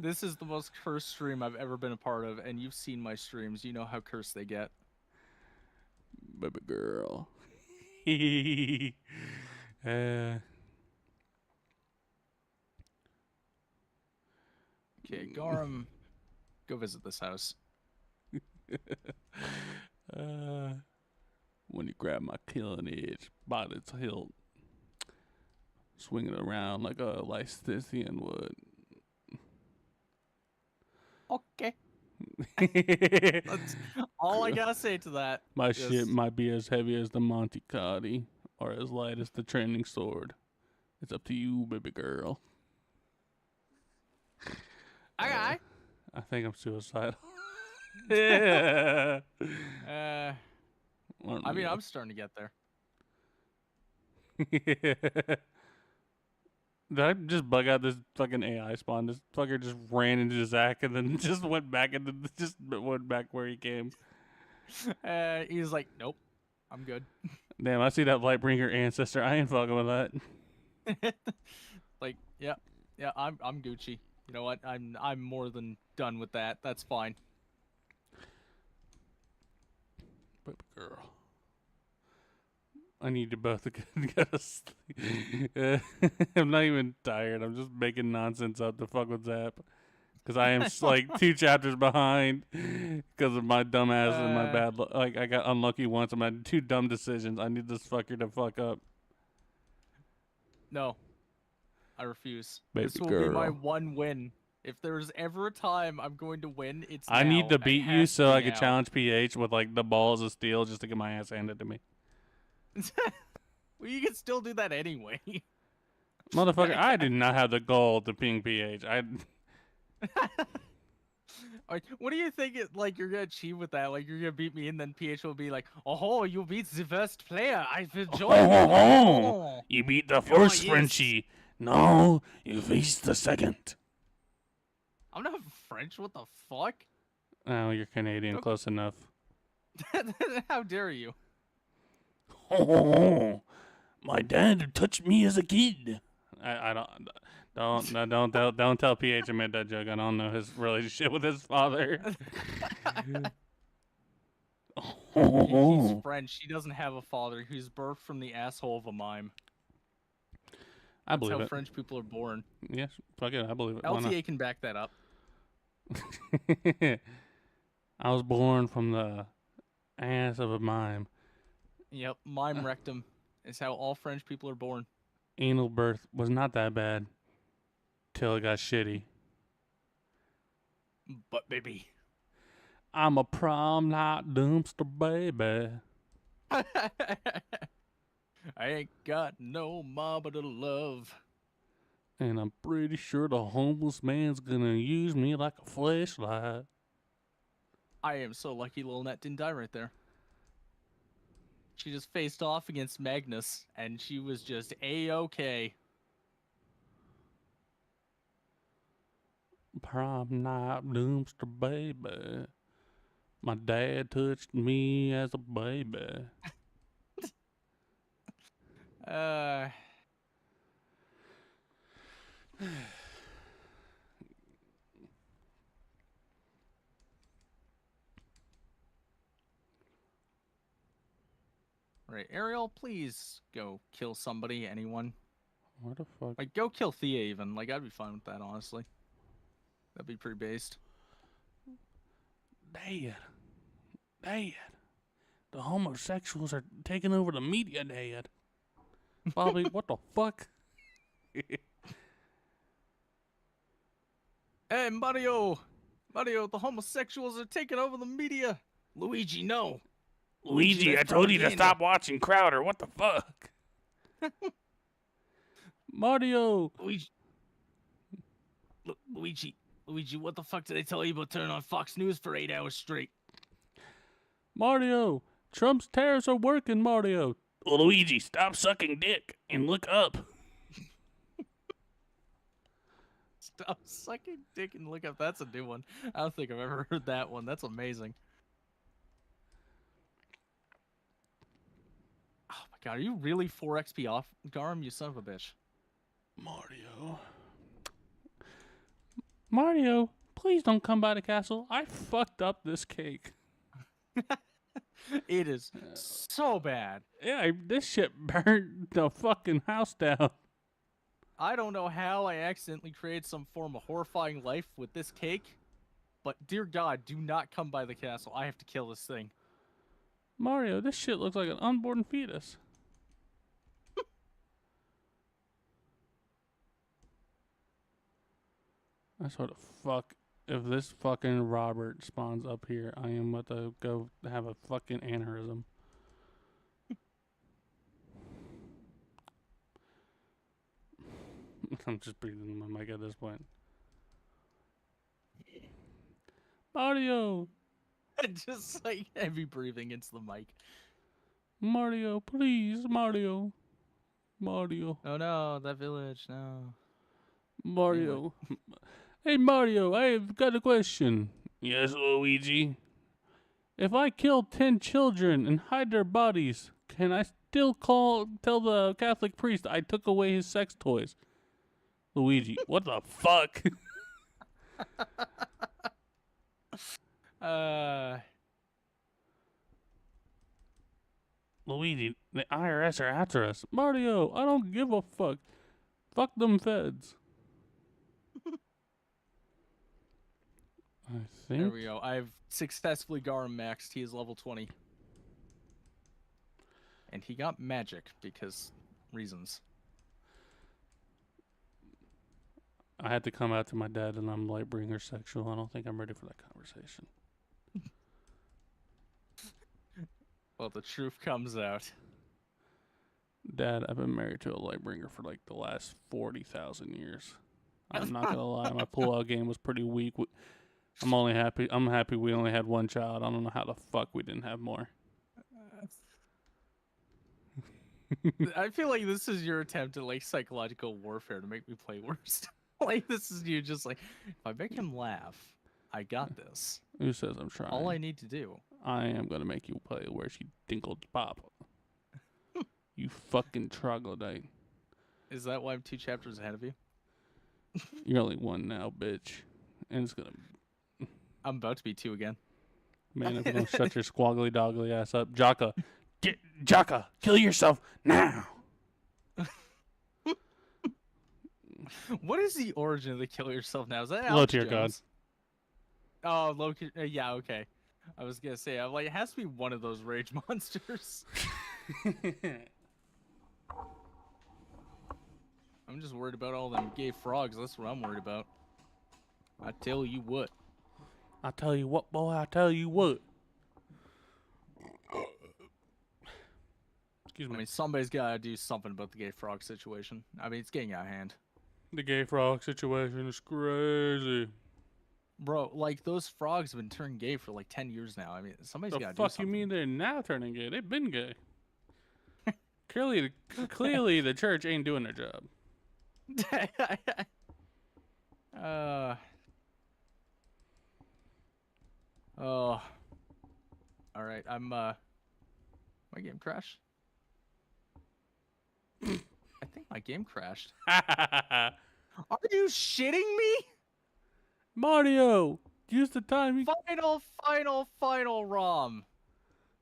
This is the most cursed stream I've ever been a part of, and you've seen my streams. You know how cursed they get. Baby girl. Okay, Gorham, go visit this house. When you grab my killing edge by its hilt, swing it around like a Lystician would. Okay. That's all I gotta say to that. My shit might be as heavy as the Monte Cardi or as light as the trending sword. It's up to you, baby girl. Okay. I think I'm suicidal. Yeah. I mean, I'm starting to get there. Did I just bug out this fucking AI spawn? This fucker just ran into Zach and then just went back where he came. He was like, "Nope, I'm good." Damn, I see that Lightbringer ancestor. I ain't fucking with that. Like, yeah, I'm Gucci. You know what? I'm more than done with that. That's fine. Baby girl. I need you both to go to sleep. I'm not even tired. I'm just making nonsense up to fuck with Zap. Because I am like 2 chapters behind because of my dumbass and my bad luck. Like, I got unlucky once. I had 2 dumb decisions. I need this fucker to fuck up. No, I refuse. Baby This will girl. be my one win. If there's ever a time I'm going to win, it's now. I need to beat you so I can now. challenge PH with like the balls of steel just to get my ass handed to me. Well, you can still do that anyway. Motherfucker, I do not have the goal to ping PH. Like, what do you think like you're gonna achieve with that? Like, you're gonna beat me, and then PH will be like, "Oh, you beat the first player. I've enjoyed it." Oh, you beat the first yes. Frenchie. No, you faced the second. I'm not French. What the fuck? Oh, you're Canadian. Okay. Close enough. How dare you? Oh, my dad touched me as a kid. I don't tell PH I made that joke. I don't know his relationship with his father. He's French. He doesn't have a father. He's birthed from the asshole of a mime. I believe That's how it. French people are born. Yes, fuck it. I believe it. LTA can back that up. I was born from the ass of a mime. Yep, mime rectum is how all French people are born. Anal birth was not that bad till it got shitty. But baby, I'm a prom night dumpster baby. I ain't got no mama to love. And I'm pretty sure the homeless man's gonna use me like a flashlight. I am so lucky Lil Net didn't die right there. She just faced off against Magnus, and she was just A-okay. Prom night dumpster baby. My dad touched me as a baby. Right, Ariel, please go kill somebody, anyone. What the fuck? Like, go kill Thea even. Like, I'd be fine with that, honestly. That'd be pretty based. Dad. Dad. The homosexuals are taking over the media, Dad. Bobby, what the fuck? Hey, Mario! Mario, the homosexuals are taking over the media! Luigi, no! Luigi, I told you to stop watching Crowder. What the fuck? Mario! Luigi, what the fuck did they tell you about turning on Fox News for 8 hours straight? Mario! Trump's tariffs are working, Mario! Luigi, stop sucking dick and look up. Stop sucking dick and look up. That's a new one. I don't think I've ever heard that one. That's amazing. Oh my god, are you really 4 XP off, Garm? You son of a bitch. Mario, please don't come by the castle. I fucked up this cake. It is so bad. Yeah, this shit burned the fucking house down. I don't know how I accidentally created some form of horrifying life with this cake, but dear God, do not come by the castle. I have to kill this thing. Mario, this shit looks like an unborn fetus. I swear to fuck, if this fucking Robert spawns up here, I am about to go have a fucking aneurysm. I'm just breathing in my mic at this point. Mario! Just like heavy breathing into the mic. Mario, please, Mario. Mario. Oh no, that village, no. Mario. Hey Mario, I've got a question. Yes, Luigi. If I kill 10 children and hide their bodies, can I still tell the Catholic priest I took away his sex toys? Luigi, what the fuck? Luigi, the IRS are after us. Mario, I don't give a fuck. Fuck them feds. I think. There we go. I've successfully Garum maxed. He is level 20. And he got magic because reasons. I had to come out to my dad and I'm Lightbringer sexual. I don't think I'm ready for that conversation. Well, the truth comes out. Dad, I've been married to a Lightbringer for like the last 40,000 years. I'm not gonna lie, my pullout game was pretty weak. I'm happy we only had one child. I don't know how the fuck we didn't have more. I feel like this is your attempt at like psychological warfare to make me play worse. Like this is you just like, if I make him laugh, I got this. Who says I'm trying? All I need to do. I am gonna make you play where she dinkled pop. You fucking troglodyte. Is that why I'm 2 chapters ahead of you? You're only 1 now, bitch. And it's gonna. I'm about to be 2 again. Man, if you don't shut your squaggly doggly ass up, Jaka, kill yourself now. What is the origin of the kill yourself now? Is that Low Alex tier Jones? Oh, low. Yeah, okay. I was gonna say, I'm like, it has to be one of those rage monsters. I'm just worried about all them gay frogs. That's what I'm worried about. I tell you what. I tell you what, boy. I tell you what. Excuse me. I mean, somebody's gotta do something about the gay frog situation. I mean, it's getting out of hand. The gay frog situation is crazy. Bro, like, those frogs have been turned gay for like 10 years now. I mean, somebody's gotta do The fuck something. you mean they're now turning gay? They've been gay. Clearly, the church ain't doing their job. Oh. All right, my game crashed. I think my game crashed. Are you shitting me? Mario, use the time. Final ROM.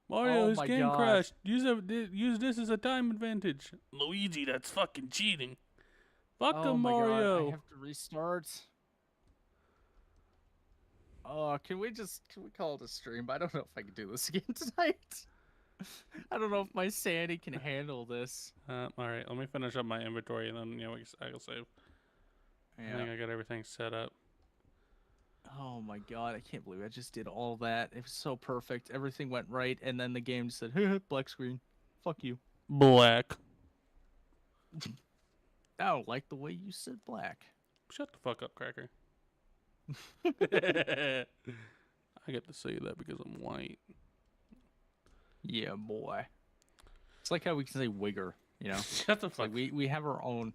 Mario, Oh his my game God. crashed. Use this as a time advantage. Luigi, that's fucking cheating. Fuck Oh him, my god, I Mario. have to restart. Oh, can we call it a stream? I don't know if I can do this again tonight. I don't know if my sanity can handle this. All right, let me finish up my inventory and then I'll save. I Yeah. think I got everything set up. Oh my god, I can't believe I just did all that. It was so perfect. Everything went right, and then the game just said, black screen. Fuck you. Black. I don't like the way you said black. Shut the fuck up, Cracker. I get to say that because I'm white. Yeah, boy. It's like how we can say wigger, you know? Shut the It's fuck. like we have our own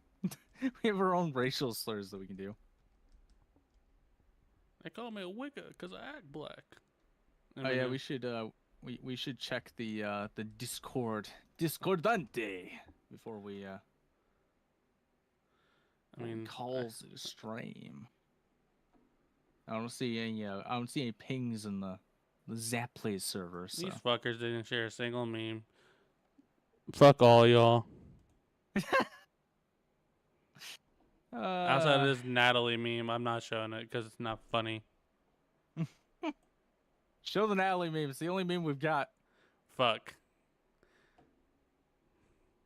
we have our own racial slurs that we can do. They call me a wigger because I act black. Oh yeah, we should check the Discordante before we calls it a stream. I don't see any pings in the Zapplay server. So. These fuckers didn't share a single meme. Fuck all y'all. Outside of this Natalie meme, I'm not showing it because it's not funny. Show the Natalie meme. It's the only meme we've got. Fuck.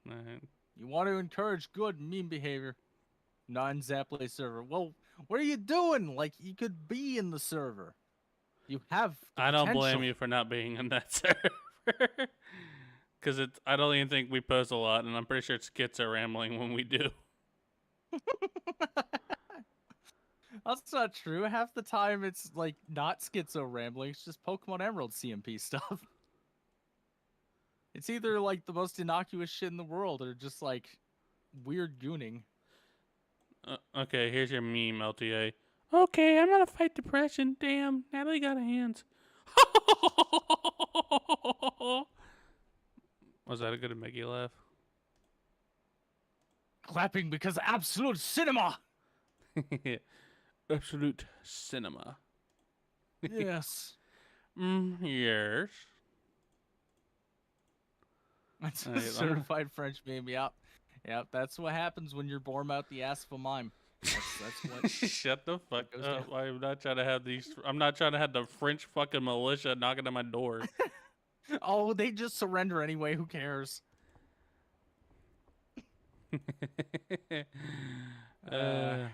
Right. You want to encourage good meme behavior. Non-Zapplay server. Well, what are you doing? Like, you could be in the server. You have the I don't potential. blame you for not being in that server. Because I don't even think we post a lot, and I'm pretty sure skits are rambling when we do. That's not true. Half the time it's like not schizo rambling. It's just Pokemon Emerald CMP stuff. It's either like the most innocuous shit in the world or just like weird gooning. Okay, here's your meme, LTA. Okay, I'm gonna fight depression. Damn, Natalie got hands. Was that a good to make you laugh? Clapping because absolute cinema. Absolute cinema. Yes. Yes. That's a certified French meme. Yep. Yep. That's what happens when you're born out the ass of a mime. That's what. Shut the fuck up. I'm not trying to have these. I'm not trying to have the French fucking militia knocking at my door. Oh, they just surrender anyway. Who cares? All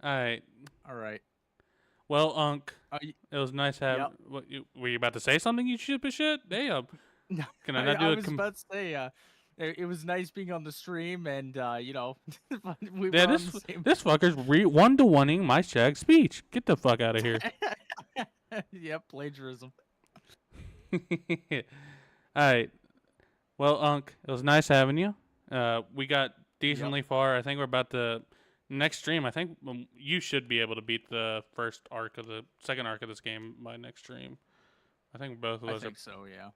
right. Well, Unc, it was nice having. Yep. What were you about to say? Something, you stupid shit? Damn. Can I not do I was about to say, it was nice being on the stream, and we were on the same. This fucker's one-to-oneing my Shag speech. Get the fuck out of here. Yep, plagiarism. All right. Well, Unc, it was nice having you. We got decently far. I think we're about to next stream. I think you should be able to beat the second arc of this game by next stream. I think both of us. I think so. Yeah.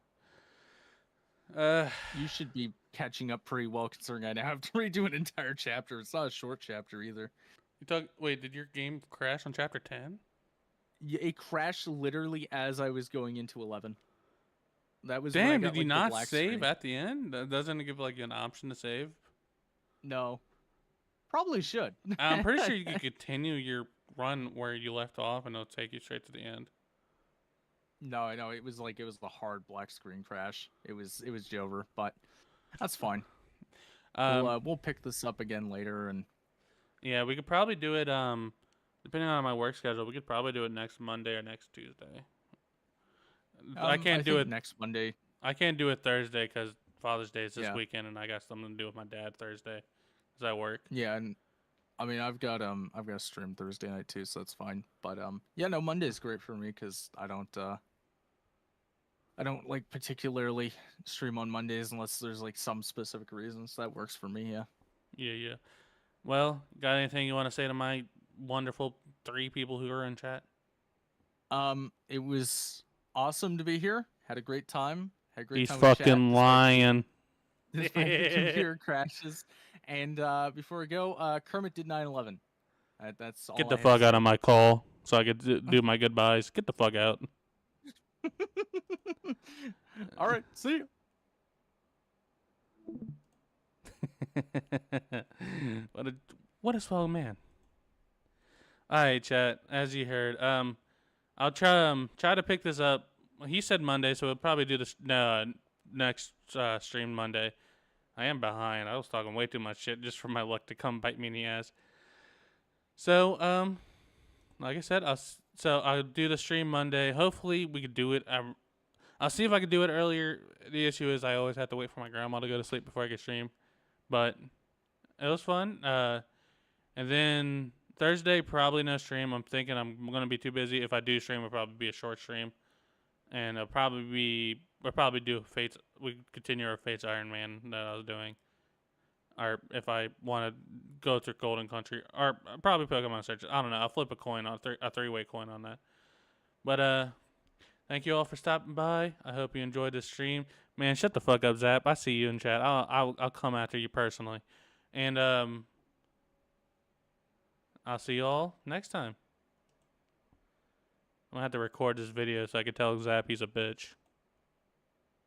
You should be catching up pretty well, considering I now have to redo an entire chapter. It's not a short chapter either. Wait, did your game crash on chapter 10? Yeah, it crashed literally as I was going into 11. That was damn. when I got, did you not save screen. at the end? Doesn't it give like an option to save? No. Probably should. I'm pretty sure you could continue your run where you left off, and it'll take you straight to the end. No, I know it was a hard black screen crash. It was Jover, but that's fine. We'll pick this up again later, and yeah, we could probably do it. Depending on my work schedule, we could probably do it next Monday or next Tuesday. I can't do it next Monday. I can't do it Thursday because Father's Day is this weekend, and I got something to do with my dad Thursday. Does that work? Yeah, and I mean I've got a stream Thursday night too, so that's fine. But no, Monday's great for me because I don't like particularly stream on Mondays unless there's like some specific reasons. That works for me. Yeah. Yeah. Well, got anything you want to say to my wonderful 3 people who are in chat? It was awesome to be here. Had a great time. He's fucking lying. This computer crashes. And before we go, Kermit did 9/11. That's all. Get the fuck out of my call so I could do my goodbyes. Get the fuck out. All right, see you. what a what a swell man. All right, chat. As you heard, I'll try to pick this up. He said Monday, so we'll probably do this next stream Monday. I am behind. I was talking way too much shit just for my luck to come bite me in the ass. So like I said, I'll do the stream Monday. Hopefully we could do it. I'll see if I could do it earlier. The issue is I always have to wait for my grandma to go to sleep before I can stream. But it was fun. And then Thursday, probably no stream. I'm thinking I'm going to be too busy. If I do stream, it'll probably be a short stream. And we'll probably do Fates. We continue our Fates Iron Man that I was doing. Or if I want to go through Golden Country. Or probably Pokemon Search. I don't know. I'll flip a coin on a three-way coin on that. But thank you all for stopping by. I hope you enjoyed this stream. Man, shut the fuck up, Zap. I see you in chat. I'll come after you personally. And I'll see you all next time. I'm gonna have to record this video so I can tell Zap he's a bitch.